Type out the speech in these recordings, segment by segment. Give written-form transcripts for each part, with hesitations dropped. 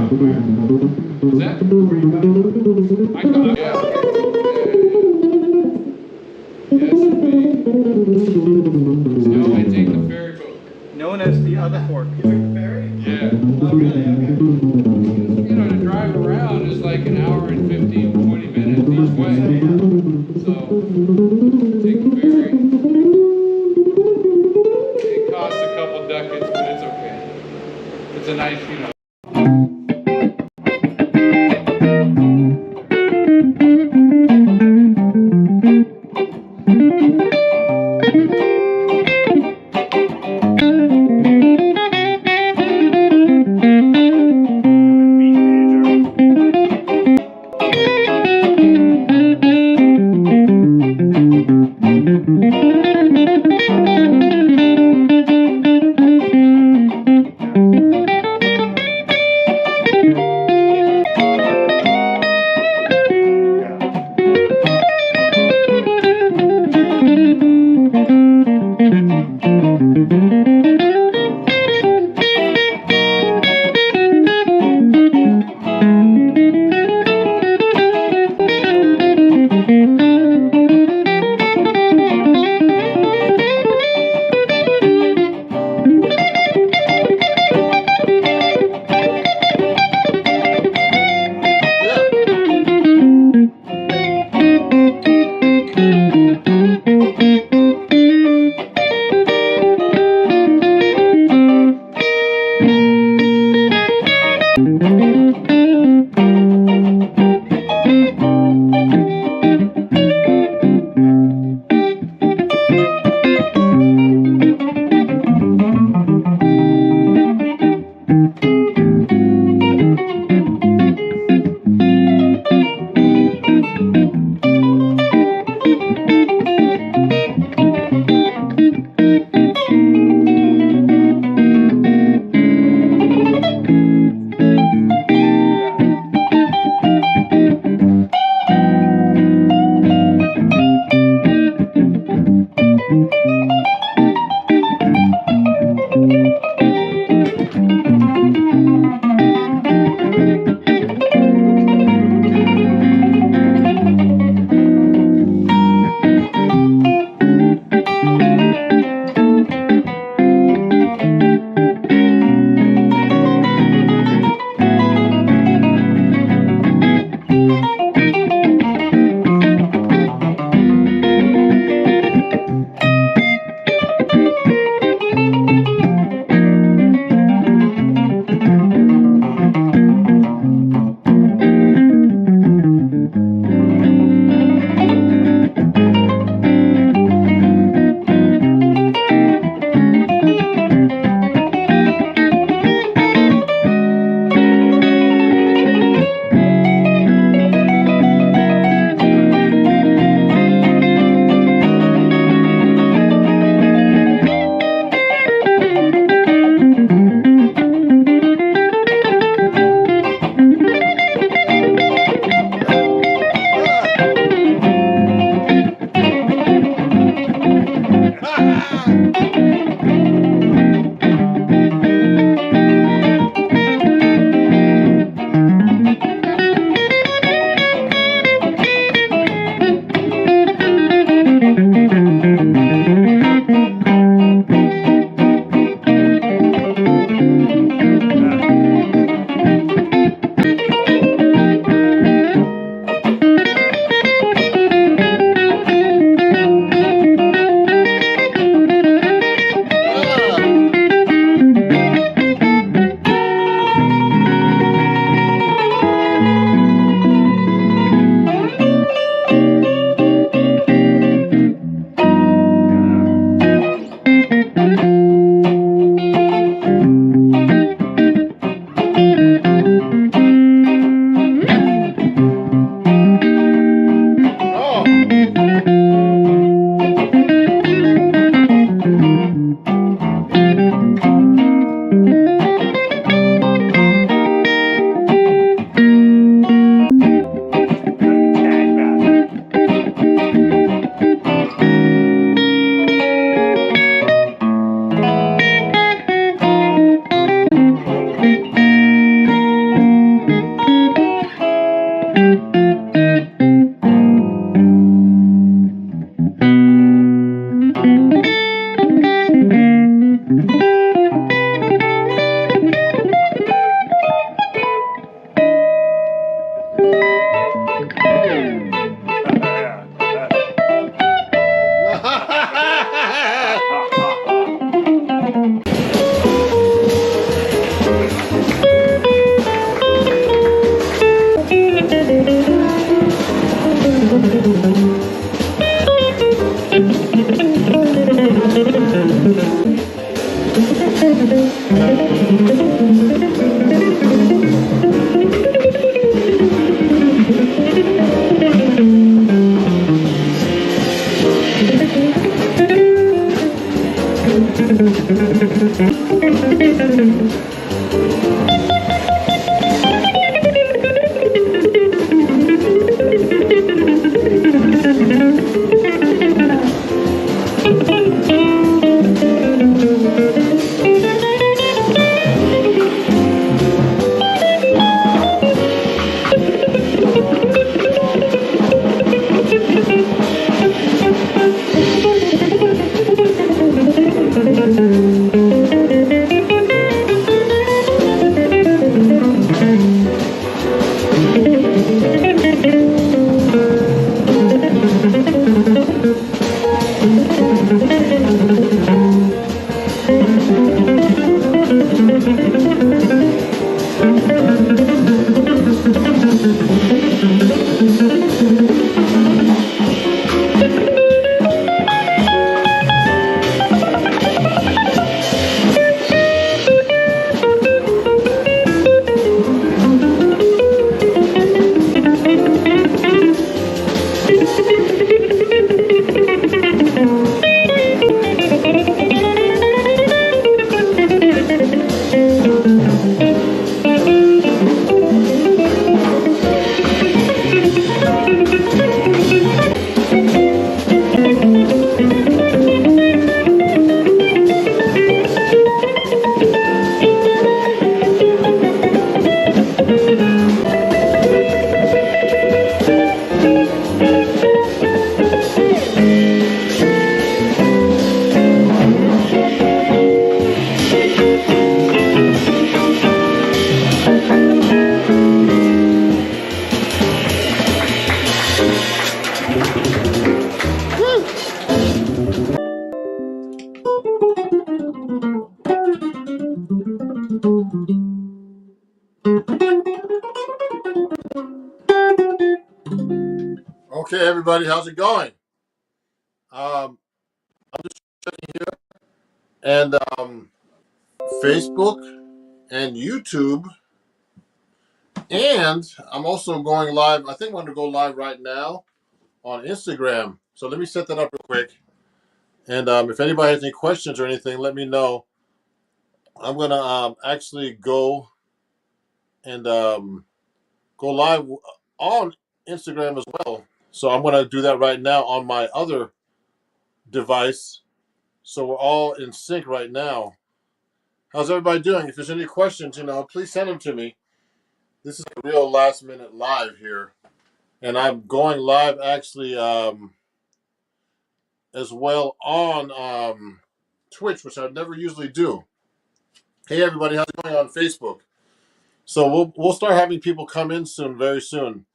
Is that where you come? I come. Yeah. Yes, indeed. No, I take the ferry boat. Known as the other fork. You took the ferry? Yeah. Oh, really? Okay. You know, to drive around is like an hour and 15, 20 minutes each way. So, take the ferry. It costs a couple ducats, but it's okay. It's a nice, you know. Okay, everybody, how's it going? I'm just checking here, and Facebook and YouTube, and I'm also going live. I think I'm going to go live right now on Instagram. So let me set that up real quick. And if anybody has any questions or anything, let me know. I'm going to actually go and go live on Instagram as well. So I'm going to do that right now on my other device. So we're all in sync right now. How's everybody doing? If there's any questions, please send them to me. This is a real last minute live here. And I'm going live actually as well on Twitch, which I never usually do. Hey everybody, how's it going on Facebook? So we'll start having people come in soon, very soon.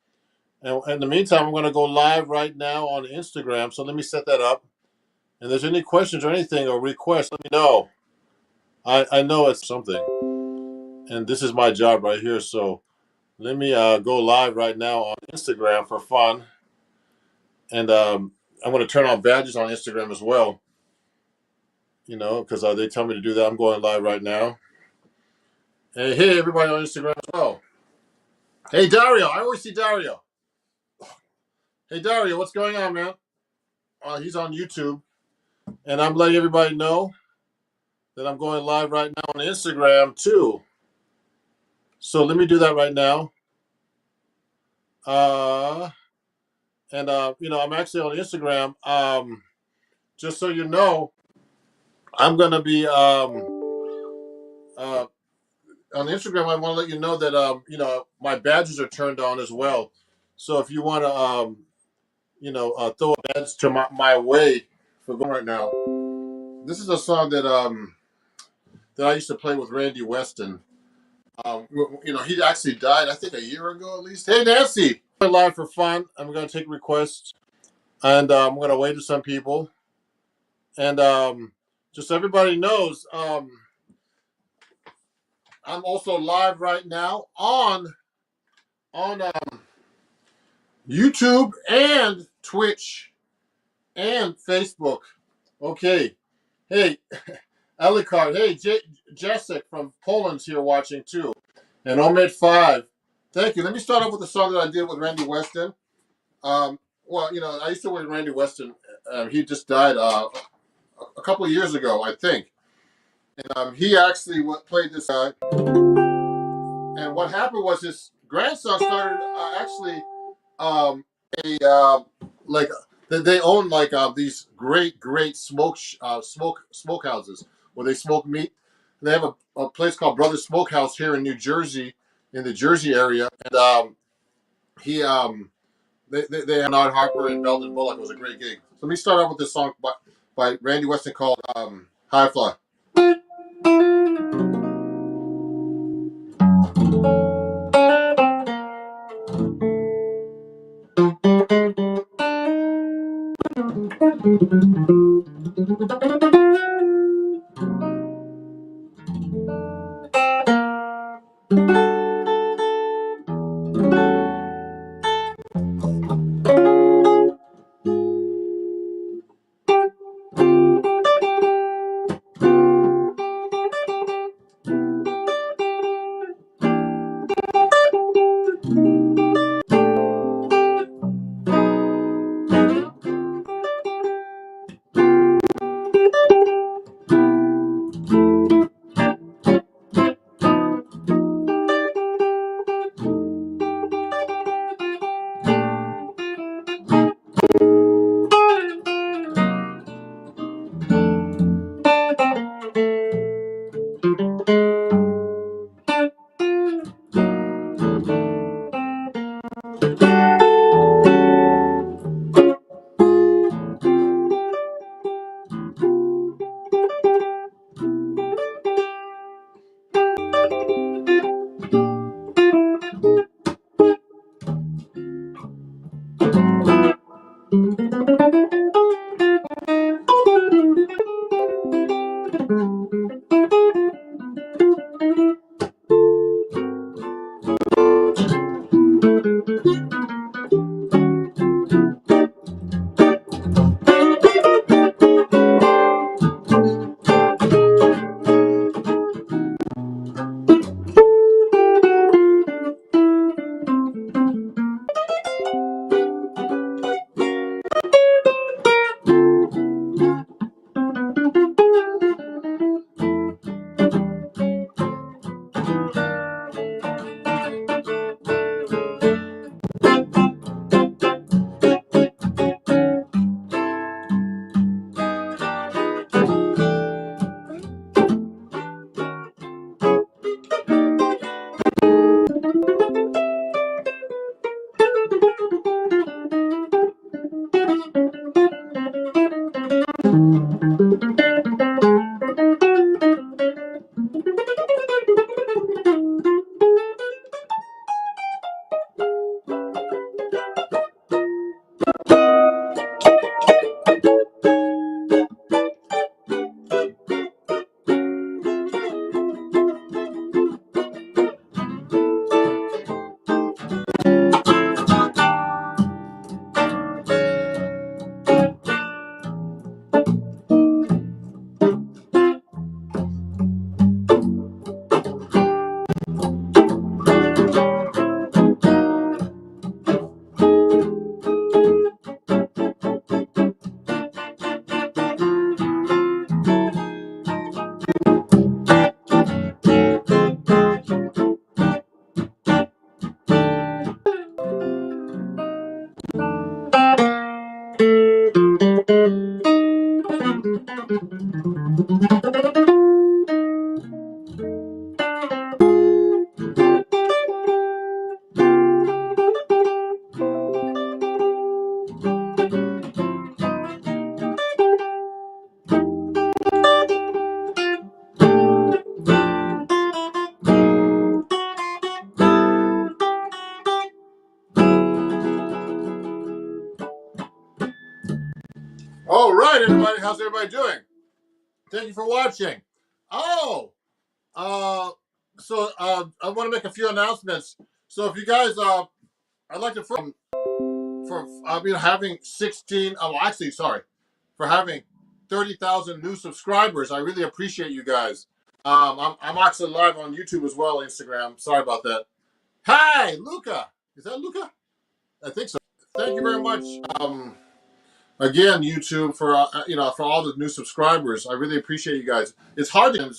And in the meantime, I'm going to go live right now on Instagram. So let me set that up. And if there's any questions or anything or requests, let me know. I know it's something. And this is my job right here. So let me go live right now on Instagram for fun. And I'm going to turn on badges on Instagram as well. Because they tell me to do that. I'm going live right now. And hey, everybody on Instagram as well. Hey, Dario. I always see Dario. Hey, Dario, what's going on, man? He's on YouTube. And I'm letting everybody know that I'm going live right now on Instagram, too. So let me do that right now. I'm actually on Instagram. Just so you know, I'm going to be on Instagram. I want to let you know that, my badges are turned on as well. So if you want to, throw a badge to my way for going right now. This is a song that I used to play with Randy Weston. He actually died, I think, a year ago at least. Hey, Nancy, I'm live for fun. I'm going to take requests, and I'm going to wait to some people. And just so everybody knows, I'm also live right now on YouTube and Twitch and Facebook. Okay. Hey, Elikard. Hey, Jessic from Poland's here watching too. And Omid5. Thank you. Let me start off with the song that I did with Randy Weston. I used to work with Randy Weston. He just died a couple of years ago, I think. And he actually played this guy. And what happened was his grandson started they own these great smokehouses where they smoke meat. They have a place called Brothers Smokehouse here in New Jersey, in the Jersey area, and they had Nod Harper and Belden Bullock. It was a great gig. So let me start off with this song by Randy Weston called High Fly. All right, everybody. How's everybody doing? Thank you for watching. Oh, I want to make a few announcements. So if you guys, I'd like to for having 16. Oh, actually, sorry, for having 30,000 new subscribers. I really appreciate you guys. I'm actually live on YouTube as well, Instagram. Sorry about that. Hi, Luca. Is that Luca? I think so. Thank you very much. Again, YouTube for for all the new subscribers. I really appreciate you guys. It's hard to,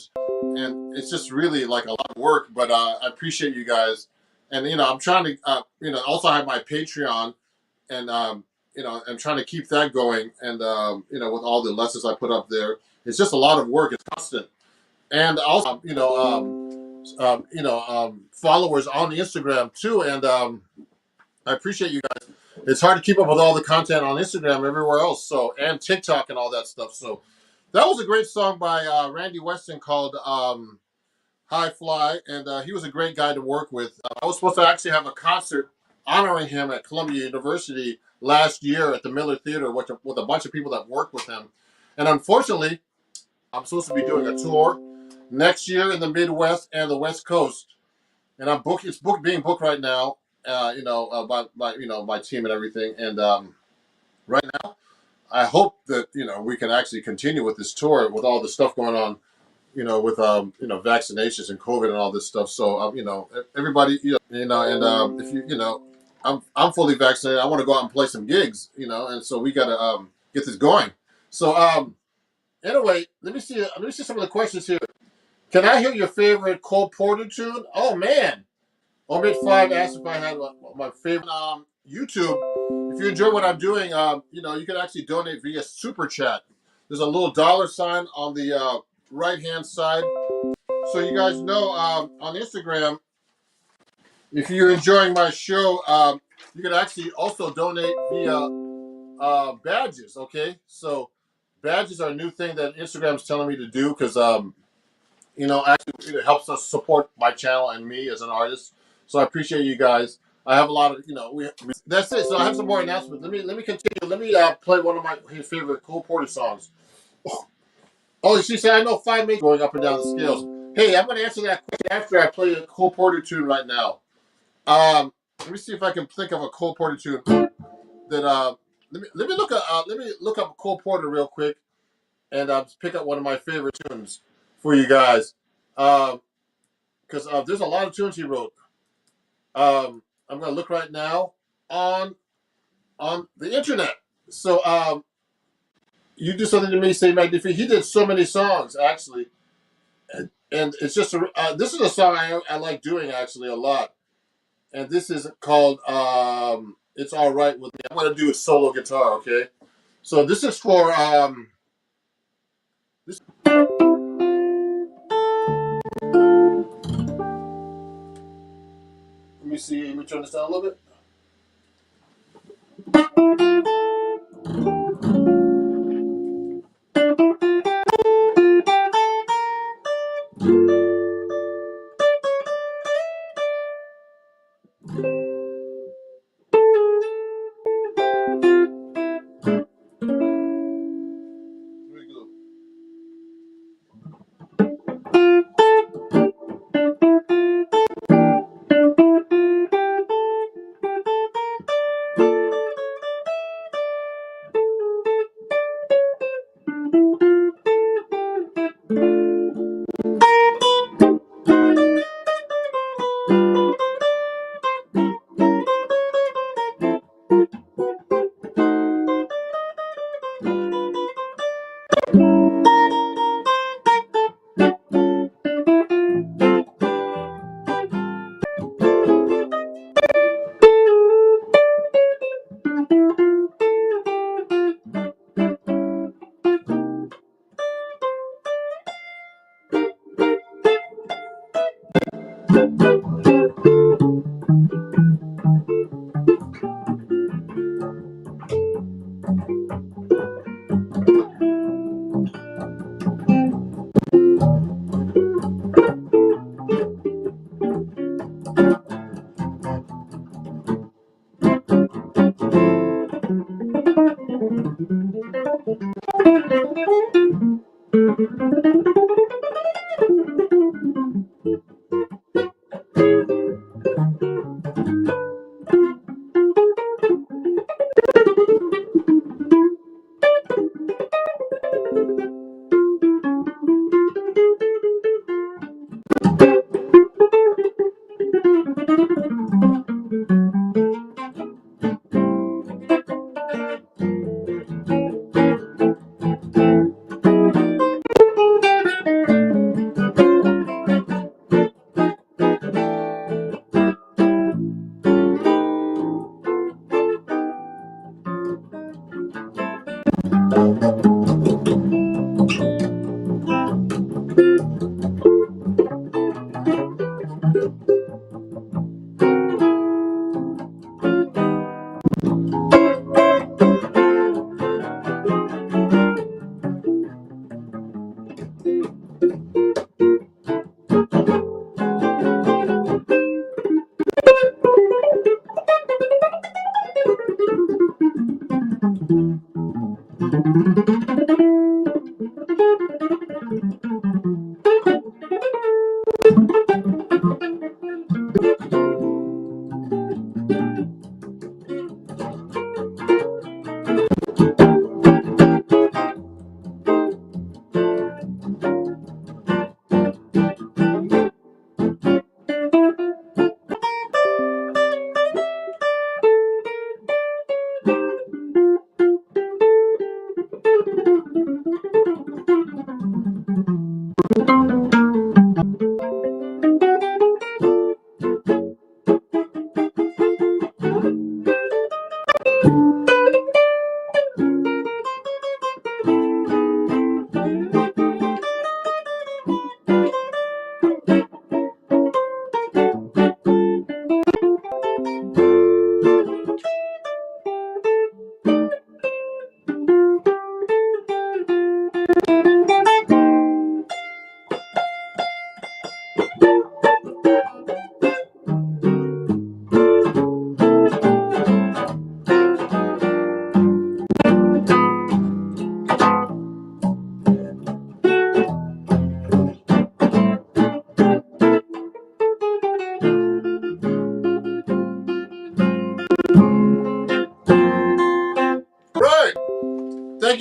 and it's just really like a lot of work, but I appreciate you guys. And I'm trying to also have my Patreon, and I'm trying to keep that going. And with all the lessons I put up there, it's just a lot of work. It's constant. And also followers on the Instagram too. And I appreciate you guys. It's hard to keep up with all the content on Instagram, everywhere else, and TikTok and all that stuff. So that was a great song by Randy Weston called High Fly, and he was a great guy to work with. I was supposed to actually have a concert honoring him at Columbia University last year at the Miller Theater with a bunch of people that worked with him. And unfortunately, I'm supposed to be doing a tour next year in the Midwest and the West Coast. And it's being booked right now. By my team and everything. And right now, I hope that we can actually continue with this tour with all the stuff going on, with vaccinations and COVID and all this stuff. So everybody, and if I'm fully vaccinated. I want to go out and play some gigs, and so we got to get this going. So anyway, let me see some of the questions here. Can I hear your favorite Cole Porter tune? Oh man. Omid5 asked if I had my favorite YouTube. If you enjoy what I'm doing, you can actually donate via Super Chat. There's a little $ on the right-hand side. So you guys know on Instagram, if you're enjoying my show, you can actually also donate via badges, okay? So badges are a new thing that Instagram's telling me to do because, actually it helps us support my channel and me as an artist. So I appreciate you guys. I have a lot of, that's it. So I have some more announcements. Let me continue. Let me play one of my favorite Cole Porter songs. Oh, she said, I know 5 minutes going up and down the scales. Hey, I'm going to answer that question after I play a Cole Porter tune right now. Let me see if I can think of a Cole Porter tune that, let me look up Cole Porter real quick and pick up one of my favorite tunes for you guys. Because there's a lot of tunes he wrote. I'm going to look right now on the internet. So you do something to me, say magnificent. He did so many songs actually, and it's just this is a song I like doing actually a lot, and this is called "It's All Right with Me." I'm going to do a solo guitar, okay? So this is for this. Let me see. Let me turn this down a little bit. Here we go.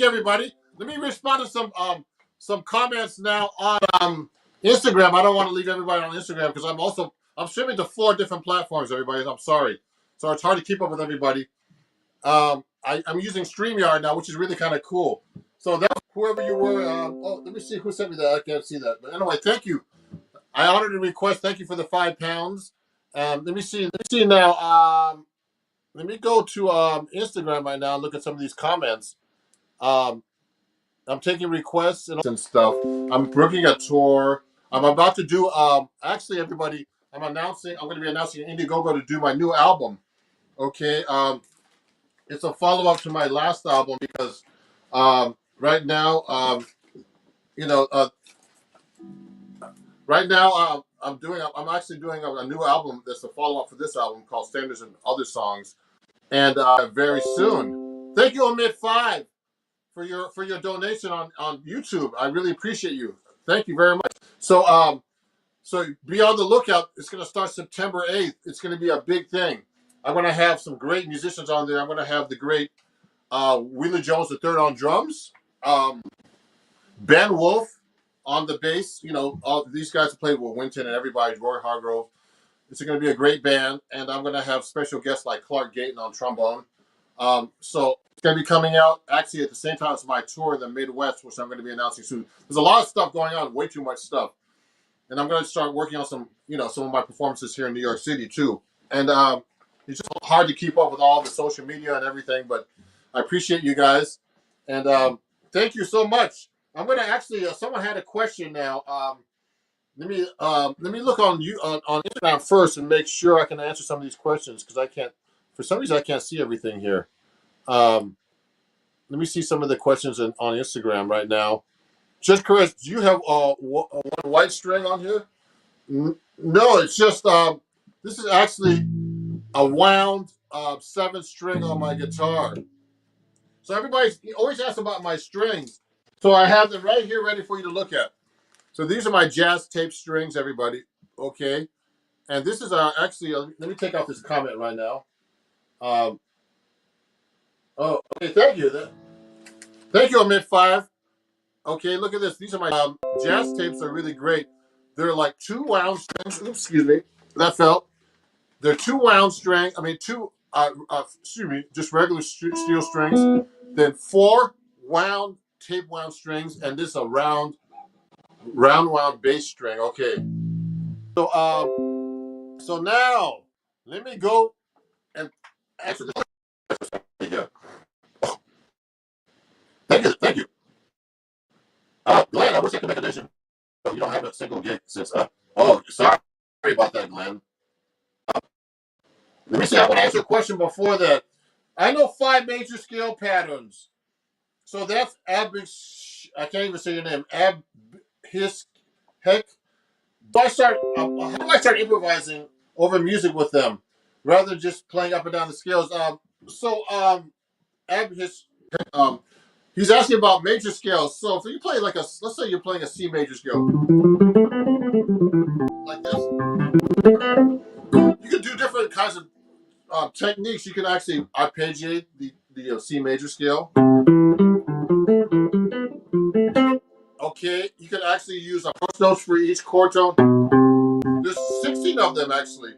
you, everybody. Let me respond to some comments now on Instagram. I don't want to leave everybody on Instagram because I'm streaming to 4 different platforms. Everybody, I'm sorry, so it's hard to keep up with everybody. I'm using StreamYard now, which is really kind of cool. So that's whoever you were. Let me see who sent me that. I can't see that, but anyway, thank you. I honored the request. Thank you for the £5. Let me see. Let me see now. Let me go to Instagram right now and look at some of these comments. I'm taking requests and stuff. I'm booking a tour. I'm about to do. Actually, everybody, I'm going to be announcing in Indiegogo to do my new album. Okay. It's a follow up to my last album because right now, you know, right now I'm actually doing a new album that's a follow up for this album called Standards and Other Songs, and very soon. Thank you, Omid5, for your donation on YouTube. I really appreciate you. Thank you very much. So be on the lookout. It's going to start September 8th. It's going to be a big thing. I'm going to have some great musicians on there. I'm going to have the great Wheeler Jones III on drums, Ben Wolf on the bass. You know, all these guys have played with Winton and everybody, Roy Hargrove. It's going to be a great band, and I'm going to have special guests like Clark Gayton on trombone. So it's going to be coming out actually at the same time as my tour in the Midwest, which I'm going to be announcing soon. There's a lot of stuff going on, way too much stuff. And I'm going to start working on some of my performances here in New York City too. And it's just hard to keep up with all the social media and everything, but I appreciate you guys. And thank you so much. I'm going to actually, someone had a question now. Let me look on Instagram first and make sure I can answer some of these questions because for some reason I can't see everything here. Let me see some of the questions on Instagram right now. Just Chris, do you have one white string on here? No, it's just this is actually a wound 7th string on my guitar. So everybody always asks about my strings. So I have them right here ready for you to look at. So these are my jazz tape strings, everybody. Okay. And this is actually, let me take off this comment right now. Okay, thank you. Thank you, Omid5. Okay, look at this. These are my jazz tapes are really great. They're like 2 wound strings. Oops, excuse me. That fell. They're 2 wound strings. I mean, just regular steel strings. Then 4 tape wound strings, and this a round wound bass string. Okay. So now let me go and answer this question here. Thank you. Glenn, I wish I could make a donation. You don't have a single gig since. Sorry about that, Glenn. Let me see. I want to answer a question before that. I know 5 major scale patterns. So that's I can't even say your name. Heck. How do I start improvising over music with them rather than just playing up and down the scales? He's asking about major scales. So if you play let's say you're playing a C major scale, like this, you can do different kinds of techniques. You can actually arpeggiate the C major scale. Okay, you can actually use approach notes for each chord tone. There's 16 of them actually,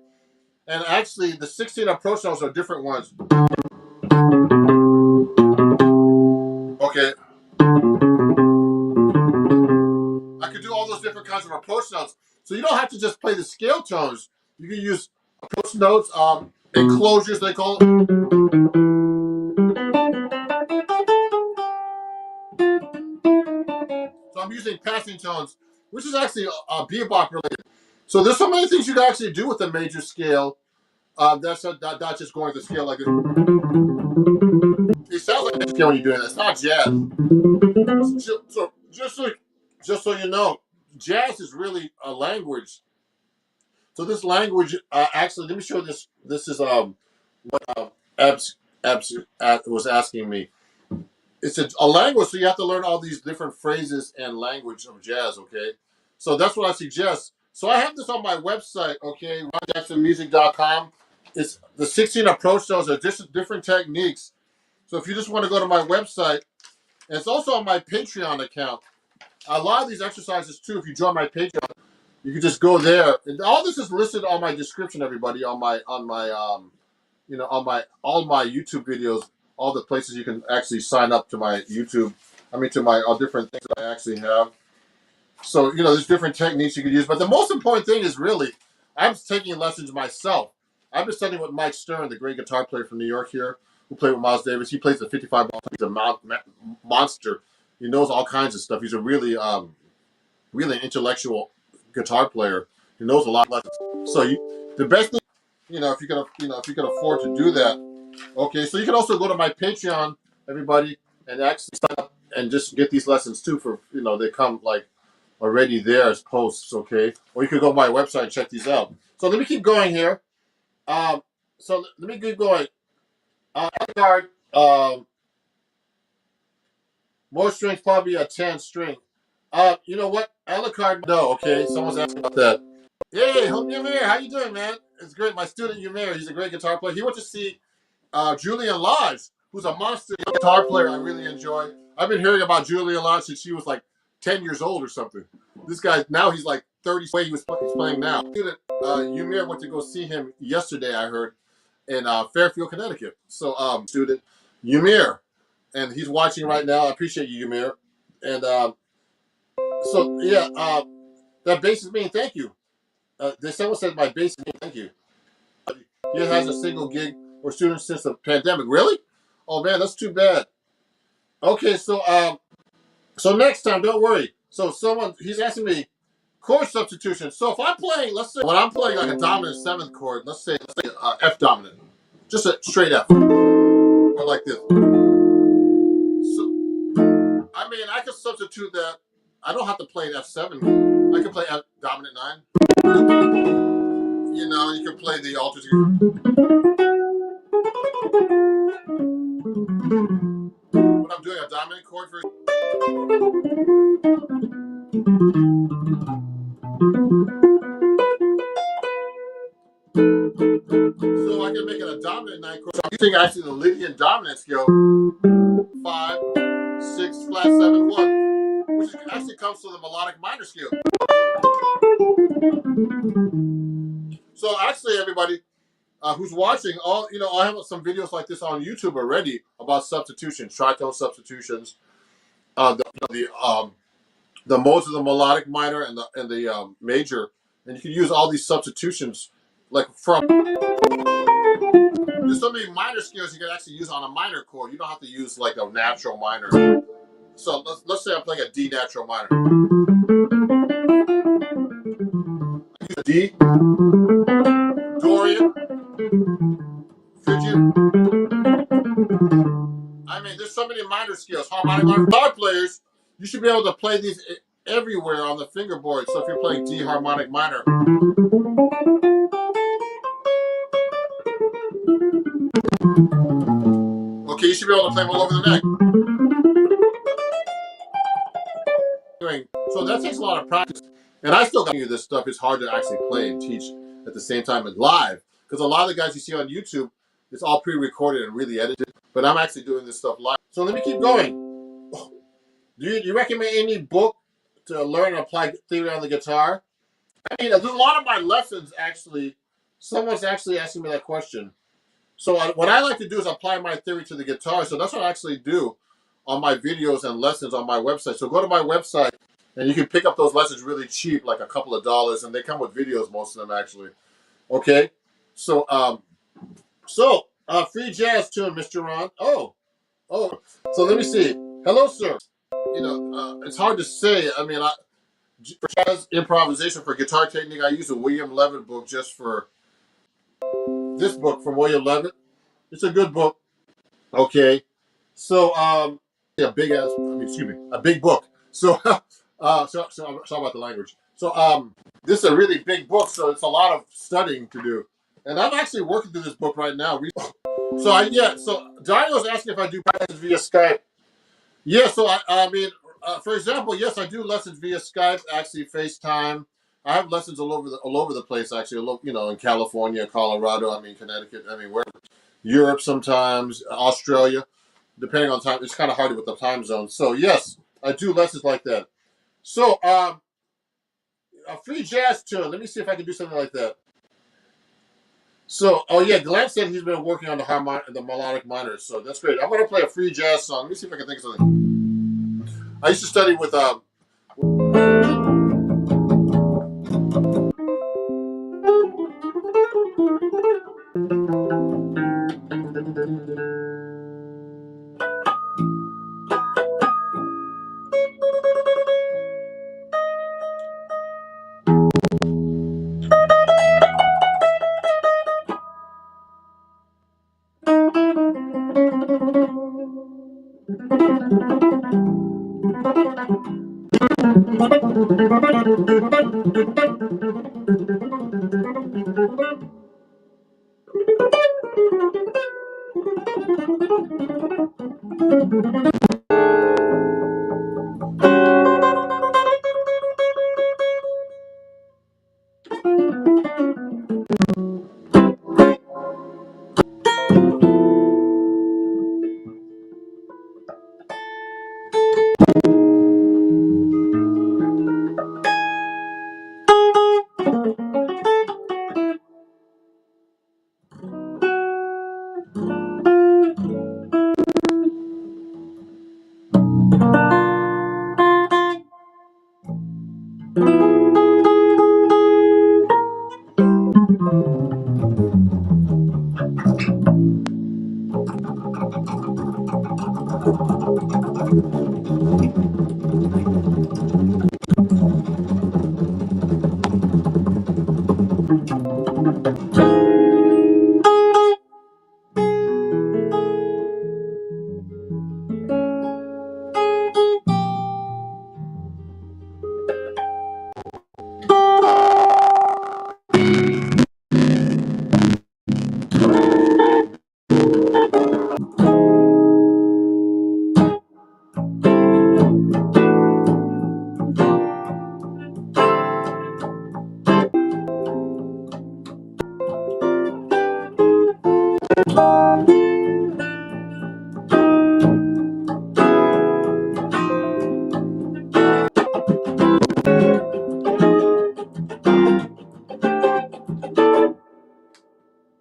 and actually the 16 approach notes are different ones. Okay, I could do all those different kinds of approach notes, so you don't have to just play the scale tones. You can use approach notes, enclosures they call it. So I'm using passing tones, which is actually bebop related. So there's so many things you can actually do with a major scale. That's not just going to scale like this. It sounds like a scale when you're doing that. It's not jazz. So just so you know, jazz is really a language. So this language, actually, let me show this. This is what Abs was asking me. It's a language, so you have to learn all these different phrases and language of jazz. Okay, so that's what I suggest. So I have this on my website. Okay, ronjacksonmusic.com. It's the 16 approach notes are just different techniques. So if you just want to go to my website, And it's also on my Patreon account. A lot of these exercises too, if you join my Patreon, you can just go there. And all this is listed on my description, everybody, on my on my all my YouTube videos, all the places you can actually sign up to my YouTube. I mean, to my all different things that I actually have. So there's different techniques you can use, but the most important thing is really, I'm taking lessons myself. I've been studying with Mike Stern, the great guitar player from New York here, who played with Miles Davis. He plays the 55 ball. He's a monster. He knows all kinds of stuff. He's a really really intellectual guitar player. He knows a lot of lessons. So the best thing, if you can, if you can afford to do that, okay. So you can also go to my Patreon, everybody, and actually sign up and just get these lessons too. For they come like already there as posts, okay. Or you could go to my website and check these out. So let me keep going here. So let me keep going. Card, more strings, probably a 10 string. You know what? Alucard, no, okay. Someone's asking about that. Hey, Yumir, how you doing, man? It's great. My student Yumir, he's a great guitar player. He went to see Julian Lodge, who's a monster guitar player I really enjoy. I've been hearing about Julian Lodge since she was like 10 years old or something. This guy, now he's like 30, he's playing now. Student Yumir went to go see him yesterday, I heard, in Fairfield, Connecticut. So student Yumir, and he's watching right now. I appreciate you, Yumir. And so yeah, that bass is mean. Thank you. Someone said my bass is mean. Thank you. He has a single gig or students since the pandemic. Really? Oh man, that's too bad. Okay, so next time, don't worry. So he's asking me chord substitution. So if I'm playing, let's say when I'm playing like a dominant seventh chord, let's say F dominant, just a straight F, or like this. So I mean, I can substitute that. I don't have to play an F7. I can play F dominant 9. You can play the alternate. When I'm doing a dominant chord for. So I can make it a dominant 9 chord. So I'm using actually the Lydian dominant scale. 5, 6, flat 7, 1, which actually comes to the melodic minor scale. So actually, everybody who's watching, I have some videos like this on YouTube already about substitutions, tritone substitutions, the modes of the melodic minor and the major, and you can use all these substitutions like from. There's so many minor scales you can actually use on a minor chord. You don't have to use like a natural minor. So let's say I'm playing a D natural minor. I use a D, Dorian, Phrygian. I mean, there's so many minor scales. Harmonic minor. Guitar players, you should be able to play these everywhere on the fingerboard. So if you're playing D harmonic minor. Okay, you should be able to play them all over the neck. So that takes a lot of practice. And I still got you this stuff. It's hard to actually play and teach at the same time as live. Because a lot of the guys you see on YouTube, it's all pre-recorded and really edited. But I'm actually doing this stuff live. So let me keep going. Do you recommend any book to learn and apply theory on the guitar? I mean, there's a lot of my lessons actually, someone's actually asking me that question. So what I like to do is apply my theory to the guitar. So that's what I actually do on my videos and lessons on my website. So go to my website and you can pick up those lessons really cheap, like a couple of dollars, and they come with videos, most of them actually. Okay, so free jazz tune, Mr. Ron. Oh, so let me see. Hello, sir. It's hard to say. I mean, for jazz improvisation for guitar technique, I use a William Levitt book just for this book from William Levitt. It's a good book. Okay, so a big book. So sorry about the language. So this is a really big book, so it's a lot of studying to do. And I'm actually working through this book right now. So Daniel's asking if I do lessons via Skype. Yeah, so I mean, for example, yes, I do lessons via Skype, actually FaceTime. I have lessons all over the place, actually. In California, Colorado, Connecticut, wherever. Europe sometimes, Australia. depending on time. It's kind of hard with the time zone. So yes, I do lessons like that. So a free jazz tune. Let me see if I can do something like that. So, oh yeah, Glenn said he's been working on the melodic minors, so that's great. I'm gonna play a free jazz song. Let me see if I can think of something. I used to study with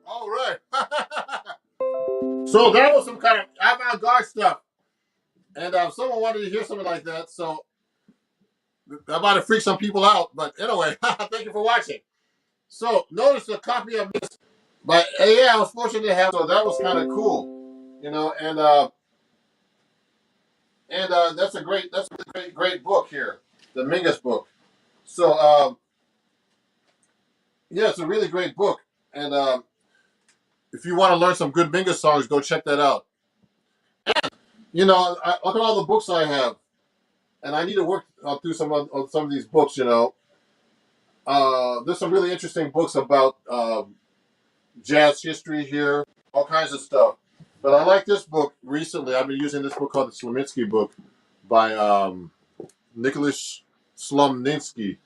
All right. So that was some kind of avant-garde stuff, and someone wanted to hear something like that. So that might have freaked some people out, but anyway, thank you for watching. So notice a copy of this, but yeah, I was fortunate to have. So that was kind of cool, and that's a great book here, the Mingus book. So yeah, it's a really great book, and if you want to learn some good Mingus songs, go check that out. Look at all the books I have, and I need to work through some of these books. There's some really interesting books about jazz history here, all kinds of stuff. But I like this book recently. I've been using this book called the Slaminsky book by Nicholas Slomninsky,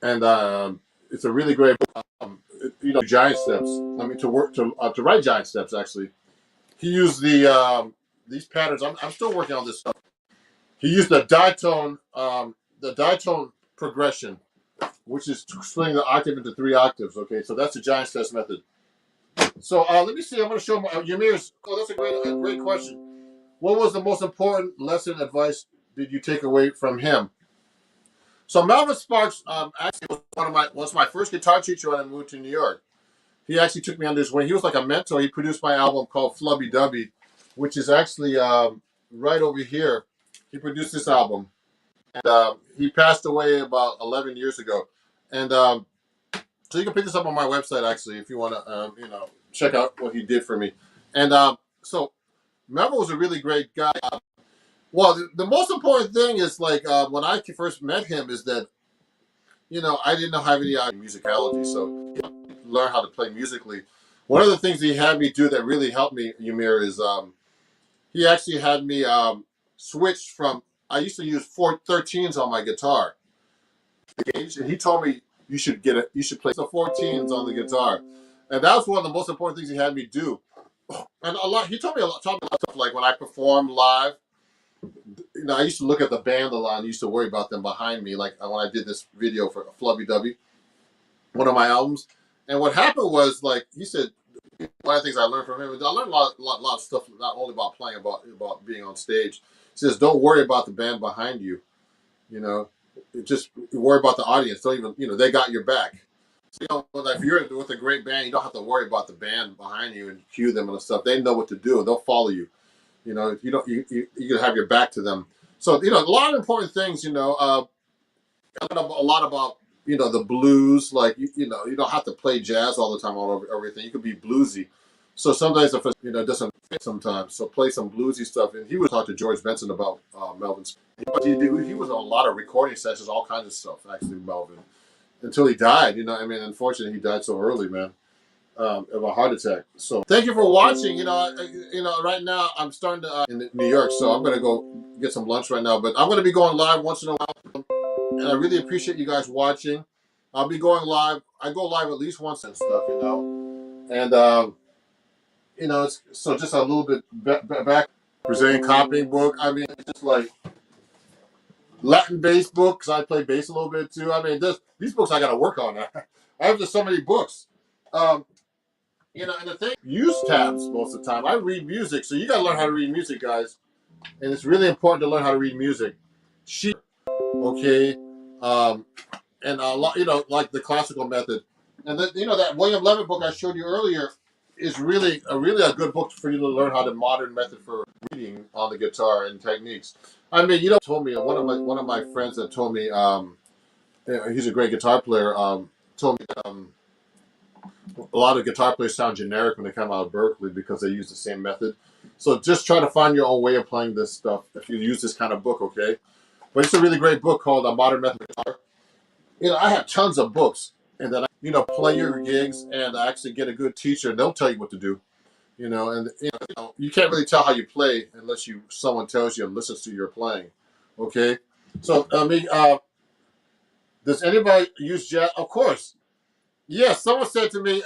and it's a really great book. Giant steps. I mean, to write giant steps. Actually, he used these patterns. I'm still working on this stuff. He used the ditone progression, which is splitting the octave into 3 octaves. Okay, so that's the giant steps method. So let me see. I'm going to show Yamir's. Oh, that's a great question. What was the most important lesson advice did you take away from him? So Melvin Sparks actually was my first guitar teacher when I moved to New York. He actually took me under his wing. He was like a mentor. He produced my album called Flubby Dubby, which is actually right over here. He produced this album, and he passed away about 11 years ago. And so you can pick this up on my website actually if you want to check out what he did for me. And so Melvin was a really great guy. Well, the most important thing is when I first met him is that I didn't have any musicality, so learn how to play musically. One of the things he had me do that really helped me, Ymir, is he actually had me switch from. I used to use 413s on my guitar, and he told me you should play the 14s on the guitar, and that was one of the most important things he had me do. and a lot. He told me a lot, taught me a lot of stuff. Like when I performed live, I used to look at the band a lot and used to worry about them behind me. Like when I did this video for Flubby W, one of my albums. And what happened was, like he said, one of the things I learned from him is I learned a lot of stuff, not only about playing, about being on stage. He says, don't worry about the band behind you. Just worry about the audience. Don't even, they got your back. So, if you're with a great band, you don't have to worry about the band behind you and cue them and stuff. They know what to do. They'll follow you. If you don't, you can have your back to them. So, a lot of important things. I learned a lot about the blues. Like you don't have to play jazz all the time, all over everything. You could be bluesy. So sometimes if it doesn't fit sometimes, so play some bluesy stuff. And he would talk to George Benson about Melvin's. He was on a lot of recording sessions, all kinds of stuff. Actually, Melvin, until he died. Unfortunately, he died so early, man, of a heart attack. So thank you for watching. Right now I'm starting to in New York, so I'm gonna go get some lunch right now. But I'm gonna be going live once in a while. And I really appreciate you guys watching. I'll be going live. I go live at least once and stuff, And, it's so just a little bit back. Brazilian copying book. I mean, it's just like Latin bass book, because I play bass a little bit too. I mean, these books I got to work on. I have just so many books. And the thing, use tabs most of the time. I read music, so you got to learn how to read music, guys. And it's really important to learn how to read music. Okay. And a lot, like the classical method, and then that William Levitt book I showed you earlier is really a good book for you to learn how the modern method for reading on the guitar and techniques. I mean, told me one of my friends that told me he's a great guitar player. Told me a lot of guitar players sound generic when they come out of Berkeley because they use the same method. So just try to find your own way of playing this stuff if you use this kind of book, okay? But it's a really great book called A Modern Method of Guitar. I have tons of books, and then play your gigs and actually get a good teacher, and they'll tell you what to do. And you can't really tell how you play unless someone tells you and listens to your playing. Okay, so does anybody use jazz? Of course, yes. Someone said to me,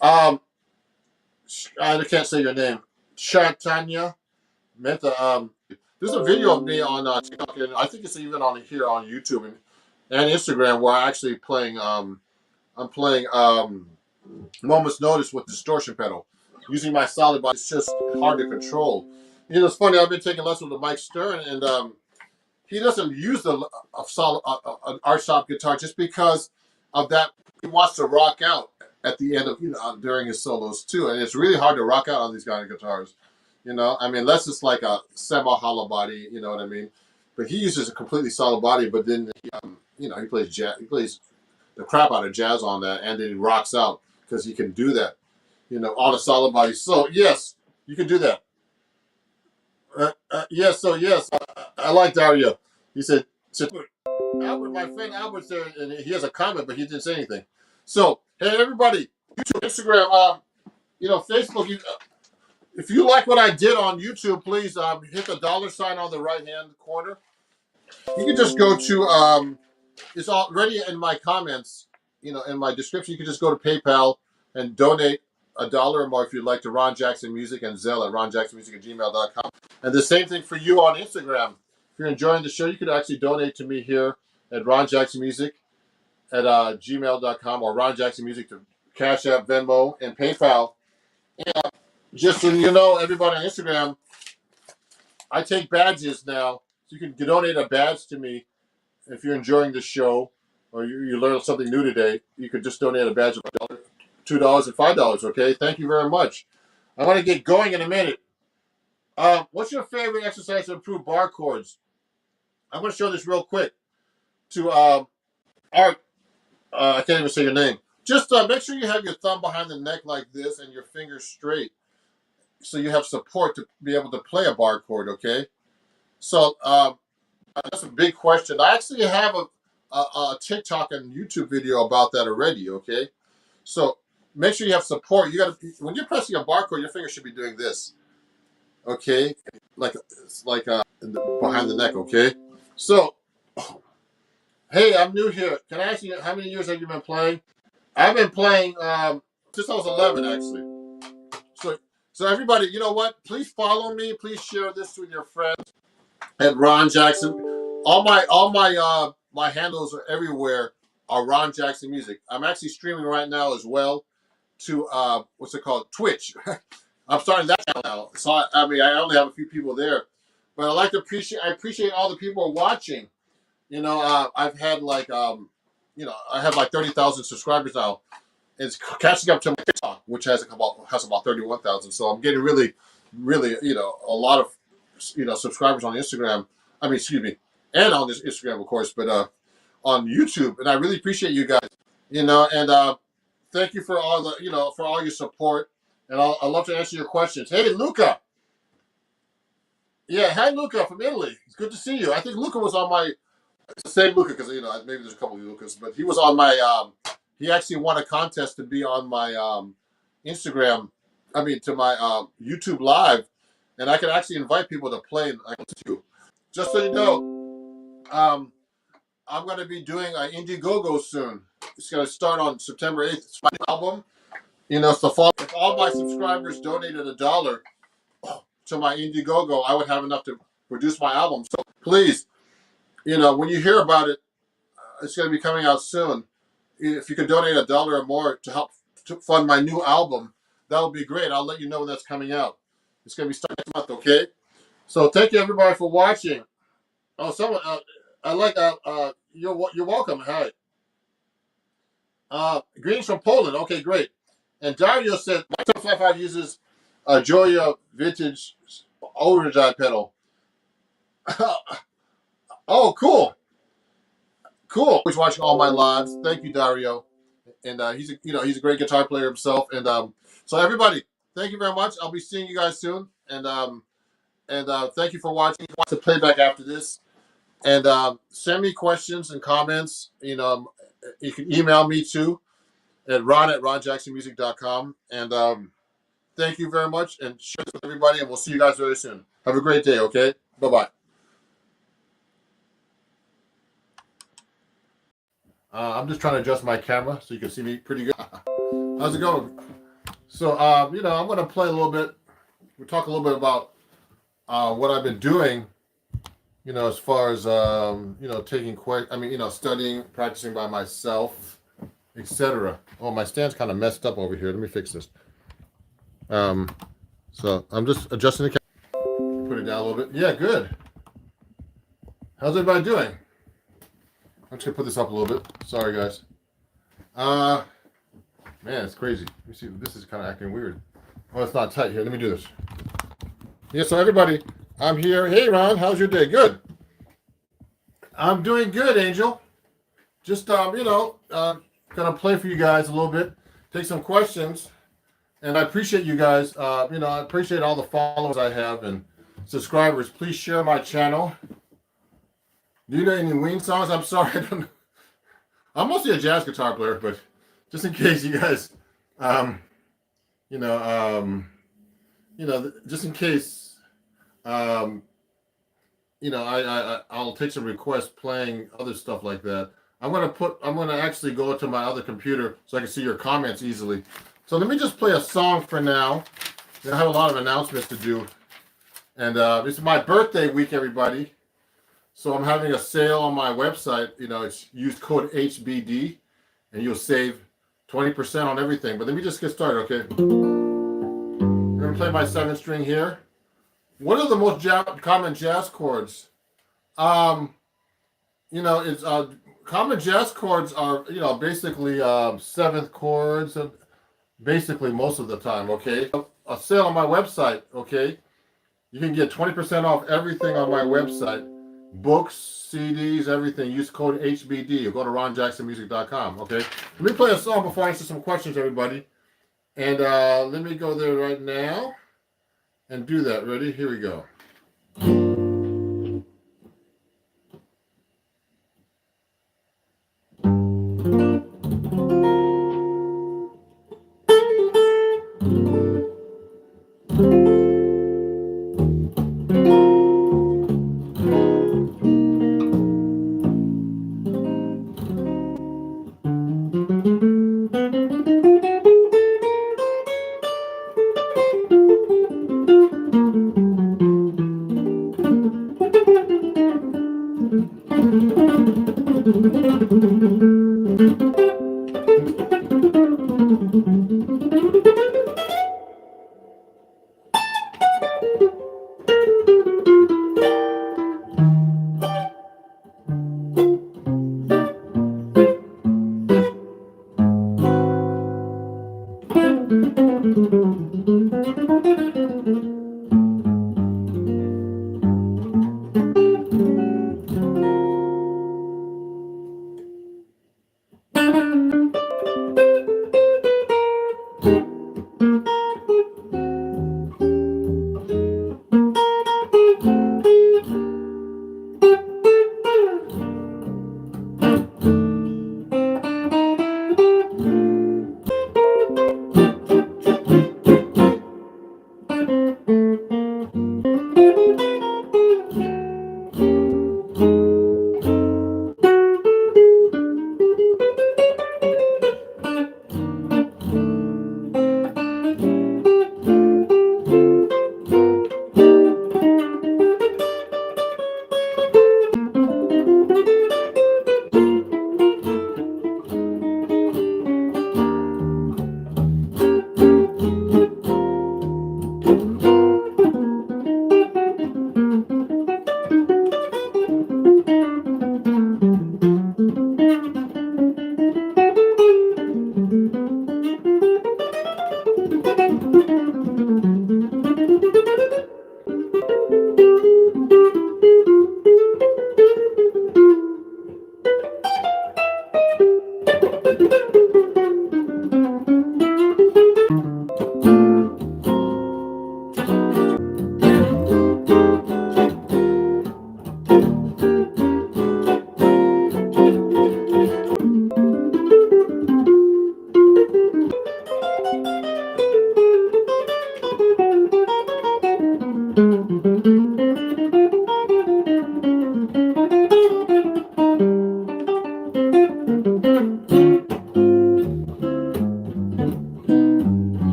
I can't say your name, Shartanya Mehta. There's a video of me on TikTok, and I think it's even on here on YouTube and Instagram where I'm actually playing. I'm playing Moment's Notice with distortion pedal, using my solid body. It's just hard to control. It's funny. I've been taking lessons with Mike Stern, and he doesn't use an art shop guitar just because of that. He wants to rock out at the end of during his solos too, and it's really hard to rock out on these kind of guitars. I mean, unless it's like a semi-hollow body, you know what I mean? But he uses a completely solid body, but then he plays jazz. He plays the crap out of jazz on that, and then he rocks out because he can do that, on a solid body. So yes, you can do that. Yes. So yes, I like Dario. He said, Albert, my friend Albert's there, and he has a comment, but he didn't say anything. So hey, everybody, YouTube, Instagram, Facebook. If you like what I did on YouTube, please hit the $sign on the right-hand corner. You can just go to, it's already in my comments, in my description. You can just go to PayPal and donate $1 or more if you'd like to Ron Jackson Music, and Zelle at ronjacksonmusic@gmail.com. And the same thing for you on Instagram. If you're enjoying the show, you could actually donate to me here at Ron Jackson Music at gmail.com, or Ron Jackson Music to Cash App, Venmo, and PayPal. And just so you know, everybody on Instagram, I take badges now. So you can donate a badge to me if you're enjoying the show or you learned something new today. You could just donate a badge of $1, $2, and $5, okay? Thank you very much. I want to get going in a minute. What's your favorite exercise to improve bar chords? I'm going to show this real quick to Art. I can't even say your name. Just make sure you have your thumb behind the neck like this and your fingers straight, so you have support to be able to play a bar chord, okay? So that's a big question. I actually have a TikTok and YouTube video about that already, okay? So make sure you have support. You got to, when you're pressing a bar chord, your fingers should be doing this, okay? It's like behind the neck, okay? So, hey, I'm new here. Can I ask you, how many years have you been playing? I've been playing since I was 11, actually. So So everybody, you know what? Please follow me. Please share this with your friends at Ron Jackson. My handles are everywhere. Are Ron Jackson Music. I'm actually streaming right now as well to what's it called, Twitch. I'm starting that channel now. So I mean, I only have a few people there, but I appreciate all the people watching. You know, I've had like I have like 30,000 subscribers now. It's catching up to my TikTok, which has about 31,000. So I'm getting really, really, a lot of subscribers on Instagram. I mean, excuse me, and on this Instagram, of course, but on YouTube. And I really appreciate you guys. And thank you for all your support. And I'd love to answer your questions. Hey, Luca. Yeah, hi, Luca from Italy. It's good to see you. I think Luca was on my it's the same Luca because maybe there's a couple of Lucas, but he was on my. He actually won a contest to be on my Instagram. I mean, to my YouTube live, and I can actually invite people to play. And I can too. Just so you know, I'm going to be doing an Indiegogo soon. It's going to start on September 8th. It's my album. So if all my subscribers donated $1 to my Indiegogo, I would have enough to produce my album. So please, when you hear about it, it's going to be coming out soon. If you could donate $1 or more to help to fund my new album, that would be great. I'll let you know when that's coming out. It's going to be starting next month, okay? So thank you everybody for watching. Oh, someone, I like you're welcome. Hi. Greetings from Poland. Okay, great. And Dario said my top 55 uses a Joya vintage overdrive pedal. Oh, cool. Cool. He's watching all my lives. Thank you, Dario. And he's a great guitar player himself. And so everybody, thank you very much. I'll be seeing you guys soon. And thank you for watching. Watch the playback after this. And send me questions and comments. You can email me too at ron@ronjacksonmusic.com. And thank you very much. And share this with everybody. And we'll see you guys very soon. Have a great day. Okay. Bye-bye. I'm just trying to adjust my camera so you can see me pretty good. How's it going? So, I'm going to play a little bit. We'll talk a little bit about what I've been doing, as far as, studying, practicing by myself, etc. Oh, my stand's kind of messed up over here. Let me fix this. So I'm just adjusting the camera. Put it down a little bit. Yeah, good. How's everybody doing? I'm just gonna put this up a little bit. Sorry, guys. Man, it's crazy. Let me see. This is kind of acting weird. Oh, it's not tight here. Let me do this. Yeah. So everybody, I'm here. Hey, Ron, how's your day? Good. I'm doing good, Angel. Just gonna play for you guys a little bit, take some questions, and I appreciate you guys. I appreciate all the followers I have and subscribers. Please share my channel. Do you know any Ween songs? I'm sorry, I don't know. I'm mostly a jazz guitar player, but just in case you guys, just in case, I'll take some requests playing other stuff like that. I'm gonna actually go to my other computer so I can see your comments easily. So let me just play a song for now. I have a lot of announcements to do, and it's my birthday week, everybody. So I'm having a sale on my website. It's use code HBD, and you'll save 20% on everything. But let me just get started, okay? I'm gonna play my 7-string here. What are the most common jazz chords? It's common jazz chords are basically 7th chords, basically most of the time. Okay, a sale on my website. Okay, you can get 20% off everything on my website. Books, CDs, everything. Use code HBD. You go to ronjacksonmusic.com. Okay. Let me play a song before I answer some questions, everybody. And let me go there right now and do that. Ready? Here we go.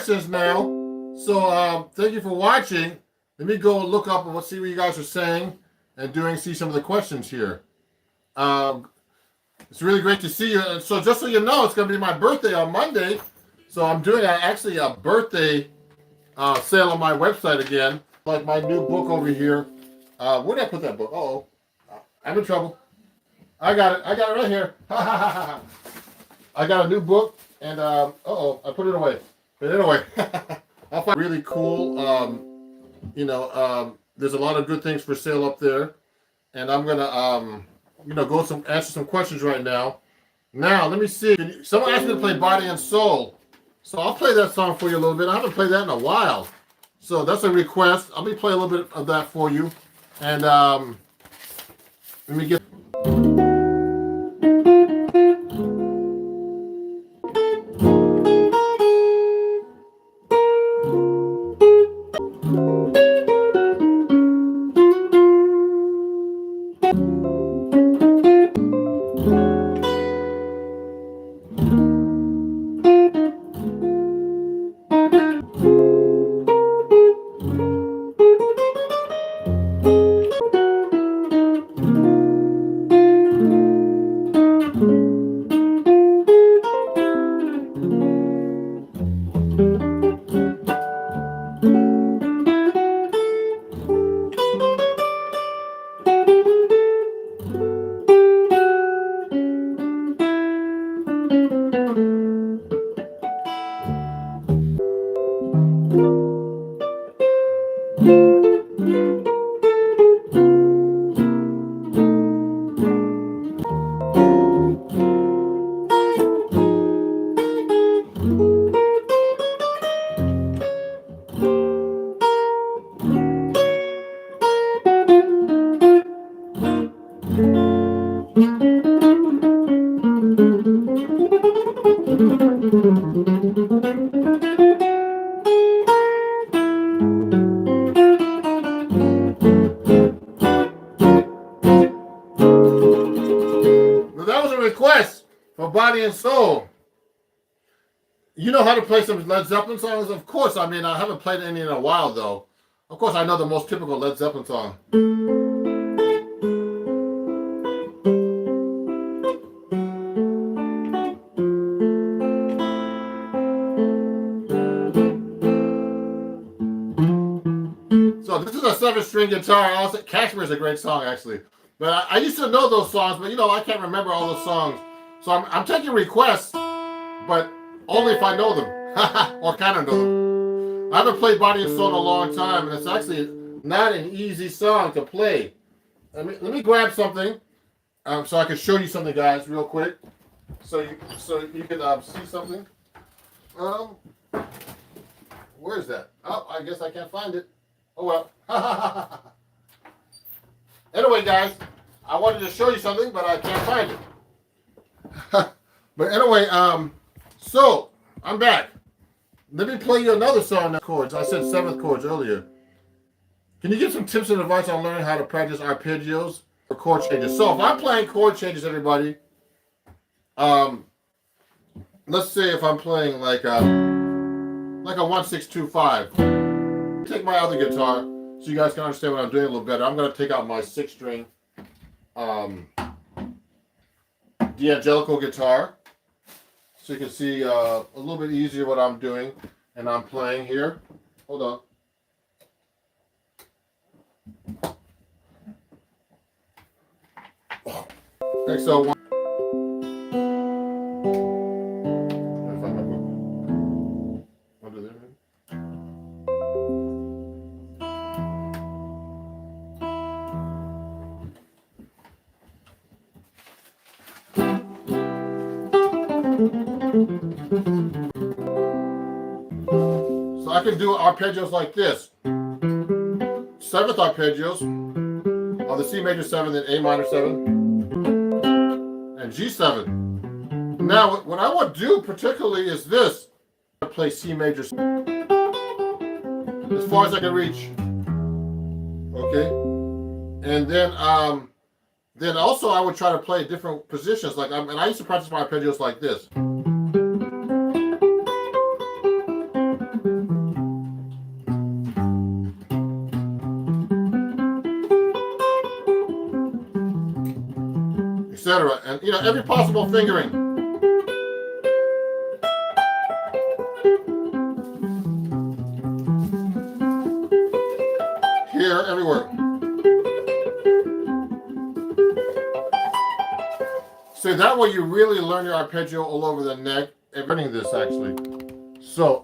Questions now. So thank you for watching. Let me go look up and see what you guys are saying and doing. See some of the questions here. It's really great to see you. So just so you know, it's going to be my birthday on Monday. So I'm doing actually a birthday sale on my website again. Like my new book over here. Where did I put that book? Uh-oh. I'm in trouble. I got it. I got it right here. I got a new book and uh-oh, I put it away. But anyway, I'll find really cool. There's a lot of good things for sale up there. And I'm going to go answer some questions right now. Now, let me see. Someone asked me to play Body and Soul. So I'll play that song for you a little bit. I haven't played that in a while. So that's a request. Let me play a little bit of that for you. And let me get... Now, that was a request for Body and Soul. You know how to play some Led Zeppelin songs? Of course. I mean, I haven't played any in a while, though. Of course, I know the most typical Led Zeppelin song. So this is a 7-string guitar. Also, Cashmere is a great song, actually. But I used to know those songs, but I can't remember all those songs. So I'm taking requests, but only if I know them, or kind of know them. I haven't played Body and Soul in a long time, and it's actually not an easy song to play. Let me grab something, so I can show you something, guys, real quick, so you can see something. Where is that? Oh, I guess I can't find it. Oh well. Anyway, guys, I wanted to show you something, but I can't find it. But anyway, so I'm back. Let me play you another song. Chords. I said 7th chords earlier. Can you give some tips and advice on learning how to practice arpeggios or chord changes? So if I'm playing chord changes, everybody, let's say if I'm playing like a 1-6-2-5. Take my other guitar so you guys can understand what I'm doing a little better. I'm going to take out my 6-string D'Angelico guitar so you can see a little bit easier what I'm doing. And I'm playing here. Hold on. XL1. So I can do arpeggios like this. 7th arpeggios on the C major 7, then A minor 7, and G7. Now, what I want to do particularly is this. I play C major as far as I can reach. Okay? And then also I would try to play different positions. And I used to practice my arpeggios like this. Etc. And every possible fingering. Here, everywhere. So that way you really learn your arpeggio all over the neck. And learning this actually. So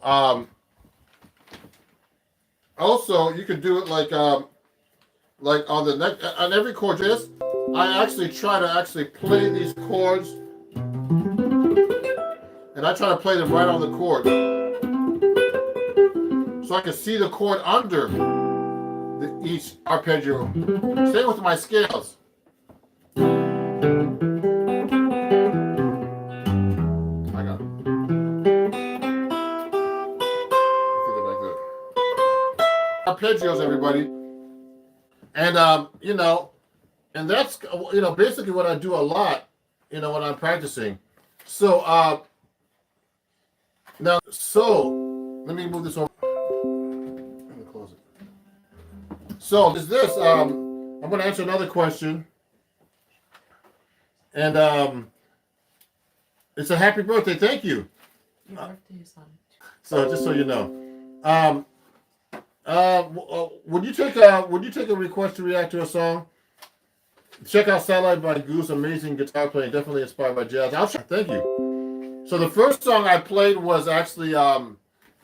also you could do it like on the neck on every chord. I actually try to play these chords, and I try to play them right on the chord, so I can see the chord under each arpeggio. Same with my scales. I got it. Arpeggios, everybody, and and that's basically what I do a lot, when I'm practicing. So now, let me move this over. Let me close it. So is this? I'm going to answer another question, and it's a happy birthday. Thank you. Your birthday is on. So just so you know, would you take a request to react to a song? Check out Satellite by Goose, amazing guitar playing, definitely inspired by jazz. Thank you. So the first song I played was actually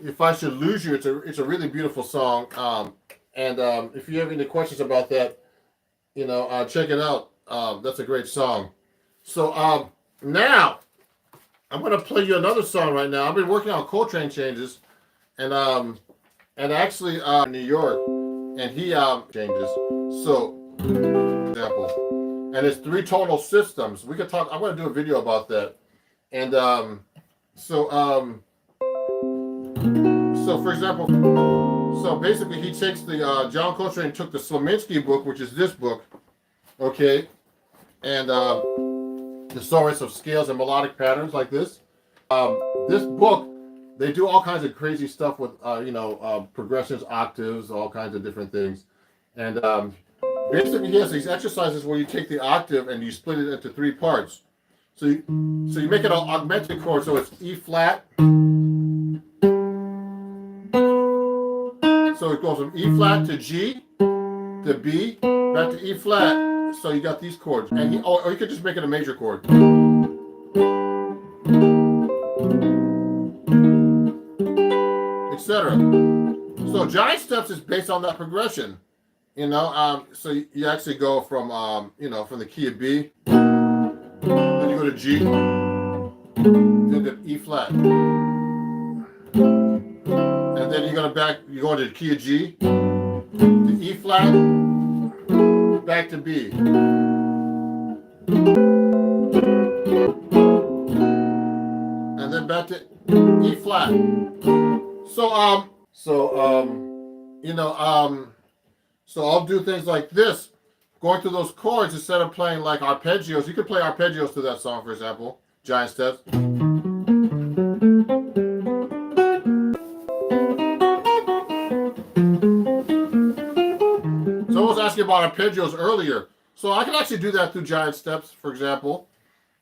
If I Should Lose You. It's a really beautiful song. And if you have any questions about that, check it out. That's a great song. So now I'm going to play you another song right now. I've been working on Coltrane changes, and actually in New York, and he changes. So example, and it's 3 tonal systems. We could talk. I'm going to do a video about that, and So so for example, so basically he takes the John Coltrane took the Slominski book, which is this book, okay, and the stories of scales and melodic patterns like this. This book, they do all kinds of crazy stuff with progressions, octaves, all kinds of different things, and basically he has these exercises where you take the octave and you split it into three parts. So you make it an augmented chord, so it's E flat. So it goes from E flat to G to B, back to E flat. So you got these chords, and or you could just make it a major chord, etc. So giant steps is based on that progression, So you actually go from from the key of B, then you go to G, then to E flat, and then you go into the key of G, to E flat, back to B, and then back to E flat. So I'll do things like this, going through those chords instead of playing like arpeggios. You could play arpeggios to that song, for example, giant steps. Someone was asking about arpeggios earlier. So I can actually do that through giant steps, for example.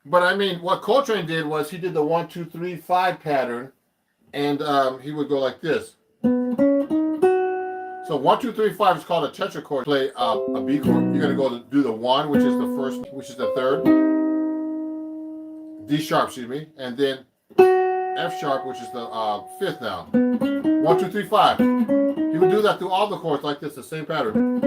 But I mean, what Coltrane did was he did the 1, 2, 3, 5 pattern, and he would go like this. So 1, 2, 3, 5 is called a tetrachord. Play a B chord. You're gonna go to do the 1, which is the first, which is the third. D sharp, excuse me, and then F sharp, which is the fifth now. 1, 2, 3, 5. He would do that through all the chords like this, the same pattern.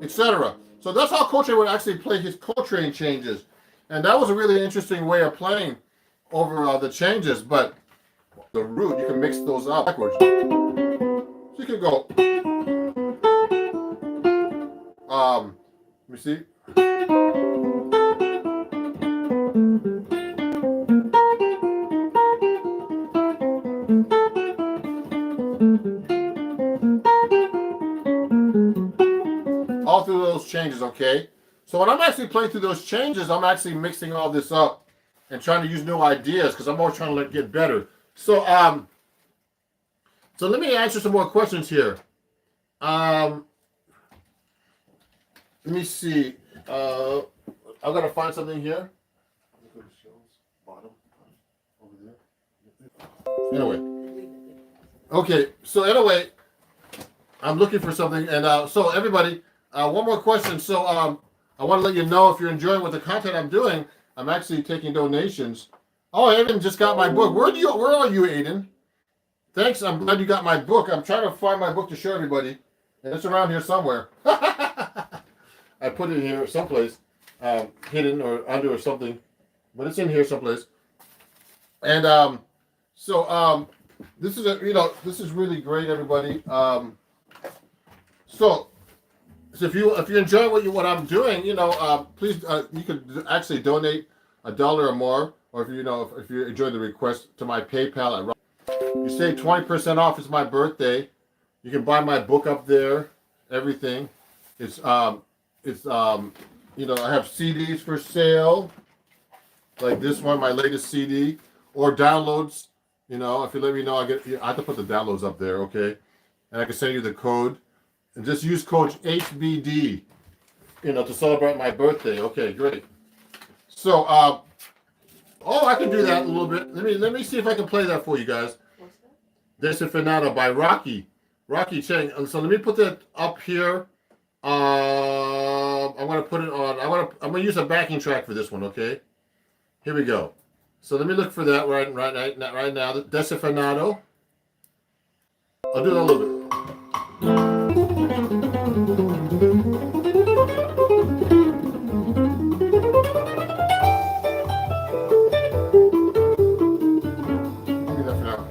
Etc. So that's how Coltrane would actually play his Coltrane changes, and that was a really interesting way of playing over the changes. But the root, you can mix those up backwards. So you can go. Let me see. All through those changes, okay? So when I'm actually playing through those changes, I'm actually mixing all this up and trying to use new ideas because I'm always trying to get better. So so let me answer some more questions here. Let me see. I'm gonna find something here. Anyway. Okay, so anyway, I'm looking for something, and so everybody, one more question. So I want to let you know, if you're enjoying what the content I'm doing, I'm actually taking donations. Oh, Aiden just got my book. Where are you, Aiden? Thanks. I'm glad you got my book. I'm trying to find my book to show everybody, and it's around here somewhere. I put it here someplace, hidden or under or something, but it's in here someplace. And this is this is really great, everybody. So if you enjoy what I'm doing, please you could actually donate $1 or more, or if you enjoy the request, to my PayPal. You save 20% off. It's my birthday. You can buy my book up there. Everything. I have CDs for sale, like this one, my latest CD, or downloads. If you let me know, I have to put the downloads up there, okay? And I can send you the code. And just use code HBD, to celebrate my birthday. Okay, great. So, I can do that a little bit. Let me see if I can play that for you guys. Desafinado by Rocky Chang. So let me put that up here. I'm gonna put it on. I'm gonna use a backing track for this one. Okay, here we go. So let me look for that right now. Desafinado. I'll do that a little bit. I'll do that for now.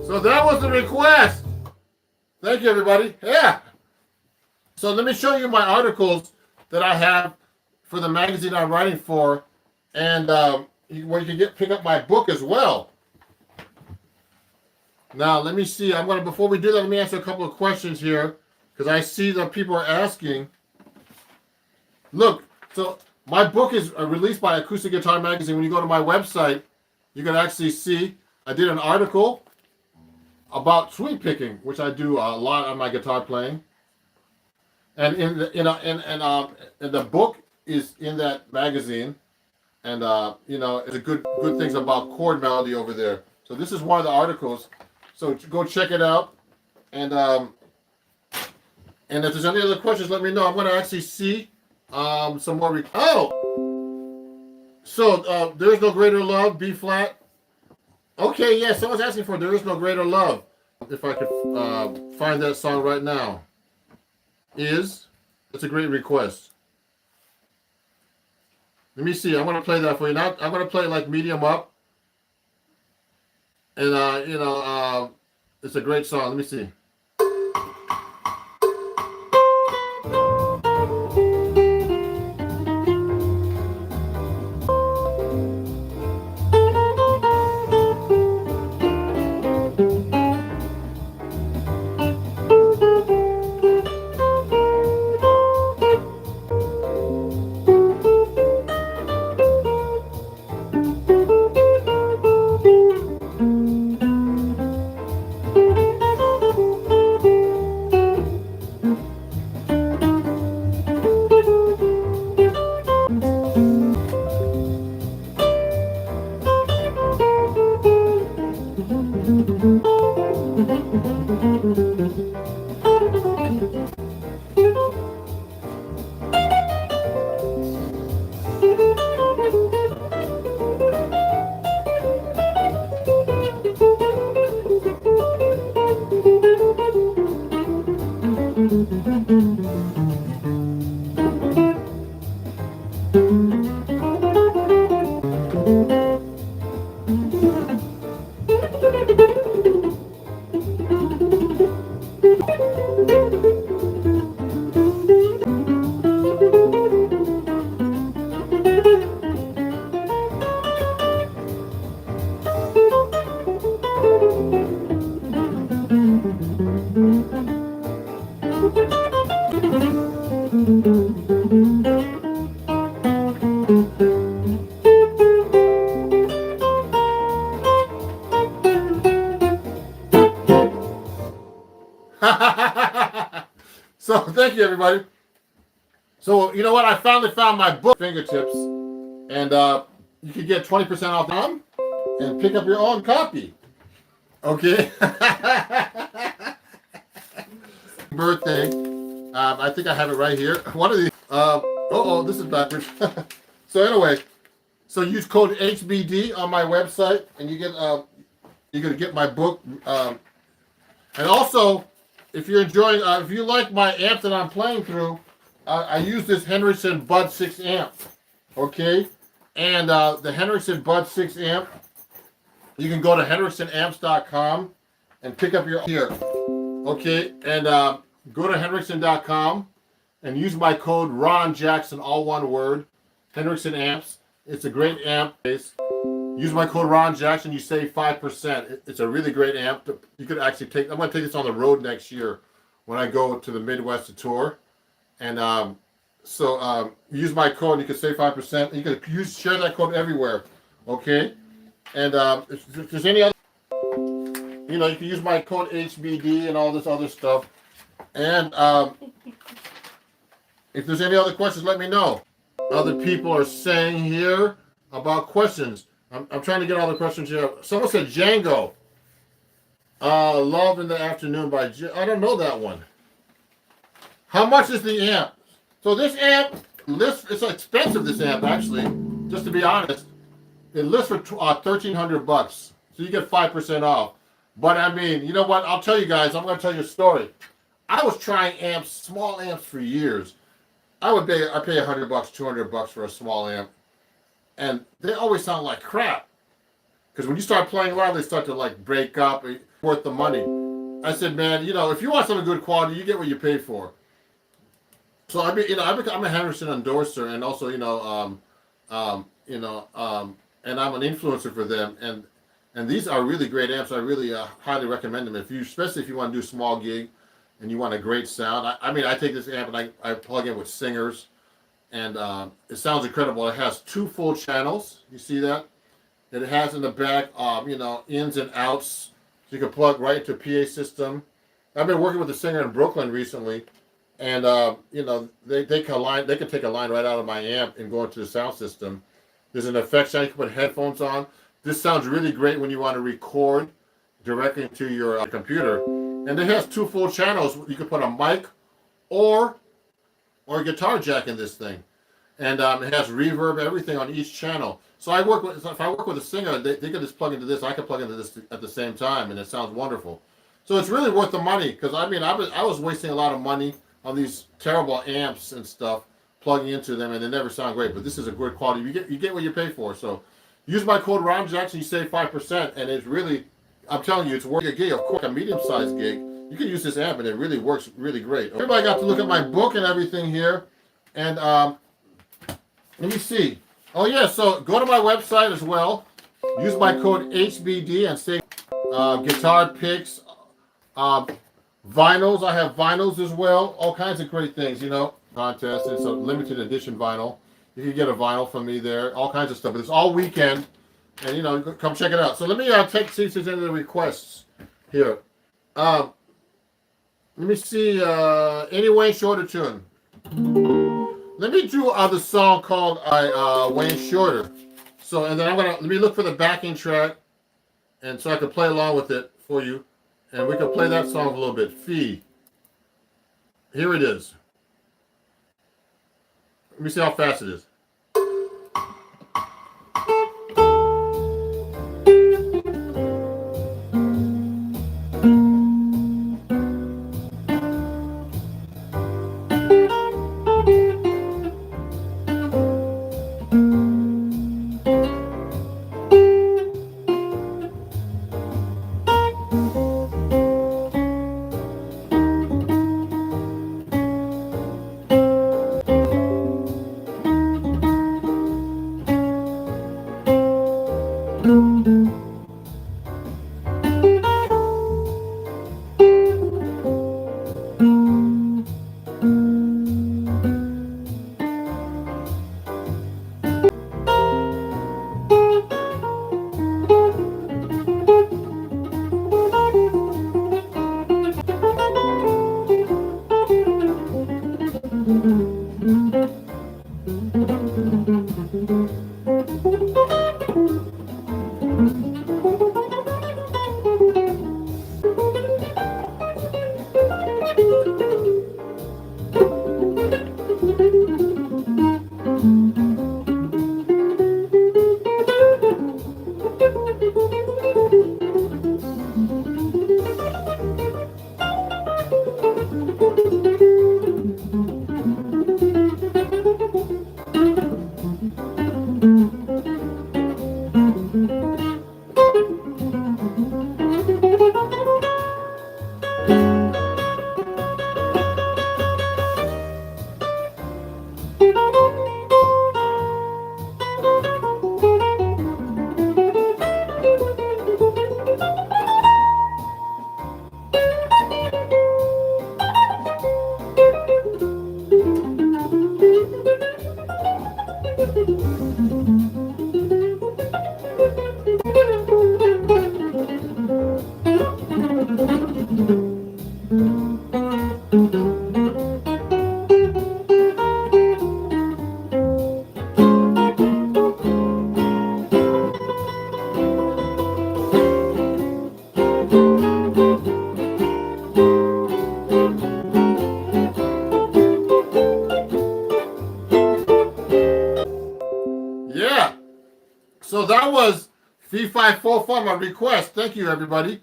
So that was the request. Thank you, everybody. Yeah. So let me show you my articles that I have for the magazine I'm writing for, and where you can pick up my book as well. Now let me see. Before we do that, let me answer a couple of questions here because I see that people are asking. Look, so my book is released by Acoustic Guitar Magazine. When you go to my website, you can actually see I did an article about sweep picking, which I do a lot on my guitar playing. And the book is in that magazine, and it's a good things about chord melody over there. So this is one of the articles. So go check it out, and if there's any other questions, let me know. I'm going to actually see some more. So there is no greater love, B flat. Okay, yeah, someone's asking for There Is No Greater Love. If I could find that song right now. That's a great request. Let me see. I'm going to play that for you. Now I'm going to play it like medium up. And, it's a great song. Let me see. So thank you, everybody. So you know what? I finally found my book, Fingertips, and you can get 20% off them and pick up your own copy. Okay. Birthday. I think I have it right here. One of these. This is backwards. So anyway, so use code HBD on my website, and you get you're gonna get my book. And also, if you're enjoying, if you like my amp that I'm playing through, I use this Henriksen Bud 6 amp. Okay, and the Henriksen Bud 6 amp, you can go to henriksenamps.com and pick up your here. Okay, and go to henriksen.com and use my code Ron Jackson, all one word, Hendrickson Amps. It's a great amp. Use my code Ron Jackson, you save 5%. It's a really great amp. You could actually I'm going to take this on the road next year when I go to the Midwest to tour. And use my code, you can save 5%. You can share that code everywhere, okay? And if there's any other, you can use my code HBD and all this other stuff. And if there's any other questions, let me know. Other people are saying here about questions. I'm trying to get all the questions here. Someone said Django. Love in the Afternoon by I don't know that one. How much is the amp? So this amp lists, it's expensive, this amp actually, just to be honest. It lists for $1,300. So you get 5% off. But I mean, you know what? I'll tell you guys, I'm going to tell you a story. I was trying amps, small amps for years. I pay $100, $200 for a small amp. And they always sound like crap. Because when you start playing loud, they start to like break up, worth the money. I said, man, if you want something good quality, you get what you pay for. So I'm a Henderson endorser, and also and I'm an influencer for them, and these are really great amps. I really highly recommend them especially if you want to do a small gig, and you want a great sound. I take this amp and I plug in with singers, and it sounds incredible. It has 2 full channels. You see that? And it has in the back, ins and outs, so you can plug right into a PA system. I've been working with a singer in Brooklyn recently. And they can take a line right out of my amp and go into the sound system. There's an effects channel you can put headphones on. This sounds really great when you want to record directly into your computer. And it has 2 full channels. You can put a mic or a guitar jack in this thing, and it has reverb, everything on each channel. So if I work with a singer, they can just plug into this. I can plug into this at the same time, and it sounds wonderful. So it's really worth the money, because I was wasting a lot of money on these terrible amps and stuff, plugging into them, and they never sound great. But this is a good quality. You get what you pay for. So use my code Ron Jackson. You save 5%, and it's really, I'm telling you, it's worth a gig. Of course, a medium-sized gig. You can use this amp, and it really works really great. Everybody got to look at my book and everything here, and let me see. Oh yeah, so go to my website as well. Use my code HBD and save guitar picks. Vinyls, I have vinyls as well. All kinds of great things, Contest. It's a limited edition vinyl. You can get a vinyl from me there. All kinds of stuff. But it's all weekend. And, come check it out. So let me see if there's any of the requests here. Let me see. Any Wayne Shorter tune. Let me do the song called Wayne Shorter. So, and then let me look for the backing track. And so I can play along with it for you. And we can play that song a little bit. Fee. Here it is. Let me see how fast it is. Yeah. So that was Fee Fi Fo Fum, my request. Thank you, everybody.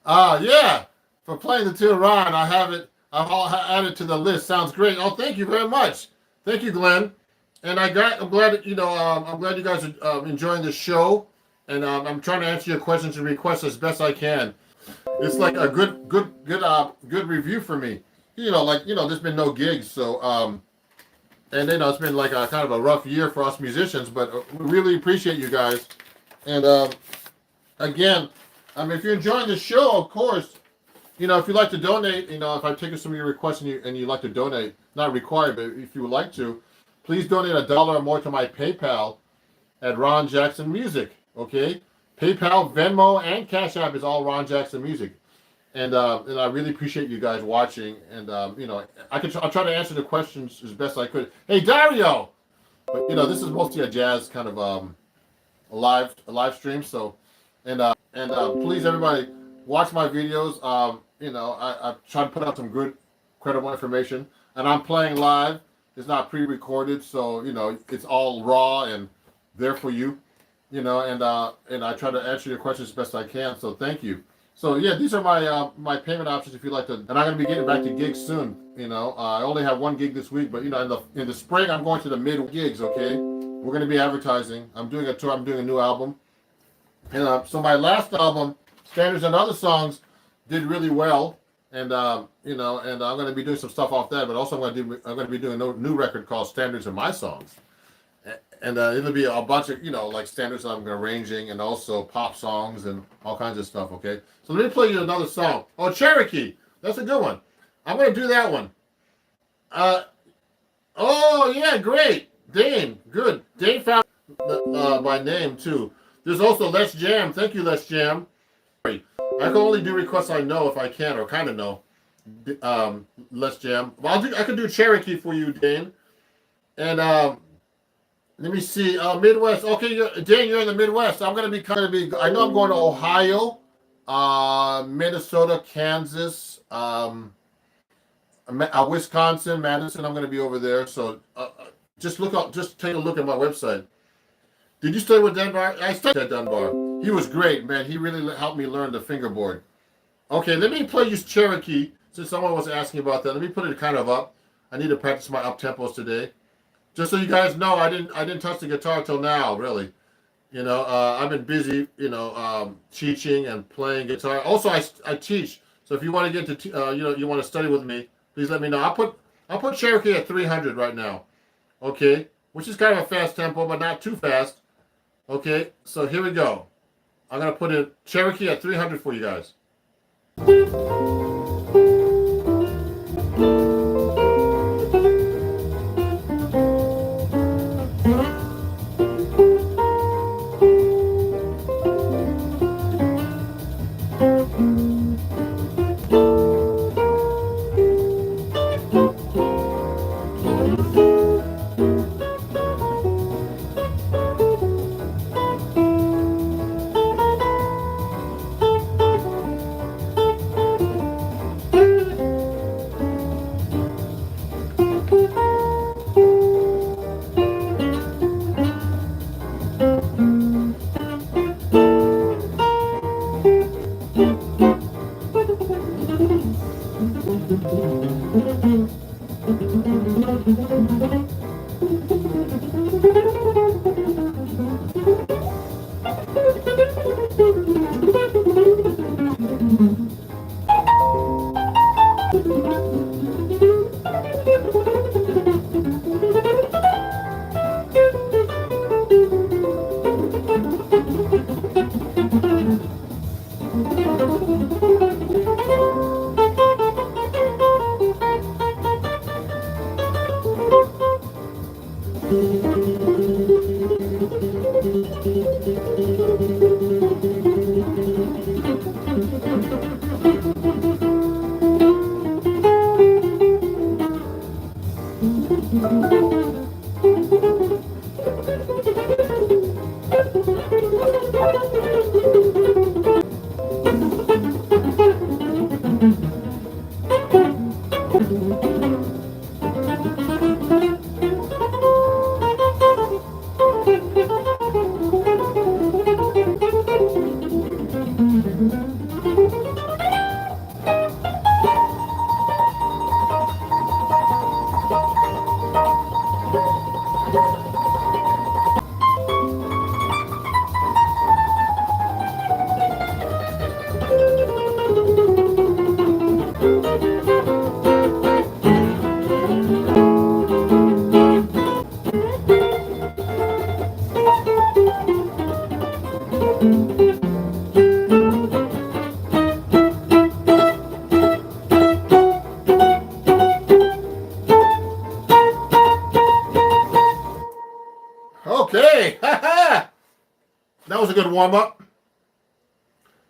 Yeah, for playing the tune, Ron. I have it. I'll add it to the list. Sounds great. Oh, thank you very much. Thank you, Glenn. And I'm glad I'm glad you guys are enjoying the show. And I'm trying to answer your questions and requests as best I can. It's like a good review for me. There's been no gigs, so and it's been like a kind of a rough year for us musicians, but we really appreciate you guys. And again, if you're enjoying the show, of course, if you'd like to donate, if I've taken some of your requests and you'd like to donate, not required, but if you would like to, please donate $1 or more to my PayPal at Ron Jackson Music. Okay, PayPal, Venmo, and Cash App is all Ron Jackson Music. And I really appreciate you guys watching. And I'll try to answer the questions as best I could. Hey, Dario, but this is mostly a jazz kind of a live stream. So, and please everybody watch my videos. I try to put out some good, credible information, and I'm playing live. It's not pre-recorded, so it's all raw and there for you. And I try to answer your questions as best I can. So thank you. So yeah, these are my payment options if you'd like to. And I'm gonna be getting back to gigs soon. I only have one gig this week, but in the spring I'm going to the mid gigs. Okay, we're gonna be advertising. I'm doing a tour. I'm doing a new album. And so my last album, Standards and Other Songs, did really well. And I'm gonna be doing some stuff off that. But also I'm gonna be doing a new record called Standards and My Songs. And it'll be a bunch of, like standards I'm arranging and also pop songs and all kinds of stuff, okay? So let me play you another song. Oh, Cherokee. That's a good one. I'm going to do that one. Oh, yeah, great. Dane, good. Dane found my name, too. There's also Let's Jam. Thank you, Let's Jam. I can only do requests I know if I can or kind of know. Let's Jam. Well, I can do Cherokee for you, Dane. And, let me see. Midwest. Okay, Dane, you're in the Midwest. I'm gonna be I know I'm going to Ohio, Minnesota, Kansas, Wisconsin, Madison. I'm gonna be over there. So just take a look at my website. Did you study with Dunbar? I studied at Dunbar. He was great, man. He really helped me learn the fingerboard. Okay, let me play you Cherokee since someone was asking about that. Let me put it kind of up. I need to practice my up tempos today. Just so you guys know, I didn't touch the guitar till now, really. I've been busy, teaching and playing guitar. Also, I teach. So if you want to get to, you want to study with me, please let me know. I'll put Cherokee at 300 right now. Okay, which is kind of a fast tempo, but not too fast. Okay, so here we go. I'm gonna put in Cherokee at 300 for you guys. Okay, that was a good warm up.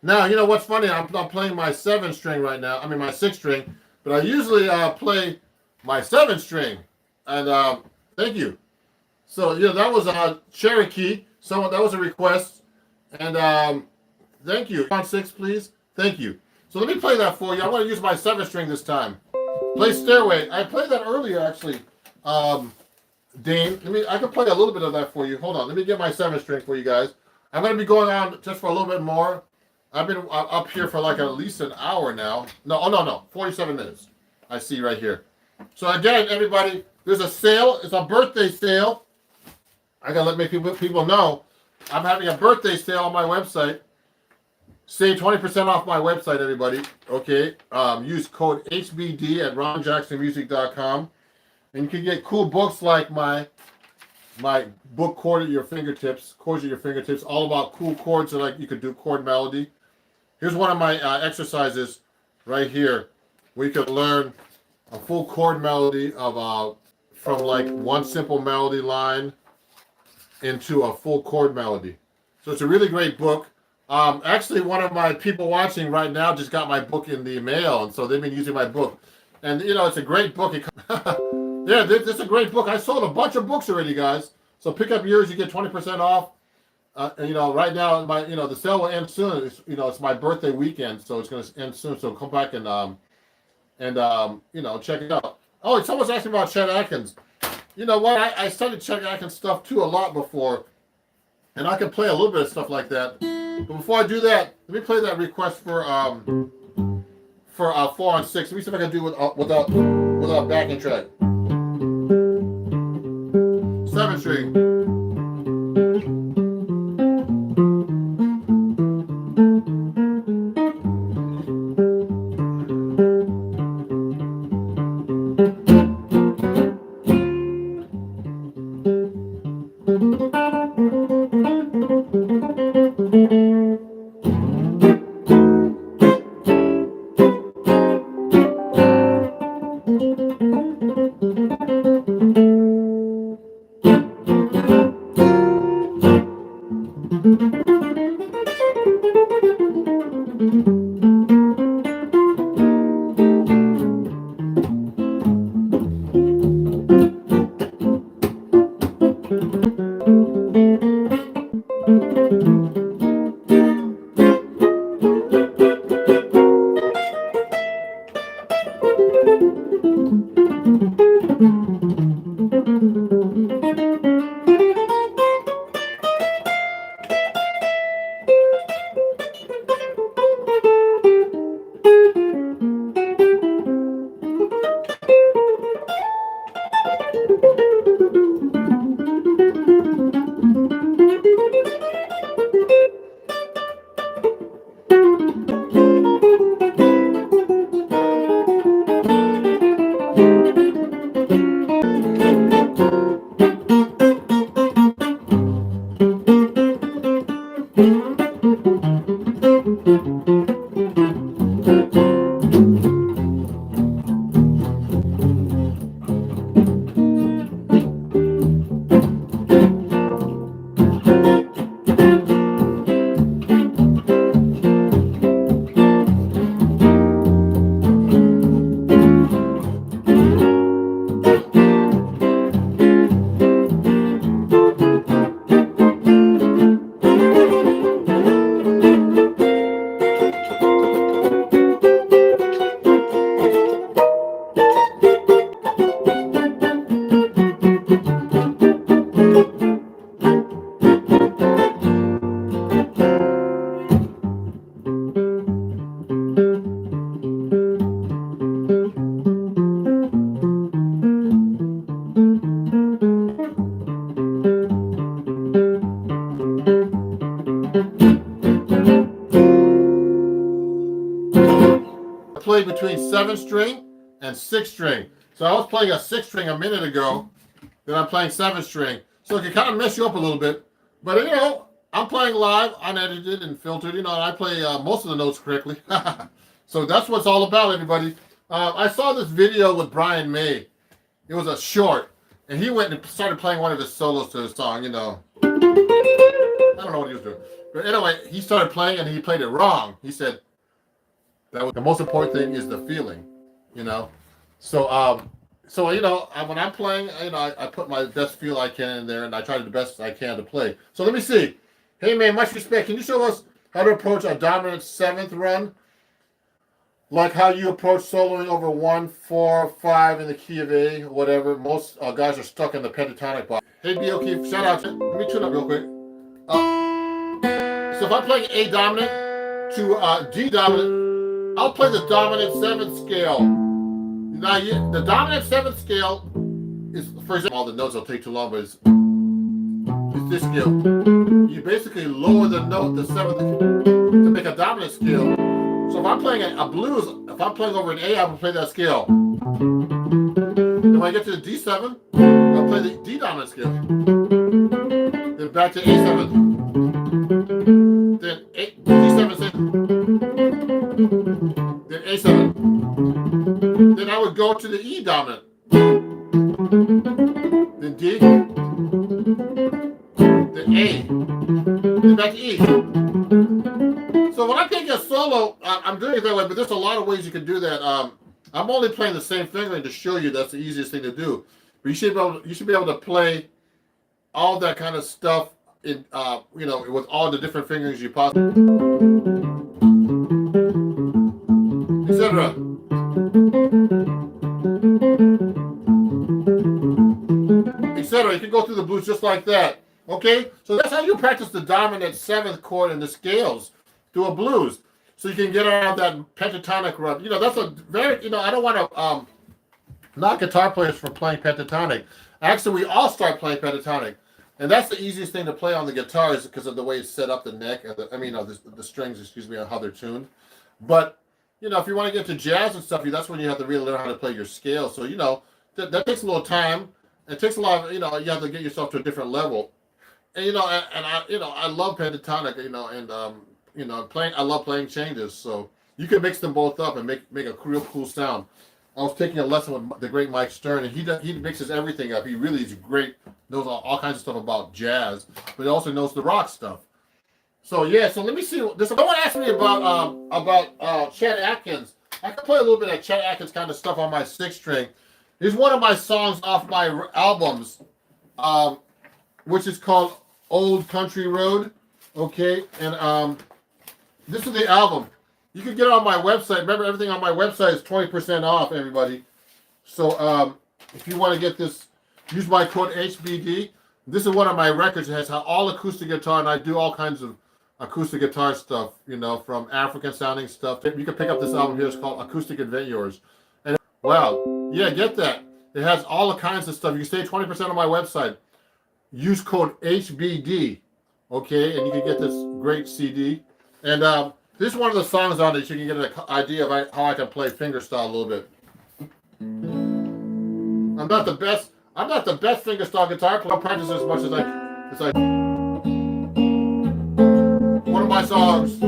Now, you know what's funny? I'm playing my 7-string right now. I mean, my 6-string, but I usually play my 7-string. And thank you. So, yeah, that was a Cherokee. Someone that was a request. And thank you. On 6, please. Thank you. So let me play that for you. I'm going to use my 7-string this time. Play Stairway. I played that earlier, actually. Dane, I can play a little bit of that for you. Hold on. Let me get my 7-string for you guys. I'm going to be going on just for a little bit more. I've been up here for like at least an hour now. No, 47 minutes. I see right here. So again, everybody, there's a sale. It's a birthday sale. I gotta let people know. I'm having a birthday sale on my website. Save 20% off my website, everybody. Okay. Use code HBD at ronjacksonmusic.com. And you can get cool books like my book Chord at Your Fingertips, Chords at Your Fingertips, all about cool chords that like you could do chord melody. Here's one of my exercises right here, where you could learn a full chord melody of from like one simple melody line into a full chord melody. So it's a really great book. Actually, one of my people watching right now just got my book in the mail, and so they've been using my book. And you know, it's a great book. Yeah, this is a great book. I sold a bunch of books already, guys. So pick up yours. You get 20% off. And, you know, right now, the sale will end soon. It's my birthday weekend, so it's going to end soon. So come back and check it out. Oh, someone's asking about Chet Atkins. You know what? I studied Chet Atkins stuff too a lot before, and I can play a little bit of stuff like that. But before I do that, let me play that request for 4 on 6. Let me see if I can do it without backing track. 7-string. 7 string and 6 string. So I was playing a 6 string a minute ago, then I'm playing 7 string. So it can kind of mess you up a little bit. But you know, I'm playing live, unedited and filtered, you know, and I play most of the notes correctly. So that's what it's all about, everybody. I saw this video with Brian May. It was a short, and he went and started playing one of his solos to his song, you know. I don't know what he was doing. But anyway, he started playing and he played it wrong. He said, that was, the most important thing is the feeling, you know. So, you know, when I'm playing, you know, I put my best feel I can in there, and I try the best I can to play. So let me see. Hey, man, much respect. Can you show us how to approach a dominant 7th run? Like how you approach soloing over 1, 4, 5 in the key of A, whatever. Most guys are stuck in the pentatonic box. Hey, B. O'Keefe, shout out to, let me tune up real quick. So if I'm playing A dominant to D dominant, I'll play the dominant 7th scale. Now, the dominant 7th scale is, for example, all the notes will take too long, but it's this scale. You basically lower the note, the 7th, to make a dominant scale. So if I'm playing a blues, if I'm playing over an A, I will play that scale. Then when I get to the D7, I'll play the D dominant scale. Then back to A7. Then D7, then A7. Then I would go to the E dominant. Then D. Then A. Then back to E. So when I take a solo, I'm doing it that way, but there's a lot of ways you can do that. I'm only playing the same fingering to show you that's the easiest thing to do. But you should be able to play all that kind of stuff in you know, with all the different fingerings you possibly, etc. Etc. You can go through the blues just like that. Okay, so that's how you practice the dominant 7th chord in the scales through a blues, so you can get around that pentatonic run. You know, that's a very, you know, I don't want to knock guitar players for playing pentatonic. Actually, we all start playing pentatonic, and that's the easiest thing to play on the guitar is because of the way it's set up, the neck, and the strings, excuse me, on how they're tuned. But you know, if you want to get to jazz and stuff, that's when you have to really learn how to play your scale. So you know, that takes a little time. It takes a lot of, you know, you have to get yourself to a different level. And you know, and I, you know, I love pentatonic, you know, and you know, I love playing changes. So you can mix them both up and make a real cool sound. I was taking a lesson with the great Mike Stern, and he mixes everything up. He really is great, knows all kinds of stuff about jazz, but he also knows the rock stuff. So yeah, so let me see. Someone asked me about Chet Atkins. I can play a little bit of Chet Atkins kind of stuff on my 6 string. Here's one of my songs off my albums, which is called Old Country Road. Okay, and this is the album. You can get it on my website. Remember, everything on my website is 20% off, everybody. So if you want to get this, use my code HBD. This is one of my records. It has all acoustic guitar, and I do all kinds of acoustic guitar stuff, you know, from African sounding stuff. You can pick up this album here. It's called Acoustic Invent Yours. And wow, yeah, get that. It has all kinds of stuff. You can save 20% on my website. Use code HBD, okay, and you can get this great CD. And this is one of the songs on it, so you can get an idea of how I can play fingerstyle a little bit. I'm not the best fingerstyle guitar player. I practice as much as I. One of my songs.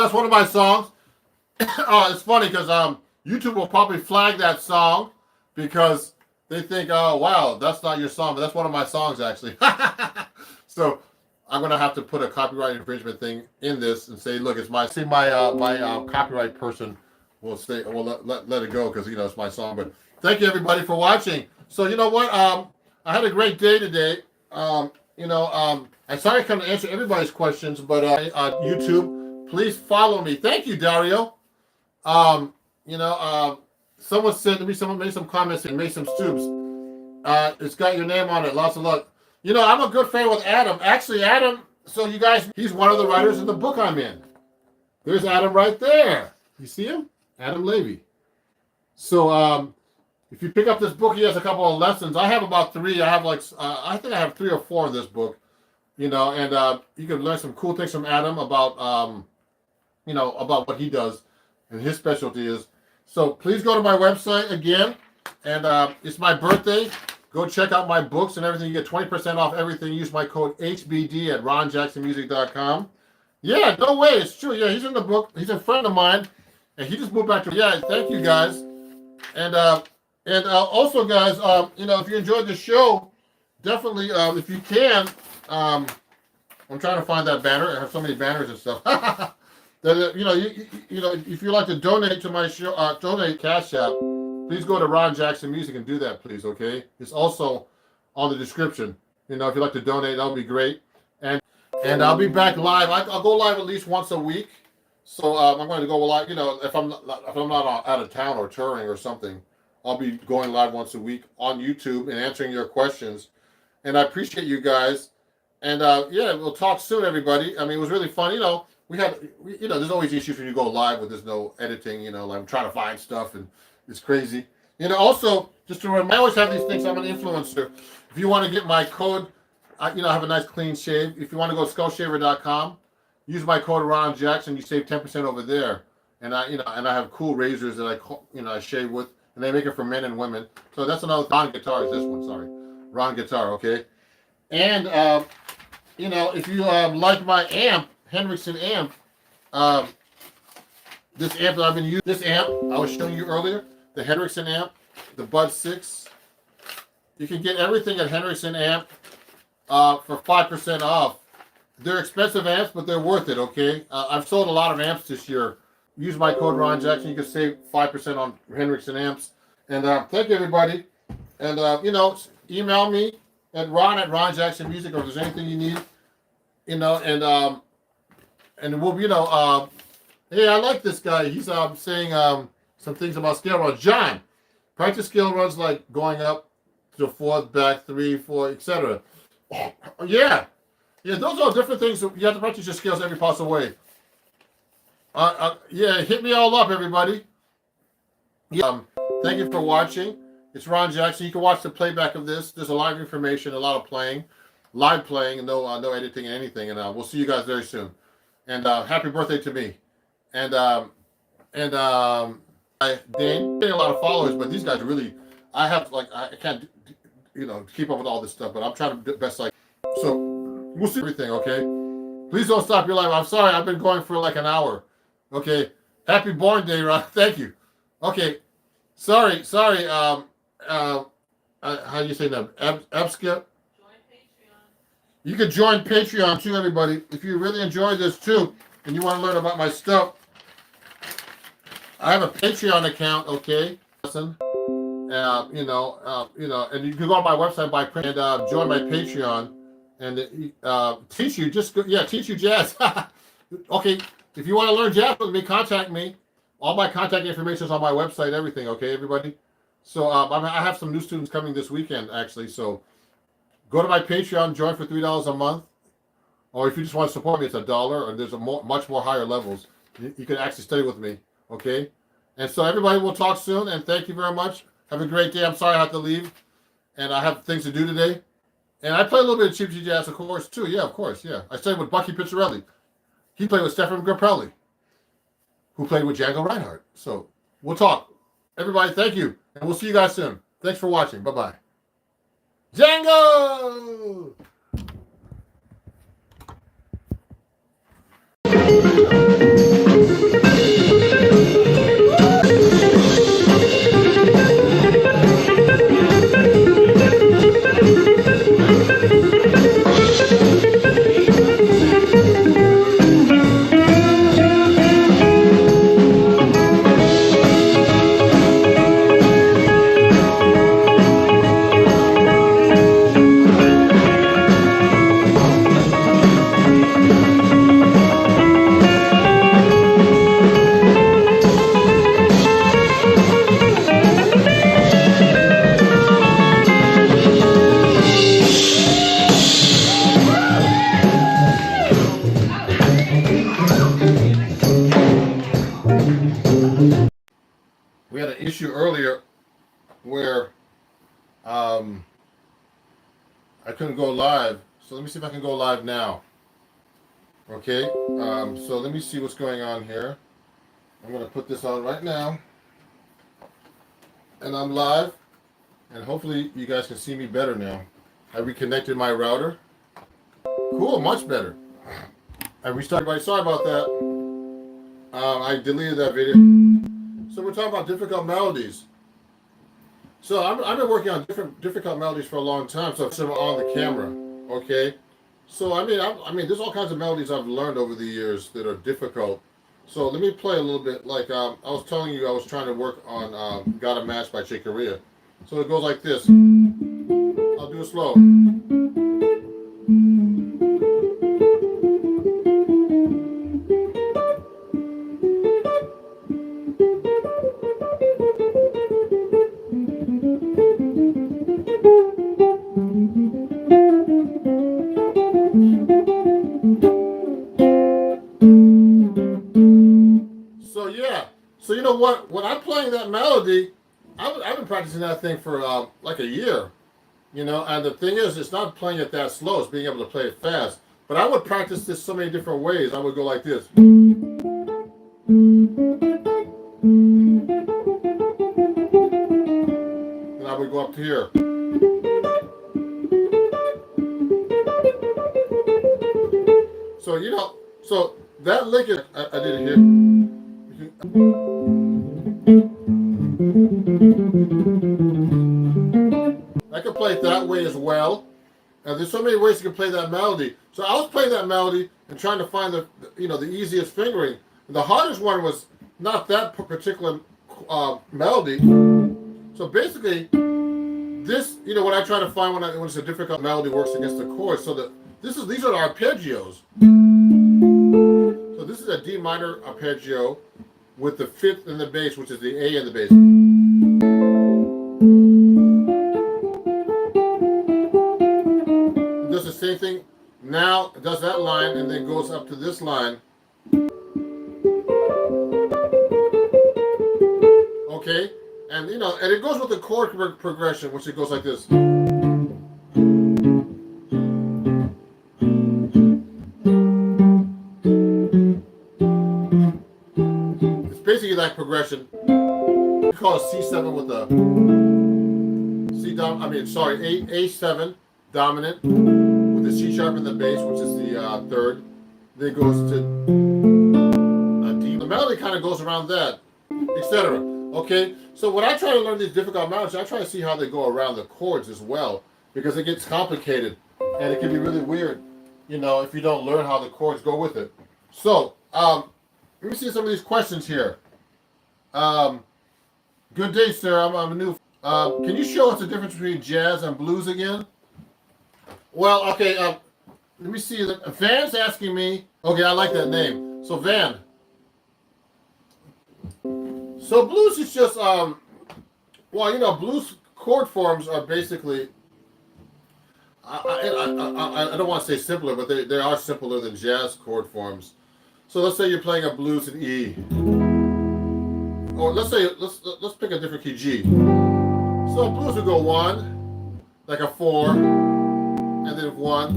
that's one of my songs. It's funny because YouTube will probably flag that song because they think, oh wow, that's not your song, but that's one of my songs actually. So I'm gonna have to put a copyright infringement thing in this and say, look, it's my copyright person will say, well, let it go because it's my song. But thank you everybody for watching. So you know what? I had a great day today. I sorry I couldn't answer everybody's questions, but on YouTube, please follow me. Thank you, Dario. Someone made some comments and made some stoops. It's got your name on it. Lots of luck. I'm a good friend with Adam. Actually, Adam, so you guys, he's one of the writers in the book I'm in. There's Adam right there. You see him? Adam Levy. So, if you pick up this book, he has a couple of lessons. I have about 3. I have I think I have 3 or 4 in this book. And you can learn some cool things from Adam about, about what he does and his specialty is. So please go to my website again. And it's my birthday. Go check out my books and everything. You get 20% off everything. Use my code HBD at ronjacksonmusic.com. Yeah, no way. It's true. Yeah, he's in the book. He's a friend of mine. And he just moved back to... Yeah, thank you, guys. And also, guys, if you enjoyed the show, definitely, if you can... I'm trying to find that banner. I have so many banners and stuff. If you like to donate to my show, donate Cash App, please go to Ron Jackson Music and do that, please. Okay, it's also on the description. If you'd like to donate, that would be great. And I'll be back live. I'll go live at least once a week. So I'm going to go live. If I'm not out of town or touring or something, I'll be going live once a week on YouTube and answering your questions. And I appreciate you guys. And we'll talk soon, everybody. I mean, it was really fun. There's always issues when you go live with there's no editing. I'm trying to find stuff and it's crazy. Also, just to remember, I always have these things. I'm an influencer. If you want to get my code, I have a nice clean shave. If you want to go to skullshaver.com, use my code Ron Jackson. You save 10% over there. And I have cool razors that I shave with, and they make it for men and women. So that's another Ron Guitar is this one. Sorry, Ron Guitar. Okay. And if you like my amp, Henriksen amp, this amp that I've been using, this amp I was showing you earlier, the Henriksen amp, the Bud 6, you can get everything at Henriksen amp for 5% off. They're expensive amps, but they're worth it, okay? I've sold a lot of amps this year. Use my code Ron Jackson. You can save 5% on Henriksen amps. And thank you, everybody. And, email me at Ron Jackson Music, or if there's anything you need, and we'll, hey, I like this guy. He's saying some things about scale runs. John, practice scale runs like going up to the 4th, back 3, 4, etc. Yeah, those are different things. You have to practice your scales every possible way. Hit me all up, everybody. Thank you for watching. It's Ron Jackson. You can watch the playback of this. There's a lot of information, a lot of playing, live playing, and no editing and anything. And we'll see you guys very soon. And happy birthday to me. And Dan, getting a lot of followers, but these guys really, I can't, keep up with all this stuff. But I'm trying to do the best. So we'll see everything. Okay. Please don't stop your live. I'm sorry. I've been going for like an hour. Okay. Happy Born Day, Ron. Thank you. Okay. Sorry. How do you say that? Ebska? Join Patreon. You can join Patreon too, everybody. If you really enjoy this too, and you want to learn about my stuff, I have a Patreon account, okay? Listen, and you can go on my website and join my Patreon and teach you. Teach you jazz. Okay, if you want to learn jazz with me, contact me. All my contact information is on my website. Everything, okay, everybody. So I have some new students coming this weekend, actually. So go to my Patreon, join for $3 a month, or if you just want to support me, it's $1. And there's much more higher levels. You can actually study with me, okay? And so everybody, will talk soon, and thank you very much. Have a great day. I'm sorry I have to leave, and I have things to do today. And I play a little bit of cheap jazz, of course, too. Yeah, of course, yeah. I studied with Bucky Pizzarelli. He played with Stefan Grappelli, who played with Django Reinhardt. So we'll talk. Everybody, thank you. And we'll see you guys soon. Thanks for watching. Bye-bye. Django! issue earlier where I couldn't go live. So let me see if I can go live now. Okay, so let me see what's going on here. I'm going to put this on right now. And I'm live. And hopefully you guys can see me better now. I reconnected my router. Cool, much better. I restarted. Sorry about that. I deleted that video. So we're talking about difficult melodies. So I've been working on difficult melodies for a long time. So I'm on the camera. Okay. So I mean, there's all kinds of melodies I've learned over the years that are difficult. So let me play a little bit. Like I was telling you, I was trying to work on "Got a Match" by Chick Corea. So it goes like this. I'll do it slow. So yeah. So you know what? When I'm playing that melody, I've been practicing that thing for like a year. You know, and the thing is, it's not playing it that slow. It's being able to play it fast. But I would practice this so many different ways. I would go like this. And I would go up to here. So, you know, so that lick is, I did it here. I can play it that way as well. And there's so many ways you can play that melody. So I was playing that melody and trying to find the easiest fingering. The hardest one was not that particular melody. So basically, this, you know, what I try to find when it's a difficult melody works against the chords. So these are the arpeggios. So this is a D minor arpeggio with the fifth in the bass, which is the A in the bass. It does the same thing. Now it does that line and then goes up to this line. Okay, and you know, and it goes with the chord progression, which it goes like this. It's basically that progression. We call it C7 with the A7 dominant with the C sharp in the bass, which is the third. Then it goes to a D. The melody kind of goes around that, etc. Okay, so when I try to learn these difficult melodies, I try to see how they go around the chords as well, because it gets complicated and it can be really weird, you know, if you don't learn how the chords go with it. So, let me see some of these questions here. Good day, sir. I'm new. Can you show us the difference between jazz and blues again? Well, okay. Let me see. Van's asking me. Okay, I like that name. So Van. So blues is just well, you know, blues chord forms are basically. I don't want to say simpler, but they are simpler than jazz chord forms. So let's say you're playing a blues in E. Or let's pick a different key, G. So blues would go 1, like a 4, and then 1,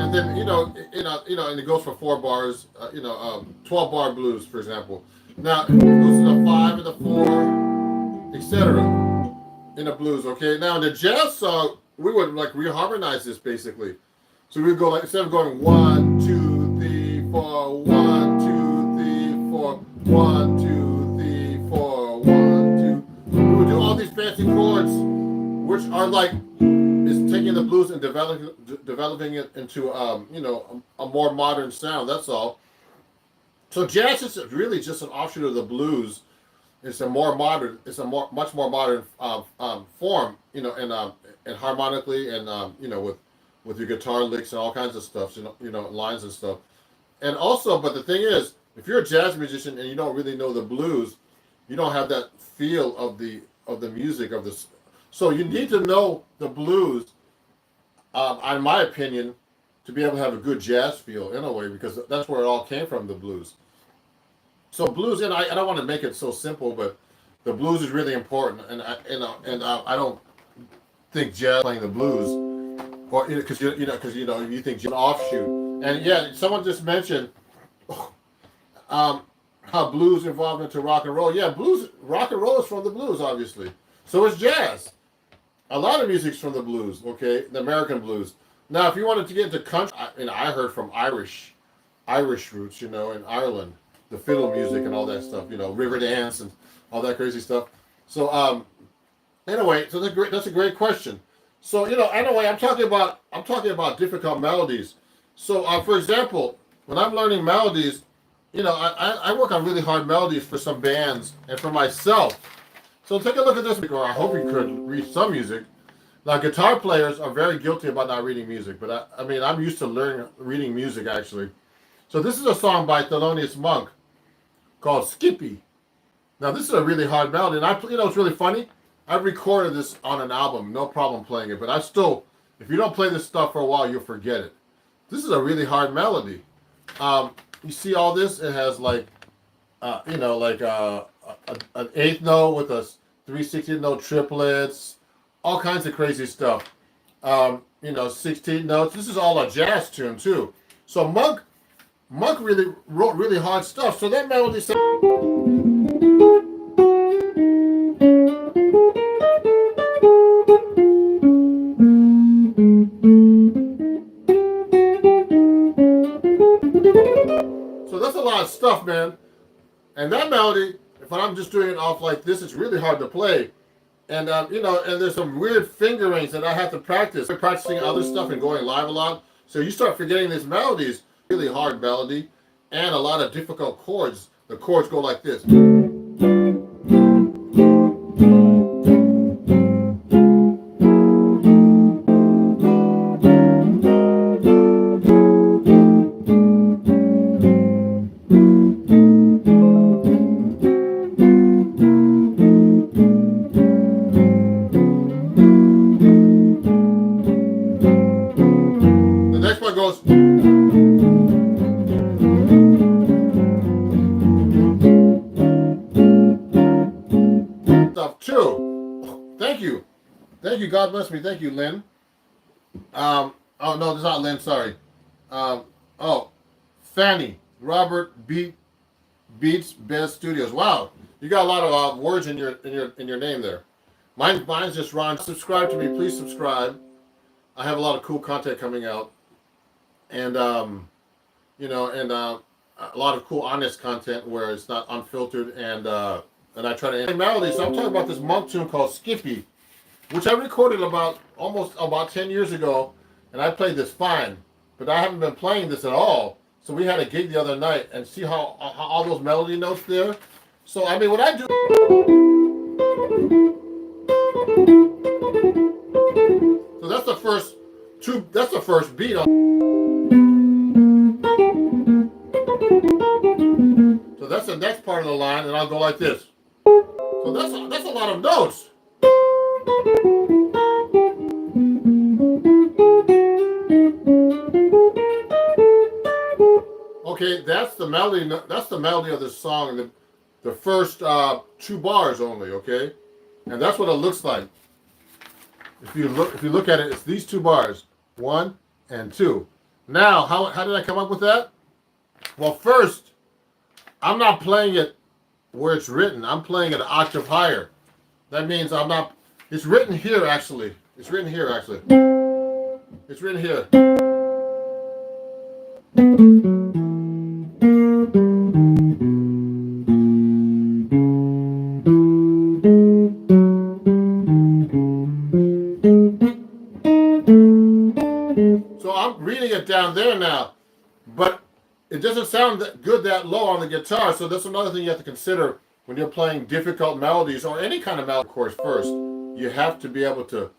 and then and it goes for 4 bars. 12 bar blues, for example. Now it goes to the 5 and the 4, etc. In the blues. Okay. Now in the jazz song, we would like reharmonize this basically. So we would go like, instead of going 1, 2, 3, 4, 1, 2, 3, 4, 1, 2. 4, 1, 2. We would do all these fancy chords, which are like is taking the blues and developing it into a more modern sound. That's all. So jazz is really just an offshoot of the blues. It's a much more modern form, you know, and harmonically and with your guitar licks and all kinds of stuff, lines and stuff. And also, but the thing is, if you're a jazz musician and you don't really know the blues, you don't have that feel of the music of this. So you need to know the blues, in my opinion, to be able to have a good jazz feel in a way, because that's where it all came from, the blues. So blues, and I don't want to make it so simple, but The blues is really important, and I don't think jazz playing the blues, or because you think an offshoot. And yeah, someone just mentioned um, how blues evolved into rock and roll. Yeah, rock and roll is from the blues, obviously. So is jazz. A lot of music's from the blues. Okay, the American blues. Now, if you wanted to get into country, I heard from Irish roots, in Ireland, the fiddle music and all that stuff, river dance and all that crazy stuff. So anyway, so that's a great question. So anyway, I'm talking about difficult melodies. So for example, when I'm learning melodies, I work on really hard melodies for some bands and for myself. So take a look at this, or I hope you could read some music. Now, guitar players are very guilty about not reading music, but I'm used to reading music actually. So this is a song by Thelonious Monk called Skippy. Now this is a really hard melody, and it's really funny. I've recorded this on an album, no problem playing it, but if you don't play this stuff for a while, you'll forget it. This is a really hard melody. You see all this? It has an eighth note with a 3/16 note triplets, all kinds of crazy stuff. 16 notes. This is all a jazz tune too. So Monk really wrote really hard stuff. So that melody sounds. So that's a lot of stuff, man. And that melody, if I'm just doing it off like this, it's really hard to play. And and there's some weird fingerings that I have to practice. I'm practicing other stuff and going live a lot. So you start forgetting these melodies. Really hard melody and a lot of difficult chords. The chords go like this. The next one goes. Stuff too. Thank you. God bless me. Thank you, Lynn. Oh no, it's not Lynn. Sorry. Fanny Robert Beats Bez Studios. Wow, you got a lot of words in your name there. Mine's just Ron. Subscribe to me, please subscribe. I have a lot of cool content coming out, and a lot of cool, honest content where it's not unfiltered, and I try to melody. So I'm talking about this Monk tune called Skippy, which I recorded about 10 years ago, and I played this fine, but I haven't been playing this at all. So we had a gig the other night, and see how all those melody notes there. So what I do. So that's the first two. That's the first beat on. So that's the next part of the line, and I'll go like this. So that's a lot of notes. Okay, that's the melody. That's the melody of this song. The first 2 bars only. Okay, and that's what it looks like. If you look at it, it's these 2 bars, 1 and 2. Now, how did I come up with that? Well, first, I'm not playing it where it's written. I'm playing it an octave higher. That means I'm not. It's written here actually. It's written here. So I'm reading it down there now, but it doesn't sound good that low on the guitar. So that's another thing you have to consider when you're playing difficult melodies or any kind of melody. Of course, first you have to be able to.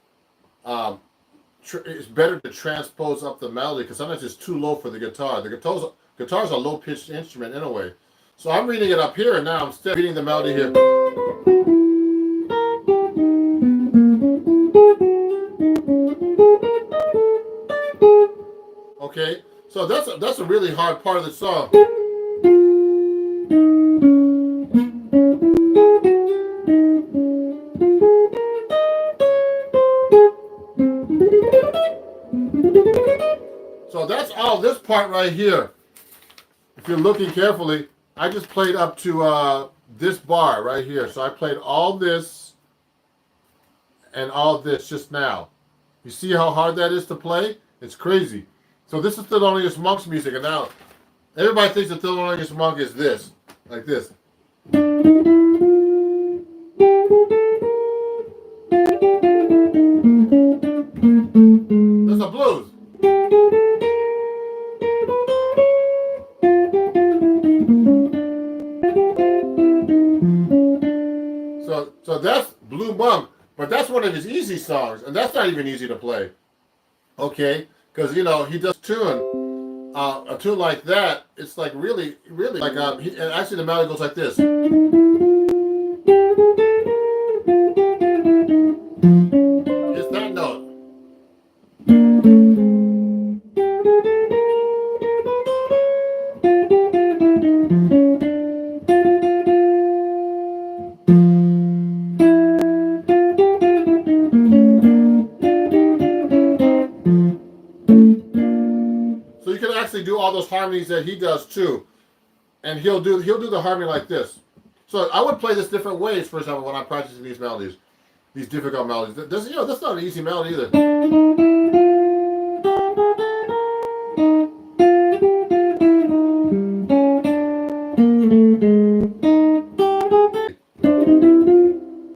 It's better to transpose up the melody because sometimes it's too low for the guitar. The guitar's a low-pitched instrument anyway. So I'm reading it up here, and now I'm still reading the melody here. Okay, so that's a really hard part of the song. So that's all this part right here. If you're looking carefully, I just played up to this bar right here. So I played all this and all this just now. You see how hard that is to play? It's crazy. So this is Thelonious Monk's music, and now everybody thinks that Thelonious Monk is this, like this. That's a blues. So that's Blue Monk, but that's one of his easy songs, and that's not even easy to play. Okay, because you know he does a tune like that. It's like really like and actually the melody goes like this. It's that note. So you can actually do all those harmonies that he does too, and he'll do the harmony like this. So I would play this different ways, for example, when I'm practicing these melodies, these difficult melodies. That's not an easy melody either.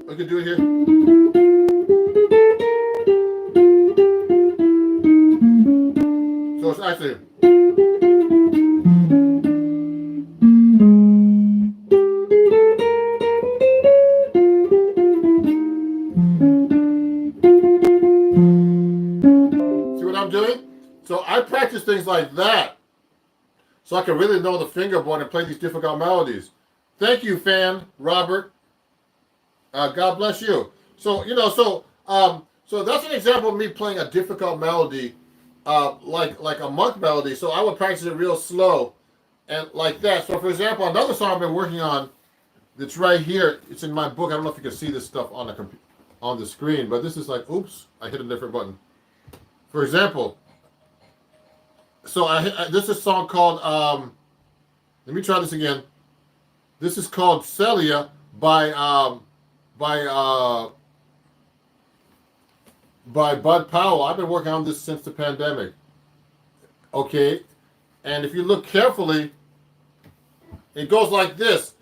I can do it here. So it's actually. See what I'm doing? So I practice things like that so I can really know the fingerboard and play these difficult melodies. Thank you, fan Robert. God bless you. So so that's an example of me playing a difficult melody, like a monk melody. So I would practice it real slow, and like that. So for example, another song I've been working on, that's right here. It's in my book. I don't know if you can see this stuff on the screen, but this is like, oops, I hit a different button. For example, so this is a song called. Let me try this again. This is called Celia by Bud Powell. I've been working on this since the pandemic. Okay, and if you look carefully, it goes like this.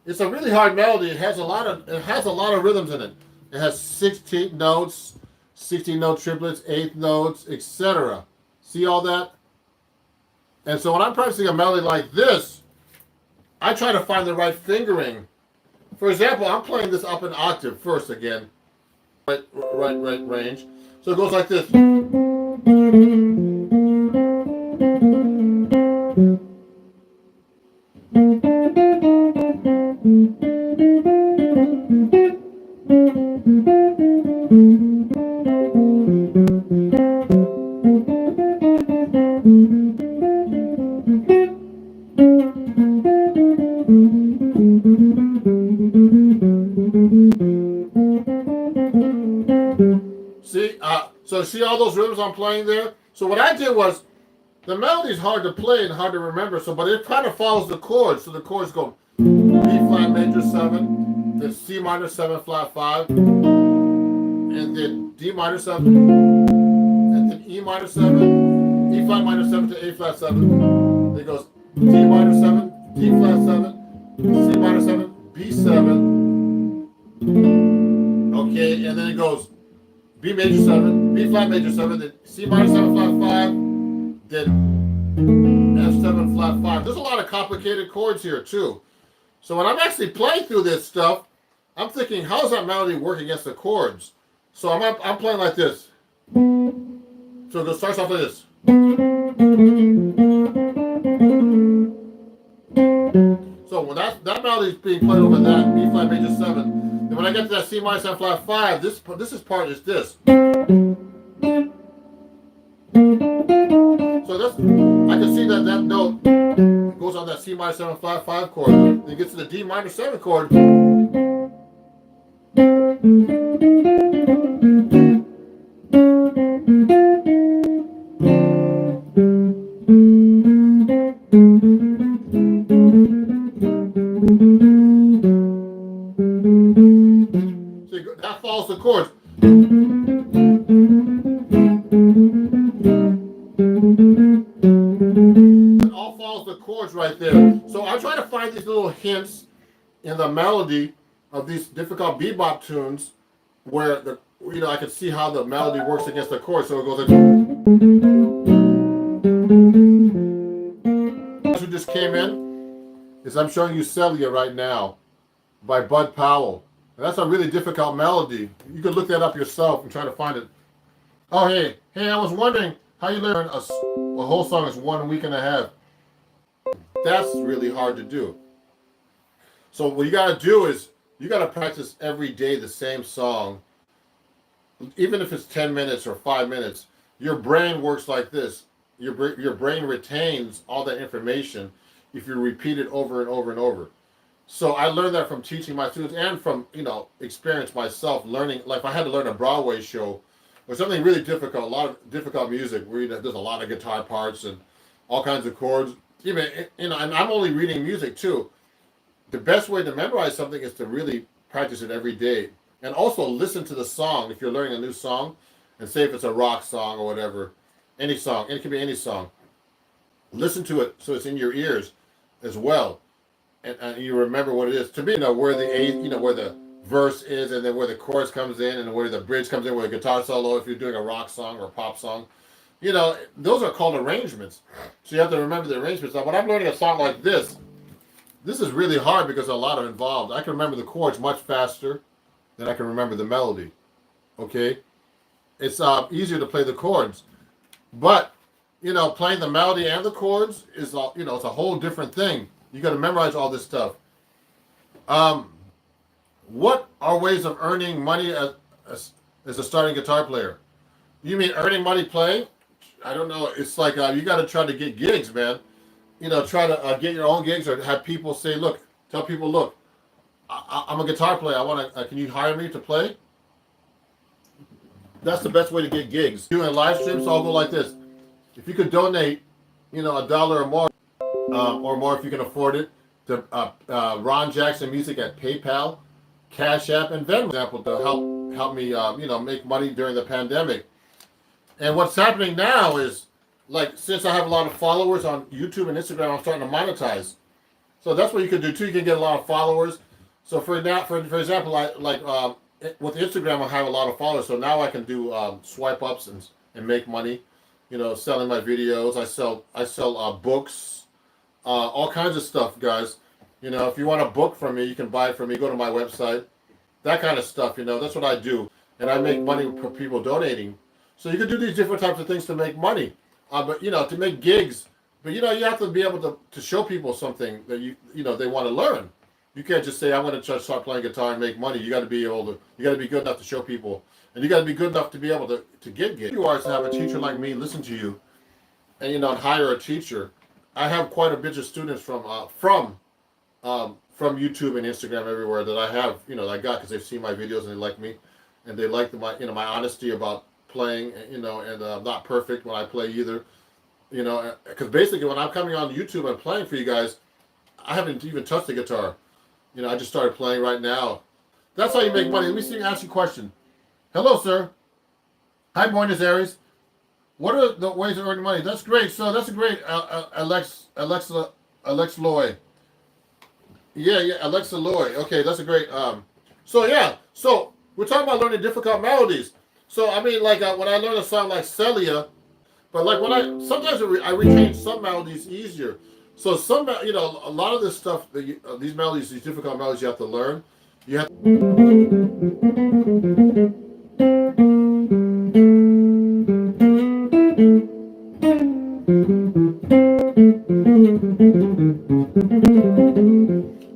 It's a really hard melody. It has a lot of rhythms in it. It has 16 notes, 16 note triplets, 8 notes, etc. See all that? And so when I'm practicing a melody like this, I try to find the right fingering. For example, I'm playing this up an octave first again, right range. So it goes like this. See all those rhythms I'm playing there? So what I did was, the melody's hard to play and hard to remember, but it kind of follows the chords. So the chords go B flat major 7, then C minor 7 flat 5, and then D minor 7, and then E minor 7, E flat minor 7 to A flat 7. Then it goes D minor 7, D flat 7, C minor 7, B7. Okay, and then it goes B major 7, B flat major 7, then C minor 7 flat 5, then F7 flat 5. There's a lot of complicated chords here too. So when I'm actually playing through this stuff, I'm thinking, how does that melody work against the chords? So I'm playing like this. So it starts off like this. So when that melody is being played over that B flat major 7, then when I get to that C minor 7 flat 5, this part is this. So I can see that note goes on that C minor 7 flat 5 chord. Then it gets to the D minor 7 chord. It all follows the chords right there. So I try to find these little hints in the melody of these difficult bebop tunes where the I can see how the melody works against the chord. So it goes like, who just came in is I'm showing you Celia right now by Bud Powell. And that's a really difficult melody. You can look that up yourself and try to find it. Oh, hey, I was wondering how you learn a whole song is 1 week and a half. That's really hard to do. So what you got to do is you got to practice every day the same song. Even if it's 10 minutes or 5 minutes, your brain works like this. Your brain retains all that information if you repeat it over and over and over. So I learned that from teaching my students and from, experience myself learning. Like if I had to learn a Broadway show or something really difficult, a lot of difficult music where there's a lot of guitar parts and all kinds of chords. Even, and I'm only reading music too. The best way to memorize something is to really practice it every day. And also listen to the song if you're learning a new song, and say if it's a rock song or whatever, any song, it can be any song. Listen to it so it's in your ears as well, and you remember what it is. To me, where where the verse is, and then where the chorus comes in, and where the bridge comes in, where the guitar solo. If you're doing a rock song or a pop song, those are called arrangements. So you have to remember the arrangements. Now, when I'm learning a song like this is really hard because a lot of involved. I can remember the chords much faster than I can remember the melody. Okay, it's easier to play the chords, but playing the melody and the chords is it's a whole different thing. You got to memorize all this stuff. What are ways of earning money as a starting guitar player? You mean earning money playing? I don't know. It's like you got to try to get gigs, man. Try to get your own gigs or have people say, look, tell people, look, I'm a guitar player. I want to. Can you hire me to play? That's the best way to get gigs. Doing live streams, so I'll go like this. If you could donate, $1 or more if you can afford it, to Ron Jackson Music at PayPal, Cash App, and Venmo, for example, to help me, make money during the pandemic. And what's happening now is, like, since I have a lot of followers on YouTube and Instagram, I'm starting to monetize. So that's what you can do too. You can get a lot of followers. So for example, with Instagram, I have a lot of followers. So now I can do swipe ups and make money. Selling my videos. I sell books, all kinds of stuff, guys. If you want a book from me, you can buy it from me. Go to my website. That kind of stuff. That's what I do, and I make money for people donating. So you can do these different types of things to make money. But to make gigs. But you have to be able to show people something that they want to learn. You can't just say I'm going to start playing guitar and make money. You got to be good enough to show people, and you got to be good enough to be able to get gigs. You are to have a teacher like me listen to you, and hire a teacher. I have quite a bunch of students from YouTube and Instagram everywhere that I have I got because they've seen my videos and they like me, and they like my honesty about playing. And I'm not perfect when I play either. Because basically when I'm coming on YouTube and playing for you guys, I haven't even touched the guitar. I just started playing right now. That's how you make money. Let me ask you a question. Hello, sir. Hi, Buenos Aires. What are the ways of earning money? That's great. So that's a great Alexa Loy. Yeah, Alexa Loy. Okay, that's a great. So we're talking about learning difficult melodies. So I mean, like when I learn a song like Celia. But like sometimes I retain some melodies easier. So a lot of this stuff, these melodies, these difficult melodies, you have to learn. You have.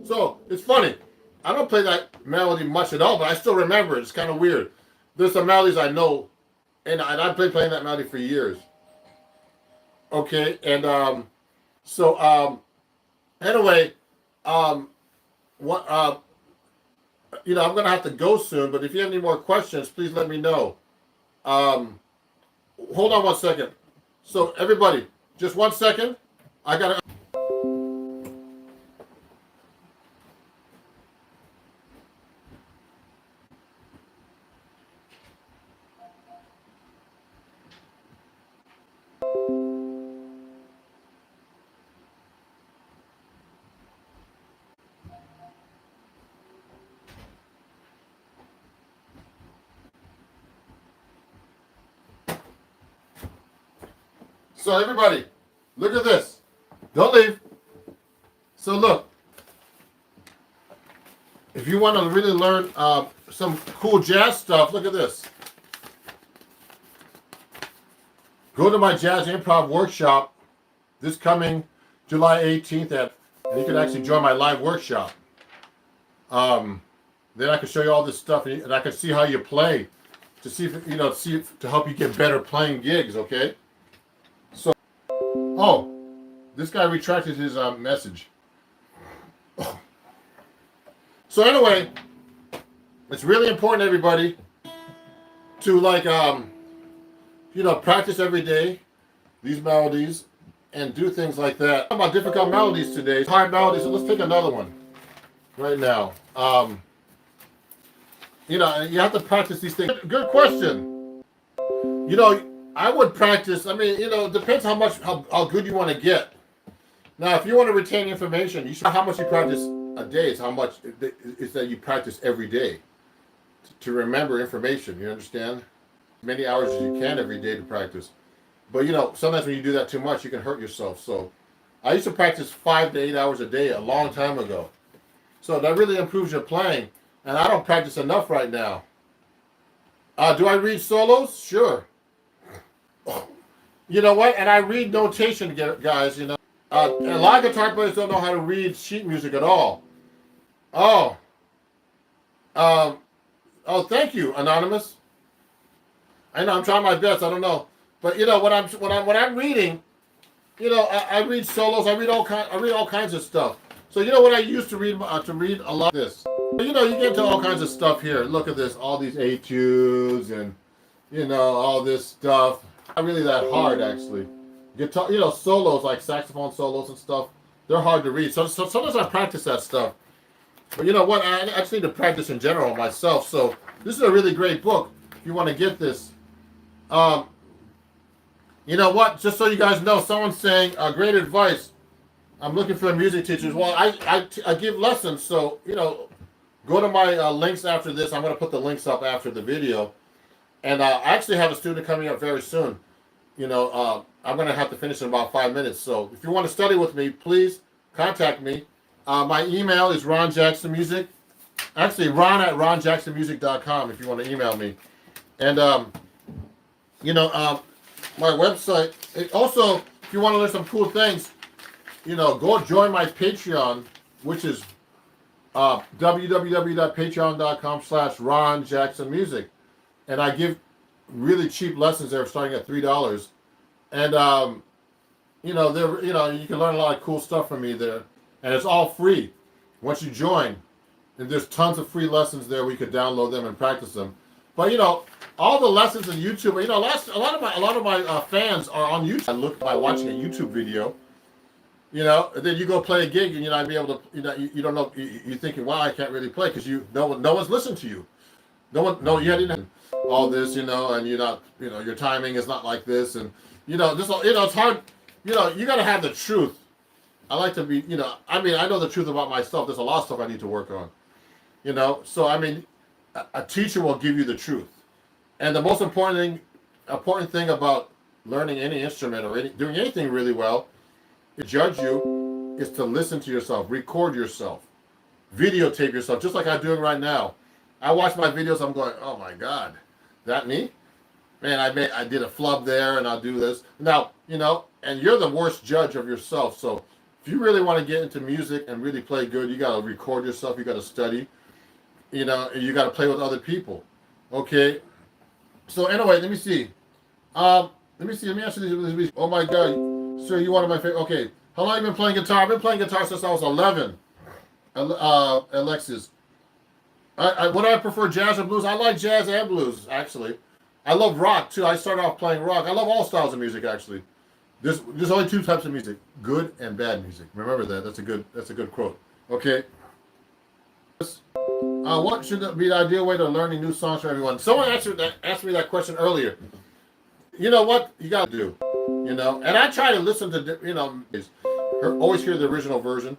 So it's funny. I don't play that melody much at all, but I still remember it. It's kind of weird. There's some melodies I know, and I've been playing that melody for years. Okay, and anyway, what I'm gonna have to go soon. But if you have any more questions, please let me know. Hold on 1 second. So everybody, just 1 second. I gotta. So everybody, look at this. Don't leave. So look, if you want to really learn some cool jazz stuff, look at this. Go to my jazz improv workshop this coming July 18th and you can actually join my live workshop. Then I can show you all this stuff and I can see how you play to see if, to help you get better playing gigs, okay? So, oh, this guy retracted his message. So anyway, it's really important, everybody, to practice every day these melodies and do things like that. I'm talking about difficult melodies today, hard melodies. So let's take another one right now. You have to practice these things. Good question. I would practice. I mean, it depends how good you want to get. Now, if you want to retain information, you should. How much you practice a day is how much is that you practice every day to remember information. You understand? Many hours as you can every day to practice. But sometimes when you do that too much, you can hurt yourself. So, I used to practice 5 to 8 hours a day a long time ago. So that really improves your playing. And I don't practice enough right now. Do I read solos? Sure. You know what? And I read notation, guys. A lot of guitar players don't know how to read sheet music at all. Oh, thank you, Anonymous. I know I'm trying my best. I don't know, but when I'm reading, I read solos. I read all kinds of stuff. So what I used to read a lot of this. You get into all kinds of stuff here. Look at this, all these etudes and all this stuff. Not really that hard actually. Guitar, solos like saxophone solos and stuff. They're hard to read. So sometimes I practice that stuff. But you know what? I just need to practice in general myself. So this is a really great book if you want to get this. You know what? Just so you guys know, someone's saying great advice. I'm looking for music teachers. Well, I give lessons, so go to my links after this. I'm going to put the links up after the video, and I actually have a student coming up very soon. I'm going to have to finish in about 5 minutes. So if you want to study with me, please contact me. My email is ronjacksonmusic. Actually, ron@ronjacksonmusic.com if you want to email me. And my website. Also, if you want to learn some cool things, go join my Patreon, which is www.patreon.com/ronjacksonmusic, and I give really cheap lessons there, starting at $3. And you can learn a lot of cool stuff from me there, and it's all free once you join. And there's tons of free lessons there. We could download them and practice them. But all the lessons on YouTube. A lot of my fans are on YouTube. I look by watching a YouTube video. And then you go play a gig, and I'd be able to. You don't know. You're thinking, wow, I can't really play because no one's listened to you. No, you didn't. All this, and you're not. Your timing is not like this, and this. It's hard. You got to have the truth. I like to be. I know the truth about myself. There's a lot of stuff I need to work on. So a teacher will give you the truth, and the most important thing about learning any instrument or doing anything really well, to judge you, is to listen to yourself, record yourself, videotape yourself, just like I'm doing right now. I watch my videos. I'm going, oh my God, that me? Man, I did a flub there, and I'll do this now. And you're the worst judge of yourself. So if you really want to get into music and really play good, you got to record yourself. You got to study. You got to play with other people. Okay. So anyway, let me see. Let me answer these. Oh my God, sir, you one of my favorite. Okay. How long have you been playing guitar? I've been playing guitar since I was 11. Alexis. What do I prefer, jazz or blues? I like jazz and blues, actually. I love rock, too. I started off playing rock. I love all styles of music, actually. There's only two types of music, good and bad music. Remember that. That's a good quote. Okay. What should be the ideal way to learning new songs for everyone? Someone asked me that question earlier. You know what you got to do? And I try to listen to, always hear the original version.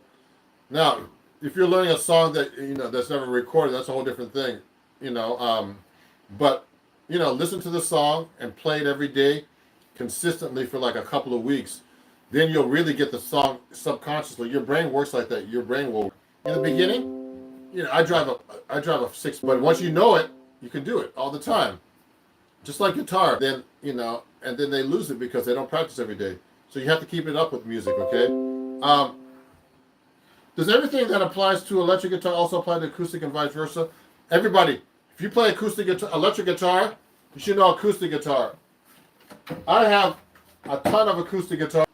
Now, if you're learning a song that, that's never recorded, that's a whole different thing, But, listen to the song and play it every day. consistently for like a couple of weeks, then you'll really get the song subconsciously. Your brain works like that. Your brain will. In the beginning, I drive a six, but once you know it, you can do it all the time. Just like guitar. Then and then they lose it because they don't practice every day. So you have to keep it up with music, okay? Does everything that applies to electric guitar also apply to acoustic and vice versa? Everybody, if you play acoustic guitar, electric guitar, you should know acoustic guitar. I have a ton of acoustic guitar.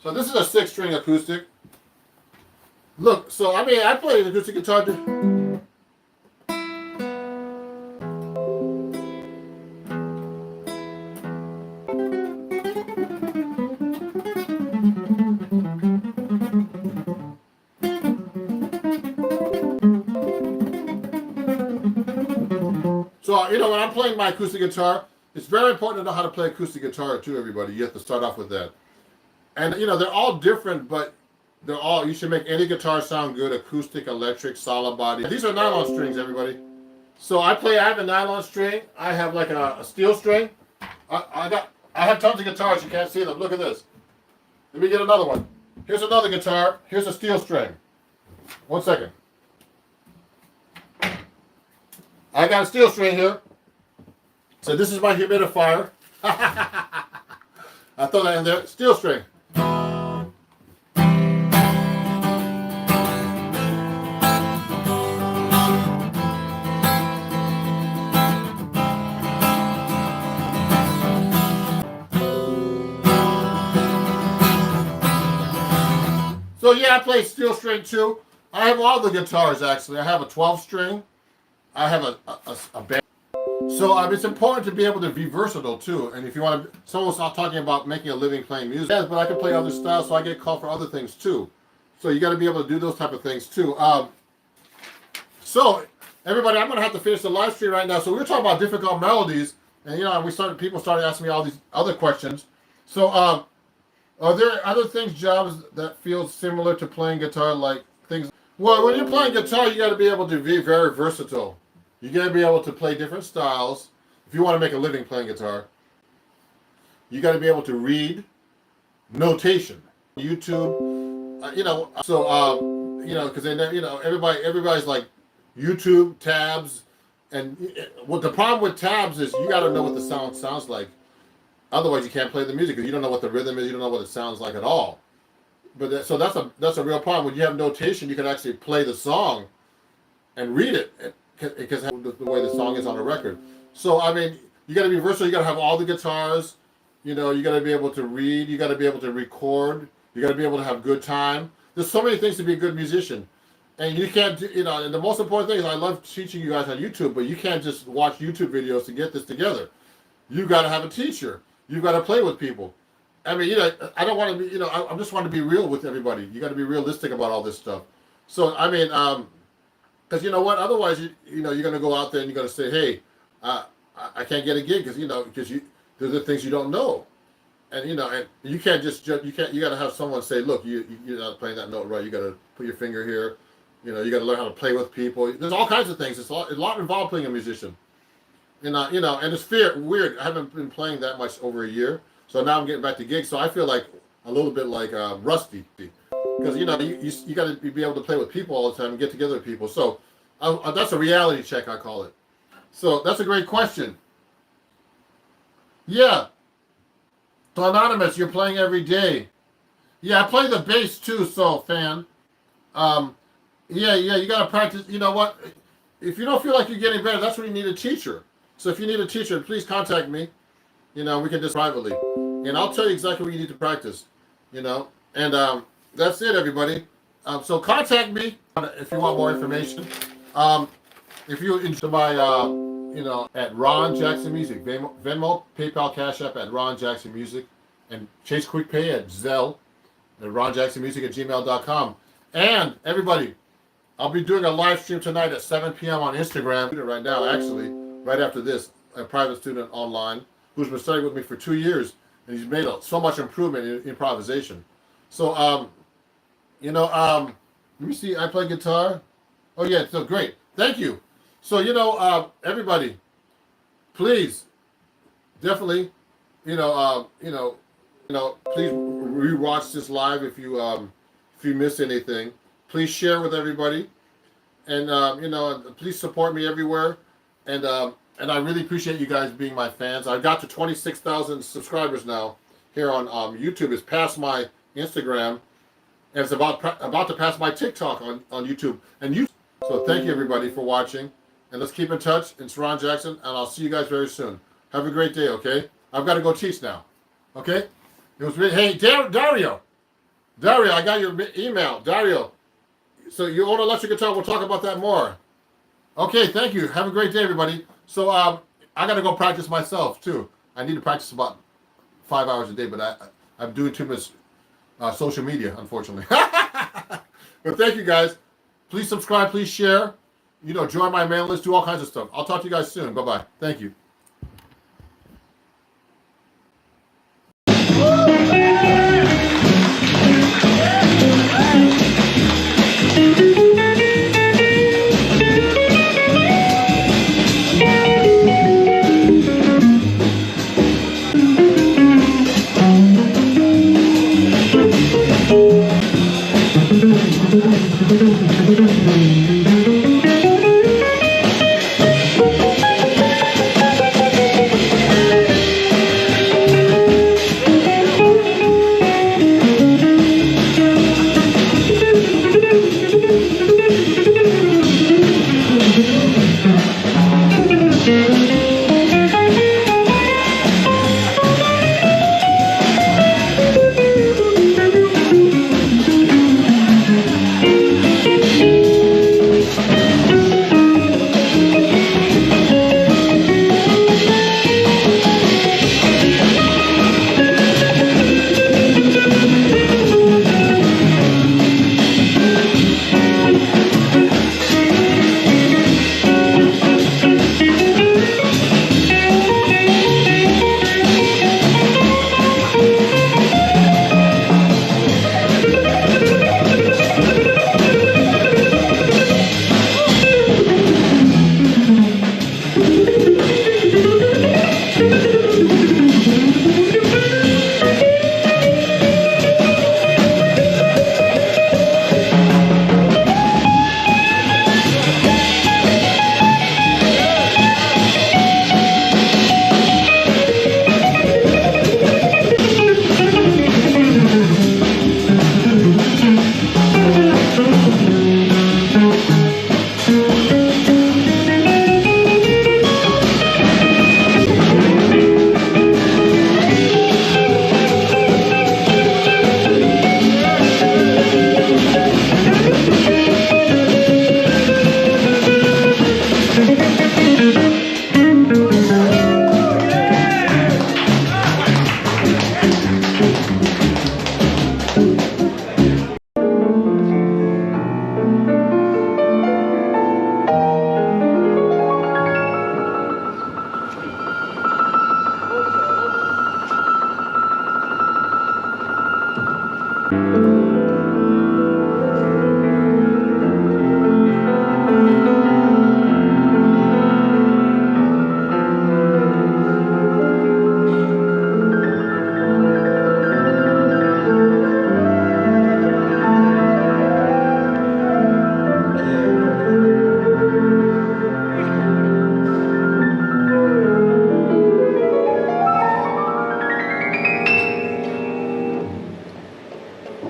So this is a 6-string acoustic. Look, so I play acoustic guitar too. So, when I'm playing my acoustic guitar, it's very important to know how to play acoustic guitar too, everybody. You have to start off with that. And, they're all different, but you should make any guitar sound good: acoustic, electric, solid body. These are nylon strings, everybody. So I have a nylon string. I have like a steel string. I have tons of guitars. You can't see them. Look at this. Let me get another one. Here's another guitar. Here's a steel string. 1 second. I got a steel string here. So this is my humidifier. I throw that in there. Steel string. So yeah, I play steel string too. I have all the guitars actually. I have a 12 string. I have a band. So it's important to be able to be versatile too. And if you want to, someone's not talking about making a living playing music. Yes, but I can play other styles, so I get called for other things too. So you got to be able to do those type of things too. So everybody, I'm gonna have to finish the live stream right now. So we were talking about difficult melodies, and people started asking me all these other questions. So are there other jobs that feel similar to playing guitar, like things? Well, when you're playing guitar, you got to be able to be very versatile. You got to be able to play different styles. If you want to make a living playing guitar, you got to be able to read notation. YouTube, because everybody's like YouTube tabs, and what the problem with tabs is you got to know what the sound sounds like. Otherwise, you can't play the music because you don't know what the rhythm is. You don't know what it sounds like at all. But so that's a real problem. When you have notation, you can actually play the song and read it because the way the song is on the record. So you got to be versatile. You got to have all the guitars. You got to be able to read. You got to be able to record. You got to be able to have good time. There's so many things to be a good musician, and you can't. And the most important thing is I love teaching you guys on YouTube, but you can't just watch YouTube videos to get this together. You got to have a teacher. You got to play with people. I don't want to be, I just want to be real with everybody. You got to be realistic about all this stuff. So, because you know what? Otherwise, you're going to go out there and you're going to say, hey, I can't get a gig because there's the things you don't know. And, and you can't just, you got to have someone say, look, you're not playing that note right. You got to put your finger here. You got to learn how to play with people. There's all kinds of things. It's a lot involved playing a musician. And, and it's weird. I haven't been playing that much over a year. So now I'm getting back to gigs, so I feel like a little bit like rusty, because you got to be able to play with people all the time and get together with people. So that's a reality check, I call it. So that's a great question. Yeah. So Anonymous, you're playing every day. Yeah, I play the bass too, so fan. Yeah, you got to practice. You know what? If you don't feel like you're getting better, that's when you need a teacher. So if you need a teacher, please contact me. We can just privately. And I'll tell you exactly what you need to practice. And that's it, everybody. So contact me if you want more information. If you enjoy my, at Ron Jackson Music, Venmo, PayPal, Cash App at Ron Jackson Music, and Chase Quick Pay at Zelle, at ronjacksonmusic@gmail.com. And everybody, I'll be doing a live stream tonight at 7 p.m. on Instagram. Right now, actually, right after this, a private student online who's been studying with me for 2 years, and he's made so much improvement in improvisation. So, let me see. I play guitar. Oh yeah, so great. Thank you. So everybody, please definitely, please rewatch this live if you miss anything. Please share with everybody, and please support me everywhere. And I really appreciate you guys being my fans. I've got to 26,000 subscribers now here on YouTube. It's past my Instagram, and it's about to pass my TikTok on YouTube. So thank you everybody for watching, and let's keep in touch. It's Ron Jackson, and I'll see you guys very soon. Have a great day, okay? I've got to go teach now, okay? It was really, hey, Dario, I got your email, Dario. So you own an electric guitar. We'll talk about that more. Okay, thank you. Have a great day, everybody. So I got to go practice myself too. I need to practice about 5 hours a day, but I'm doing too much social media, unfortunately. But thank you guys. Please subscribe. Please share. Join my mailing list. Do all kinds of stuff. I'll talk to you guys soon. Bye-bye. Thank you.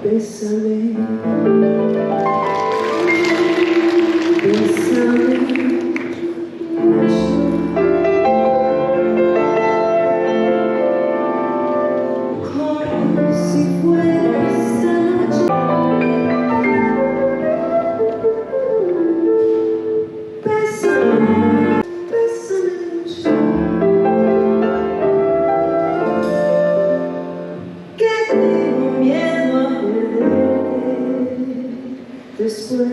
Bésame, bésame, como si fuera esta noche. Bésame, bésame mucho, que tengo miedo a perder después.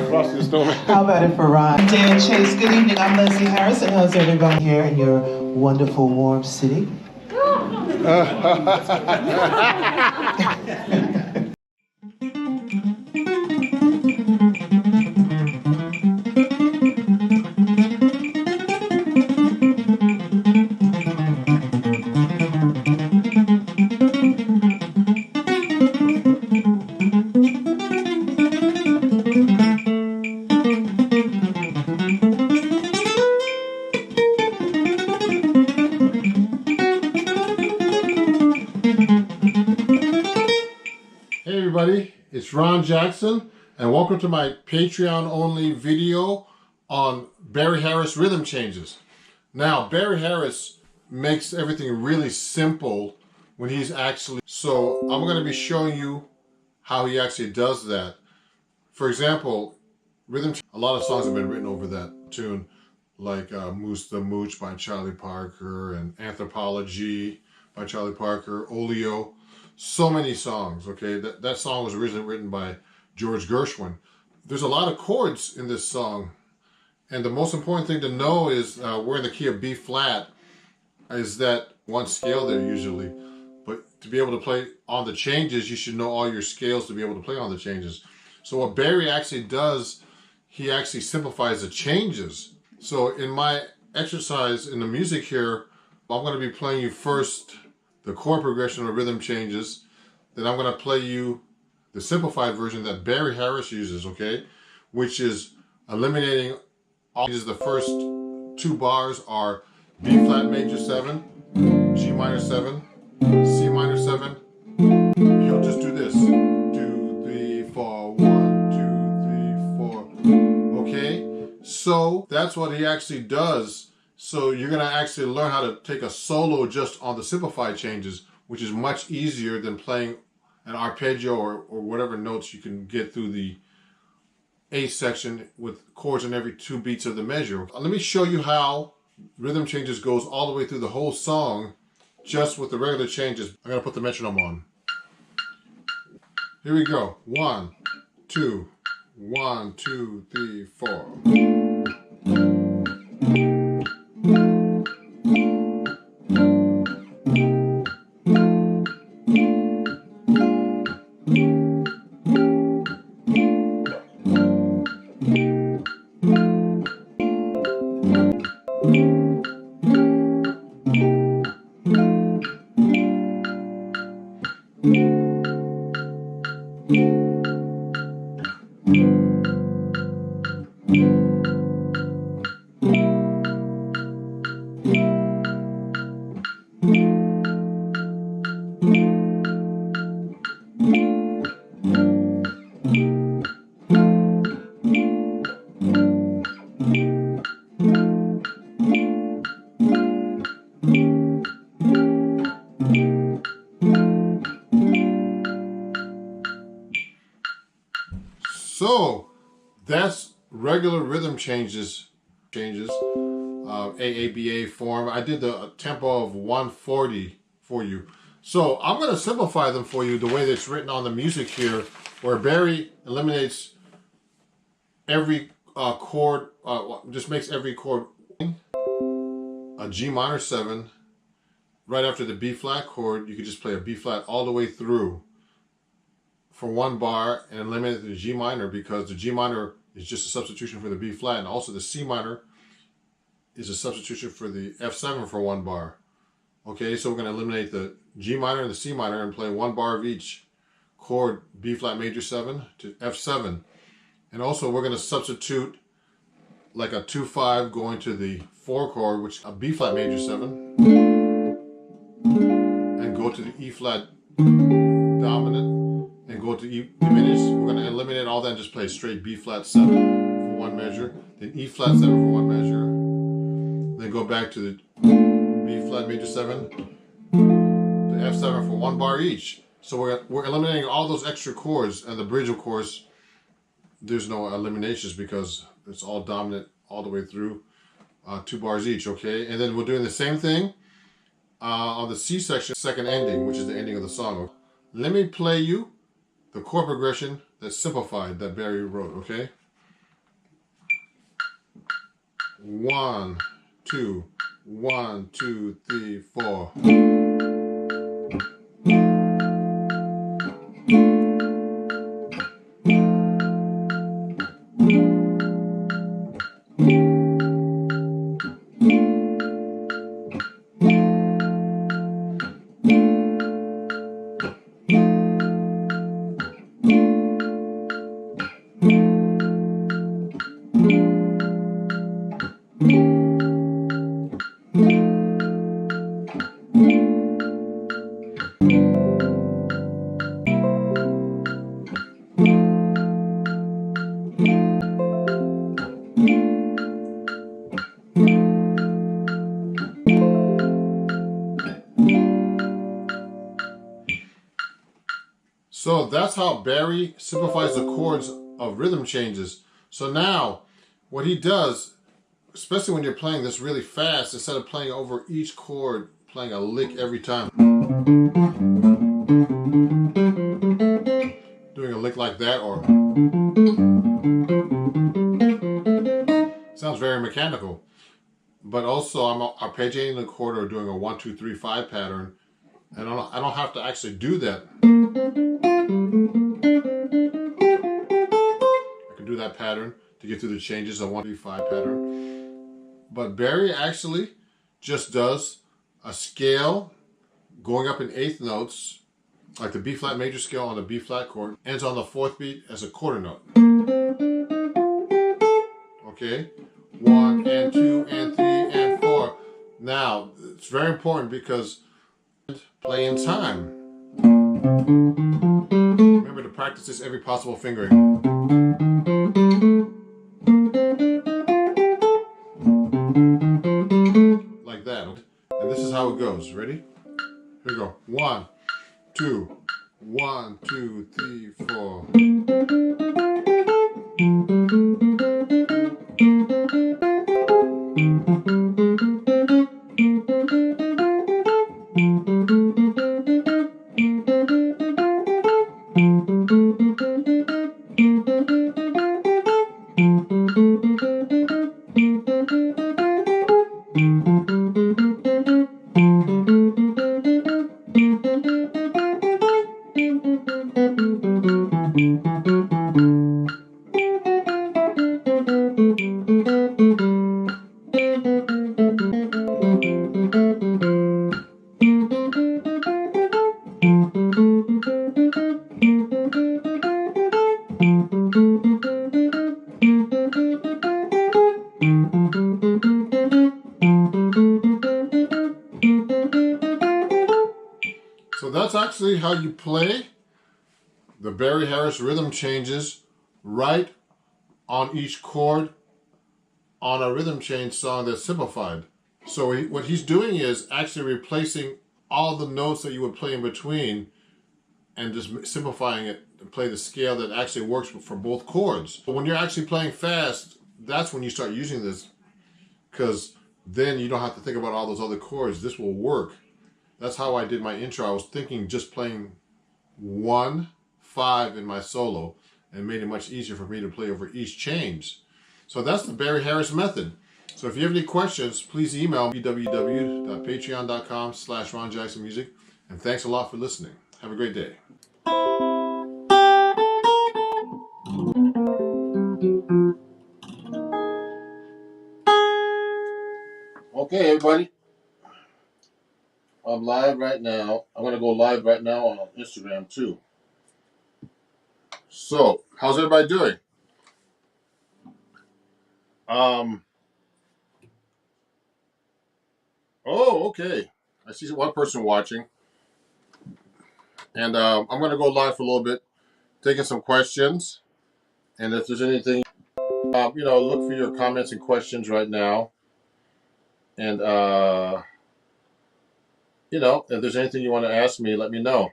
Frosty the Snowman. How about it for Ron? Dan Chase, good evening. I'm Leslie Harrison. How's everybody here in your wonderful, warm city? Hey everybody, it's Ron Jackson, and welcome to my Patreon-only video on Barry Harris rhythm changes. Now, Barry Harris makes everything really simple when he's actually... So, I'm going to be showing you how he actually does that. For example, a lot of songs have been written over that tune, like Moose the Mooch by Charlie Parker, and Anthropology by Charlie Parker, Oleo. So many songs, okay? That song was originally written by George Gershwin. There's a lot of chords in this song, and the most important thing to know is we're in the key of B flat, is that one scale there usually. But to be able to play on the changes, you should know all your scales to be able to play on the changes. So what Barry actually does, he actually simplifies the changes. So in my exercise in the music here, I'm going to be playing you first the chord progression or rhythm changes. Then I'm going to play you the simplified version that Barry Harris uses, okay? Which is eliminating all these. The first two bars are B flat major 7, G minor 7, C minor 7. You'll just do this. 2, 3, 4, 1, 2, 3, 4. Okay? So that's what he actually does. So you're going to actually learn how to take a solo just on the simplified changes, which is much easier than playing an arpeggio or whatever notes you can get through the A section with chords in every 2 beats of the measure. Let me show you how rhythm changes goes all the way through the whole song just with the regular changes. I'm going to put the metronome on. Here we go. 1, 2, 1, 2, 3, 4. So that's regular rhythm changes, AABA form. I did the tempo of 140 for you. So I'm going to simplify them for you the way that's written on the music here, where Barry eliminates every chord, just makes every chord a G minor 7. Right after the B flat chord, you could just play a B flat all the way through for 1 bar and eliminate the G minor, because the G minor is just a substitution for the B flat, and also the C minor is a substitution for the F7 for 1 bar. Okay, so we're going to eliminate the G minor and the C minor and play 1 bar of each chord, B flat major 7 to F7. And also we're going to substitute like a 2-5 going to the 4 chord, which a B flat major 7, and go to the E flat dominant and go to E diminished. We're going to eliminate all that and just play straight B flat 7 for 1 measure, then E flat 7 for 1 measure, then go back to the B flat major 7 to F7 for 1 bar each. So we're eliminating all those extra chords, and the bridge, of course, there's no eliminations because it's all dominant all the way through, 2 bars each, okay? And then we're doing the same thing on the C section, second ending, which is the ending of the song. Let me play you the chord progression that's simplified that Barry wrote, okay? 1, 2, 1, 2, 3, 4. So that's how Barry simplifies the chords of rhythm changes. So now, what he does, especially when you're playing this really fast, instead of playing over each chord, playing a lick every time, doing a lick like that, or sounds very mechanical. But also, I'm arpeggiating the chord or doing a 1, 2, 3, 5 pattern, and I don't have to actually do that. I can do that pattern to get through the changes of 1, 3, 5 pattern. But Barry actually just does a scale going up in eighth notes, like the B flat major scale on the B flat chord, ends on the fourth beat as a quarter note. Okay? 1 and 2 and 3 and 4. Now, it's very important because play in time. Remember to practice this every possible fingering. Like that. And this is how it goes. Ready? Here we go. 1, 2, 1, 2, 3, 4. So that's actually how you play the Barry Harris rhythm changes right on each chord on a rhythm change song that's simplified. So what he's doing is actually replacing all the notes that you would play in between and just simplifying it to play the scale that actually works for both chords. But when you're actually playing fast, that's when you start using this, because then you don't have to think about all those other chords. This will work. That's how I did my intro. I was thinking just playing 1, 5 in my solo, and made it much easier for me to play over each change. So that's the Barry Harris method. So if you have any questions, please email me www.patreon.com/RonJacksonMusic. And thanks a lot for listening. Have a great day. Okay, everybody. I'm live right now. I'm going to go live right now on Instagram too. So, how's everybody doing? Oh, okay. I see one person watching. And I'm going to go live for a little bit, taking some questions. And if there's anything, look for your comments and questions right now. And, if there's anything you want to ask me, let me know.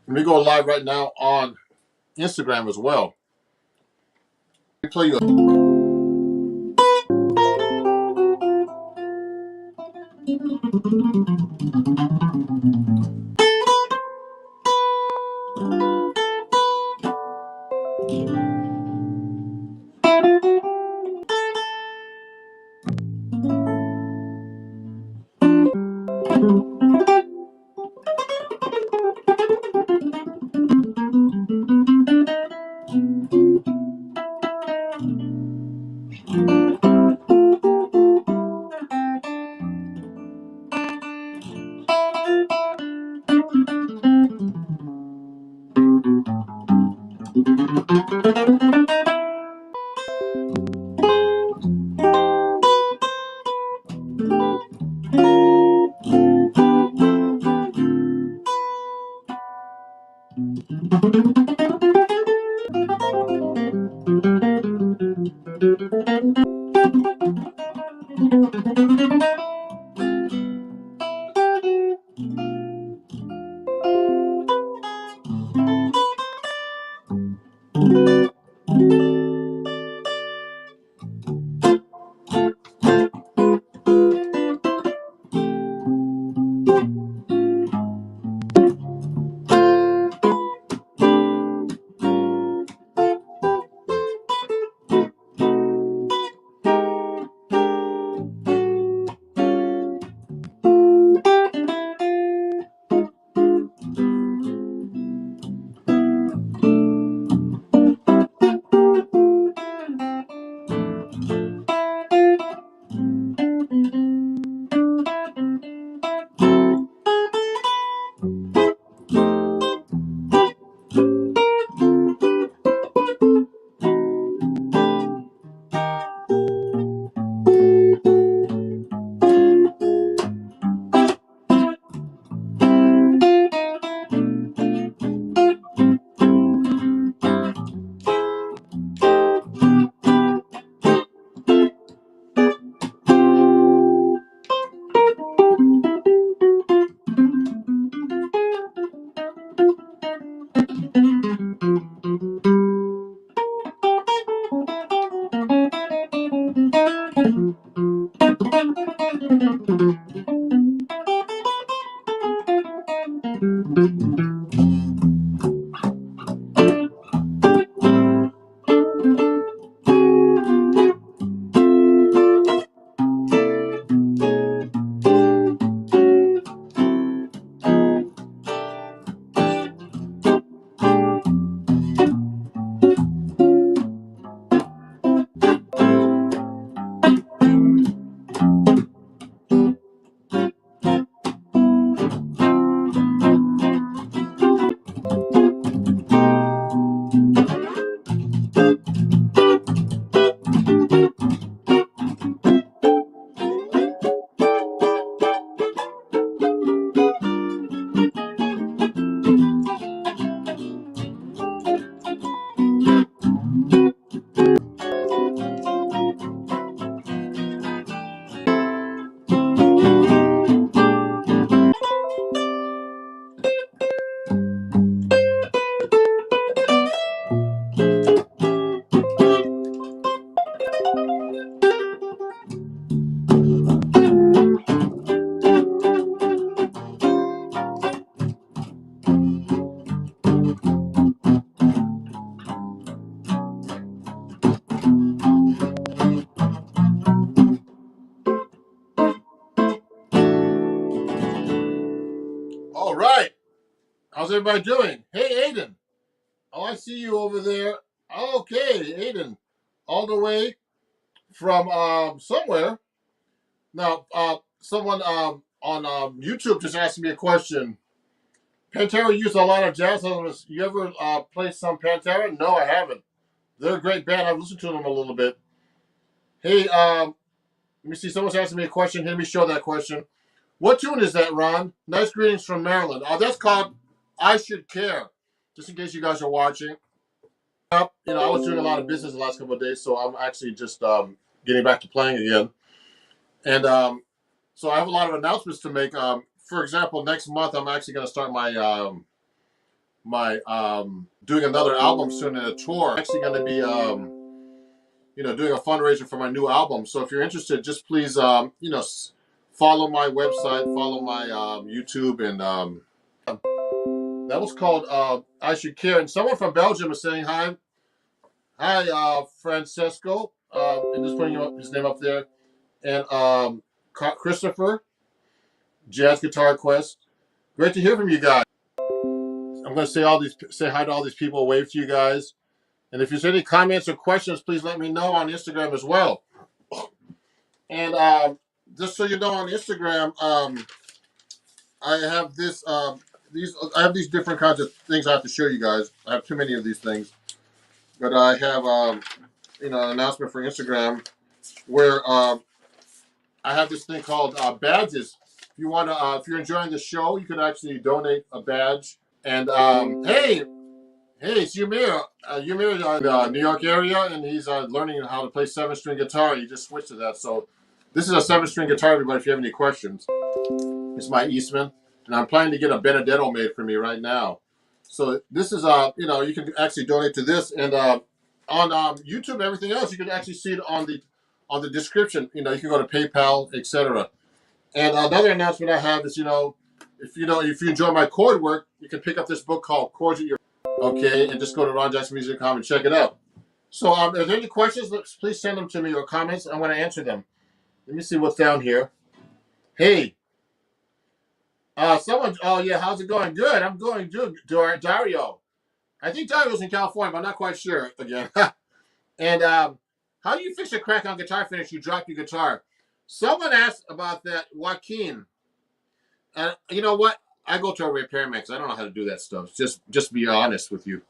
Let me go live right now on Instagram as well. Let me play you All right. How's everybody doing? Hey, Aiden. Oh, I see you over there. Okay, Aiden. All the way from somewhere. Now, someone on YouTube just asked me a question. Pantera used a lot of jazz elements. You ever play some Pantera? No, I haven't. They're a great band. I've listened to them a little bit. Hey, let me see. Someone's asking me a question. Let me show that question. What tune is that, Ron? Nice greetings from Maryland. Oh, that's called I Should Care. Just in case you guys are watching. I was doing a lot of business the last couple of days, so I'm actually just getting back to playing again. And so I have a lot of announcements to make. For example, next month I'm actually going to start my doing another album soon in a tour. I'm actually going to be doing a fundraiser for my new album. So if you're interested, just please follow my website, follow my YouTube, and that was called I Should Care. And someone from Belgium is saying hi. Hi, Francesco. And just putting his name up there. And Christopher, Jazz Guitar Quest. Great to hear from you guys. I'm going to say hi to all these people, wave to you guys. And if there's any comments or questions, please let me know on Instagram as well. And just so you know, on Instagram, I have these different kinds of things I have to show you guys. I have too many of these things, but I have an announcement for Instagram where I have this thing called badges. If you want to, if you're enjoying the show, you can actually donate a badge. And hey, it's Yumir. Yumir is in the New York area, and he's learning how to play 7-string guitar. He just switched to that. So this is a 7-string guitar, everybody, if you have any questions. It's my Eastman, and I'm planning to get a Benedetto made for me right now. So this is, you can actually donate to this. And on YouTube and everything else, you can actually see it on the description. You can go to PayPal, etc. And another announcement I have is, if you enjoy my chord work, you can pick up this book called Chords at Your Okay, and just go to ronjacksonmusic.com and check it out. So, if there any questions, please send them to me or comments. I'm going to answer them. Let me see what's down here. Hey, someone. Oh yeah, how's it going? Good. I'm going good. Dario. I think Dario's in California, but I'm not quite sure. Again. And how do you fix a crack on guitar finish? You drop your guitar. Someone asked about that, Joaquin. And you know what? I go to a repairman because I don't know how to do that stuff. Just be honest with you.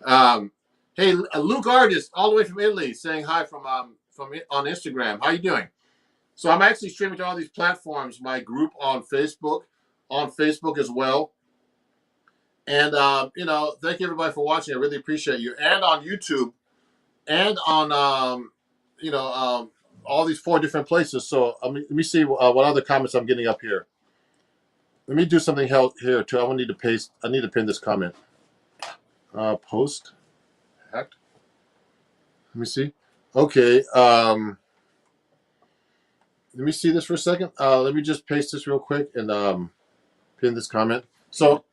Hey, Luke Artist, all the way from Italy, saying hi from on Instagram. How you doing? So I'm actually streaming to all these platforms. My group on Facebook as well. And thank you everybody for watching. I really appreciate you. And on YouTube, and on all these 4 different places. So let me see what other comments I'm getting up here. Let me do something here too. I need to pin this comment. Post. Hacked. Let me see. Okay. let me see this for a second. Let me just paste this real quick and pin this comment. So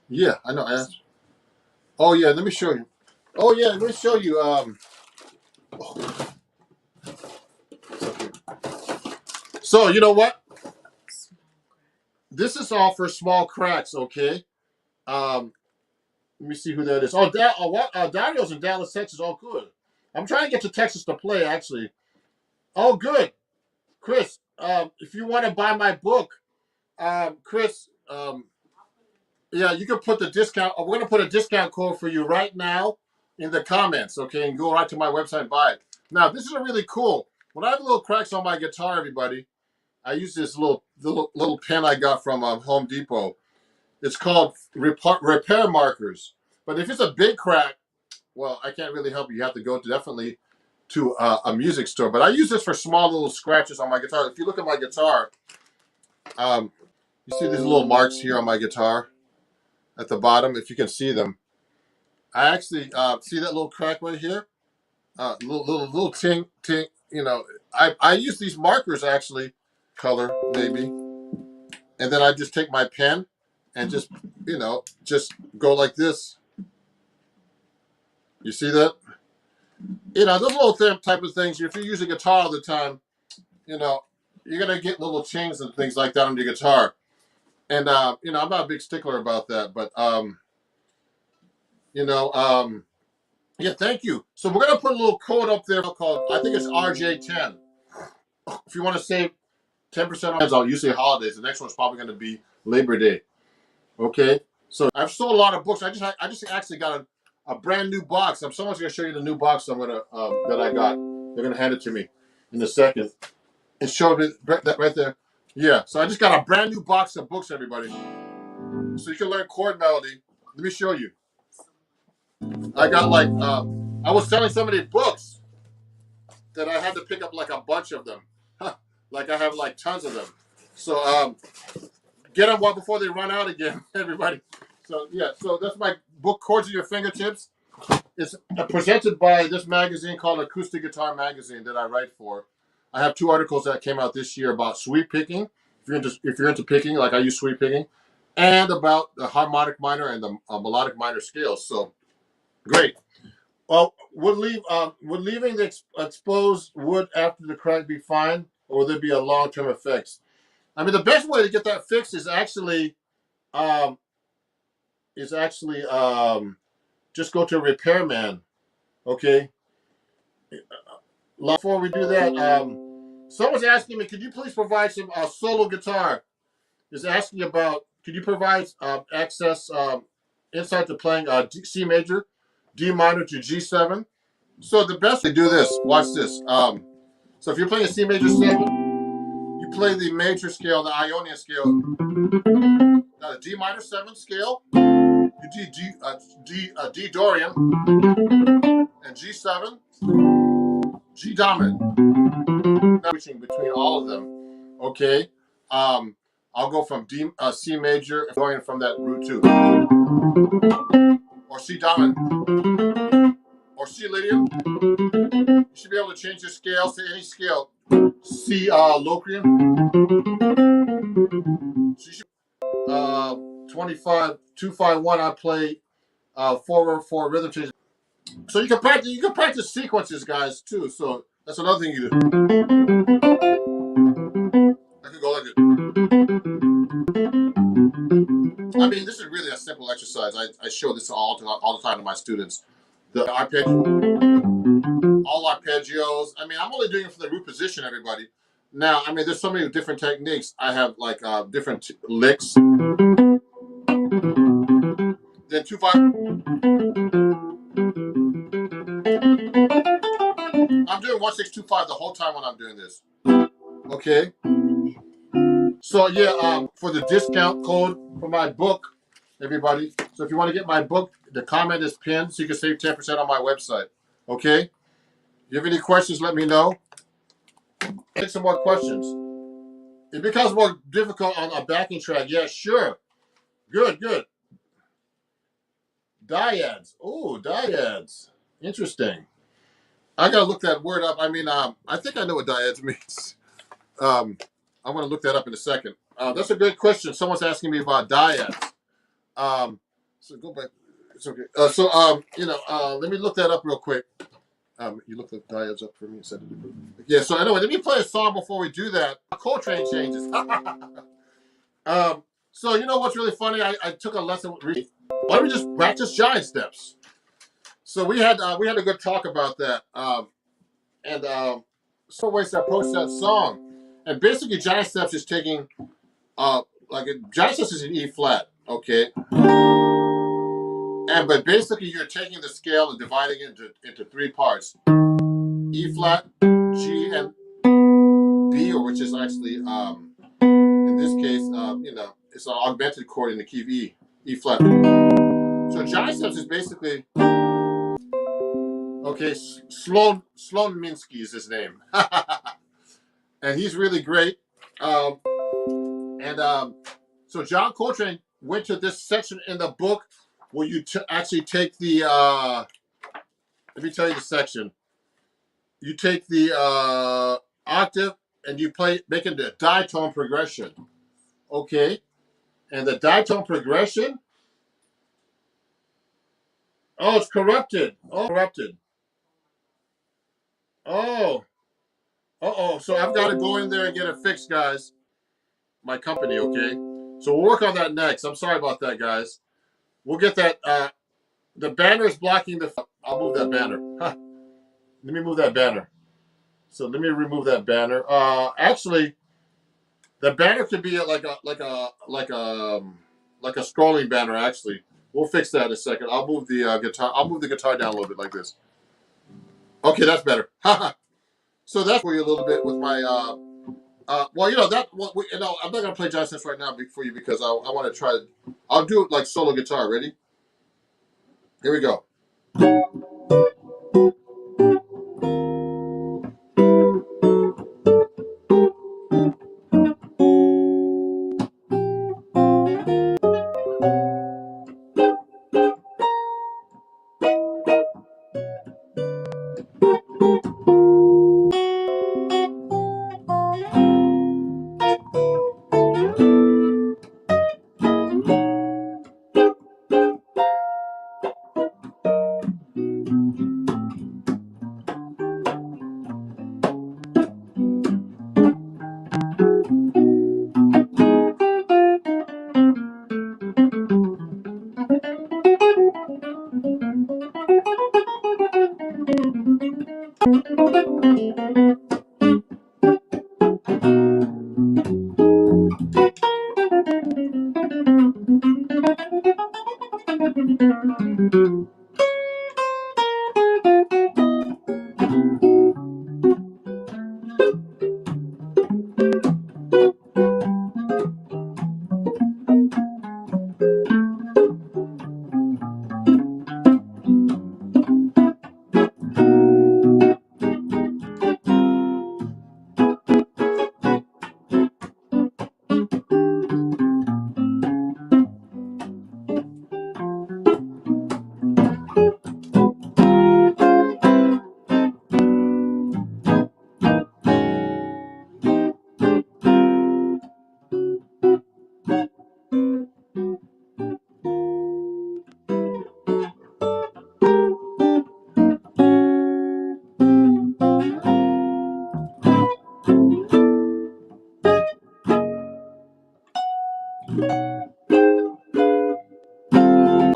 yeah, I know. Oh yeah, let me show you. Oh yeah, let me show you. So you know what? This is all for small cracks, okay? Let me see who that is. Oh, Dario's in Dallas, Texas. Oh, good. I'm trying to get to Texas to play, actually. Oh, good. Chris, if you want to buy my book, Chris, yeah, you can put the discount. We're going to put a discount code for you right now in the comments, okay? And go right to my website and buy it. Now, this is really cool. When I have little cracks on my guitar, everybody, I use this little pen I got from Home Depot. It's called repair markers. But if it's a big crack, well, I can't really help you. You have to go definitely to a music store. But I use this for small little scratches on my guitar. If you look at my guitar, you see these little marks here on my guitar at the bottom, if you can see them. I actually see that little crack right here, little ting. You know, I use these markers actually, color maybe, and then I just take my pen and just just go like this. You see that? Those little type of things. If you use a guitar all the time, you're gonna get little chings and things like that on your guitar. And I'm not a big stickler about that, but yeah, thank you. So we're gonna put a little code up there called, I think it's RJ10. If you want to save 10% on usually holidays, the next one's probably gonna be Labor Day. Okay. So I've sold a lot of books. I just actually got a brand new box. Someone's gonna show you the new box I'm gonna that I got. They're gonna hand it to me in a second. And show it that right there. Yeah. So I just got a brand new box of books, everybody. So you can learn chord melody. Let me show you. I got I was selling so many books that I had to pick up like a bunch of them. Like I have like tons of them. So get them before they run out again, everybody. So yeah, so that's my book, Chords at Your Fingertips. It's presented by this magazine called Acoustic Guitar Magazine that I write for. I have 2 articles that came out this year about sweep picking. If you're into picking, like I use sweep picking, and about the harmonic minor and the melodic minor scales. So great. Well, would leaving the exposed wood after the crack be fine, or would there be a long-term effects? I mean, the best way to get that fixed is actually just go to a repairman. Okay. Before we do that, someone's asking me, could you please provide some solo guitar? Is asking about, could you provide access insight to playing C major, D minor to G7? So the best way to do this, watch this. So if you're playing a C major 7, you play the major scale, the Ionian scale. Now the D minor 7 scale, you D Dorian, and G7, G dominant. Now switching between all of them, okay? I'll go from C major, going from that root 2, or C dominant, or C Lydian. You should be able to change your scales to any scale. C Locrian. So you should 25 251. I play 4/4 rhythm changes. So you can practice sequences, guys, too. So that's another thing you do. I could go like it. I mean, this is really a simple exercise. I show this all the time to my students. The all arpeggios. I mean, I'm only doing it for the root position, everybody. Now, I mean, there's so many different techniques. I have like different licks. Then 2/5. I'm doing 1/6 2/5 the whole time when I'm doing this. Okay. So yeah, for the discount code for my book, everybody. So if you want to get my book, the comment is pinned, so you can save 10% on my website. Okay. If you have any questions, let me know. Take some more questions. It becomes more difficult on a backing track. Yeah, sure. Good. Dyads. Oh, dyads. Interesting. I gotta look that word up. I mean, I think I know what dyads means. I'm gonna look that up in a second. That's a good question. Someone's asking me about dyads. So go back. It's okay. Let me look that up real quick. You look the dyads up for me. Yeah. So anyway, let me play a song before we do that. Coltrane changes. So you know what's really funny? I took a lesson with Reed. Why don't we just practice giant steps? So we had a good talk about that. So ways to approach that song. And basically, giant steps is taking giant steps is in E flat, okay. But basically, you're taking the scale and dividing it into three parts: E flat, G, and B, or which is actually in this case, it's an augmented chord in the key of E flat. So giant steps is basically okay. Sloan Minsky is his name, and he's really great. So John Coltrane went to this section in the book where you actually take the. Let me tell you the section. You take the octave and you make it a ditone progression. Okay, and the ditone progression. Oh, it's corrupted. Oh, corrupted. Oh, So I've got to go in there and get it fixed, guys. My company, okay. So we'll work on that next. I'm sorry about that, guys. We'll get that. The banner is blocking the. I'll move that banner. Huh. Let me move that banner. So let me remove that banner. Actually, the banner could be like a scrolling banner. Actually, we'll fix that in a second. I'll move the guitar. I'll move the guitar down a little bit like this. Okay, that's better. So that's for you a little bit with my. Well, I'm not gonna play John Steps right now for you because I want to try. I'll do it like solo guitar. Ready? Here we go.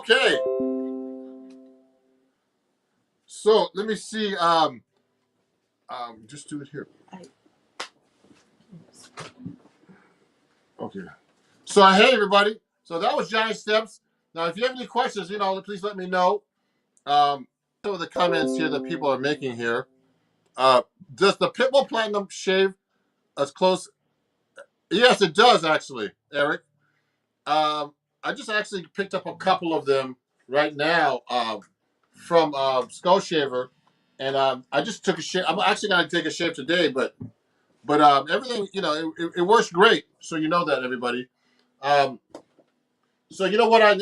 Okay. So let me see. Just do it here. Okay. So hey everybody. So that was Giant Steps. Now, if you have any questions, please let me know. Some of the comments here that people are making here. Does the Pitbull Platinum shave as close? Yes, it does actually, Eric. I just actually picked up a couple of them right now from Skull Shaver, and I just took a shave. I'm actually going to take a shave today, but everything it works great. So you know that, everybody. Um, So you know what I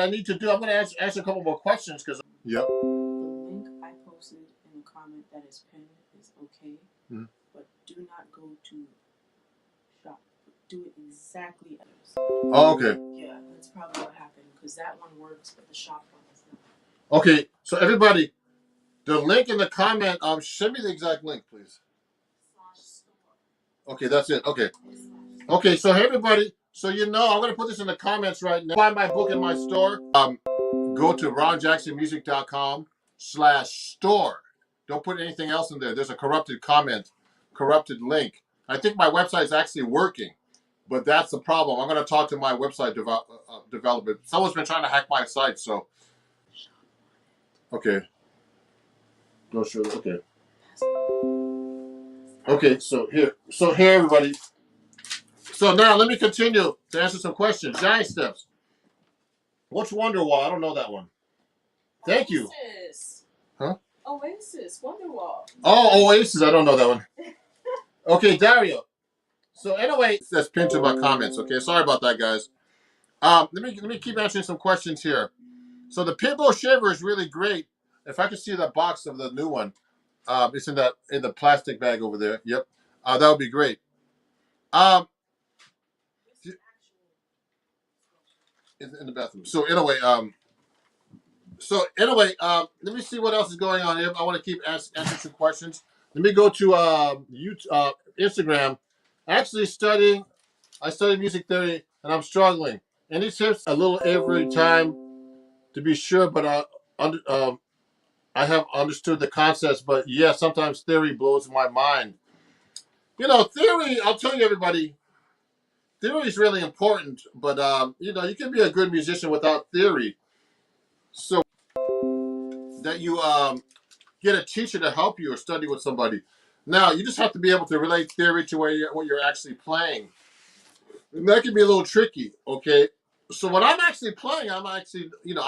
need to do? I'm going to ask a couple more questions because. Yep. The link I posted in the comment that is pinned is okay, but do not go to shop. Do it exactly as. Oh, okay. Yeah, that's probably what happened because that one works, but the shop one is not. Okay, so everybody, the link in the comment. Send me the exact link, please. Okay, that's it. Okay. Okay, so hey everybody, so I'm going to put this in the comments right now. Buy my book in my store. Go to ronjacksonmusic.com/store. Don't put anything else in there. There's a corrupted link. I think my website is actually working, but that's the problem. I'm going to talk to my website developer. Someone's been trying to hack my site, so. Okay. No, sure. Okay. Okay, so here everybody. So now let me continue to answer some questions. Giant Steps. What's Wonderwall? I don't know that one. Thank you. Huh? Oasis, Wonderwall. Oh, Oasis. I don't know that one. Okay, Dario. So anyway, that's pinned to my comments. Okay, sorry about that, guys. Let me keep answering some questions here. So the pinball shaver is really great. If I could see the box of the new one, it's in the plastic bag over there. Yep, that would be great. In the bathroom. So anyway, let me see what else is going on here. I want to keep answering some questions. Let me go to YouTube, Instagram. Actually, I study music theory, and I'm struggling. Any tips? A little every time to be sure, but I have understood the concepts. But yeah, sometimes theory blows my mind. Theory. I'll tell you, everybody. Theory is really important, but you can be a good musician without theory. So that you get a teacher to help you or study with somebody. Now you just have to be able to relate theory to what you're actually playing. And that can be a little tricky. Okay, so when I'm actually playing, I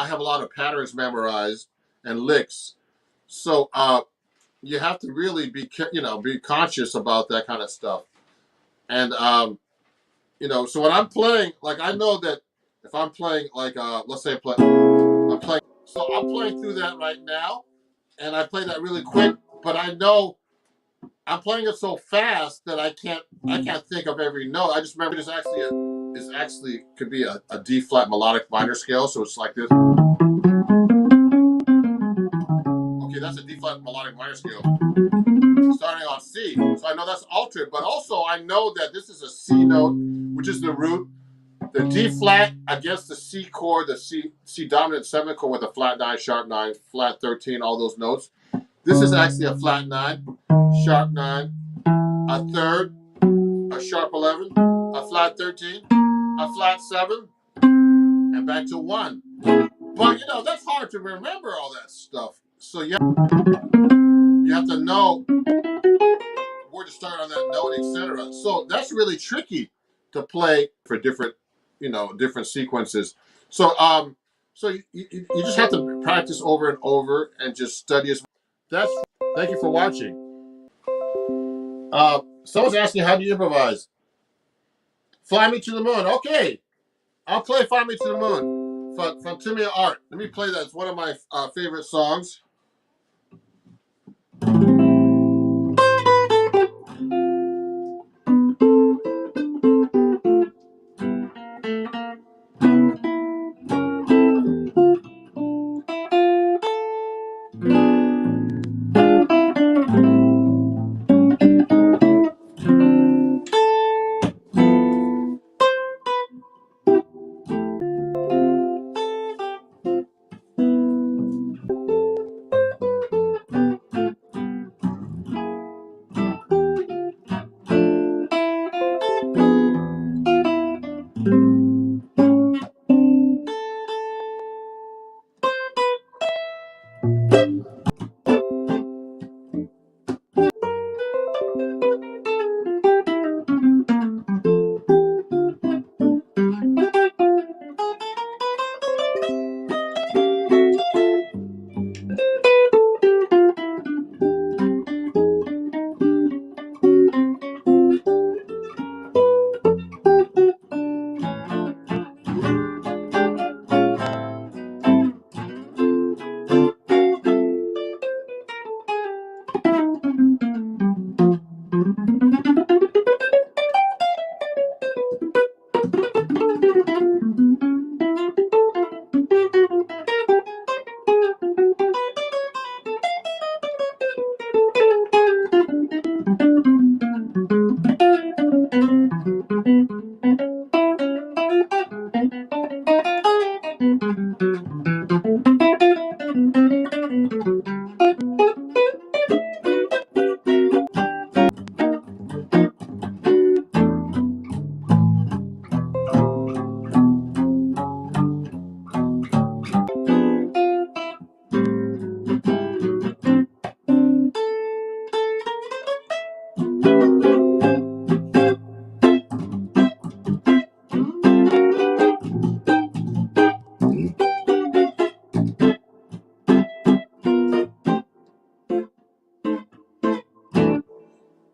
have a lot of patterns memorized and licks. So you have to really be conscious about that kind of stuff. And so when I'm playing, like I know that if I'm playing like let's say I'm playing, so I'm playing through that right now, and I play that really quick, but I know I'm playing it so fast that I can't think of every note. I just remember it's actually could be a D flat melodic minor scale, so it's like this. Okay, that's a D flat melodic minor scale. Starting on C. So I know that's altered, but also I know that this is a C note, which is the root. The D flat against the C chord, the C dominant 7 chord with a flat 9, sharp 9, flat 13, all those notes. This is actually a flat 9, sharp 9, a third, a sharp 11, a flat 13, a flat 7, and back to 1. But that's hard to remember all that stuff. So you have to know where to start on that note, etc. So that's really tricky to play for different sequences. So you just have to practice over and over and just study as. Thank you for watching. Someone's asking, how do you improvise? Fly Me to the Moon. Okay, I'll play Fly Me to the Moon from Timmy Art. Let me play that. It's one of my favorite songs.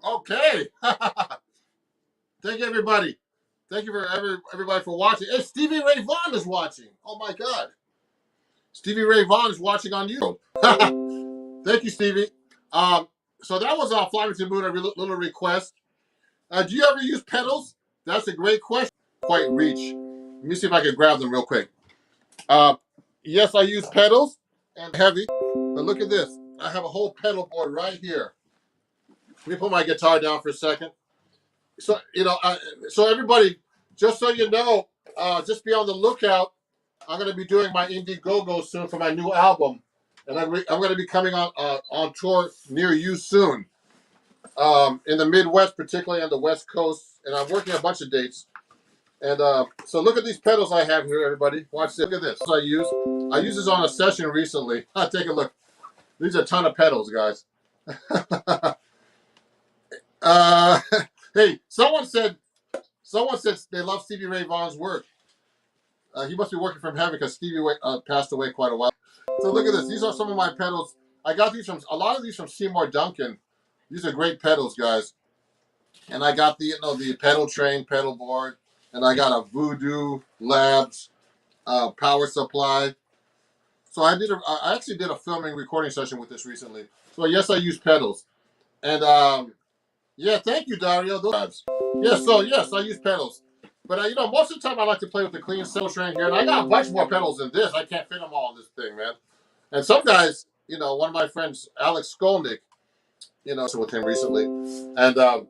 Okay. Thank you, everybody. Thank you for everybody for watching. Hey, Stevie Ray Vaughan is watching. Oh my God. Stevie Ray Vaughan is watching on YouTube. Thank you, Stevie. So that was Flemington Moon, a little request. Do you ever use pedals? That's a great question. Quite reach. Let me see if I can grab them real quick. Yes, I use pedals and heavy, but look at this. I have a whole pedal board right here. Let me put my guitar down for a second. So so everybody, just so you know, just be on the lookout. I'm going to be doing my Indiegogo soon for my new album, and I'm going to be coming on tour near you soon, in the Midwest, particularly on the West Coast, and I'm working a bunch of dates. And so look at these pedals I have here, everybody. Watch this. Look at this. I use this on a session recently. Take a look. These are a ton of pedals, guys. uh, hey, someone said they love Stevie Ray Vaughan's work. He must be working from heaven because Stevie passed away quite a while. So look at this. These are some of my pedals. I got these from a lot of these from Seymour Duncan. These are great pedals, guys. And I got the the pedal train pedal board, and I got a Voodoo Labs power supply. So I actually did a filming recording session with this recently. So yes, I use pedals. And yeah, thank you, Dario. Those yes, I use pedals. But most of the time I like to play with the clean cell train here, and I got a bunch more pedals than this. I can't fit them all in this thing, man. And some guys, one of my friends, Alex Skolnick, so with him recently, and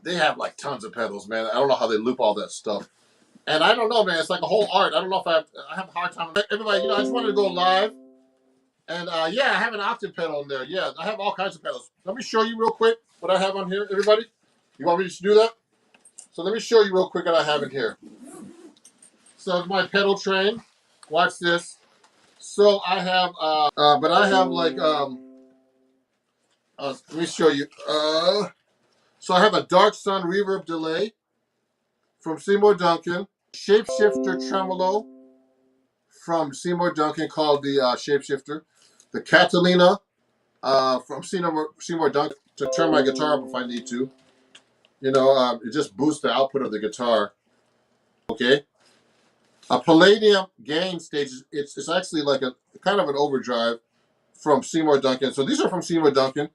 they have like tons of pedals, man. I don't know how they loop all that stuff. And I don't know, man. It's like a whole art. I don't know if I have a hard time. Everybody, I just wanted to go live. And yeah, I have an octave pedal in there. Yeah, I have all kinds of pedals. Let me show you real quick what I have on here, everybody. You want me to do that? So let me show you real quick what I have in here. So it's my pedal train. Watch this. So I have, but I have like, let me show you. So I have a Dark Sun reverb delay from Seymour Duncan. Shapeshifter tremolo from Seymour Duncan called the Shapeshifter. The Catalina from Seymour Duncan to turn my guitar up if I need to. It just boosts the output of the guitar. Okay. A Palladium gain stage. It's actually like a kind of an overdrive from Seymour Duncan. So these are from Seymour Duncan.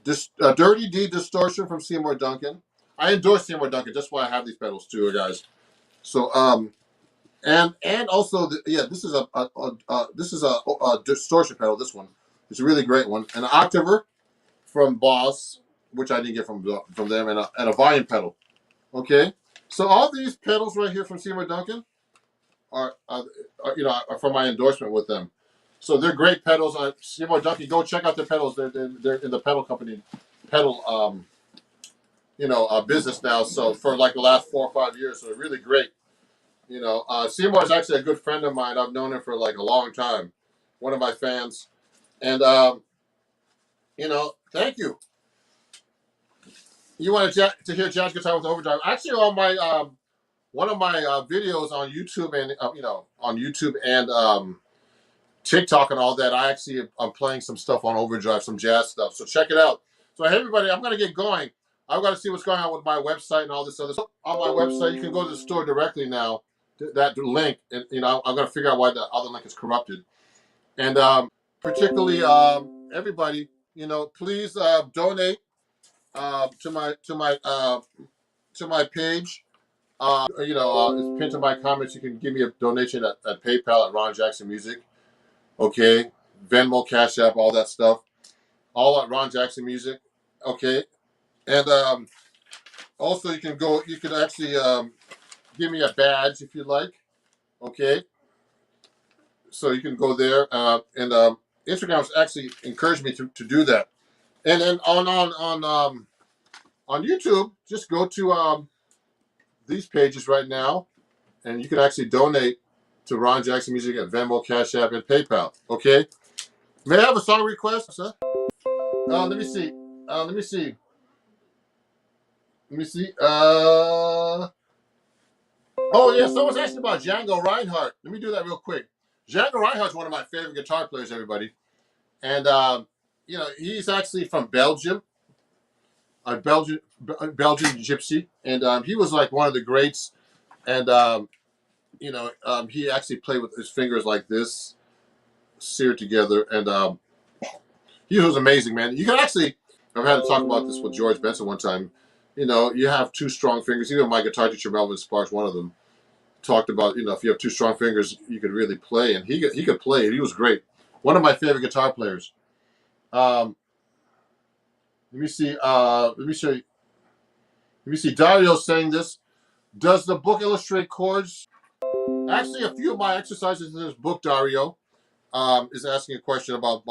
Dirty D distortion from Seymour Duncan. I endorse Seymour Duncan. That's why I have these pedals too, guys. So and also this is a distortion pedal. This one, it's a really great one. An Octaver from Boss, which I didn't get from them, and a volume pedal. Okay, so all these pedals right here from Seymour Duncan are from my endorsement with them. So they're great pedals. Seymour Duncan, go check out their pedals. They're in the pedal company, pedal business now. So for like the last 4 or 5 years, so they're really great. Seymour is actually a good friend of mine. I've known him for like a long time. One of my fans, and thank you. You want to hear jazz guitar with overdrive? Actually, on my one of my videos on YouTube and TikTok and all that, I'm playing some stuff on overdrive, some jazz stuff. So check it out. So hey, everybody, I'm gonna get going. I've got to see what's going on with my website and all this other stuff. On my website, you can go to the store directly now. That link, and I'm gonna figure out why the other link is corrupted. And particularly everybody, please donate to my page. It's pinned to my comments. You can give me a donation at PayPal at Ron Jackson Music. Okay, Venmo, Cash App, all that stuff, all at Ron Jackson Music. Okay, and also you can actually give me a badge if you like. Okay, So you can go there, and Instagram's actually encouraged me to do that. And then on YouTube, just go to these pages right now, and you can actually donate to Ron Jackson Music at Venmo, Cash App, and PayPal. Okay. May I have a song request, sir? Let me see. Let me see. Let me see. Oh yeah, someone's asking about Django Reinhardt. Let me do that real quick. Django Reinhardt's one of my favorite guitar players, everybody. And you know, he's actually from Belgium, a Belgian gypsy, and he was like one of the greats. And you know, he actually played with his fingers like this, seared together, and he was amazing, man. You can actually, I've had to talk about this with George Benson one time. You know, you have two strong fingers. Even my guitar teacher Melvin Sparks, one of them, talked about, you know, if you have two strong fingers, you could really play, and he could play. He was great. One of my favorite guitar players. Let me see. Let me show you. Let me see. Dario saying this. Does the book illustrate chords? Actually, a few of my exercises in this book, Dario, is asking a question about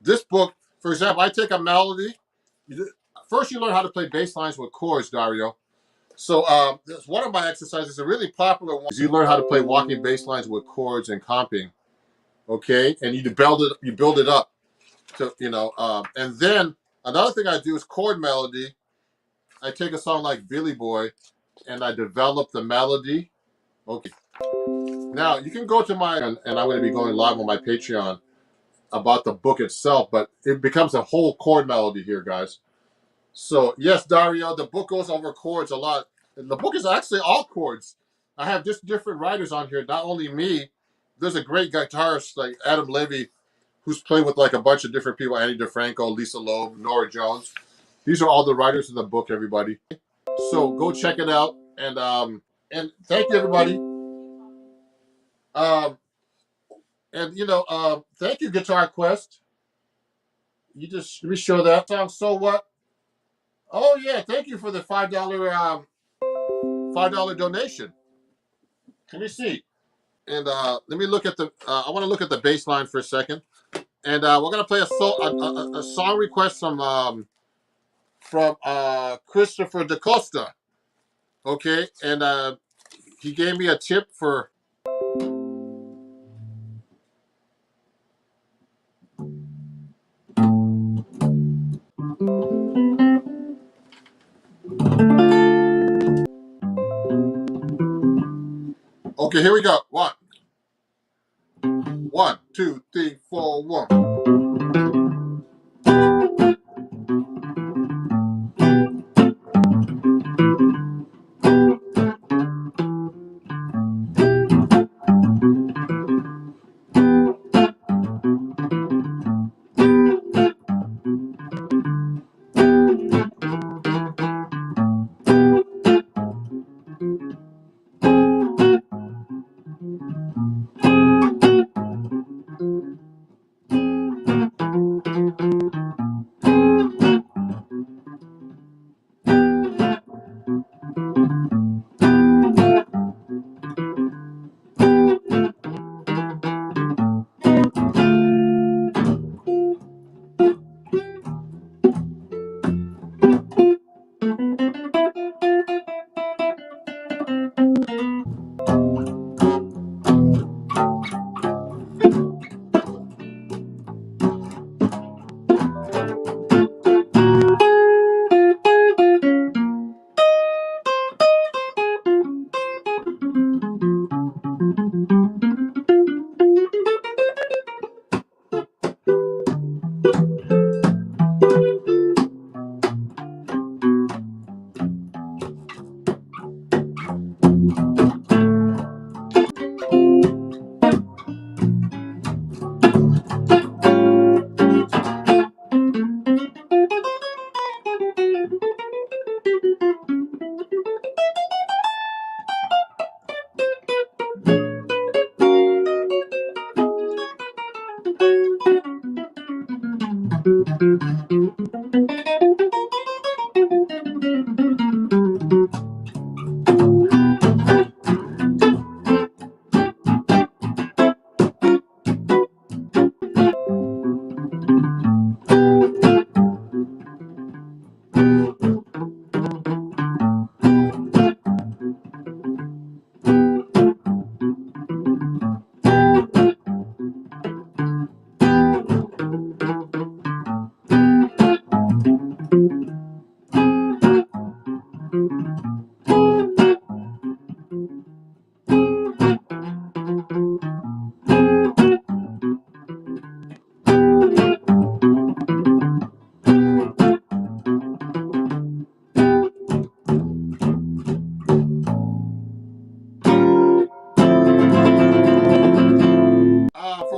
this book. For example, I take a melody. First, you learn how to play bass lines with chords, Dario. So that's one of my exercises. A really popular one is you learn how to play walking bass lines with chords and comping. Okay, and you build it up to, you know. And then another thing I do is chord melody. I take a song like Billy Boy, and I develop the melody. Okay. Now you can go to and I'm going to be going live on my Patreon about the book itself, but it becomes a whole chord melody here, guys. So yes, Dario, the book goes over chords a lot. And the book is actually all chords. I have just different writers on here, not only me. There's a great guitarist like Adam Levy, who's played with like a bunch of different people: Annie DeFranco, Lisa Loeb, Nora Jones. These are all the writers in the book, everybody. So go check it out, and thank you, everybody. And you know, thank you, Guitar Quest. You just let me show that song. So what? Oh yeah, thank you for the $5 donation. Let me see. And let me look at the. I want to look at the bass line for a second. And we're gonna play a song request from Christopher DaCosta. Okay, and he gave me a tip for. Okay, here we go. One, two, three, four, one.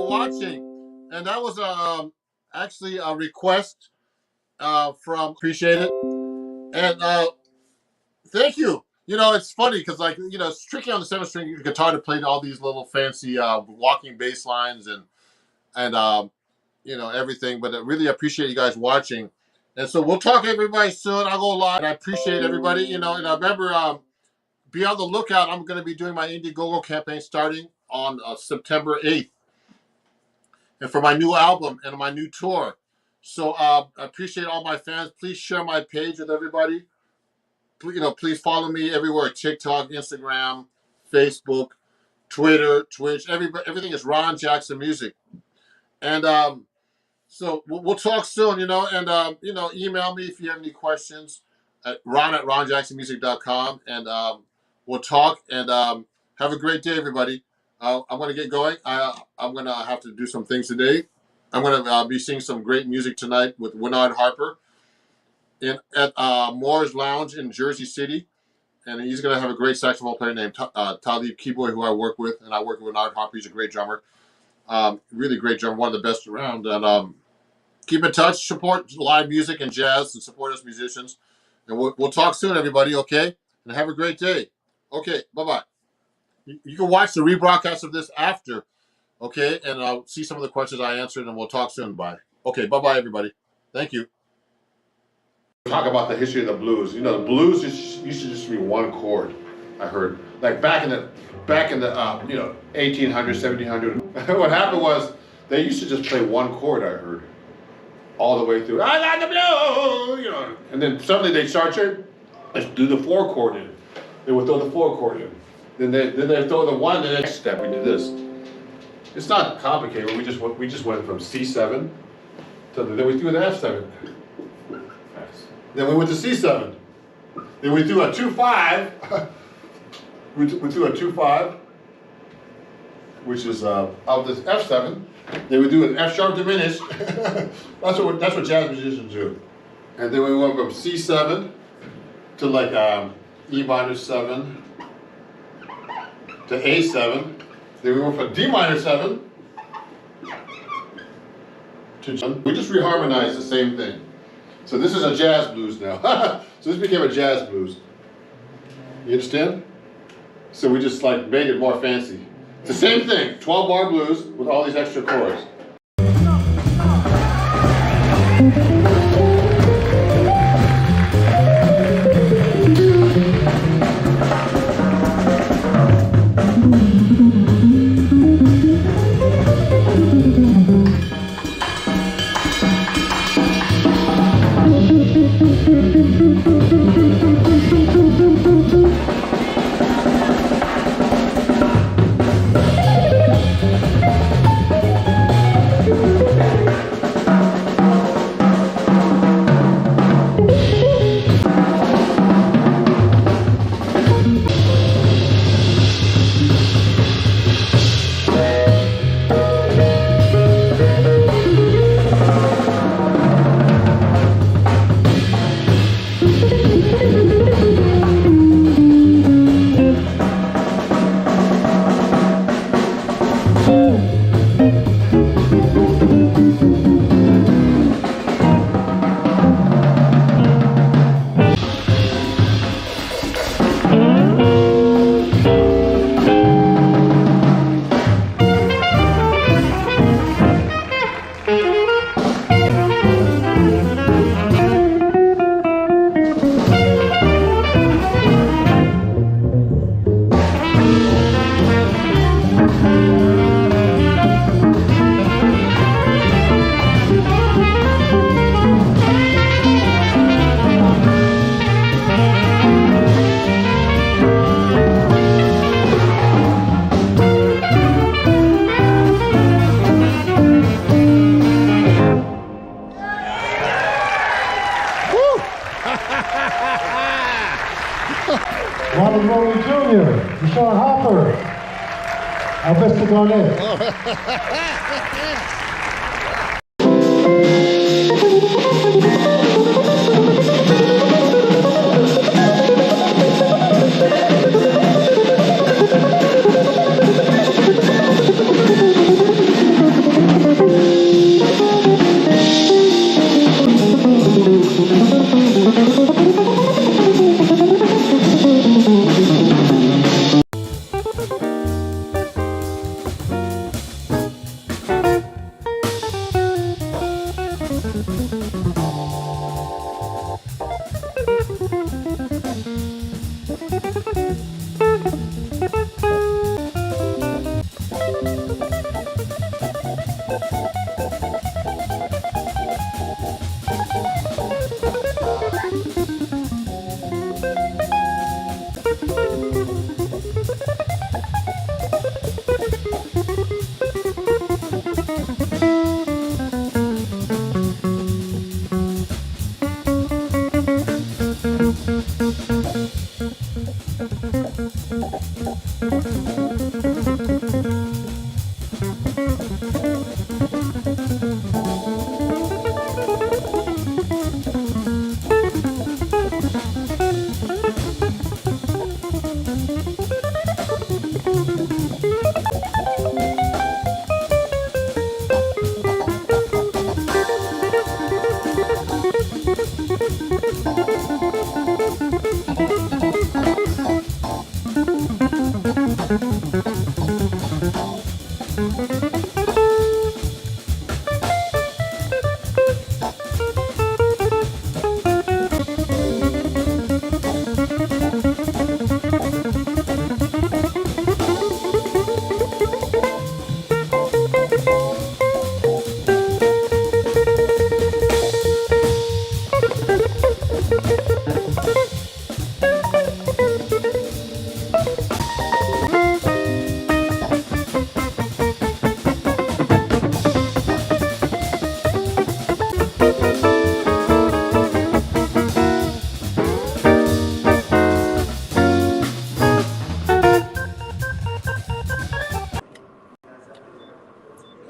watching. And that was actually a request from appreciate it. And thank you. You know, it's funny because, like, you know, it's tricky on the 7-string guitar to play all these little fancy walking bass lines and you know, everything. But I really appreciate you guys watching. And so we'll talk to everybody soon. I'll go live. And I appreciate everybody. You know, and I remember, be on the lookout. I'm going to be doing my Indiegogo campaign starting on September 8th, and for my new album and my new tour. So I appreciate all my fans. Please share my page with everybody. You know, please follow me everywhere: TikTok, Instagram, Facebook, Twitter, Twitch. Everything is Ron Jackson Music. And so we'll talk soon. You know, and you know, email me if you have any questions at ron@ronjacksonmusic.com, and we'll talk. And have a great day, everybody. I'm going to get going. I'm going to have to do some things today. I'm going to be singing some great music tonight with Winard Harper at Moore's Lounge in Jersey City. And he's going to have a great saxophone player named Talib Keyboy, who I work with. And I work with Winard Harper. He's a great drummer. Really great drummer, one of the best around. And keep in touch, support live music and jazz, and support us musicians. And we'll talk soon, everybody, okay? And have a great day. Okay, bye-bye. You can watch the rebroadcast of this after, okay? And I'll see some of the questions I answered, and we'll talk soon. Bye. Okay, bye-bye, everybody. Thank you. Talk about the history of the blues. You know, the blues used to just be one chord. I heard, like back in the you know, 1800, 1700. What happened was they used to just play one chord. I heard all the way through. I got the blues, you know. And then suddenly they started, let's do the 4 chord in. They would throw the 4 chord in. Then they throw the 1. The next step we did this. It's not complicated. We just went from C7 to then we threw the F7. Then we went to C7. Then we threw a 2-5. we threw a 2-5, which is of this F7. Then we do an F sharp diminished. that's what jazz musicians do. And then we went from C7 to like E minor 7 to A7. Then we went from D minor 7 to we just reharmonized the same thing. So this is a jazz blues now. So this became a jazz blues. You understand? So we just like made it more fancy. It's the same thing, 12-bar blues with all these extra chords. Robert Rowley Jr., Deshaun Hopper, Alvesta Garnett.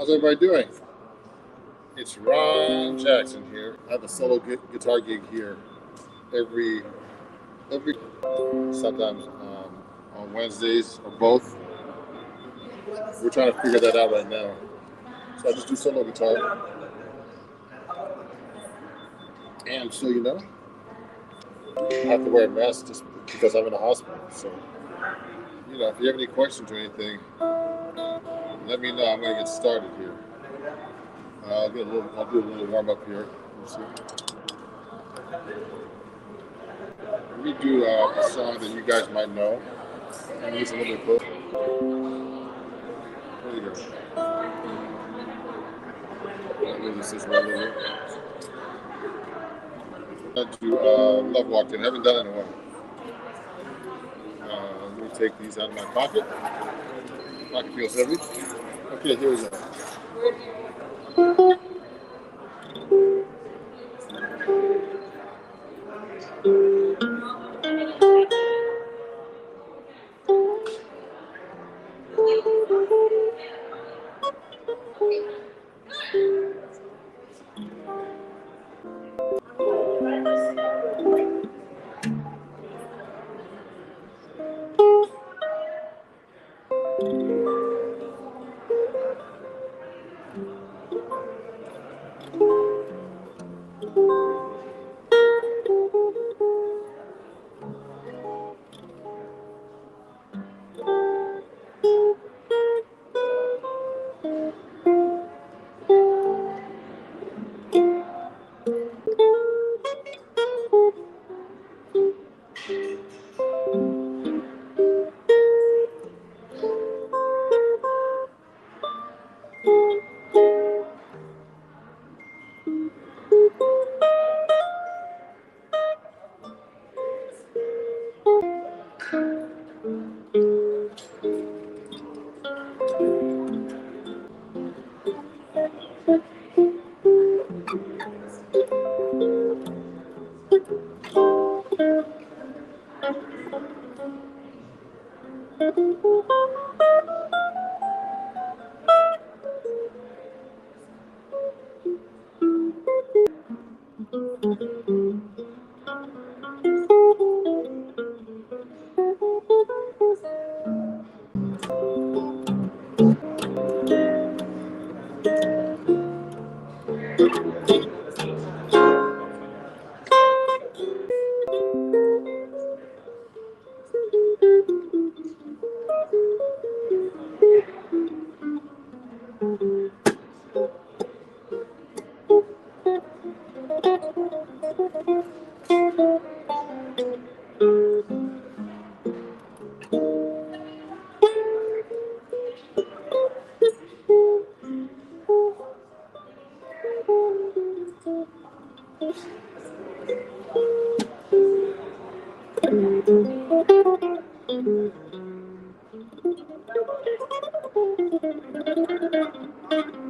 How's everybody doing? It's Ron Jackson here. I have a solo guitar gig here every sometimes on Wednesdays or both. We're trying to figure that out right now. So I just do solo guitar. And so you know, I have to wear a mask just because I'm in the hospital. So you know, if you have any questions or anything, let me know. I'm gonna get started here. I'll do a little warm up here. Let's see. Let me do a song that you guys might know. And use a little bit closer. There you go. I'll move this way a little bit. I'll do Love Walked In. I haven't done it in a while. Let me take these out of my pocket. Pocket feels heavy. Okay, here we go.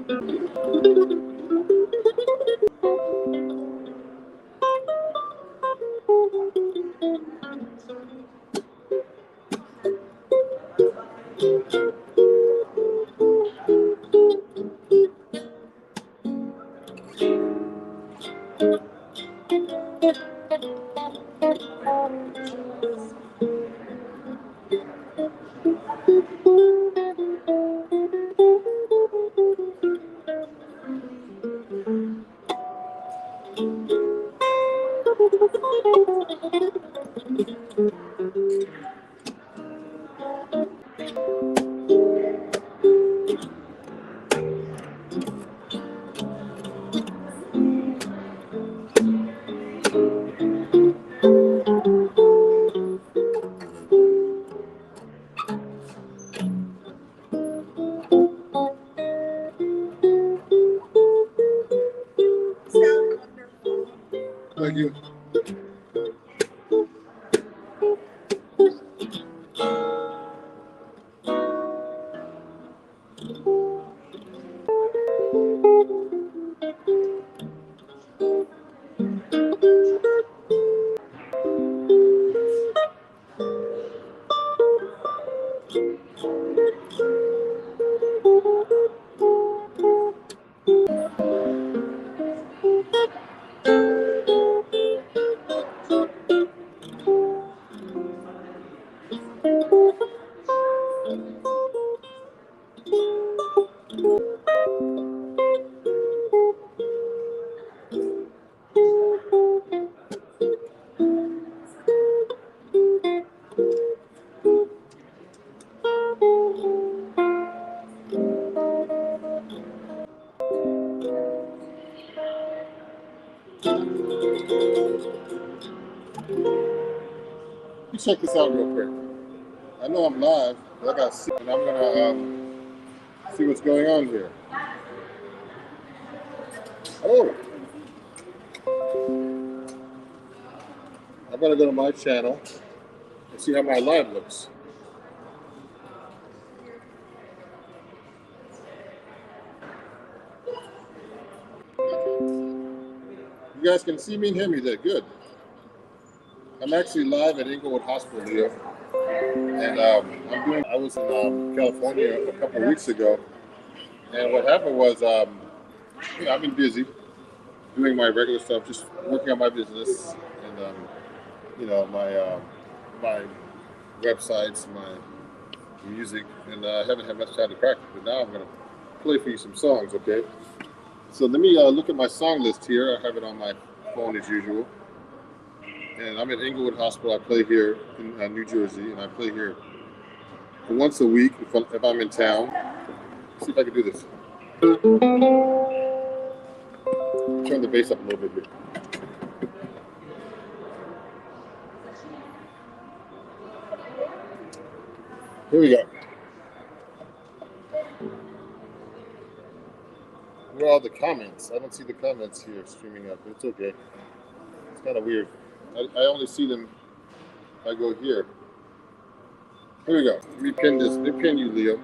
Thank you. Check this out real quick. I know I'm live, but I gotta see, and I'm gonna see what's going on here. Oh, I'm gonna go to my channel and see how my live looks. You guys can see me and hear me there. Good. I'm actually live at Inglewood Hospital here, and I was in California a couple of weeks ago, and what happened was, I've been busy doing my regular stuff, just working on my business and my websites, my music, and I haven't had much time to practice. But now I'm gonna play for you some songs, okay? So let me look at my song list here. I have it on my phone as usual. And I'm at Inglewood Hospital. I play here in New Jersey, and I play here once a week if I'm in town. Let's see if I can do this. Turn the bass up a little bit here. Here we go. Where are all the comments? I don't see the comments here streaming up, but it's okay. It's kind of weird. I only see them if I go here. Here we go. Repin this. Repin you, Leo.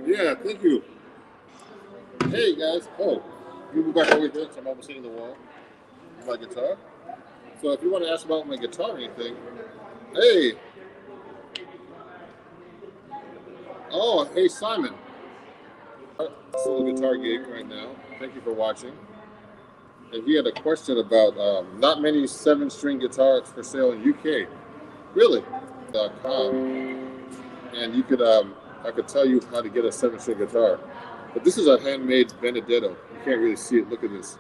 Yeah, thank you. Hey guys. Oh, you move back over here, so I'm almost hitting the wall. My guitar. So if you want to ask about my guitar or anything, hey. Oh, hey Simon. Solo guitar gig right now. Thank you for watching. And he had a question about not many 7-string guitars for sale in UK. Really? .com. And you could I could tell you how to get a 7-string guitar. But this is a handmade Benedetto. You can't really see it. Look at this.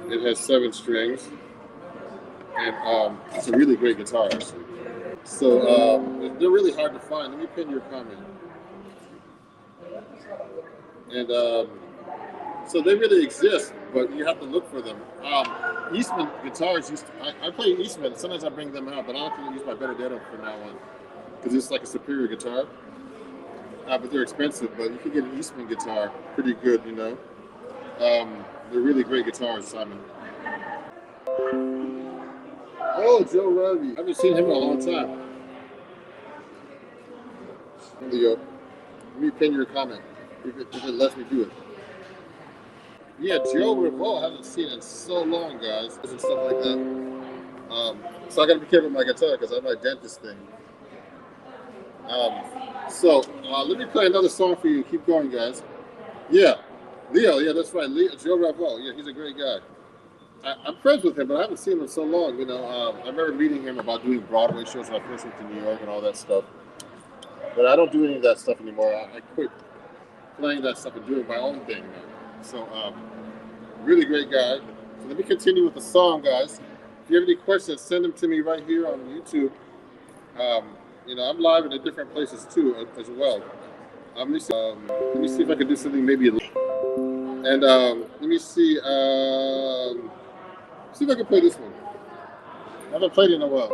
It has 7 strings, and it's a really great guitar actually. So they're really hard to find. Let me pin your comment. And so they really exist, but you have to look for them. Eastman guitars I play Eastman. Sometimes I bring them out, but I don't use my Benedetto from now on because it's like a superior guitar. But they're expensive. But you can get an Eastman guitar, pretty good, you know. They're really great guitars, Simon. Oh, Joe Ravi. I haven't seen him in a long time. There you go. Let me pin your comment if it lets me do it. Yeah, Joe Revolt, I haven't seen in so long, guys, and stuff like that. So I gotta be careful with my guitar because I have my dentist thing. Let me play another song for you. Keep going, guys. Yeah, Leo. Yeah, that's right. Joe Revolt. Yeah, he's a great guy. I'm friends with him, but I haven't seen him in so long. You know, I remember meeting him about doing Broadway shows when I first went to New York and all that stuff. But I don't do any of that stuff anymore. I quit playing that stuff and doing my own thing now. So, really great guy. So let me continue with the song, guys. If you have any questions, send them to me right here on YouTube. You know, I'm live in the different places too, as well. Let me see if I can do something maybe. And let me see. See if I can play this one. I haven't played it in a while.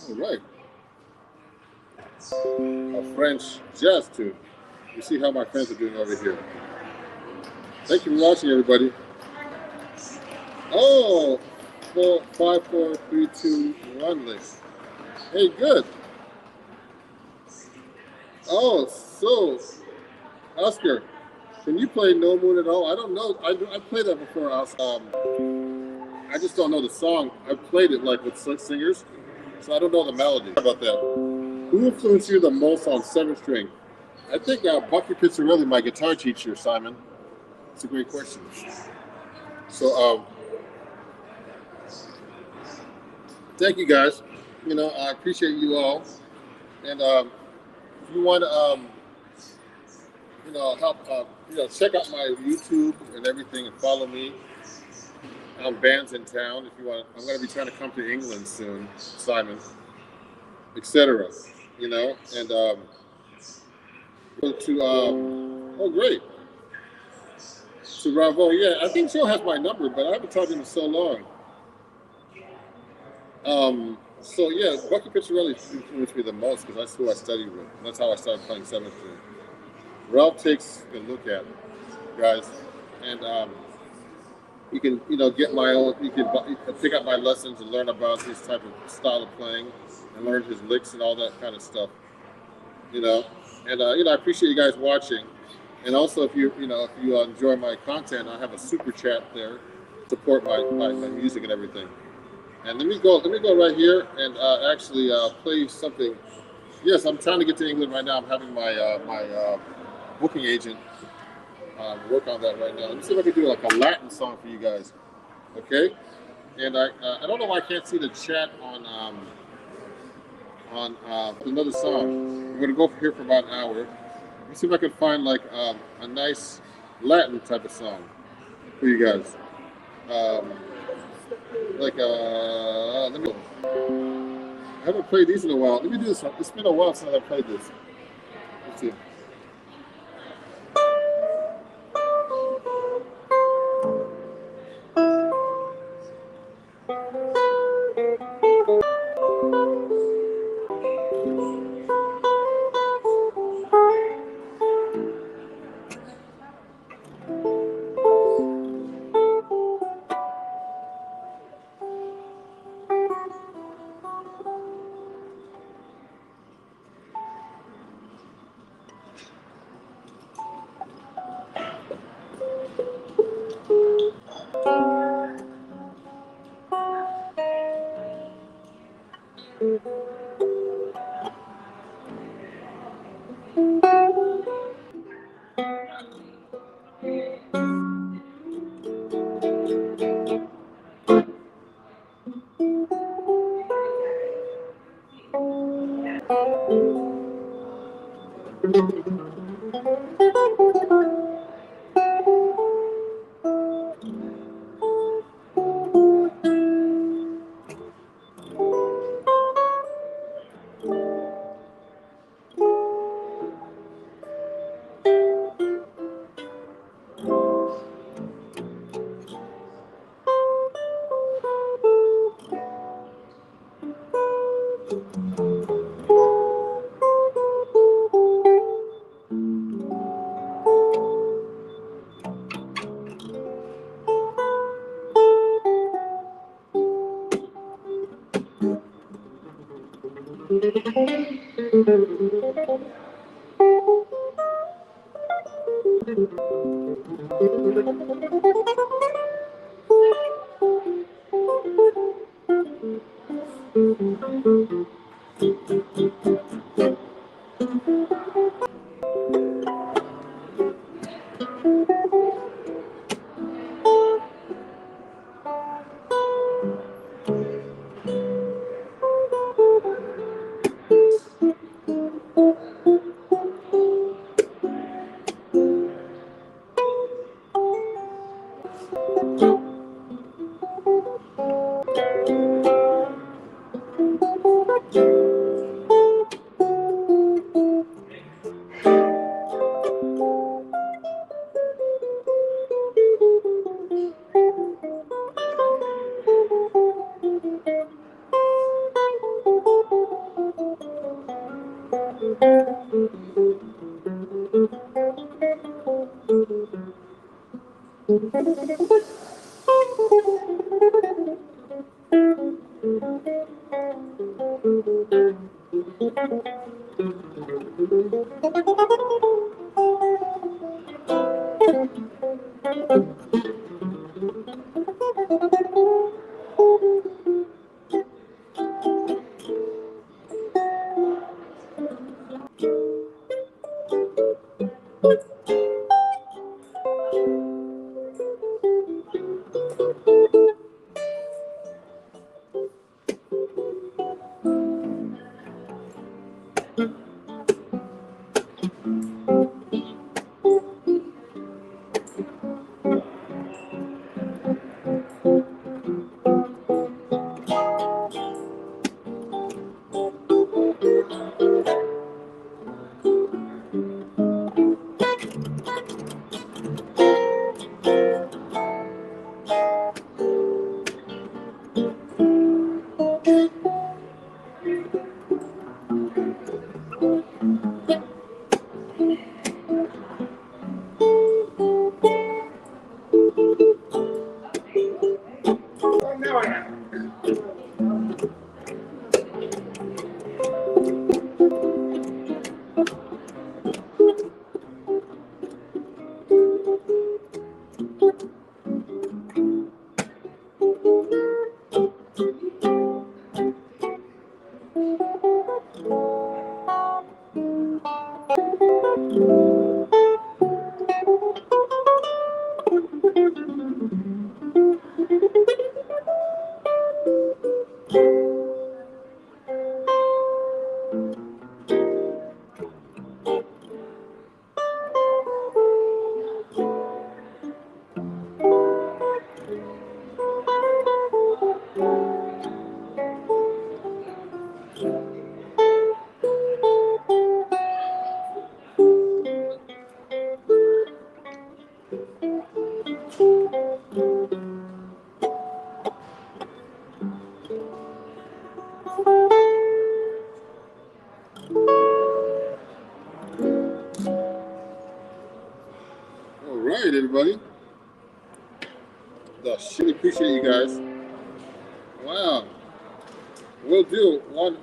All right. A French jazz tune. You see how my friends are doing over here. Thank you for watching, everybody. Oh, 5, 4, 3, 2, 1 link. Hey, good. Oh, so, Oscar, can you play No Moon at all? I don't know. I played that before. I just don't know the song. I've played it like with singers, so I don't know the melody. How about that? Who influenced you the most on 7-string? I think Bucky Pizzarelli, my guitar teacher, Simon. It's a great question. So, thank you guys. You know, I appreciate you all. And if you want to help, check out my YouTube and everything and follow me on bands in town if you want. I'm going to be trying to come to England soon, Simon, etc. And go to, oh, great. To Bravo, yeah, I think Joe has my number, but I haven't talked to him in so long. So yeah, Bucky Picciarelli influenced me the most because that's who I studied with. That's how I started playing seventh string. Ralph takes a look at it, guys, and you can get my own. You can pick up my lessons and learn about his type of style of playing, and learn his licks and all that kind of stuff. And I appreciate you guys watching. And also, if you enjoy my content, I have a super chat there, support my music and everything. And let me go right here and actually play something. Yes, I'm trying to get to England right now. I'm having my booking agent work on that right now. Let me see if I can do like a Latin song for you guys. Okay? And I don't know why I can't see the chat on another song. We're gonna go here for about an hour. Let me see if I can find like a nice Latin type of song for you guys. Let me. I haven't played these in a while. Let me do this one. It's been a while since I played this. Let's see. right, everybody. Really appreciate you guys. Wow. We'll do one.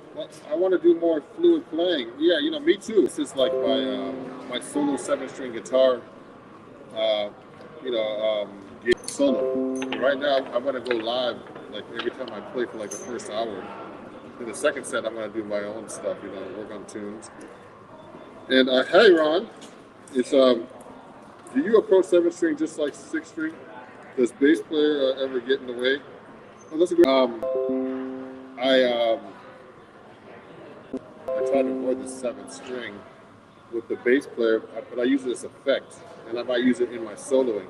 I want to do more fluid playing. Yeah, me too. This is like my solo 7-string guitar. Uh, solo. Right now, I'm gonna go live like every time I play for like the first hour. In the second set, I'm gonna do my own stuff. Work on tunes. And hey, Ron, it's do you approach 7-string just like 6-string? Does bass player ever get in the way? Oh, that's a good. I try to avoid the 7th string with the bass player, but I use it as effect, and I might use it in my soloing.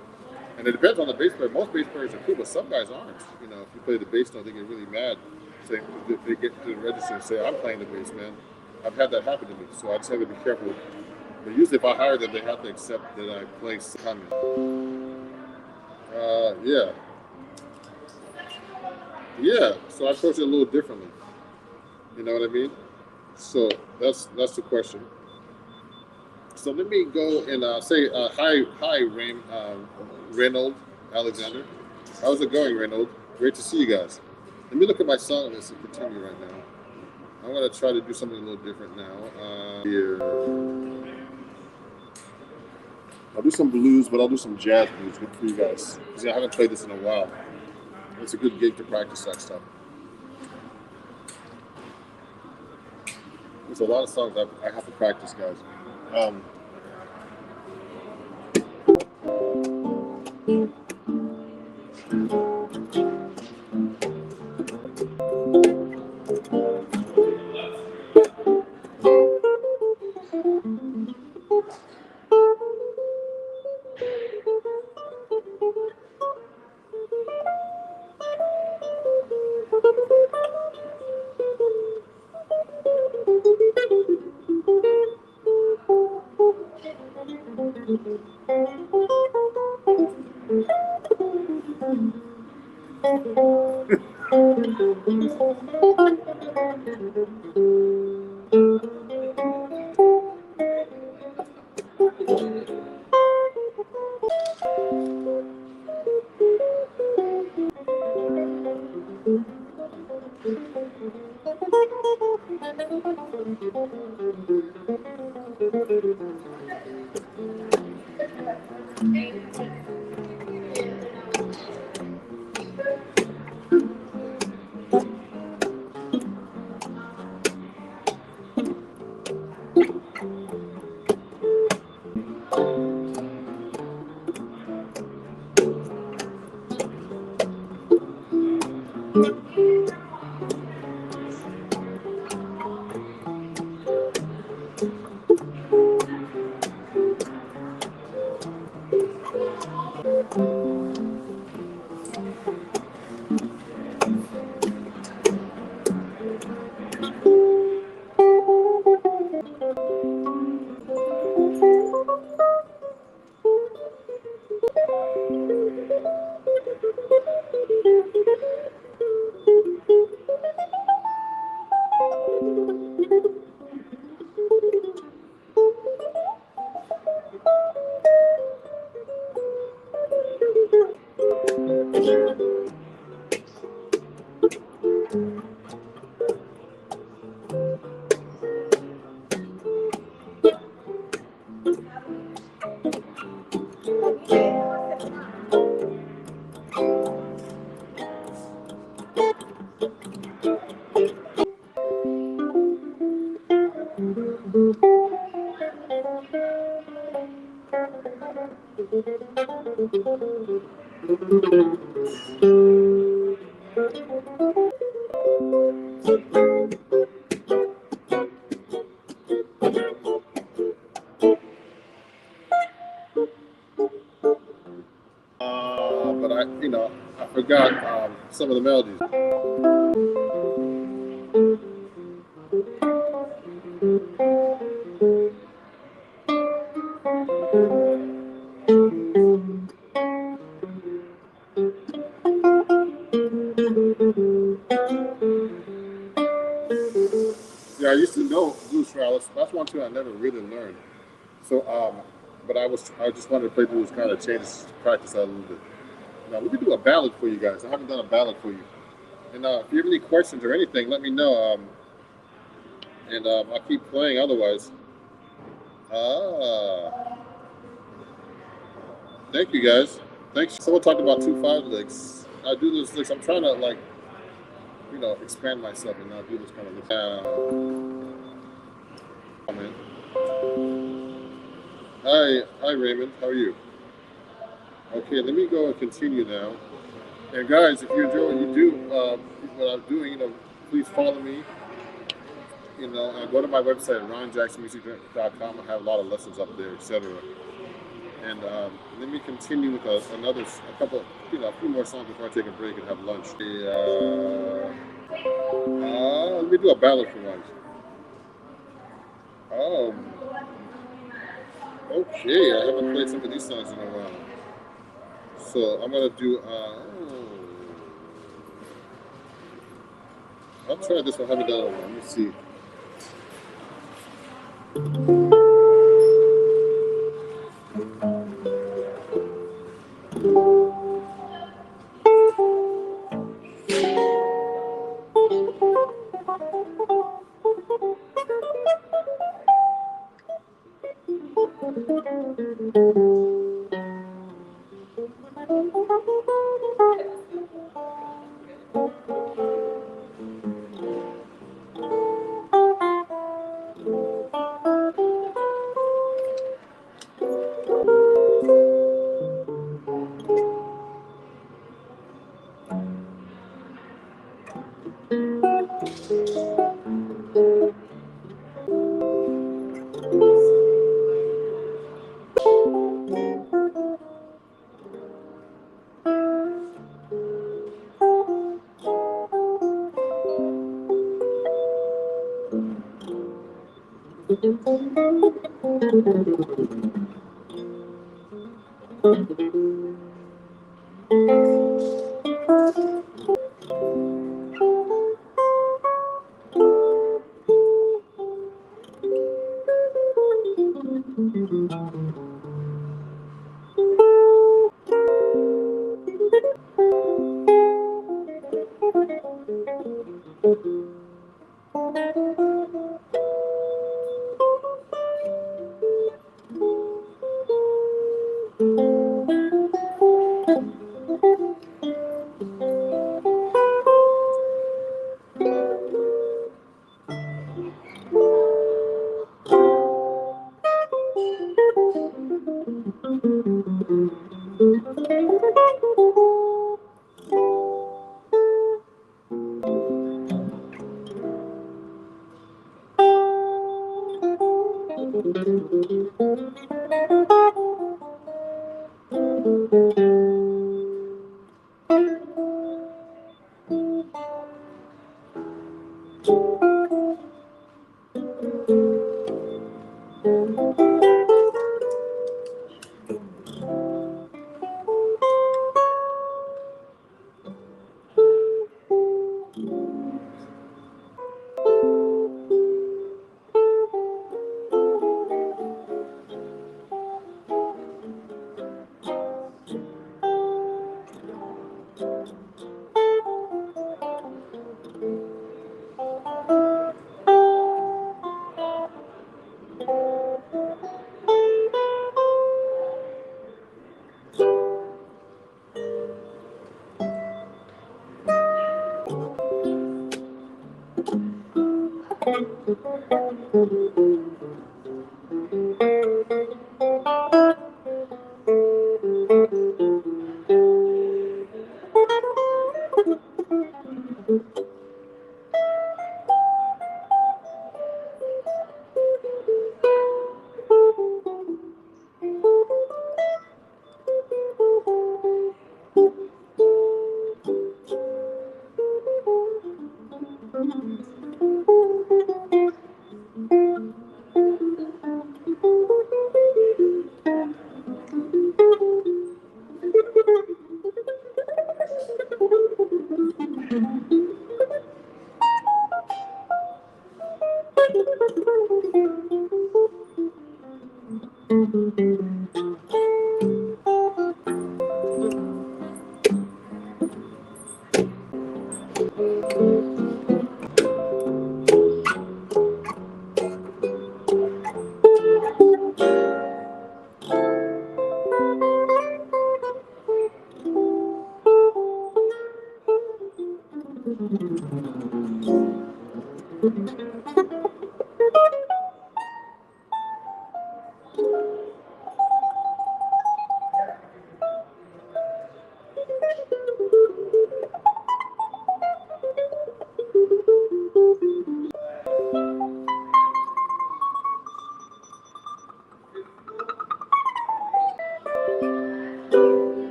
And it depends on the bass player. Most bass players are cool, but some guys aren't. If you play the bass note, they get really mad. Say if they get to the register and say, "I'm playing the bass, man." I've had that happen to me, so I just have to be careful. But usually, if I hire them, they have to accept that I play some. Yeah. So I approach it a little differently. You know what I mean? So that's the question. So let me go and say hi, Reynold Alexander. How's it going, Reynold? Great to see you guys. Let me look at my song list and continue right now. I'm gonna try to do something a little different now. Here, I'll do some blues, but I'll do some jazz blues for you guys because I haven't played this in a while. It's a good gig to practice that stuff. There's a lot of songs I have to practice, guys. But I forgot some of the melodies. Yeah, I used to know blues trowels. That's one tune I never really learned. So but I just wanted to play through this kind of changes to practice that a little bit. Now let me do a ballad for you guys. I haven't done a ballad for you. And if you have any questions or anything, let me know. I'll keep playing otherwise. Thank you guys. Thanks. Someone talked about 2/5 licks. I do those licks. I'm trying to expand myself and not do this kind of licks. Man. Hi Raymond. How are you? Okay, let me go and continue now. And guys, if you enjoy what you do, what I'm doing, please follow me. And go to my website, ronjacksonmusic.com. I have a lot of lessons up there, etc. And let me continue with a few more songs before I take a break and have lunch. Let me do a ballad for once. Okay, I haven't played some of these songs in a while. So I'm gonna do. I'll try this one. I haven't done it. Let me see.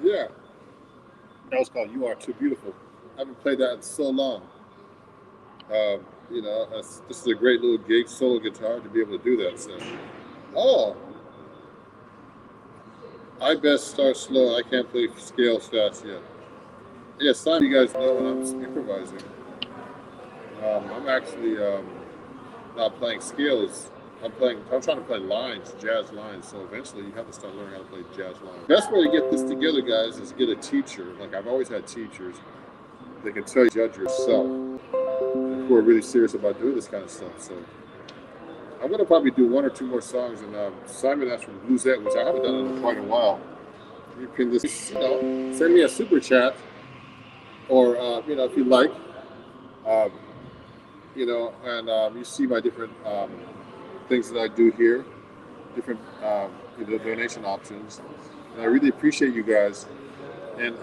Yeah. That was called "You Are Too Beautiful." I haven't played that in so long. You know, this is a great little gig solo guitar to be able to do that. So, oh, I best start slow. I can't play scales fast yet. Yeah, some of you guys know when I'm improvising. I'm actually not playing scales. I'm trying to play lines, jazz lines. So eventually, you have to start learning how to play jazz lines. Best way to get this together, guys, is get a teacher. Like I've always had teachers. They can tell you judge yourself. Who are really serious about doing this kind of stuff. So I'm gonna probably do one or two more songs. And Simon asked for Bluesette, which I haven't done in quite a while. You can just, you know, send me a super chat, or you know, if you like, um, you know, and you see my different things that I do here, different you know, donation options. And I really appreciate you guys. And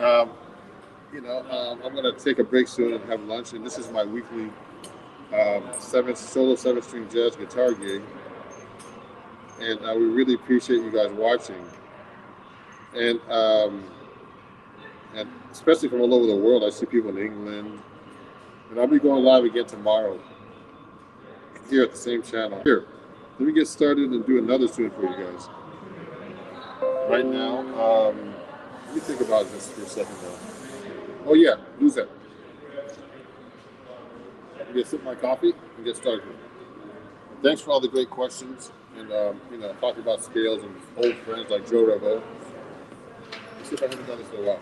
you know, I'm gonna take a break soon and have lunch. And this is my weekly solo 7-string jazz guitar gig, and we really appreciate you guys watching, and especially from all over the world. I see people in England, and I'll be going live again tomorrow here at the same channel. Here, let me get started and do another tune for you guys. Right now, let me think about this for a second though. Oh yeah, lose that. I'm gonna sip my coffee and get started. Thanks for all the great questions, and you know, talking about scales and old friends like Joe Revo. Let's see if I haven't done this in a while.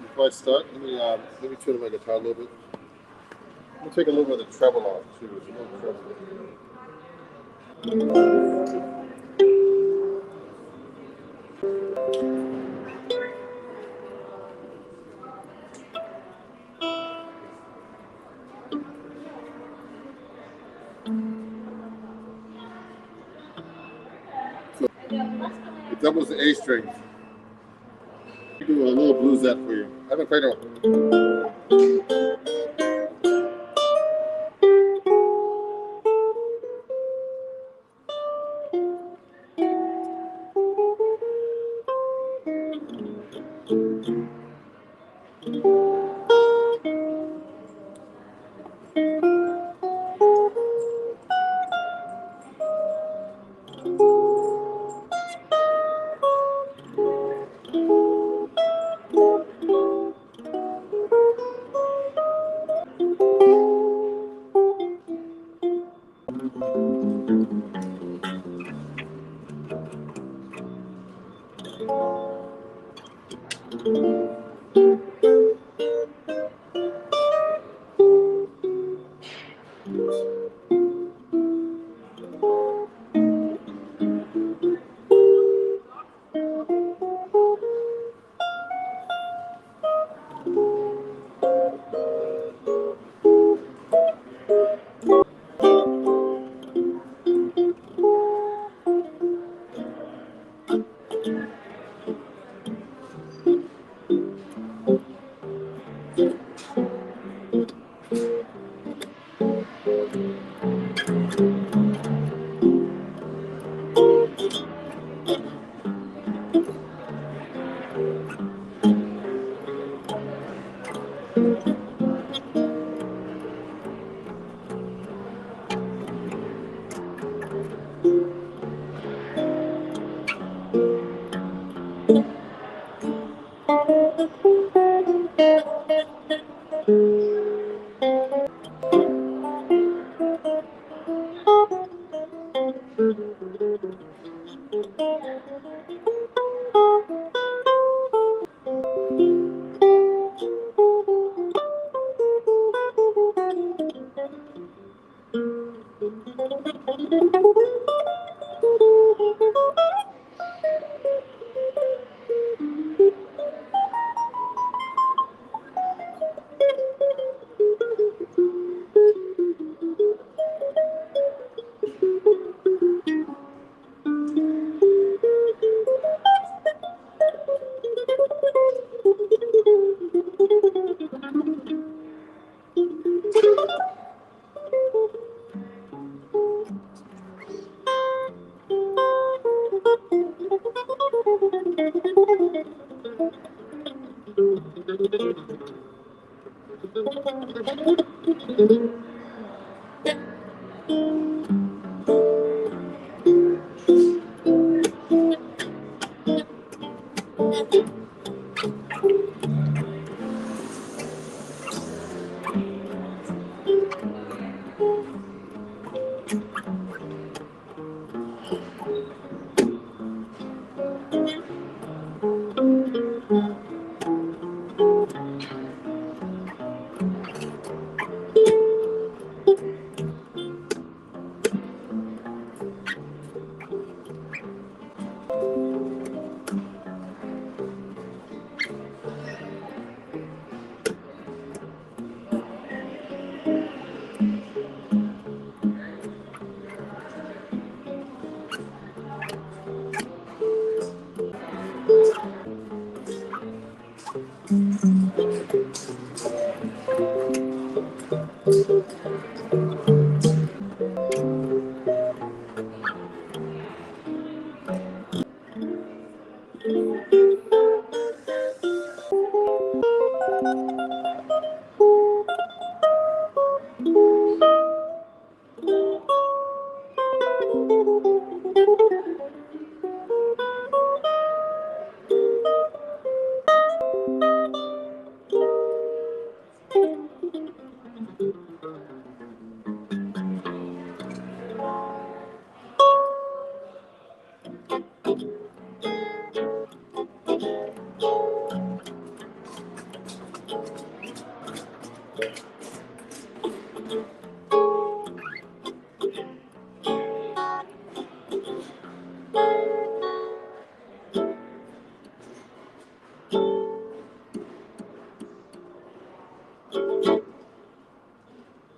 Before I start, let me tune my guitar a little bit. Let me take a little bit of the treble off too. There's a little treble. So it doubles the A string. We do a little bluesette for you. I haven't played it.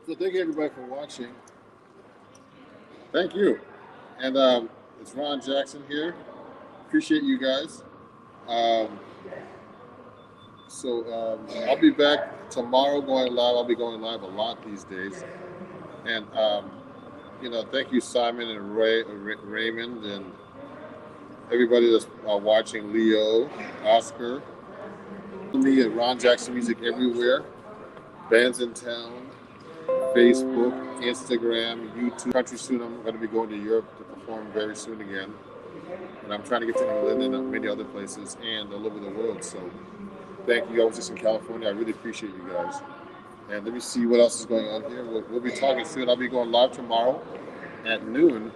So thank you everybody for watching. Thank you. And it's Ron Jackson here. Appreciate you guys. I'll be back tomorrow going live. I'll be going live a lot these days. And thank you Simon and Raymond and everybody that's watching, Leo, Oscar. Me at Ron Jackson Music everywhere. Bands in Town, Facebook, Instagram, YouTube. Country soon. I'm going to be going to Europe to perform very soon again. And I'm trying to get to England and many other places and all over the world. So thank you. I was just in California. I really appreciate you guys. And let me see what else is going on here. We'll be talking soon. I'll be going live tomorrow at noon.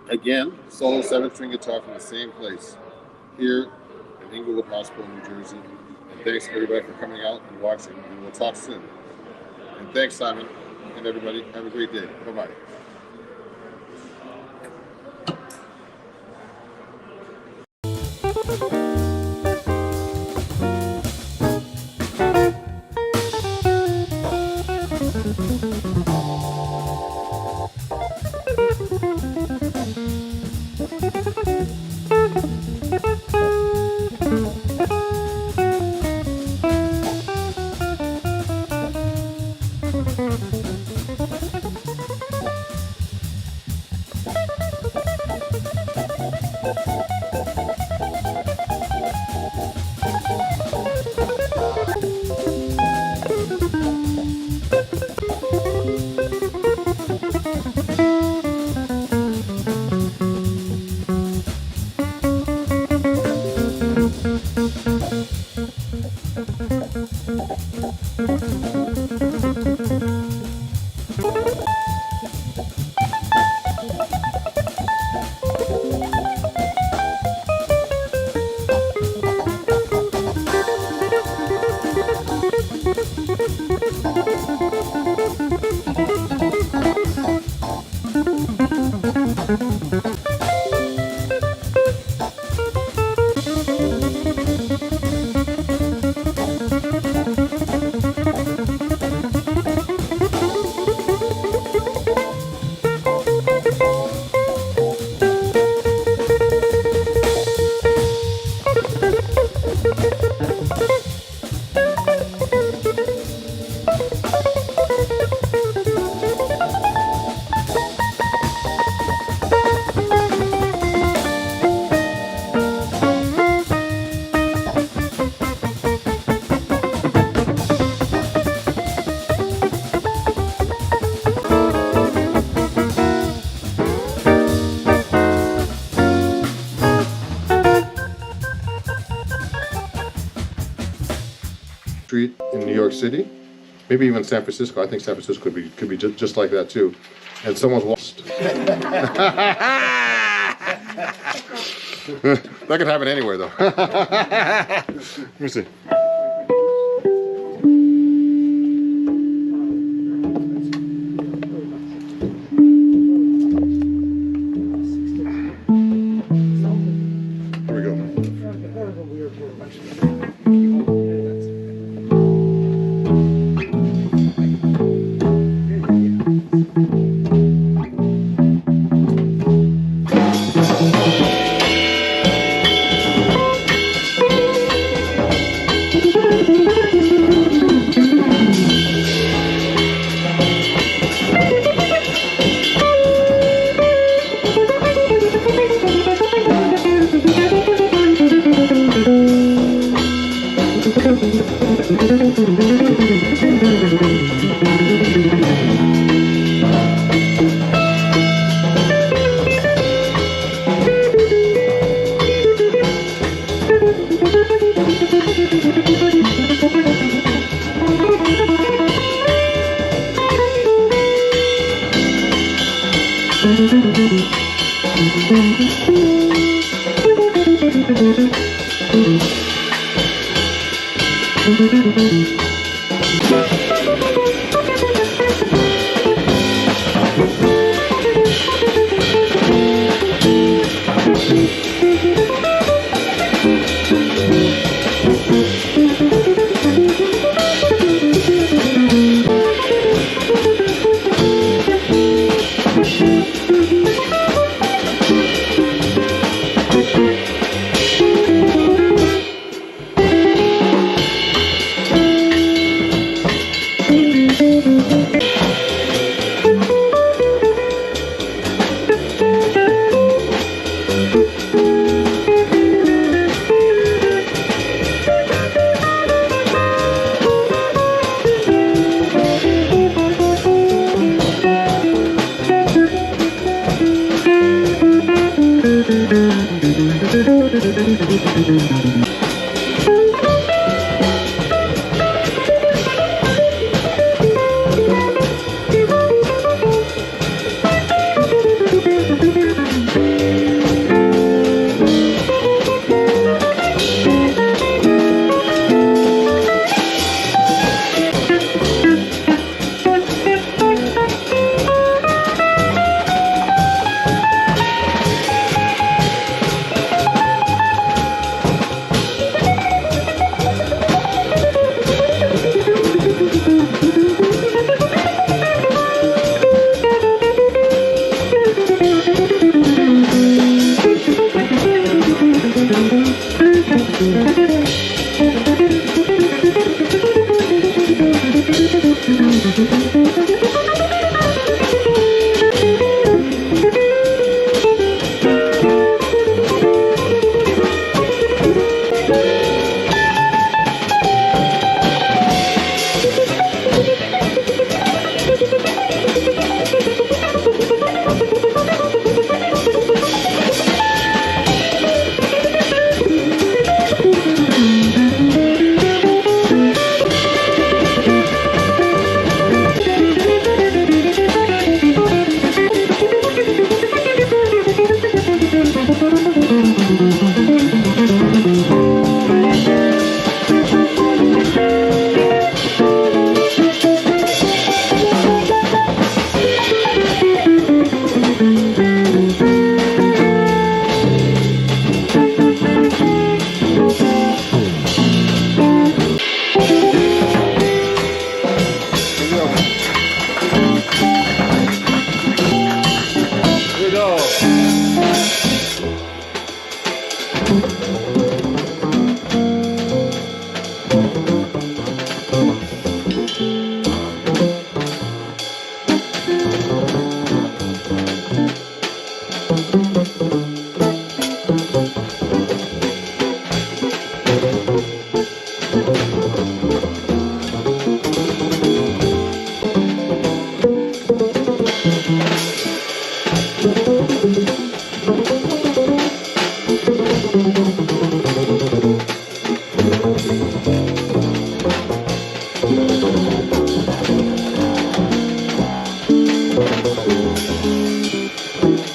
Again, solo 7-string guitar from the same place here in Inglewood Hospital, New Jersey. And thanks everybody for coming out and watching. And we'll talk soon. And thanks, Simon, and everybody. Have a great day. Bye-bye. street in New York City, maybe even San Francisco. I think San Francisco could be just like that too. And someone's lost. That could happen anywhere though. Let me see. Here we go.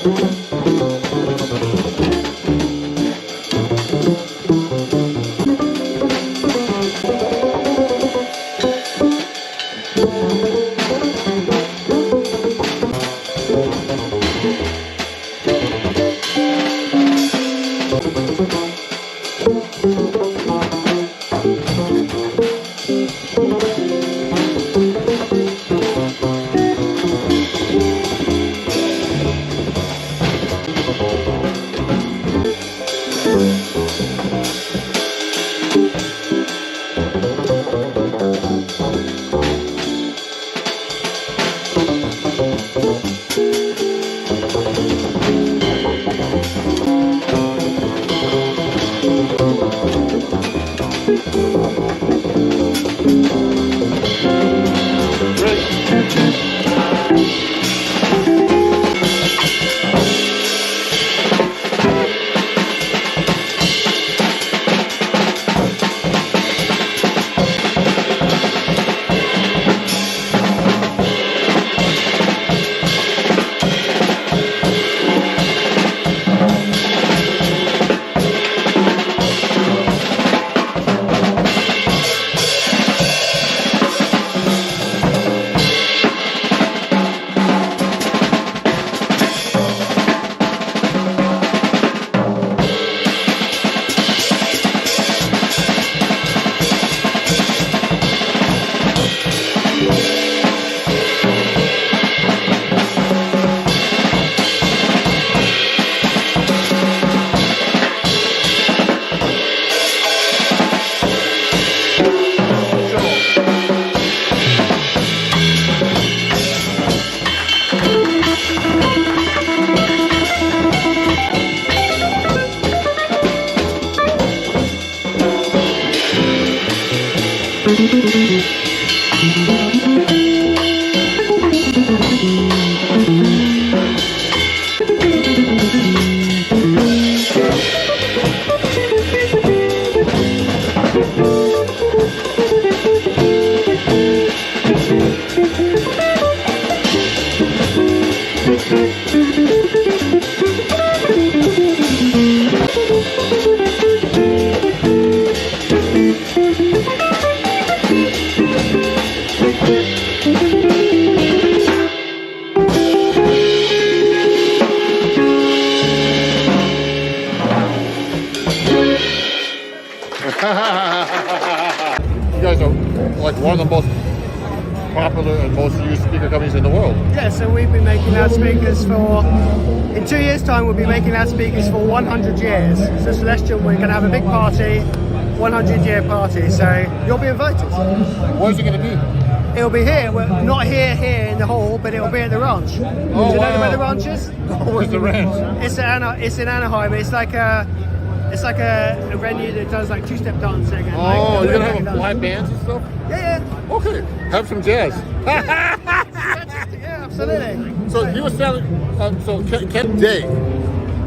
You guys are like one of the most popular and most used speaker companies in the world. Yeah, so we've been making loudspeakers for, in 2 years' time, we'll be making loudspeakers for 100 years. So Celestial, we're going to have a big party, 100-year party, so you'll be invited. Where's it going to be? It'll be here, well, not here in the hall, but it'll be at the ranch. Oh, do you know wow. where the ranch is? Where's the ranch? It's in Anaheim. It's like a venue that does like two-step dancing. And Oh, like, you're going to have live bands and stuff? Yeah. Okay, have some jazz. Yeah, absolutely. So he was selling, Ken Day.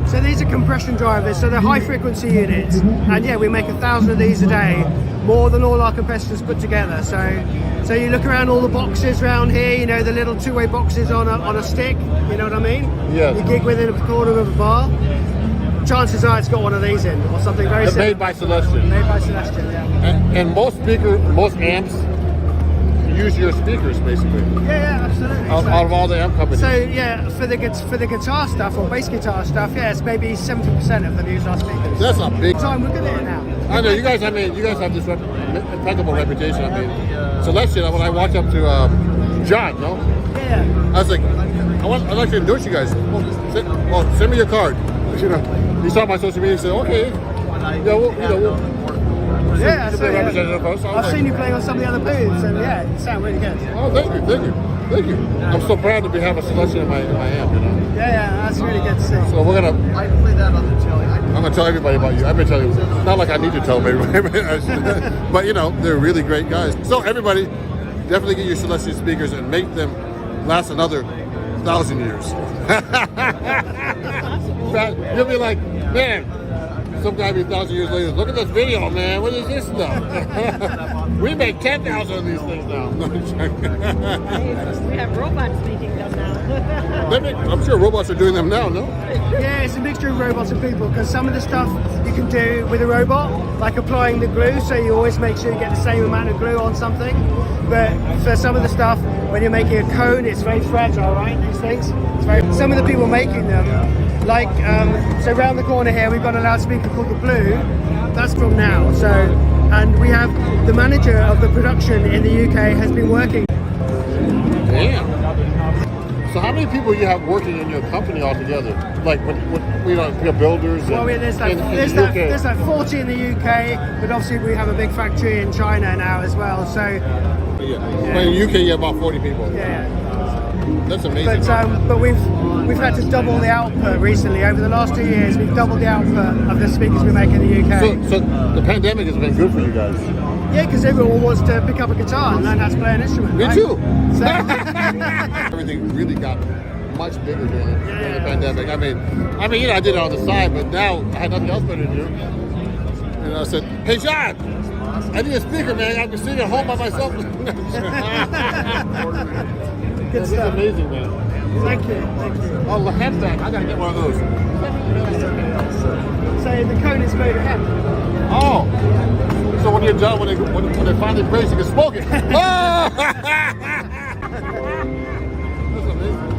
So these are compression drivers, so they're high frequency units, and yeah, we make 1,000 of these a day, more than all our competitors put together. So you look around all the boxes around here, you know, the little two-way boxes on a stick, you know what I mean? Yeah. You gig within a corner of a bar. Chances are it's got one of these in, or something very similar. Made by Celestian. Made by Celestian, yeah. And most amps use your speakers, basically. Yeah, absolutely. Out of all the amp companies. So yeah, for the guitar stuff or bass guitar stuff, yeah, it's maybe 70% of them use our speakers. That's a big time. We're good at it now. I know you guys. I mean, you guys have this impeccable reputation. I mean, Celestian. When I walked up to John, no, Yeah. I was like, I'd like to endorse you guys. Well, send me your card. You know, he saw my social media and said, okay, yeah, we'll Yeah, be so, a representative of us. So I've seen you playing on some of the other booths, and yeah, you sound really good. Oh, thank you. I'm so proud to have a Celestian in my amp. You know. Yeah, that's really good to see. So we're gonna. I play that on the telly. I'm gonna tell everybody about you. I've been telling you. Not like I need to tell everybody, but you know, they're really great guys. So everybody, definitely get your Celestian speakers and make them last another 1,000 years. You'll be like, man, some guy be 1,000 years later, look at this video, man, what is this stuff? We make 10,000 of these things now. We have robots making them now. I'm sure robots are doing them now, no? Yeah, it's a mixture of robots and people, because some of the stuff you can do with a robot, like applying the glue, so you always make sure you get the same amount of glue on something. But for some of the stuff, when you're making a cone, it's very fragile, right? These things. Some of the people making them, like, so around the corner here, we've got a loudspeaker called the Blue. That's from now. So, and we have the manager of the production in the UK has been working. Damn. So how many people you have working in your company altogether? Like when you know, your builders? And, Well, there's like 40 in the UK, but obviously we have a big factory in China now as well. So yeah. But in the UK, you have about 40 people. yeah. That's amazing. But we've had to double the output recently. Over the last 2 years, we've doubled the output of the speakers we make in the UK. So the pandemic has been good for you guys. Yeah, because everyone wants to pick up a guitar and learn how to play an instrument. Me right? too. So Everything really got much bigger during the pandemic. I mean, you know, I did it on the side, but now I had nothing else better to do. And I said, "Hey, John, I need a speaker, man. I've been sitting at home by myself." good This is stuff. amazing, man. Thank you. Oh, the headband. I gotta get one of those. So the cone is made of hemp. Oh. So when you're done, when they finally break, you can smoke it. Oh! That's amazing.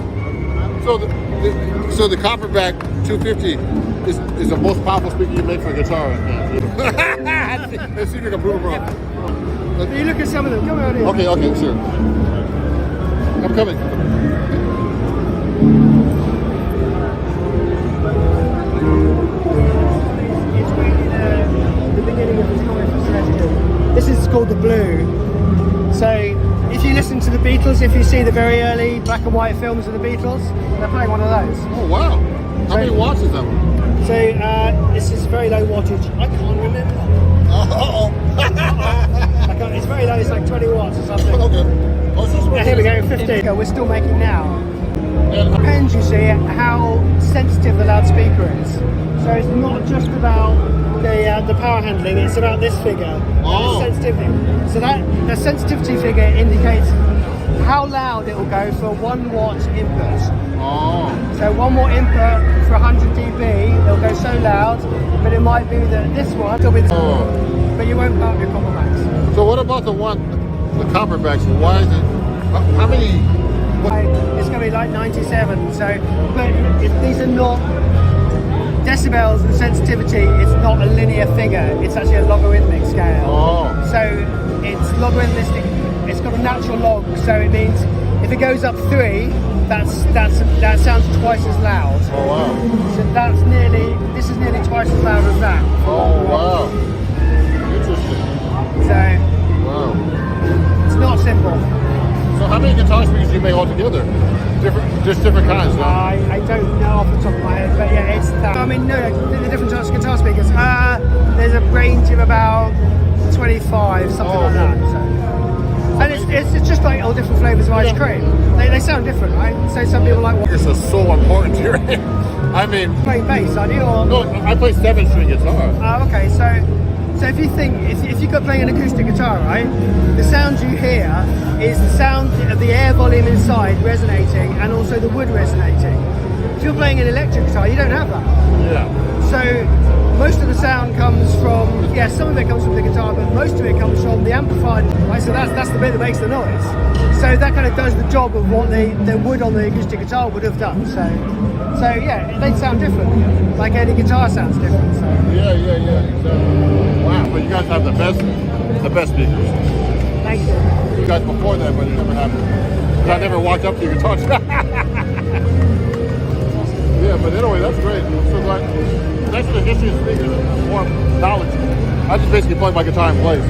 So the Copperback 250 is the most powerful speaker you make for a guitar. Let's see if you can prove it wrong. You look at some of them. Come on here. Okay, sure. I'm coming. It's really the beginning of the story for Celestial. This is called the Blue. So if you listen to the Beatles, if you see the very early black and white films of the Beatles, they're playing one of those. Oh wow! How many watts is that one? So this is very low wattage. I can't remember. It's very low. It's like 20 watts or something. Okay. Oh, it's just Yeah, here we go. 15. We're still making now. It depends, you see, how sensitive the loudspeaker is. So it's not just about the power handling, it's about this figure, Oh. the sensitivity. So the sensitivity figure indicates how loud it will go for 1 watt input. Oh. So 1 watt input for 100 dB, it'll go so loud, but it might be that this one will be the but you won't put up your Copperbacks. So what about the Copperbacks? Why is it? How many? It's going to be like 97. So, but these are not decibels and sensitivity. It's not a linear figure. It's actually a logarithmic scale. Oh. So it's logarithmic. It's got a natural log. So it means if it goes up 3, that sounds twice as loud. Oh wow. So this is nearly twice as loud as that. Oh wow. Interesting. So Wow. it's not simple. So how many guitar speakers do you make altogether? Different kinds, no? I don't know off the top of my head, but yeah, it's that. I mean, no, the different types of guitar speakers. There's a range of about 25, something like that. So. And it's just like all different flavors of ice cream. They sound different, right? So some people like This is so important to your I mean, playing bass, aren't you? Or, no, I play 7-string guitar. okay, so if you think, if you've got playing an acoustic guitar, right, the sound you hear is the sound of the air volume inside resonating and also the wood resonating. If you're playing an electric guitar, you don't have that. Yeah. So most of the sound comes from, some of it comes from the guitar, but most of it comes from the amplifier. Right? So that's the bit that makes the noise. So that kind of does the job of what the wood on the acoustic guitar would have done. So yeah, they sound different. Like any guitar sounds different. So. Yeah, exactly. Wow, but you guys have the best speakers. Thank you. You guys before that, but it never happened. Because I never walked up to your guitar. Yeah, but anyway, that's great. So like, thanks for the history of speakers and more knowledge. I just basically play my guitar and play. So.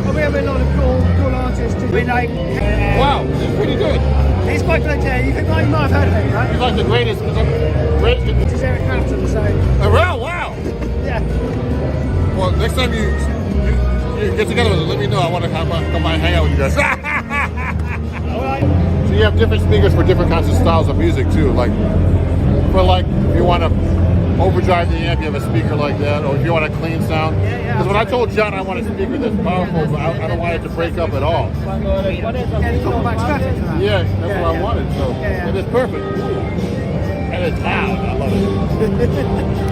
Well, we have a lot of cool artists. We like. Wow, it's pretty good. It's quite good. You might have heard of him, right? He's like the greatest. This is Eric Clapton. So. Wow. Yeah. Well, next time you get together with us, let me know. I want to come by and hang out with you guys. All right. So you have different speakers for different kinds of styles of music too. Like, if you want to overdrive the amp, you have a speaker like that, or if you want a clean sound. Because when I told John I want a speaker that's powerful, but I don't want it to break up at all. Yeah, you talk about static for that. Yeah, that's what I wanted. So it is perfect. And it's loud. I love it.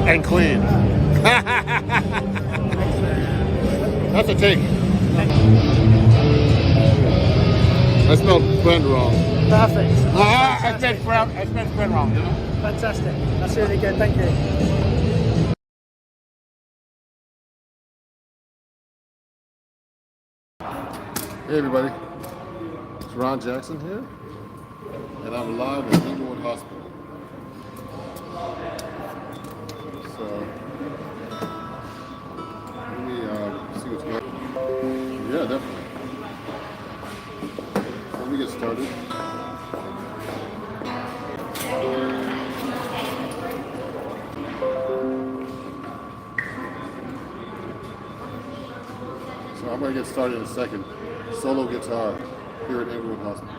And clean. That's a take. I spelled friend wrong. Perfect. I spelled friend wrong. You know? Fantastic. That's really good. Thank you. Hey everybody, it's Ron Jackson here, and I'm live at Inglewood Hospital. So, let me see what's going on. Yeah, definitely. Let me get started. So I'm going to get started in a second. Solo guitar here at Inglewood Hospital.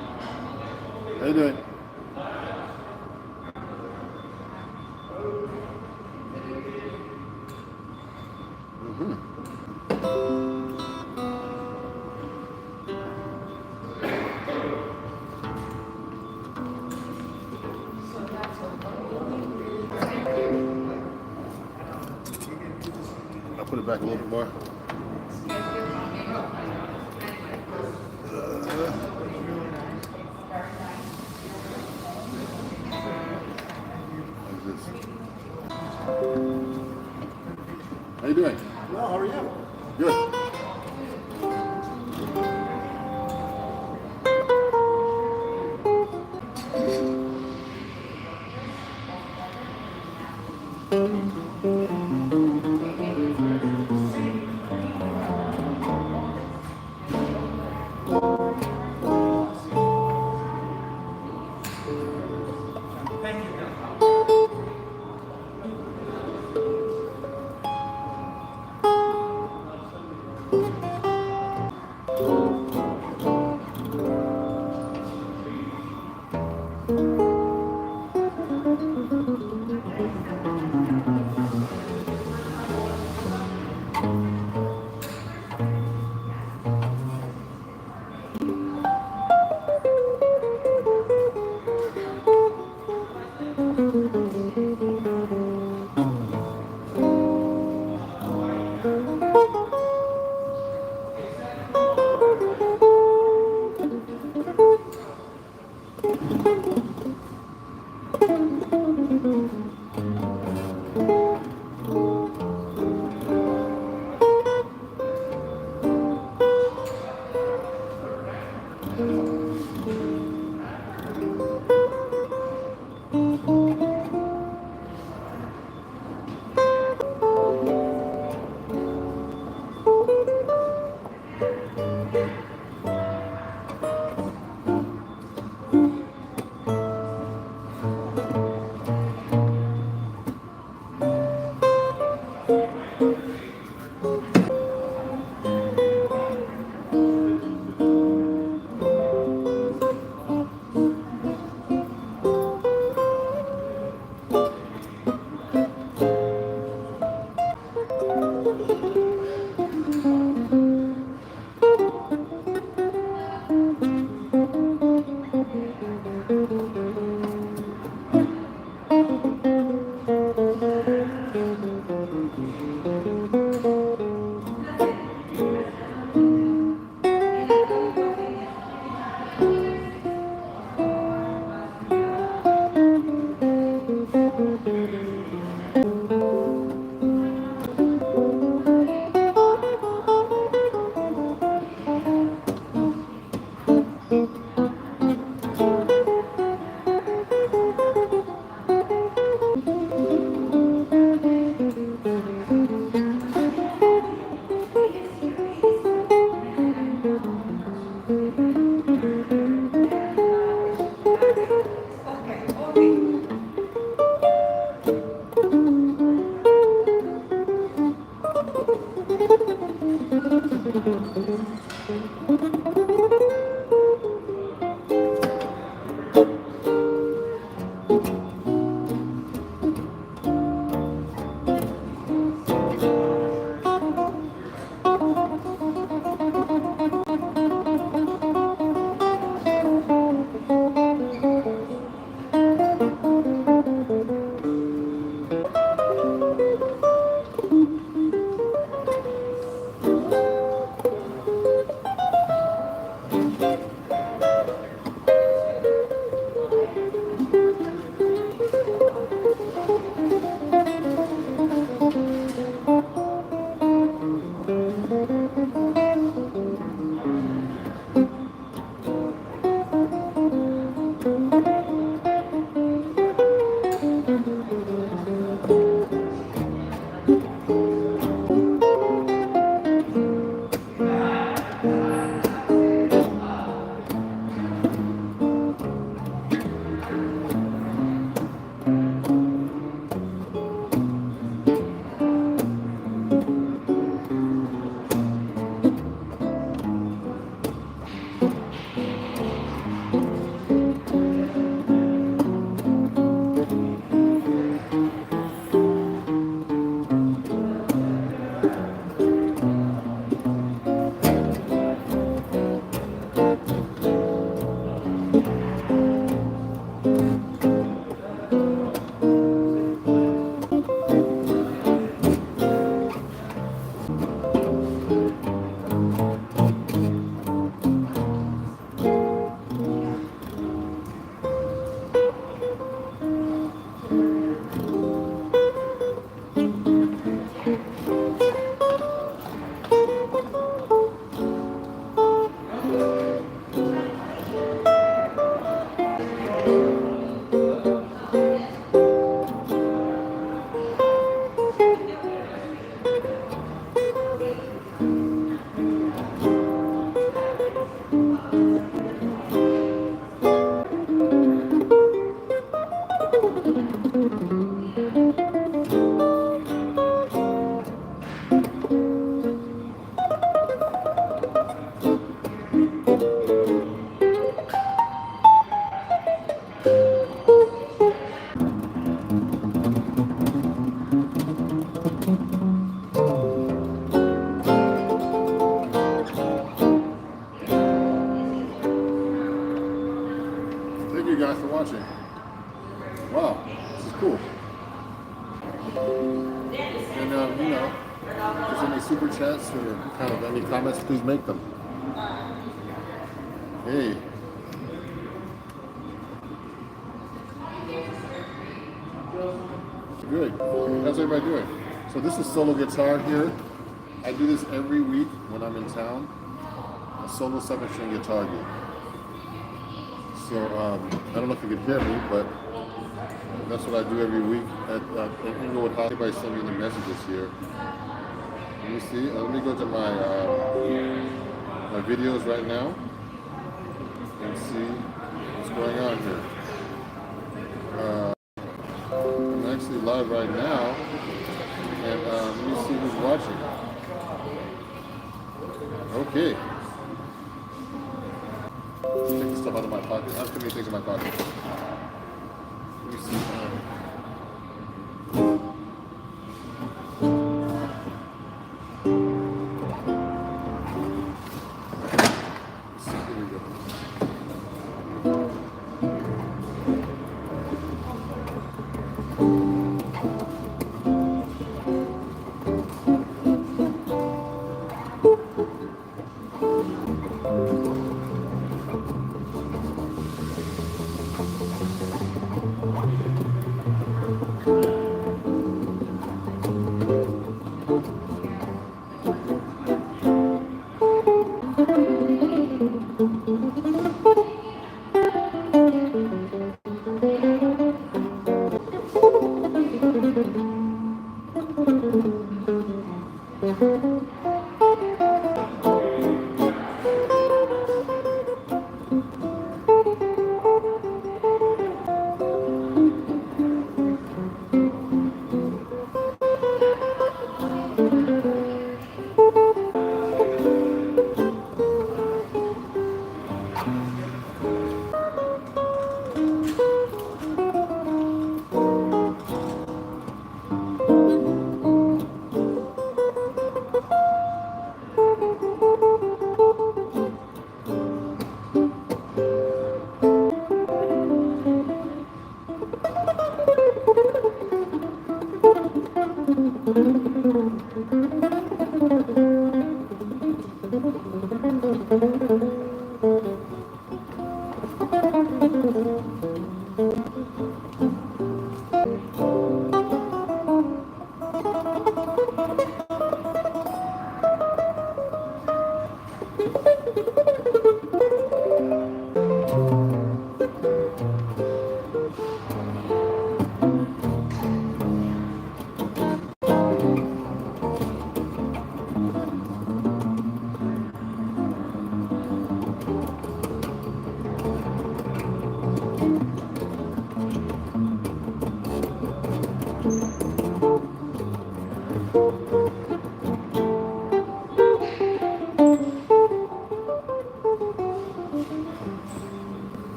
How you doing? I'll put it back a little bit more. How you doing? Well, how are you? Good. Thank you guys for watching. Wow, this is cool. And you know, if there's any super chats or kind of any comments, please make them. Hey. Good. How's everybody doing? So this is solo guitar here. I do this every week when I'm in town. A solo 7-string guitar gig. So I don't know if you can hear me, but that's what I do every week at Inglewood House. Everybody send me the messages here. Let me see. Let me go to my my videos right now and see what's going on here. I'm actually live right now, and let me see who's watching. Okay. Let's take the stuff out of my pocket. I have too many things in my pocket. Let me see. Let's see. Here we go.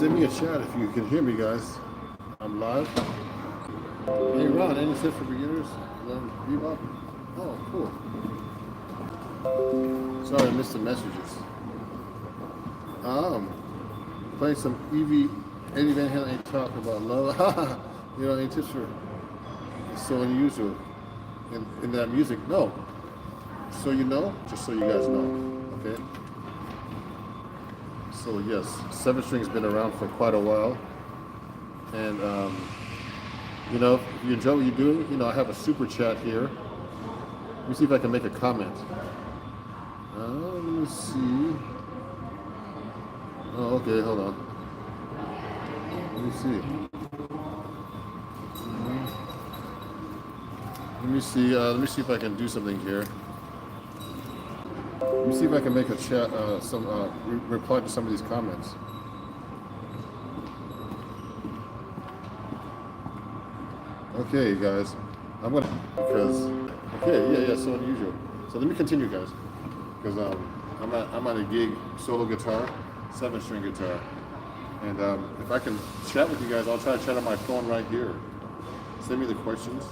Send me a chat if you can hear me, guys. I'm live. Hey Ron, any tips for beginners? Learn bebop? Oh, cool. Sorry, I missed the messages. Playing some Eddie Van Halen ain't talking about love. You know, any tips for? It's so unusual in that music. No. So you know, just so you guys know. Okay. So yes, 7-string's been around for quite a while, and you know, if you enjoy what you're doing, you know, I have a super chat here. Let me see if I can make a comment. Let me see. Oh, okay, hold on. Let me see. Let me see if I can do something here. Let me see if I can make a chat, reply to some of these comments. Okay, guys, yeah, so unusual. So let me continue, guys, because I'm at a gig, solo guitar, 7-string guitar, and if I can chat with you guys, I'll try to chat on my phone right here. Send me the questions,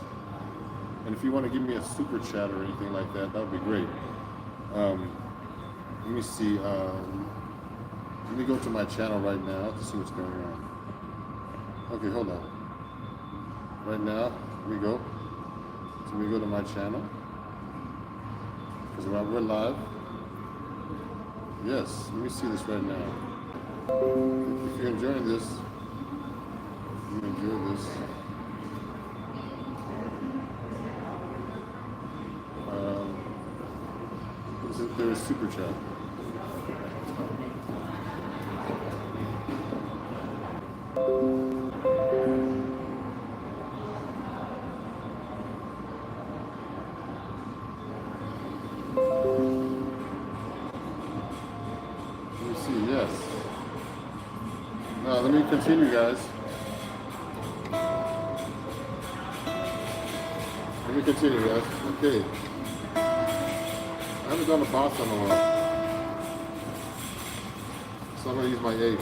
and if you want to give me a super chat or anything like that, that would be great. Let me see. Let me go to my channel right now to see what's going on. Okay, hold on. Right now, here we go. So we go to my channel because we're live. Yes, let me see this right now. If you're enjoying this, you enjoy this. There is super chat. Let me see, yes. Now let me continue, guys. Let me continue, guys. Okay. I haven't done a boss in a while, so I'm going to use my 8.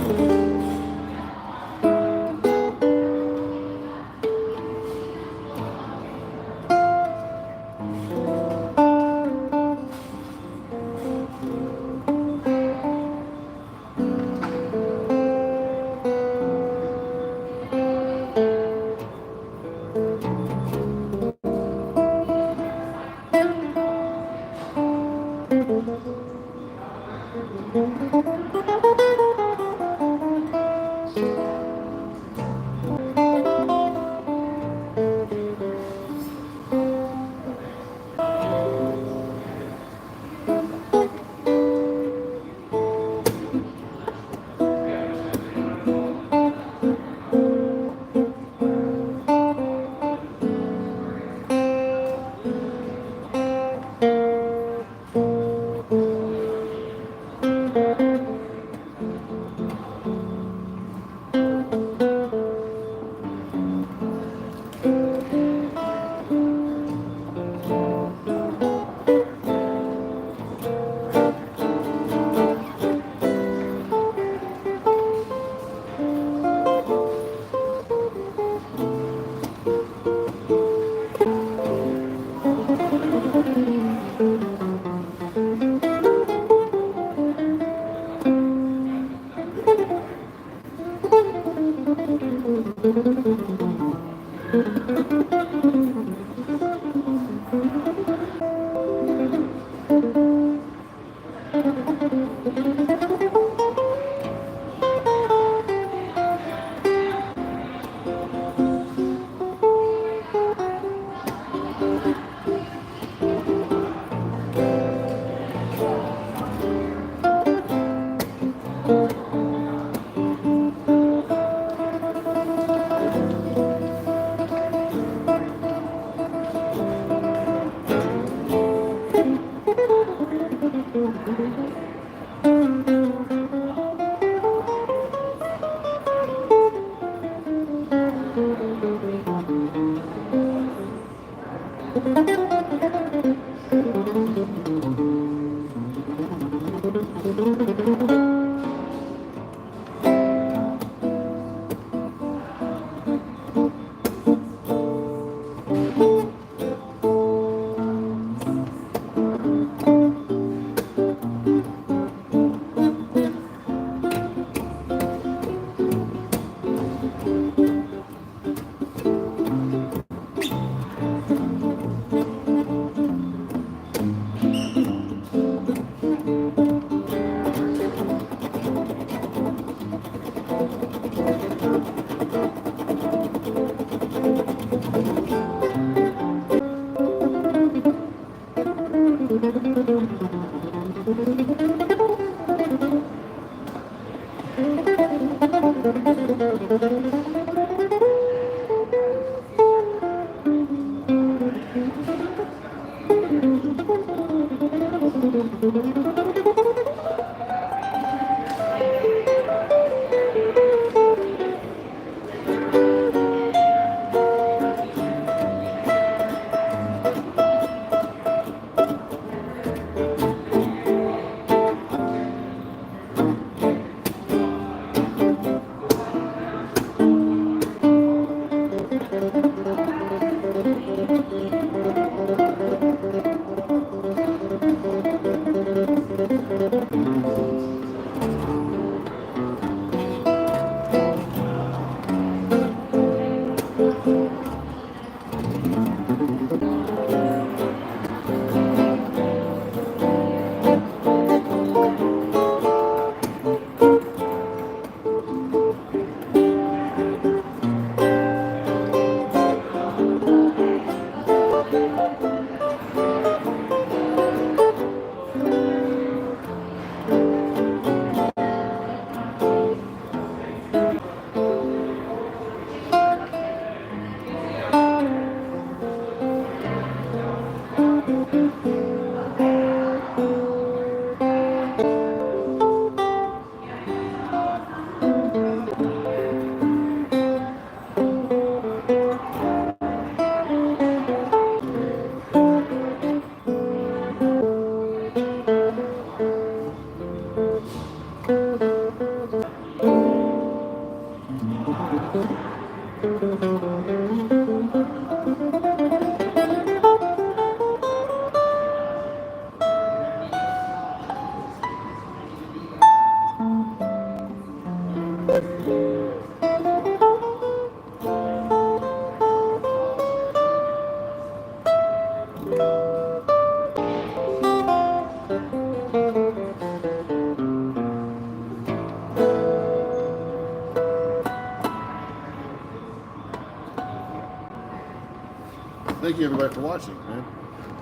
Thank you everybody for watching, man.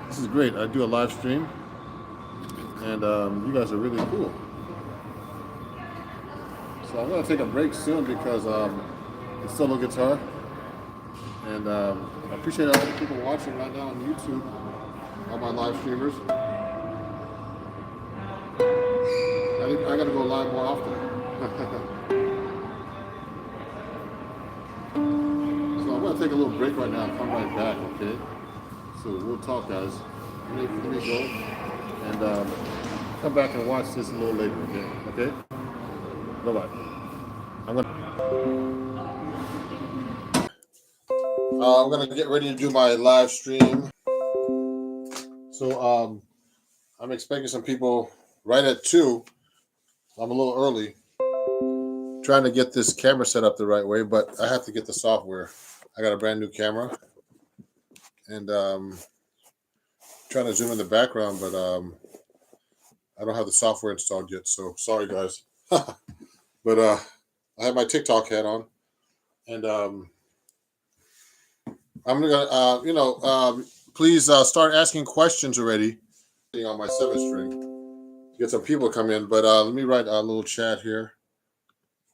This is great. I do a live stream, and you guys are really cool. So I'm gonna take a break soon because it's solo guitar, and I appreciate all the people watching right now on YouTube, all my live streamers. I gotta go live more often. So I'm gonna take a little break right now and come right back, okay? So we'll talk, guys. Let me go and come back and watch this a little later, okay? Bye-bye. I'm gonna get ready to do my live stream. So I'm expecting some people right at 2. I'm a little early, trying to get this camera set up the right way, but I have to get the software. I got a brand new camera, and trying to zoom in the background, but I don't have the software installed yet, so sorry guys. But I have my TikTok hat on, and I'm gonna please start asking questions already on my 7-string. Get some people to come in, but let me write a little chat here.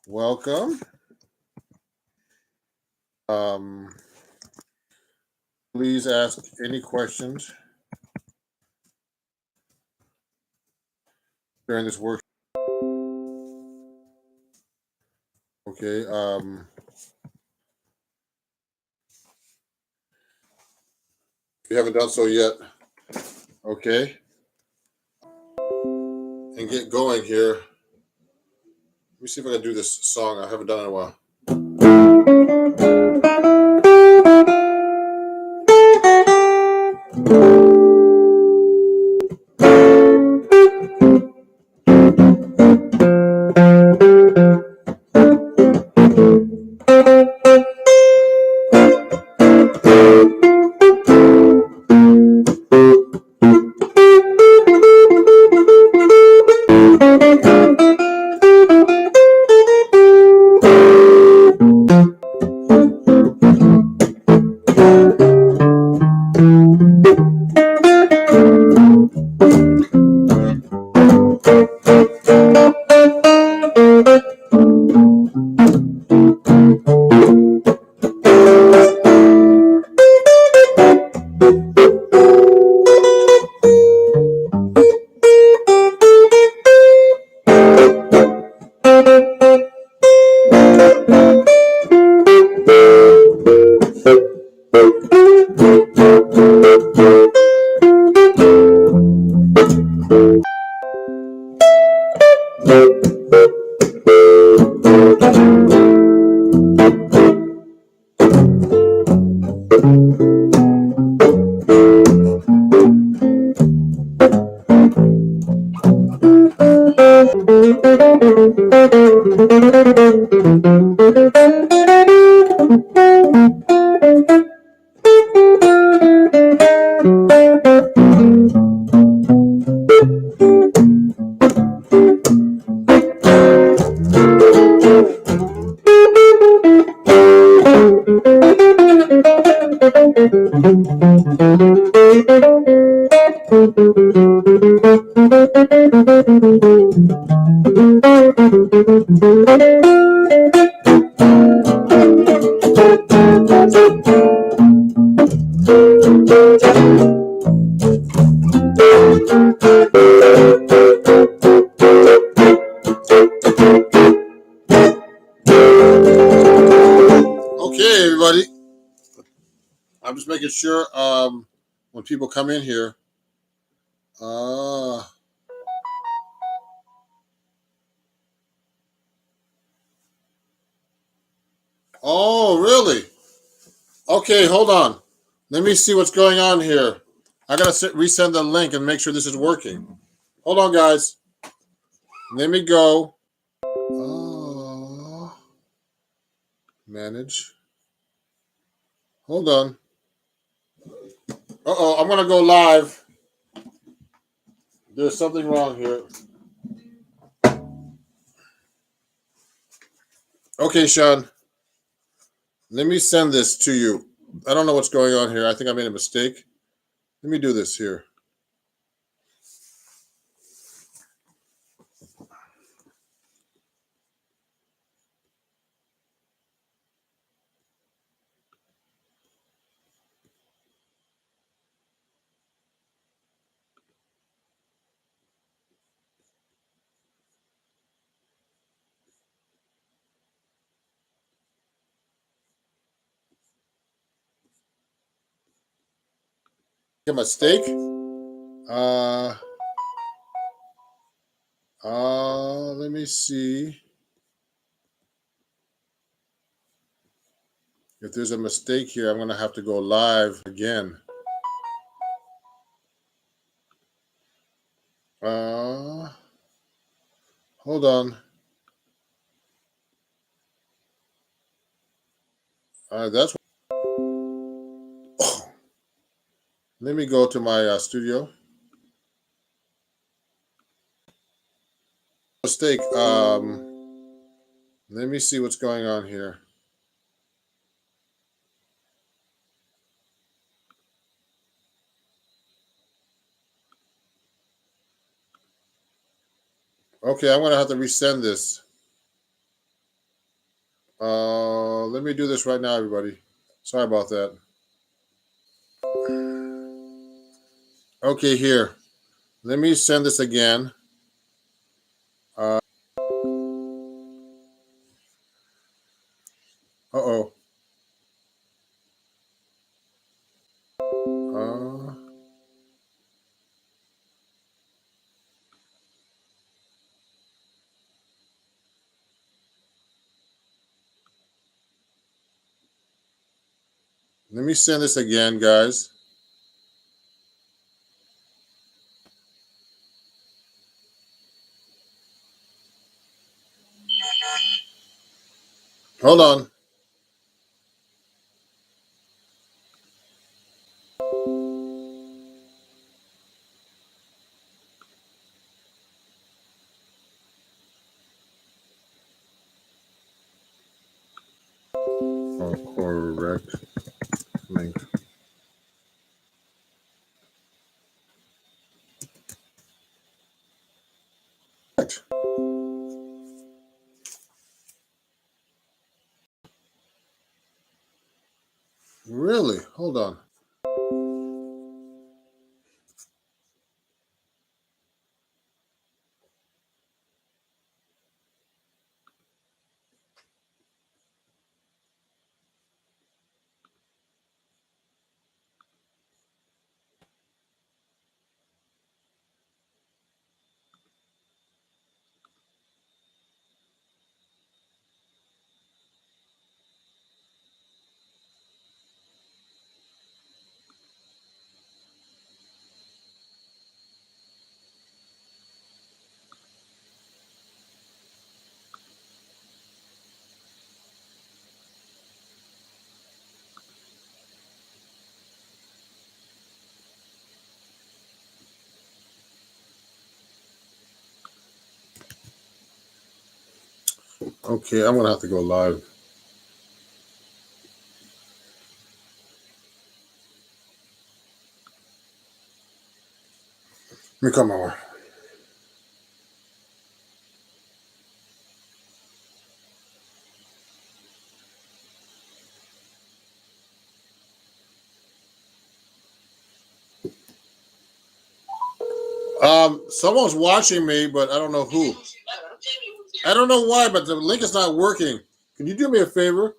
Welcome. Please ask any questions during this workshop. Okay. If you haven't done so yet, okay. And get going here. Let me see if I can do this song. I haven't done it in a while. Okay, everybody. I'm just making sure when people come in here. Oh, really? Okay, hold on. Let me see what's going on here. I gotta resend the link and make sure this is working. Hold on, guys. Let me go. Oh, manage. Hold on. I'm gonna go live. There's something wrong here. Okay, Sean. Let me send this to you. I don't know what's going on here. I think I made a mistake. Let me do this here. A mistake. Let me see if there's a mistake here. I'm gonna have to go live again. Hold on. That's. Let me go to my studio. Mistake. Let me see what's going on here. Okay, I'm gonna have to resend this. Let me do this right now, everybody. Sorry about that. Okay, here. Let me send this again. Uh-oh. Let me send this again, guys. Hold on. Oh, correct link. Really? Hold on. Okay, I'm gonna have to go live. Let me come over. Someone's watching me, but I don't know who. I don't know why, but the link is not working. Can you do me a favor?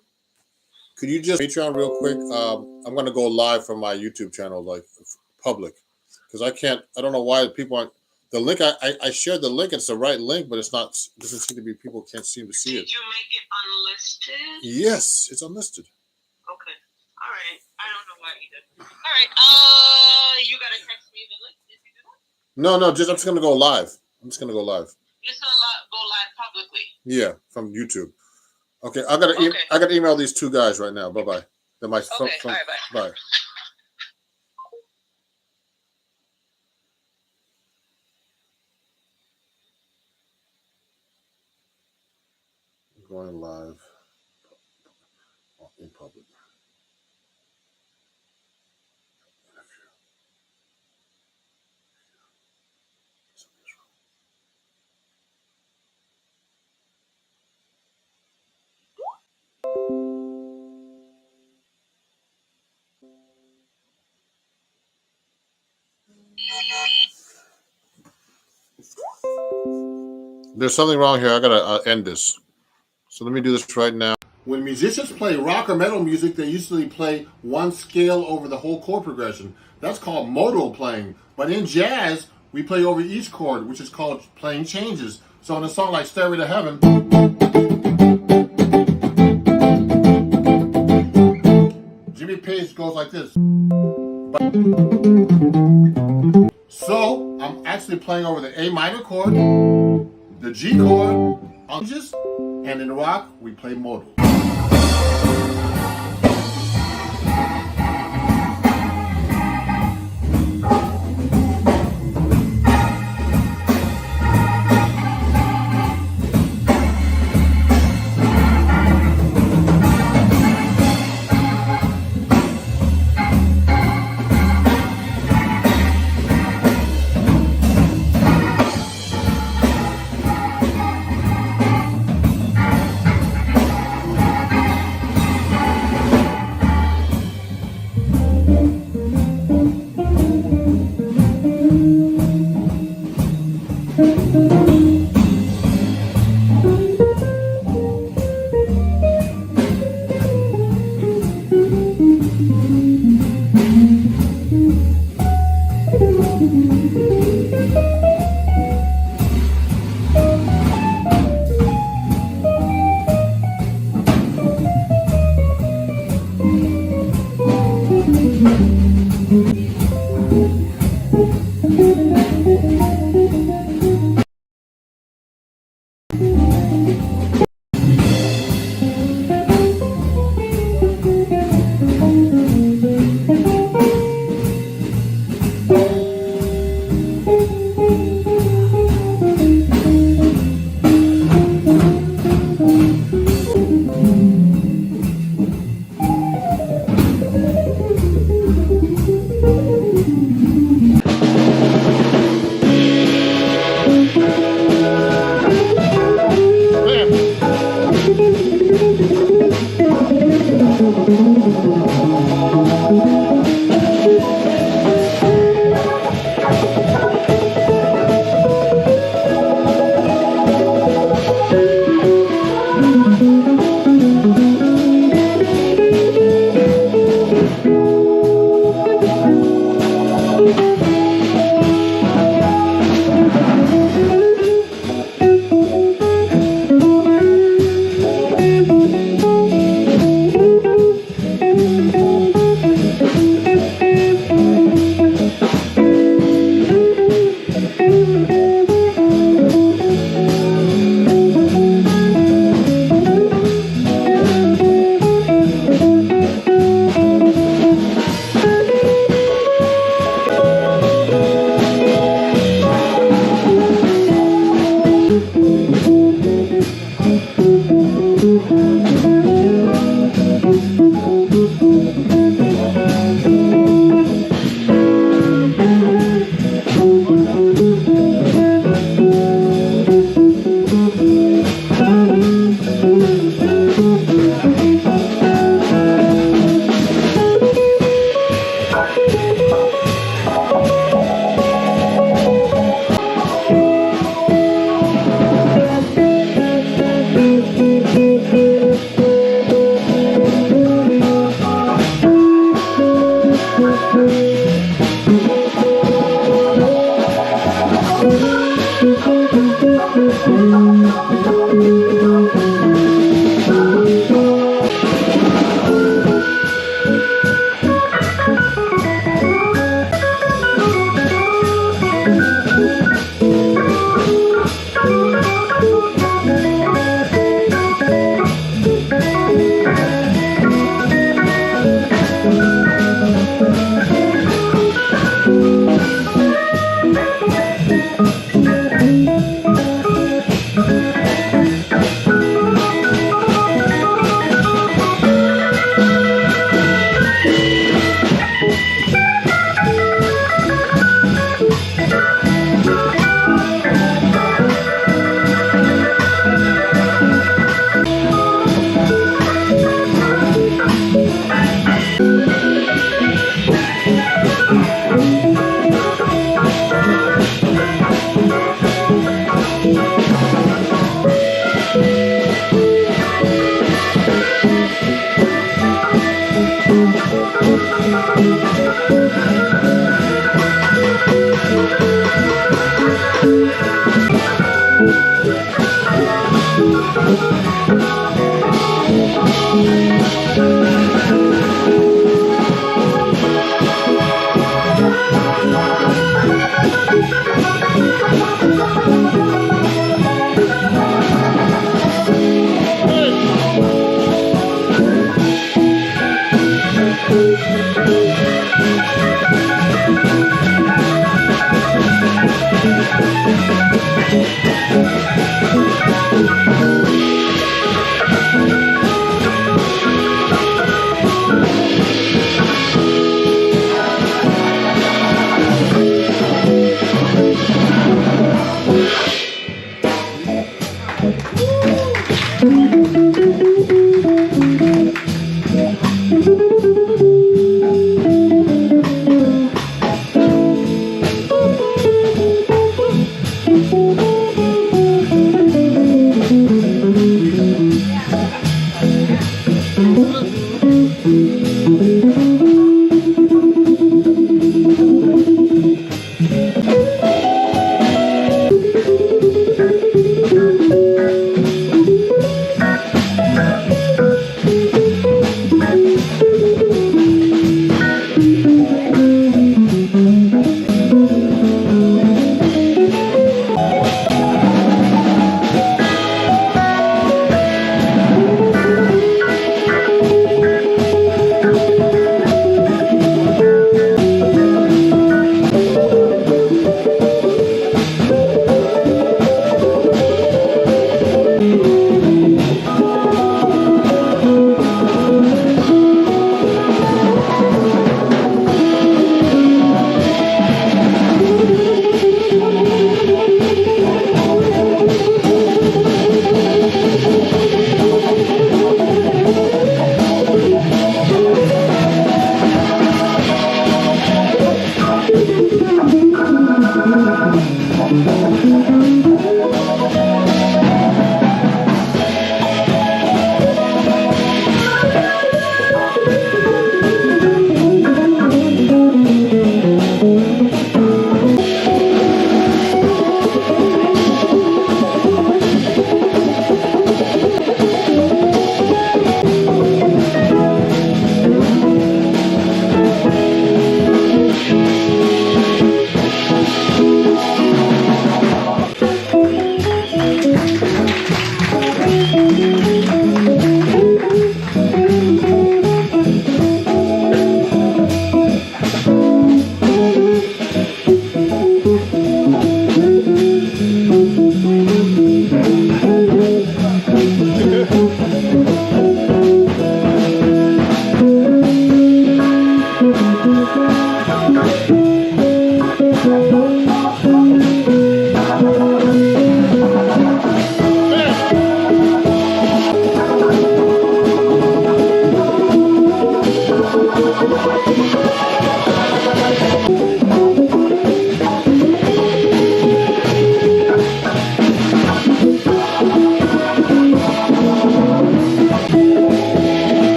Could you just Patreon real quick? I'm gonna go live from my YouTube channel, like public, because I don't know why people aren't. The link I shared the link. It's the right link, but it's not. It doesn't seem to be. People can't seem to see it. Did you make it unlisted? Yes, it's unlisted. Okay. All right. I don't know why either. All right. You gotta text me the link. Did you do that? No. I'm just gonna go live. I'm just gonna go live. You're just gonna go live publicly. Yeah, from YouTube. Okay, I gotta email these two guys right now. Bye bye. They're my Okay. All right. Bye. Bye. Going live in public. There's something wrong here. I gotta end this. So let me do this right now. When musicians play rock or metal music, they usually play one scale over the whole chord progression. That's called modal playing. But in jazz, we play over each chord, which is called playing changes. So in a song like Stairway to Heaven, Jimmy Page goes like this. So I'm actually playing over the A minor chord, the G chord, and in rock, we play modal.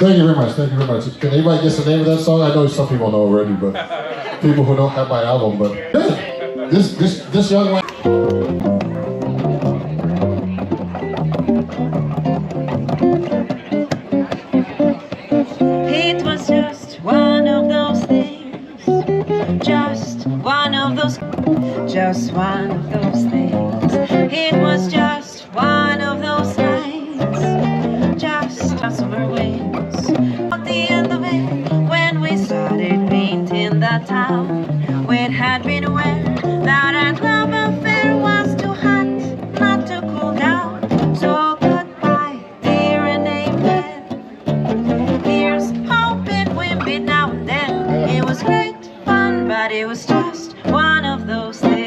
Thank you very much. Thank you very much. Can anybody guess the name of that song? I know some people know already, but people who don't have my album. But this young man. It was just one of those things, just one of those things. It was just one of those nights, just summer winds. At the end of it, when we started painting the town, we had been aware that our love affair was too hot not to cool down. So goodbye, dear, and amen. Here's hoping we'll meet now and then. It was great fun, but it was just one of those things.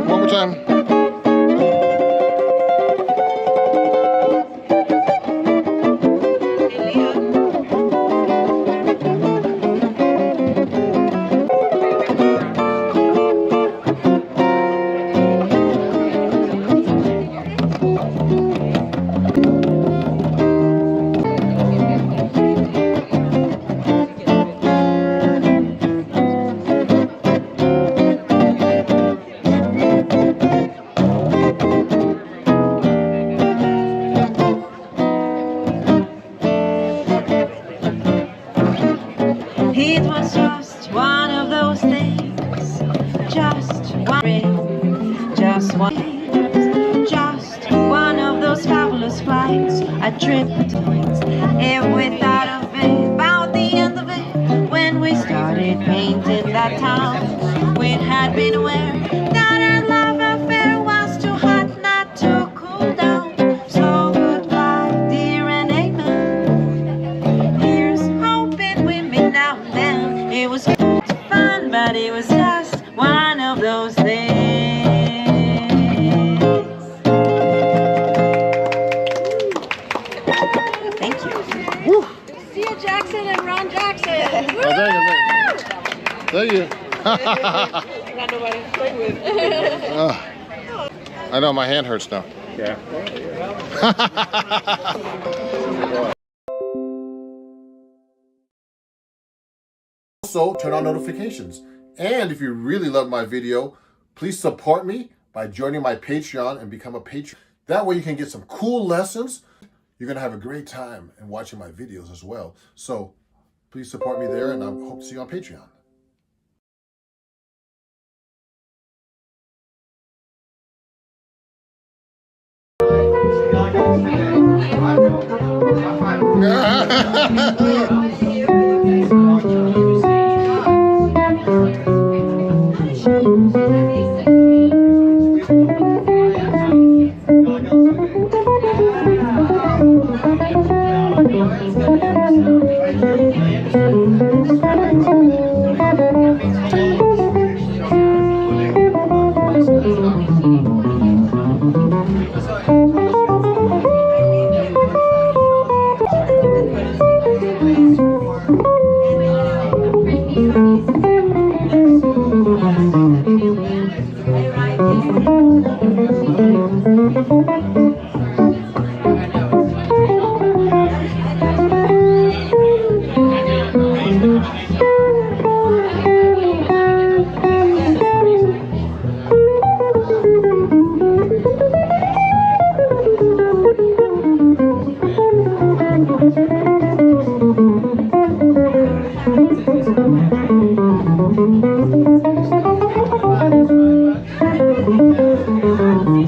One more time. It was just one of those things, just one of those fabulous flights, a trip to and without a bit. About the end of it, when we started painting that town, we had been aware that our love affair was too hot not to cool down. So goodbye, dear, and amen. Here's hoping we meet now and then. It was fun, but it was just one of those things. Thank you. Woo. Sia Jackson and Ron Jackson. Oh, thank you. Not nobody to play with. I know my hand hurts now. Yeah. Also, turn on notifications. And if you really love my video, please support me by joining my Patreon and become a patron. That way you can get some cool lessons. You're going to have a great time in watching my videos as well. So please support me there, and I hope to see you on Patreon. Thank you.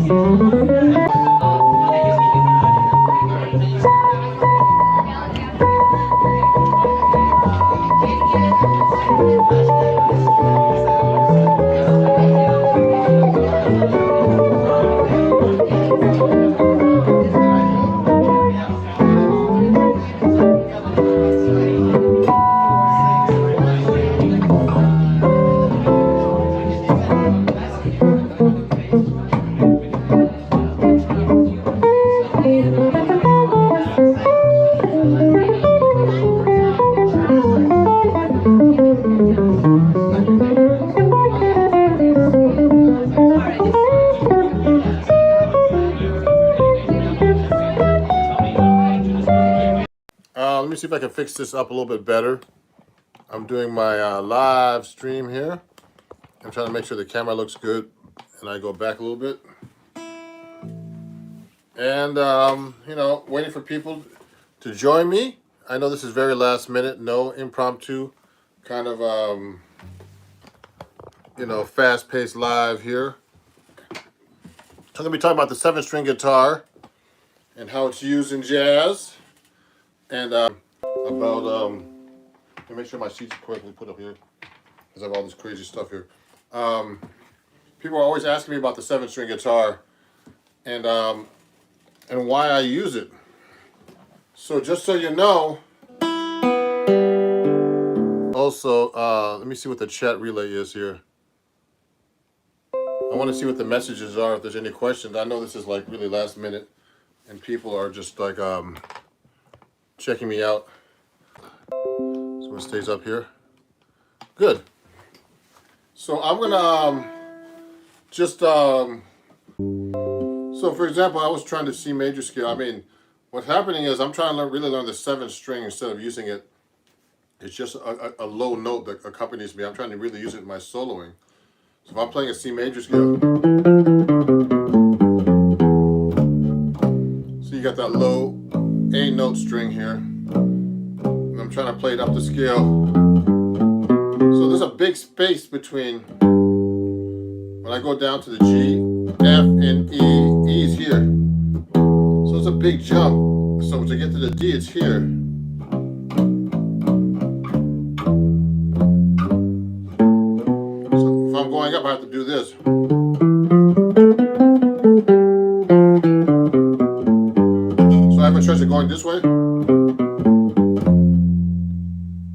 me see if I can fix this up a little bit better. I'm doing my live stream here. I'm trying to make sure the camera looks good, and I go back a little bit. And, you know, waiting for people to join me. I know this is very last minute, no impromptu kind of, you know, fast-paced live here. I'm going to be talking about the 7-string guitar and how it's used in jazz. And about, let me make sure my seat's correctly put up here, because I have all this crazy stuff here. People are always asking me about the 7-string guitar and why I use it. So just so you know, also, let me see what the chat relay is here. I want to see what the messages are, if there's any questions. I know this is like really last minute, and people are just like checking me out. So it stays up here. Good. So I'm gonna just so for example, I was trying to C major scale. I mean, what's happening is I'm trying to really learn the 7th string instead of using it. It's just a low note that accompanies me. I'm trying to really use it in my soloing. So if I'm playing a C major scale, so you got that low A note string here, and I'm trying to play it up the scale. So there's a big space between when I go down to the G, F, and E. E is here. So it's a big jump. So to get to the D, it's here. So if I'm going up, I have to do this. So I have a choice of going this way.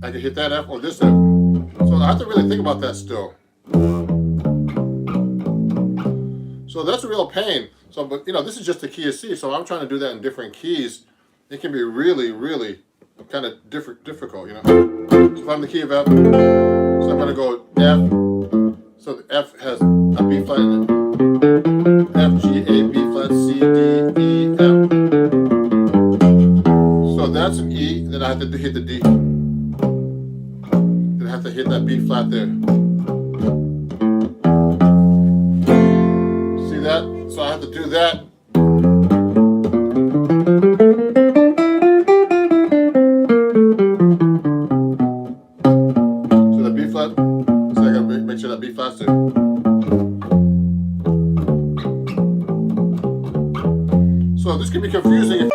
I can hit that F or this F. So I have to really think about that still. So that's a real pain. So, but you know, this is just the key of C. So I'm trying to do that in different keys. It can be really, really kind of difficult, you know. So if I'm the key of F, so I'm going to go F. So the F has a B flat in it. F, G, A, B flat, C, D, E, F. So that's an E. Then I have to hit the D. Then I have to hit that B flat there. That, so I have to do that. So the B flat, so I gotta make sure that B flat's there. So this can be confusing.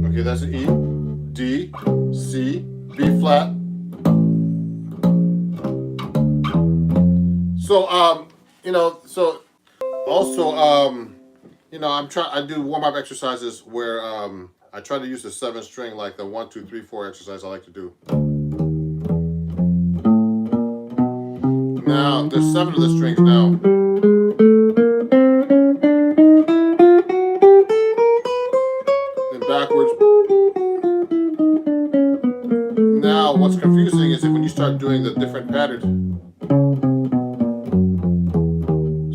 Okay, that's an E, D, C, B flat. So, you know, so also, you know, I do warm-up exercises where I try to use the 7th string, like the 1, 2, 3, 4 exercise I like to do. Now, there's 7 of the strings now. Then backwards. Now, what's confusing is when you start doing the different patterns.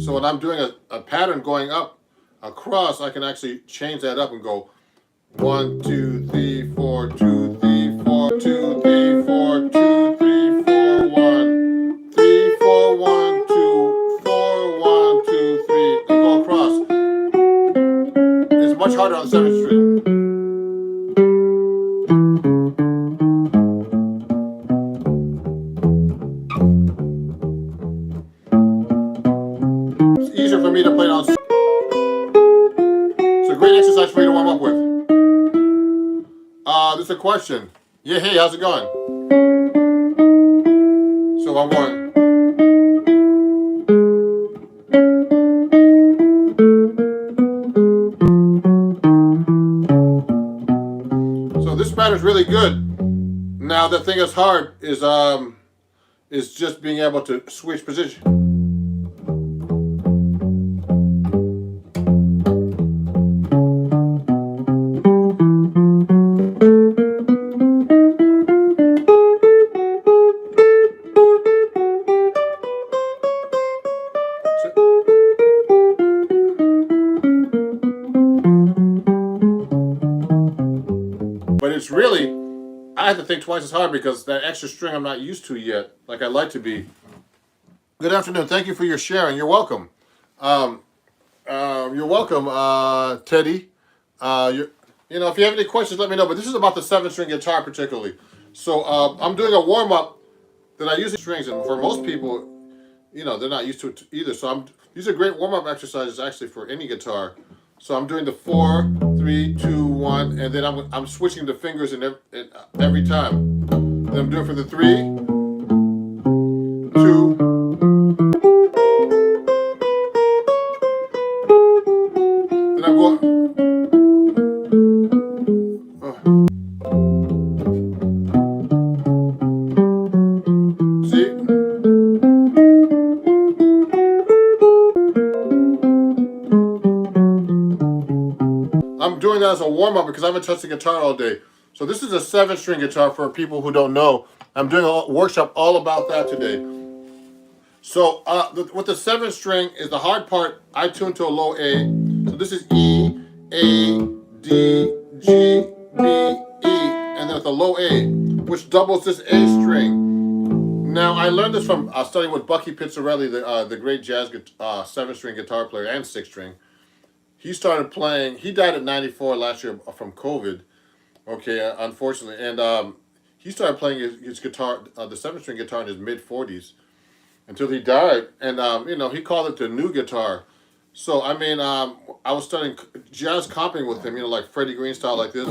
So when I'm doing a pattern going up across, I can actually change that up and go 1, 2, 3, 4, 2, 3, 4, 2, 3, 4, 2, 3, 4, 1, 3, 4, 1, 2, 4, 1, 2, 3, and go across. It's much harder on the 7th string. For me to play it on. It's a great exercise for you to warm up with. This is a question. Yeah, hey, how's it going? So I'm going. So this pattern is really good. Now the thing that's hard is just being able to switch position. really, I had to think twice as hard because that extra string I'm not used to yet, like I'd like to be. Good afternoon. Thank you for your sharing. You're welcome. You're welcome, Teddy. You know, if you have any questions, let me know. But this is about the 7-string guitar particularly. So I'm doing a warm-up that I use strings, and for most people, you know, they're not used to it either. So these are great warm-up exercises actually for any guitar. So I'm doing the 4, 3, 2, 1, and then I'm switching the fingers in every time. Then I'm doing for the 3, 2. Then I'm going. See? I'm doing that as a warm-up because I haven't touched the guitar all day. So this is a 7-string guitar for people who don't know. I'm doing a workshop all about that today. So with the 7-string is the hard part. I tune to a low A. So this is E, A, D, G, B, E, and then with a low A, which doubles this A string. Now I learned this from studying with Bucky Pizzarelli, the great jazz 7-string guitar player and 6-string. He started playing. He died at 94 last year from COVID. Okay, unfortunately, and he started playing his guitar, the 7-string guitar, in his mid-40s until he died. And you know, he called it the new guitar. So I mean, I was studying jazz comping with him. You know, like Freddie Green style, like this.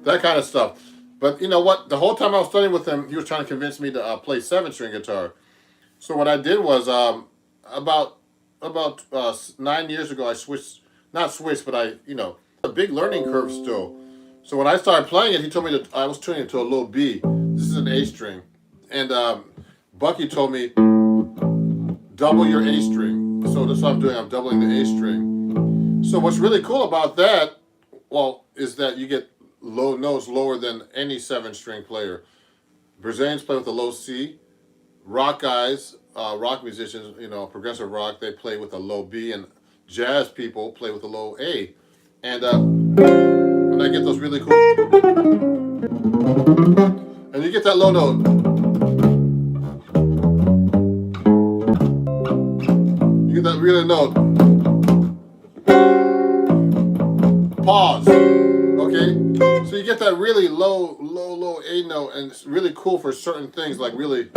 That kind of stuff. But you know what? The whole time I was studying with him, he was trying to convince me to play 7-string guitar. So what I did was about 9 years ago, I switched, not switched, but a big learning curve still. So when I started playing it, he told me that I was tuning it to a low B. This is an A string, and Bucky told me double your A string. So that's what I'm doing. I'm doubling the A string. So what's really cool about that, well, is that you get low notes lower than any 7-string player. Brazilians play with a low C. Rock guys, rock musicians, you know, progressive rock, they play with a low B, and jazz people play with a low A. And I get those really cool. And you get that low note. You get that really note. Pause. Okay? So you get that really low A note, and it's really cool for certain things, like really.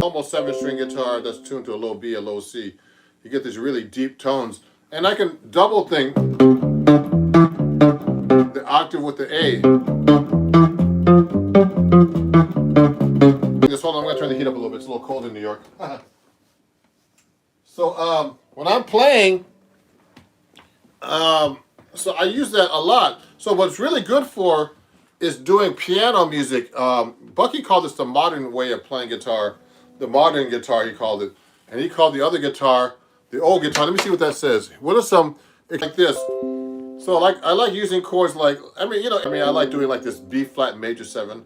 Almost 7-string guitar that's tuned to a low B, a low C. You get these really deep tones. And I can double thing the octave with the A. Just hold on, I'm going to turn the heat up a little bit. It's a little cold in New York. So when I'm playing, so I use that a lot. So what's really good for is doing piano music. Bucky called this the modern way of playing guitar. The modern guitar, he called it. And he called the other guitar the old guitar. Let me see what that says. What are some, like this. So I like using chords like, I like doing like this B flat major 7.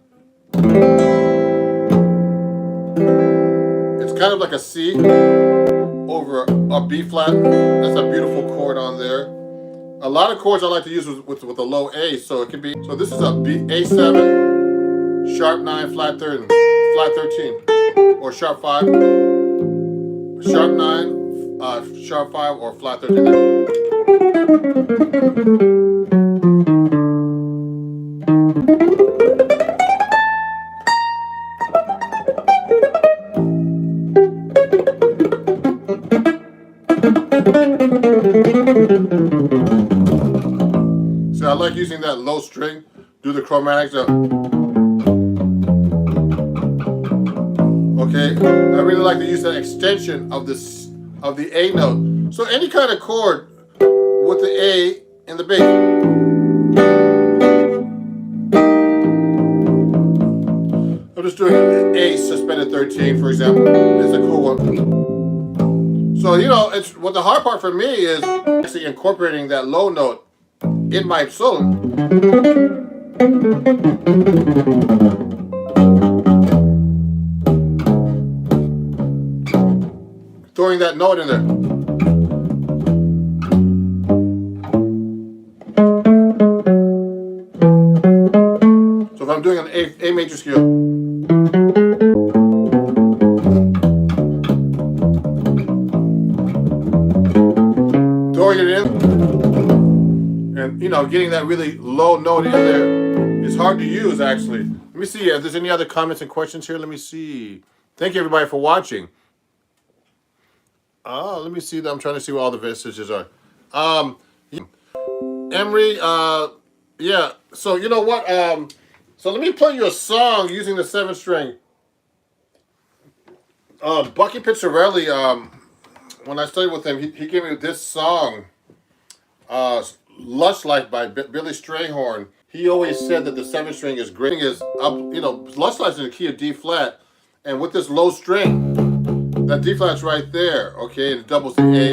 It's kind of like a C over a B flat. That's a beautiful chord on there. A lot of chords I like to use with a low A, so it can be, so this is a B, A7, sharp 9, flat 13, or sharp 5, sharp 9, sharp 5, or flat 13. So I like using that low string, do the chromatics. Okay, I really like to use that extension of the A note. So any kind of chord with the A in the bass. I'm just doing A suspended 13, for example. It's a cool one. So, you know, it's what the hard part for me is actually incorporating that low note in my solo. Throwing that note in there. So if I'm doing an A major scale, throwing it in, and you know, getting that really low note in there is hard to use actually. Let me see if there's any other comments and questions here. Let me see. Thank you everybody for watching. Let me see. I'm trying to see what all the messages are. Emery, yeah. So you know what? So let me play you a song using the 7th string. Bucky Pizzarelli, when I studied with him, he gave me this song, "Lush Life" by Billy Strayhorn. He always said that the 7th string is great. Is up, you know, Lush Life is in the key of D flat, and with this low string, that D flat's right there. Okay, and it doubles the A.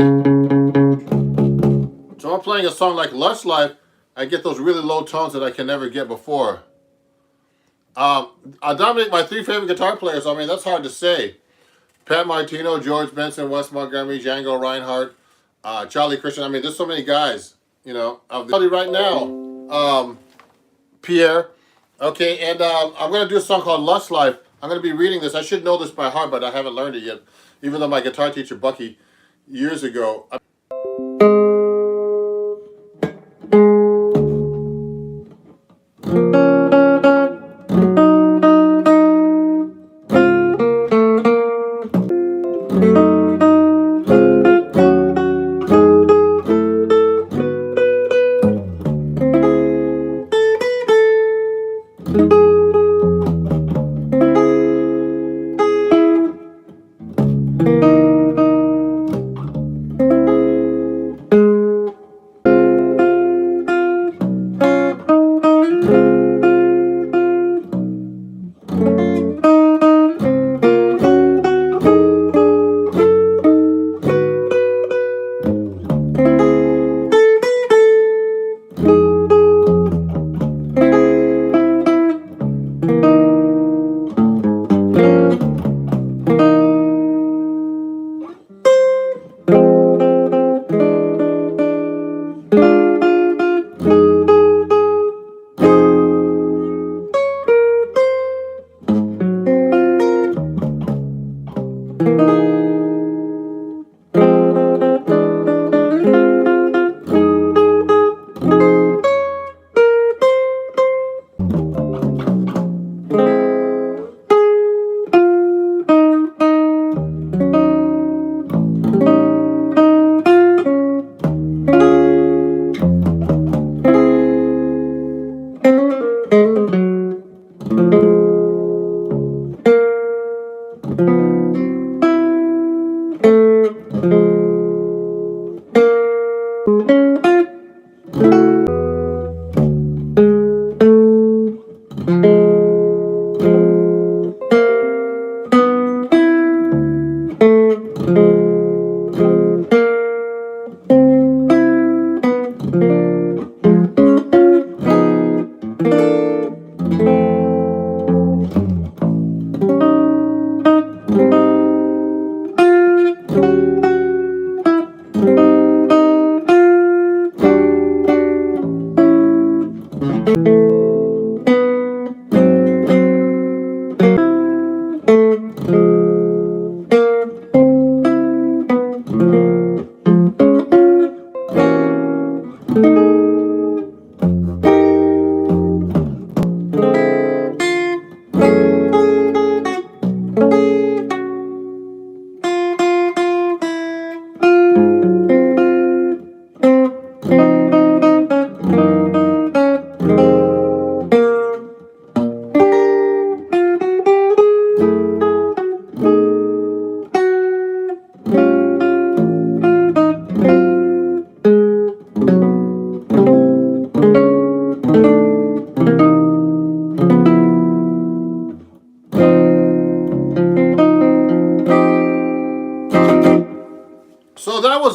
So I'm playing a song like Lush Life, I get those really low tones that I can never get before. I dominate my 3 favorite guitar players. I mean, that's hard to say. Pat Martino, George Benson, Wes Montgomery, Django Reinhardt, Charlie Christian. I mean, there's so many guys, you know. Right now, Pierre. Okay, and I'm going to do a song called Lush Life. I'm going to be reading this. I should know this by heart, but I haven't learned it yet. Even though my guitar teacher, Bucky, years ago.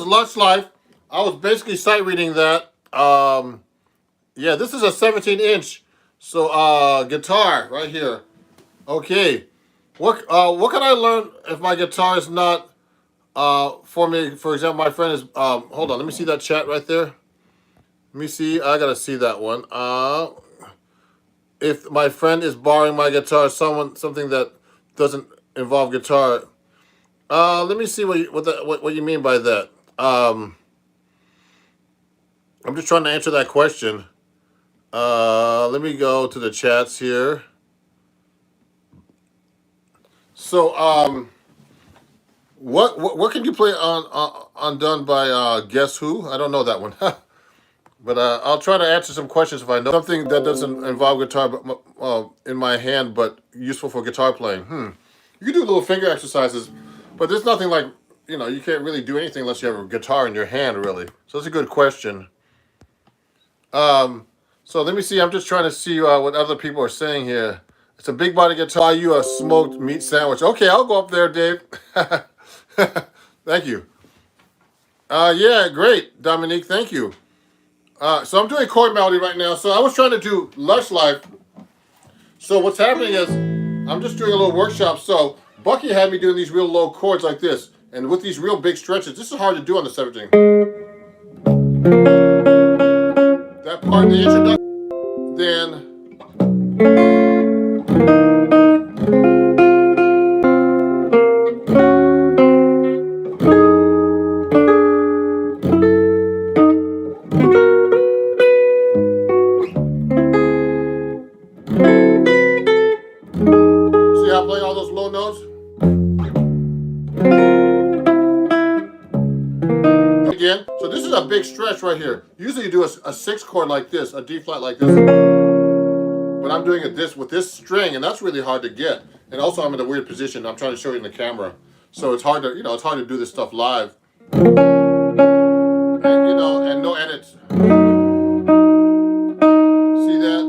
was Lush Life. I was basically sight reading that. Yeah, this is a 17-inch. So guitar right here. Okay. What can I learn if my guitar is not for me? For example, my friend is hold on, let me see that chat right there. Let me see. I gotta see that one. If my friend is borrowing my guitar, something that doesn't involve guitar. Let me see what you mean by that. I'm just trying to answer that question. Let me go to the chats here. So, what can you play on done by Guess Who? I don't know that one, but I'll try to answer some questions if I know something that doesn't involve guitar, but in my hand, but useful for guitar playing. You can do little finger exercises, but there's nothing like, you know, you can't really do anything unless you have a guitar in your hand, really. So that's a good question. So let me see. I'm just trying to see what other people are saying here. It's a big body guitar. You a smoked meat sandwich. Okay, I'll go up there, Dave. Thank you. Yeah, great, Dominique. Thank you. So I'm doing chord melody right now. So I was trying to do Lush Life. So what's happening is I'm just doing a little workshop. So Bucky had me doing these real low chords like this. And with these real big stretches, this is hard to do on the 17. That part in the introduction, then see how I play all those low notes? Again, so this is a big stretch right here. Usually you do a 6 chord like this, a D flat like this. But I'm doing it with this string, and that's really hard to get. And also I'm in a weird position. I'm trying to show you in the camera. So it's hard to, it's hard to do this stuff live. And, and no edits. See that?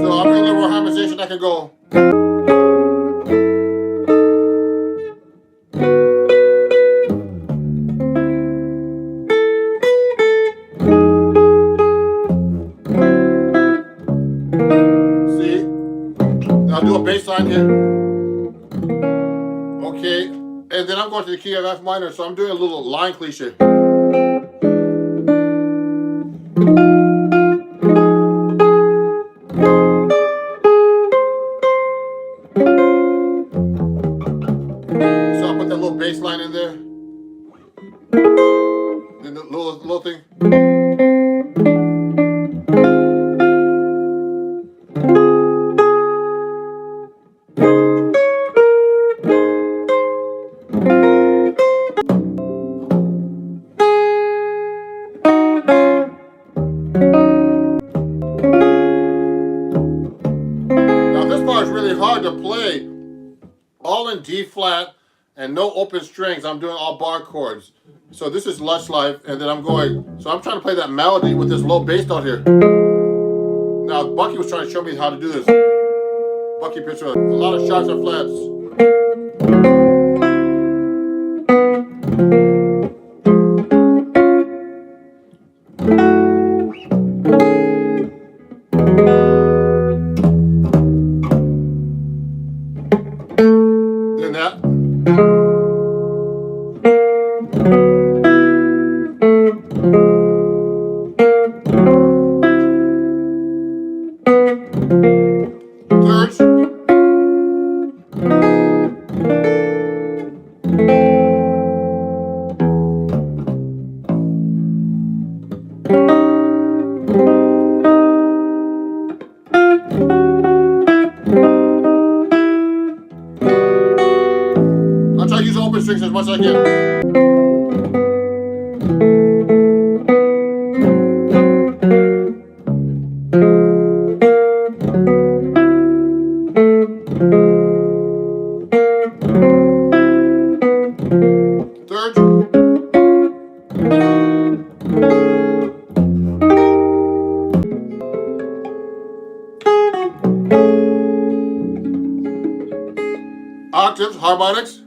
So I'm doing a little more harmonization. I can go. See? I'll do a bass line here. Okay. And then I'm going to the key of F minor, so I'm doing a little line cliche. So I'll put that little bass line in there. Then the little thing. Now this part is really hard to play, all in D flat and no open strings. I'm doing all bar chords. So this is Lush Life, and then I'm going, so I'm trying to play that melody with this low bass note here. Now Bucky was trying to show me how to do this. Bucky pitched a lot of sharps and flats. Then that. Thirds. harmonics?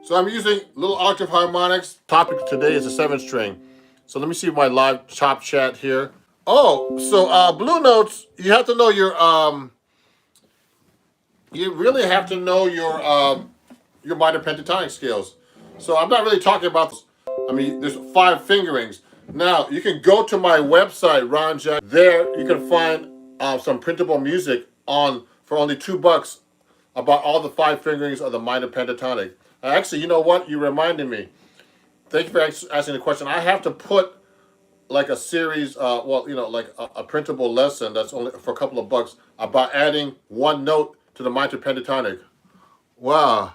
So I'm using little octave harmonics. Topic today is a 7-string. So let me see my live chop chat here. Oh, so Blue Notes, you have to know you really have to know your minor pentatonic scales. So I'm not really talking about this. I mean, there's 5 fingerings. Now, you can go to my website, Ron Jack. There, you can find some printable music for only $2 about all the 5 fingerings of the minor pentatonic. Actually, you know what? You reminded me. Thank you for asking the question. I have to put like a series, like a printable lesson that's only for a couple of bucks about adding 1 note to the minor pentatonic. Wow.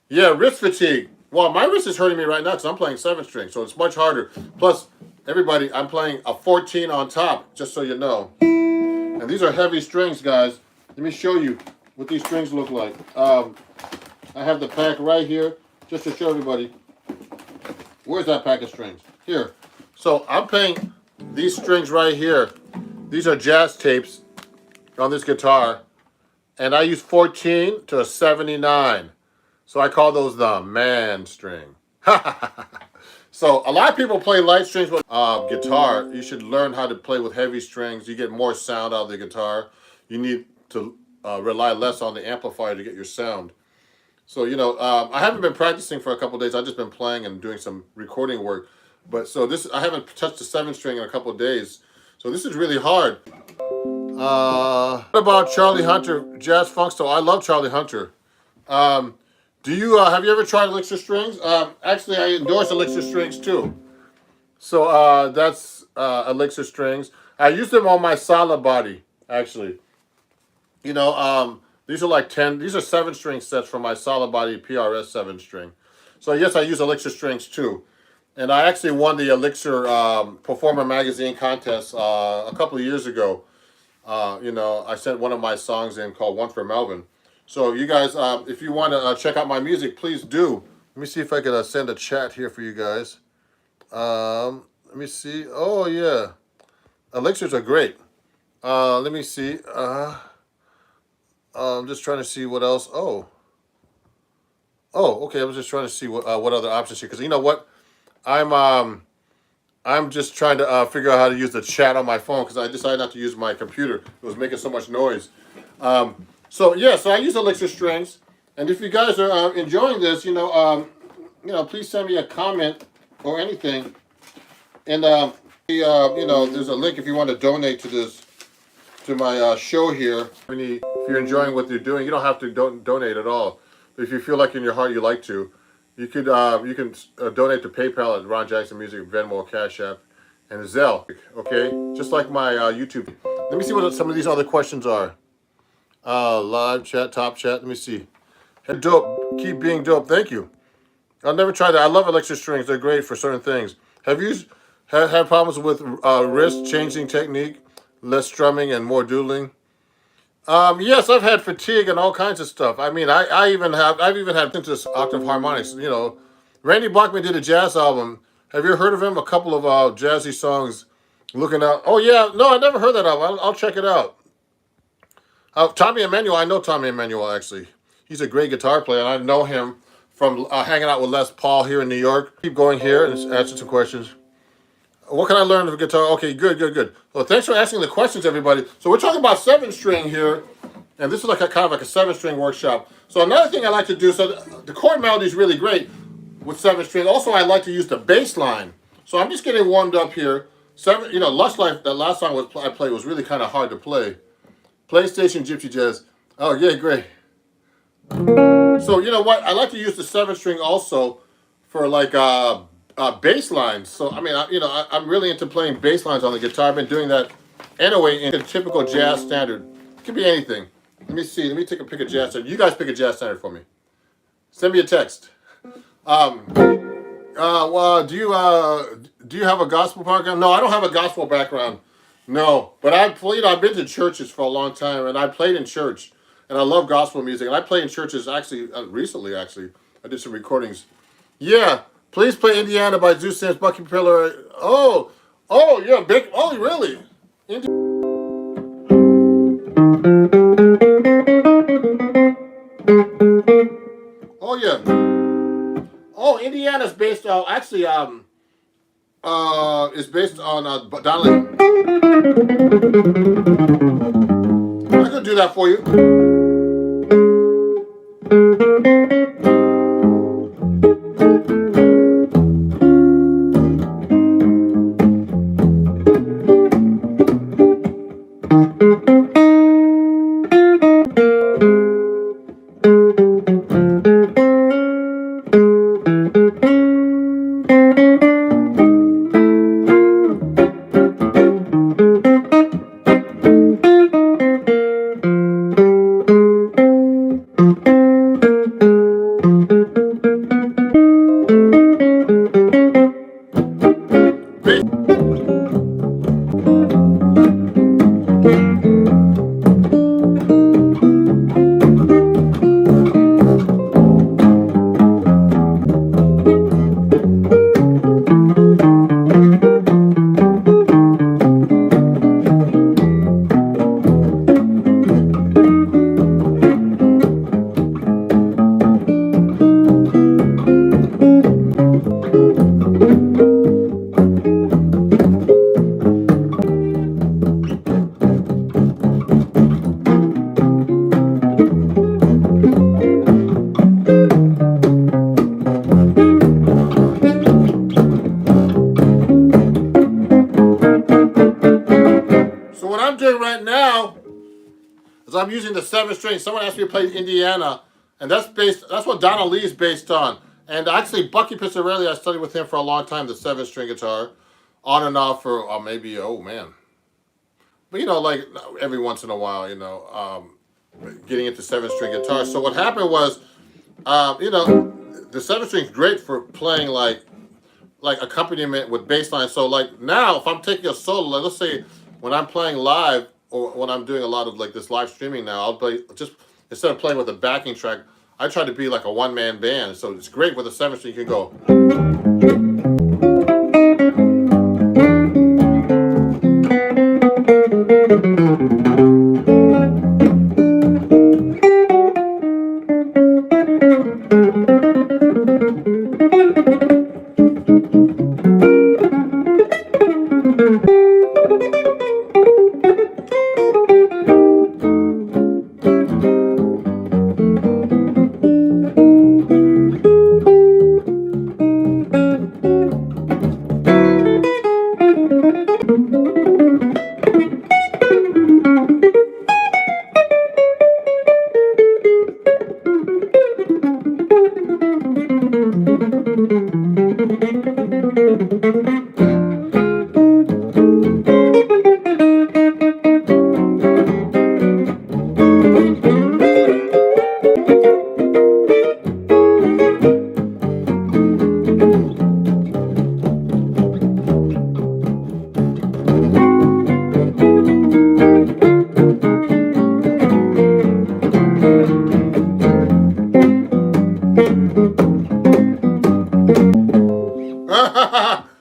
Yeah, wrist fatigue. Well, my wrist is hurting me right now because I'm playing 7-string, so it's much harder. Plus, everybody, I'm playing a 14 on top, just so you know. And these are heavy strings, guys. Let me show you what these strings look like. I have the pack right here, just to show everybody. Where's that pack of strings? Here. So I'm playing these strings right here. These are jazz tapes on this guitar. And I use 14 to a 79. So I call those the man string. So a lot of people play light strings with guitar. You should learn how to play with heavy strings. You get more sound out of the guitar. You need to rely less on the amplifier to get your sound. So, I haven't been practicing for a couple of days. I've just been playing and doing some recording work. But so I haven't touched the 7-string in a couple of days. So this is really hard. What about Charlie Hunter, Jazz Funk Style? I love Charlie Hunter. Have you ever tried Elixir Strings? Actually, I endorse Elixir Strings too. So that's Elixir Strings. I use them on my Sala body, actually. These are like 10, these are 7-string sets from my Solid Body PRS 7-string. So yes, I use Elixir strings too. And I actually won the Elixir Performer Magazine contest a couple of years ago. I sent one of my songs in called One for Melvin. So you guys, if you want to check out my music, please do. Let me see if I can send a chat here for you guys. Let me see. Oh yeah, Elixirs are great. Let me see. I'm just trying to see what else. Oh, okay. I was just trying to see what other options here, because you know what, I'm just trying to figure out how to use the chat on my phone because I decided not to use my computer. It was making so much noise. So I use Elixir strings, and if you guys are enjoying this, please send me a comment or anything, and there's a link if you want to donate to this. To my show here. If you're enjoying what you're doing, you don't have to donate at all. If you feel like in your heart you like to, you can donate to PayPal at Ron Jackson Music, Venmo, Cash App, and Zelle. Okay, just like my YouTube. Let me see what some of these other questions are. Live chat, top chat. Let me see. Hey, dope. Keep being dope. Thank you. I've never tried that. I love Elixir strings. They're great for certain things. Have you had problems with wrist changing technique? Less strumming and more doodling. Yes, I've had fatigue and all kinds of stuff. I mean, I've even had this octave harmonics. Randy Bachman did a jazz album. Have you heard of him? A couple of jazzy songs. Looking out. Oh yeah, no, I never heard that album. I'll check it out. Tommy Emmanuel. I know Tommy Emmanuel actually. He's a great guitar player, and I know him from hanging out with Les Paul here in New York. Keep going here and answer some questions. What can I learn of guitar? Okay, good. Well, thanks for asking the questions, everybody. So we're talking about 7-string here, and this is like a kind of like a 7-string workshop. So another thing I like to do, so the chord melody is really great with 7-string. Also, I like to use the bass line. So I'm just getting warmed up here. Lush Life, that last song I played was really kind of hard to play. PlayStation Gypsy Jazz. Oh yeah, great. So you know what? I like to use the 7-string also for like bass lines. So I mean, I'm really into playing bass lines on the guitar. I've been doing that anyway in a typical jazz standard. It could be anything. Let me see. Let me pick a jazz standard. You guys pick a jazz standard for me. Send me a text. Well, do you have a gospel background? No, I don't have a gospel background. No, but I've played. I've been to churches for a long time, and I played in church, and I love gospel music. And I play in churches actually recently. Actually, I did some recordings. Yeah, please play Indiana by Zeus Sims, Bucky Pillar. Oh, you're a big. Oh, really? Oh yeah. Oh, Indiana's based actually is based on Donnelly. I could do that for you. I'm using the 7th string. Someone asked me to play Indiana, and that's what Donna Lee's based on. And actually, Bucky Pissarelli, I studied with him for a long time, the 7th string guitar, on and off for maybe, oh man. But like every once in a while, getting into 7th string guitar. So what happened was, the 7th string is great for playing like accompaniment with bass line. So like now, if I'm taking a solo, like let's say when I'm playing live, or when I'm doing a lot of like this live streaming now, I'll play just instead of playing with a backing track, I try to be like a one-man band. So it's great with a 7th string. You can go.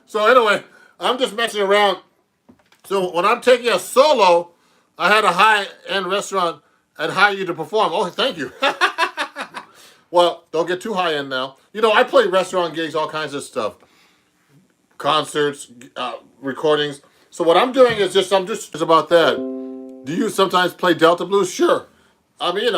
So anyway, I'm just messing around. So when I'm taking a solo, I had a high-end restaurant and hire you to perform. Oh, thank you. Well, don't get too high-end now. I play restaurant gigs, all kinds of stuff. Concerts, recordings. So what I'm doing is I'm just about that. Do you sometimes play Delta Blues? Sure. I mean,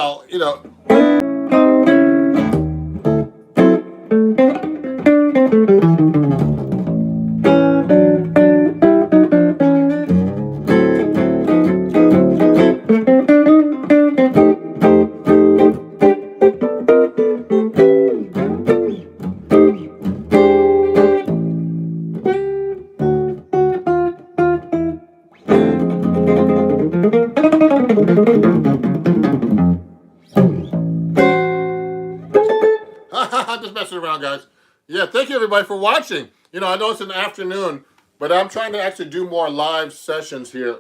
I'm just messing around, guys. Yeah, thank you everybody for watching. You know, I know it's in the afternoon, but I'm trying to actually do more live sessions here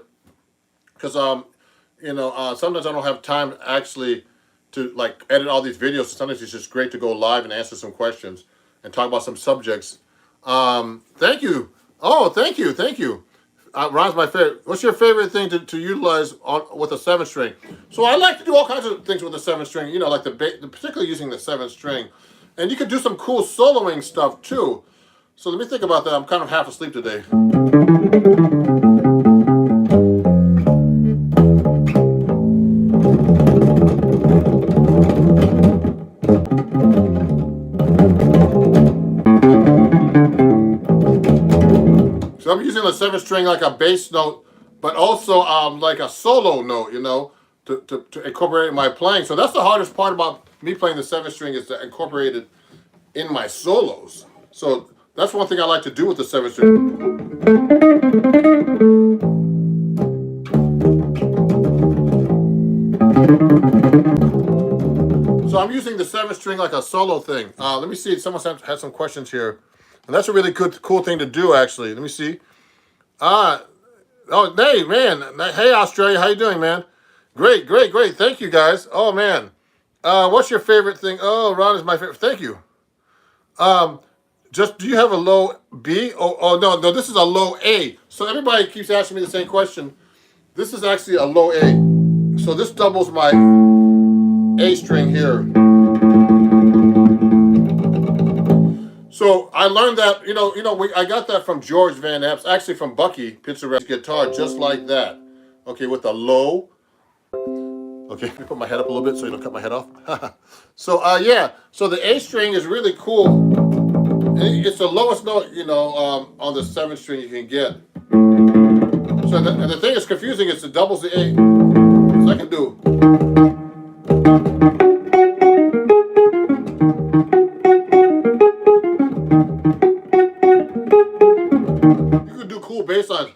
because sometimes I don't have time actually to like edit all these videos. Sometimes it's just great to go live and answer some questions and talk about some subjects. Thank you. Oh, thank you. Ron's my favorite. What's your favorite thing to utilize with a 7-string? So I like to do all kinds of things with the 7-string. You know, like particularly using the 7-string, and you could do some cool soloing stuff too. So let me think about that. I'm kind of half asleep today. So I'm using the 7-string like a bass note, but also like a solo note, you know, to incorporate in my playing. So that's the hardest part about me playing the 7-string is to incorporate it in my solos. So that's one thing I like to do with the 7-string. So I'm using the 7-string like a solo thing. Let me see. Someone had some questions here. And that's a really cool thing to do, actually. Let me see. Oh, hey, man. Hey, Australia. How you doing, man? Great. Thank you, guys. Oh, man. What's your favorite thing? Oh, Ron is my favorite. Thank you. Do you have a low B? Oh, no, this is a low A. So everybody keeps asking me the same question. This is actually a low A. So this doubles my A string here. So I learned that, I got that from George Van Apps, actually from Bucky Pizza guitar, just like that. Okay, with a low. Okay, let me put my head up a little bit so you don't cut my head off. So yeah, so the A string is really cool. It's the lowest note, on the 7-string you can get. So the thing that's confusing is it doubles the A. So I can do. You can do cool bass lines.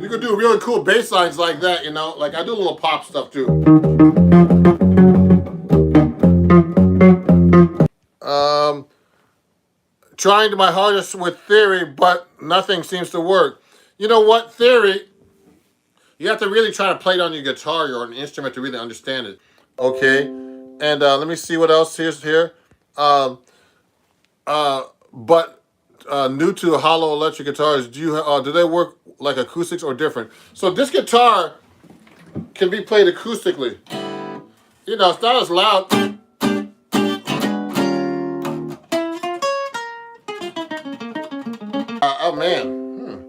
You can do really cool bass lines like that, like I do a little pop stuff too. Trying my hardest with theory, but nothing seems to work. You know what? Theory, you have to really try to play it on your guitar or an instrument to really understand it. Okay, and let me see what else is here. But new to hollow electric guitars, do they work like acoustics or different? So this guitar can be played acoustically. It's not as loud. Oh man,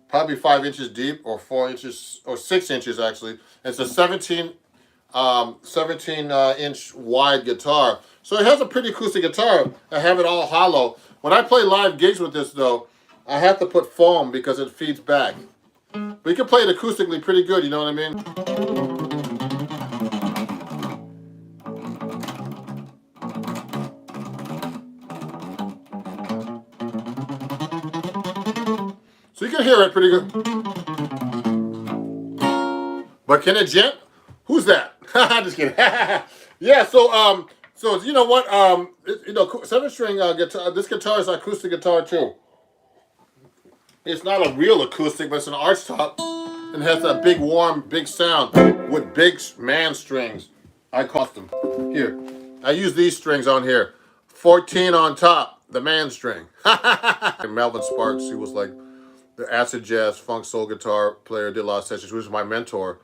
probably 5 inches deep or 4 inches or 6 inches actually. It's a 17 inch wide guitar. So it has a pretty acoustic guitar. I have it all hollow. When I play live gigs with this though, I have to put foam because it feeds back. But you can play it acoustically pretty good, you know what I mean? So you can hear it pretty good. But can it gent? Who's that? Just kidding. Yeah, so you know what? 7-string guitar. This guitar is an acoustic guitar too. It's not a real acoustic, but it's an arch top and has that big, warm, big sound with big man strings. I custom here. I use these strings on here. 14 on top, the man string. And Melvin Sparks, he was like the acid jazz, funk, soul guitar player, did a lot of sessions. He was my mentor.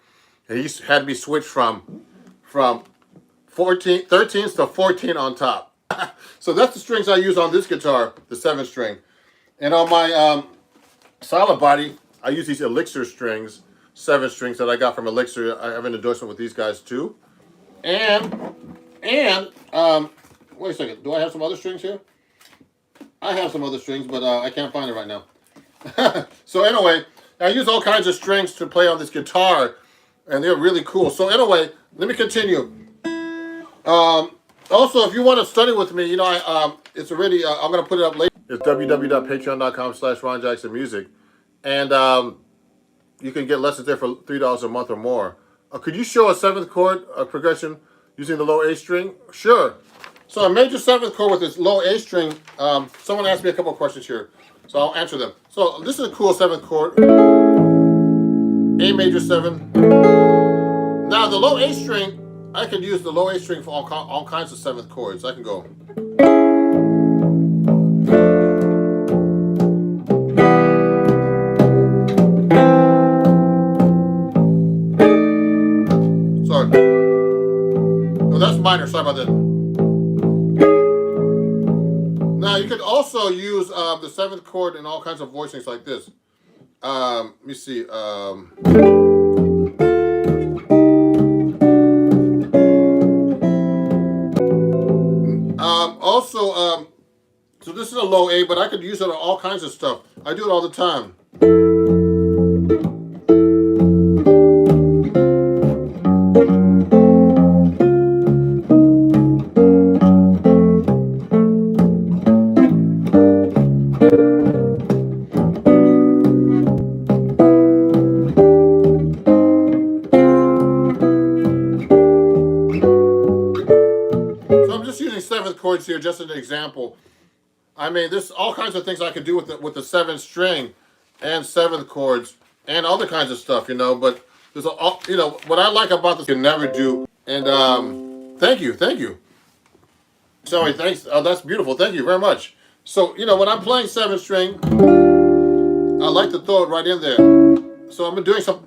And he had me switch from 13s to 14 on top. So that's the strings I use on this guitar, the 7-string. And on my solid body, I use these Elixir strings, 7 strings that I got from Elixir. I have an endorsement with these guys too. And wait a second, do I have some other strings here? I have some other strings, but I can't find it right now. So anyway, I use all kinds of strings to play on this guitar, and they're really cool. So anyway, let me continue. Also, if you want to study with me, it's already. I'm gonna put it up later. It's www.patreon.com/RonJacksonMusic, and you can get lessons there for $3 a month or more. Could you show a 7th chord progression using the low A string? Sure. So a major 7th chord with this low A string. Someone asked me a couple of questions here, so I'll answer them. So this is a cool 7th chord. A major 7. Now the low A string, I can use the low A string for all kinds of 7th chords. I can go. Sorry. No, that's minor. Sorry about that. Now you could also use the 7th chord in all kinds of voicings like this. Let me see. So this is a low A, but I could use it on all kinds of stuff. I do it all the time. So I'm just using 7th chords here, just as an example. I mean, there's all kinds of things I could do with the 7th string and 7th chords and other kinds of stuff, you know. But there's what I like about this, you can never do. And thank you. Sorry, thanks. Oh, that's beautiful. Thank you very much. So when I'm playing 7th string, I like to throw it right in there. So I'm doing some.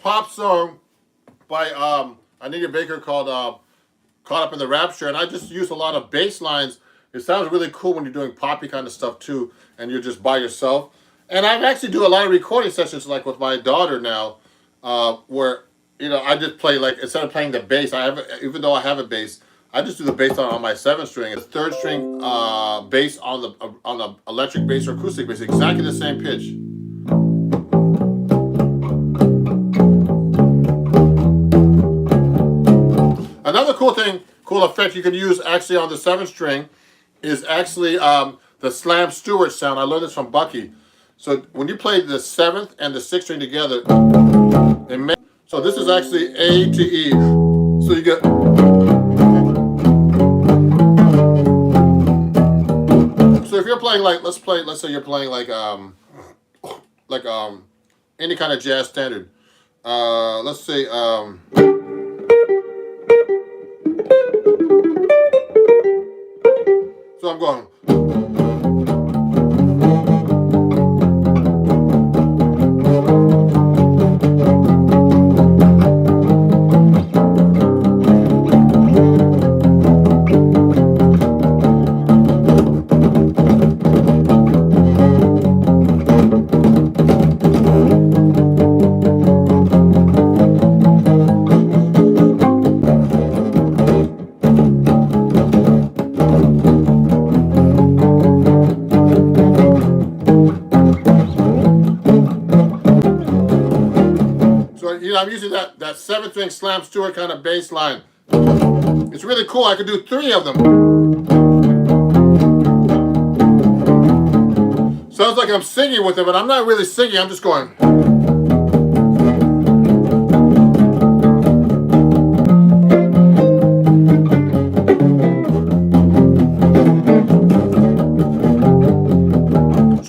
Pop song by Anita Baker called Caught Up in the Rapture, and I just use a lot of bass lines. It sounds really cool when you're doing poppy kind of stuff too, and you're just by yourself. And I actually do a lot of recording sessions like with my daughter now, where I just play, like, instead of playing the bass, even though I have a bass, I just do the bass on my 7th string. It's 3rd string bass on the electric bass or acoustic bass, exactly the same pitch. Another cool effect you can use actually on the 7th string is actually the Slam Stewart sound. I learned this from Bucky. So when you play the 7th and the 6th string together, so this is actually A to E. So you get. So if you're playing like, let's say you're playing like any kind of jazz standard. Let's say so I'm going. I'm using that 7th string Slam Stewart kind of bass line. It's really cool. I could do 3 of them. Sounds like I'm singing with it, but I'm not really singing. I'm just going.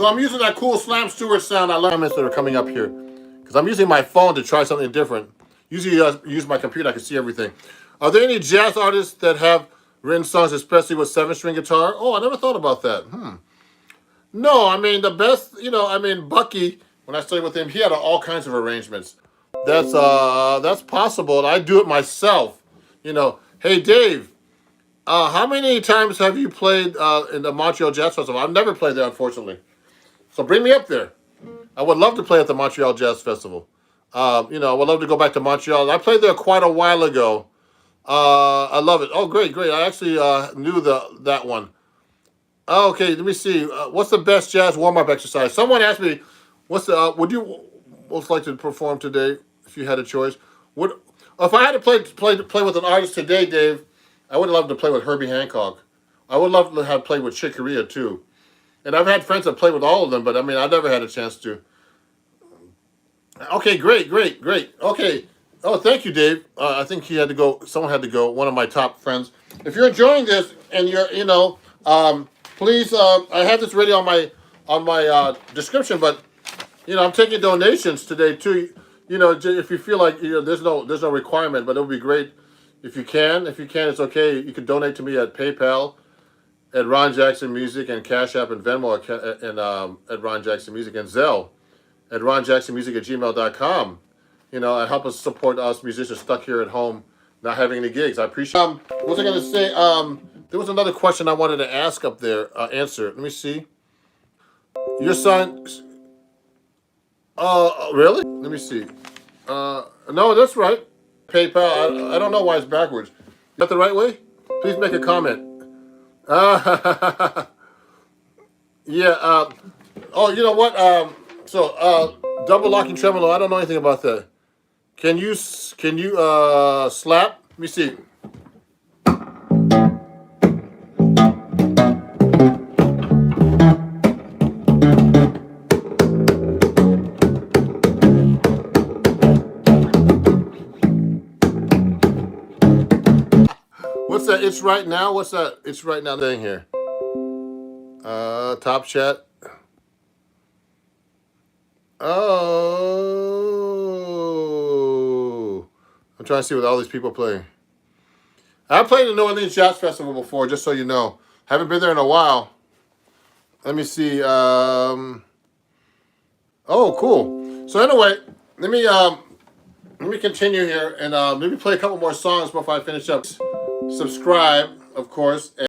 I'm using that cool Slam Stewart sound. I love comments that are coming up here because I'm using my phone to try something different. Usually I use my computer. I can see everything. Are there any jazz artists that have written songs, especially with 7-string guitar? Oh, I never thought about that. No, I mean, the best, Bucky, when I studied with him, he had all kinds of arrangements. That's possible, and I do it myself. Hey, Dave, how many times have you played in the Montreal Jazz Festival? I've never played there, unfortunately. So bring me up there. I would love to play at the Montreal Jazz Festival. I would love to go back to Montreal. I played there quite a while ago. I love it. Oh, great. I actually knew that one. Okay, let me see. What's the best jazz warm-up exercise? Someone asked me, would you most like to perform today if you had a choice? If I had to play with an artist today, Dave, I would love to play with Herbie Hancock. I would love to have played with Chick Corea too. And I've had friends that played with all of them, but I never had a chance to. Okay, great. Okay. Oh, thank you, Dave. I think he had to go. Someone had to go. One of my top friends. If you're enjoying this and you're, please. I have this ready on my description, but I'm taking donations today too. If you feel like there's no requirement, but it would be great if you can. If you can, it's okay. You can donate to me at PayPal, at Ron Jackson Music, and Cash App and Venmo at Ron Jackson Music, and Zelle at ronjacksonmusic@gmail.com. And help us support us musicians stuck here at home, not having any gigs. I appreciate. What was I going to say? There was another question I wanted to ask up there. Answer. Let me see. Your son. Really? Let me see. No, that's right. PayPal. I don't know why it's backwards. Is that the right way? Please make a comment. Yeah. Oh, you know what? Double locking tremolo. I don't know anything about that. Can you slap? Let me see. What's that? It's right now. What's that? It's right now thing here. Top chat. Oh, I'm trying to see what all these people playing. I played the New Orleans Jazz Festival before, just so you know. Haven't been there in a while. Let me see. Oh, cool. So anyway, let me continue here and maybe play a couple more songs before I finish up. Subscribe, of course.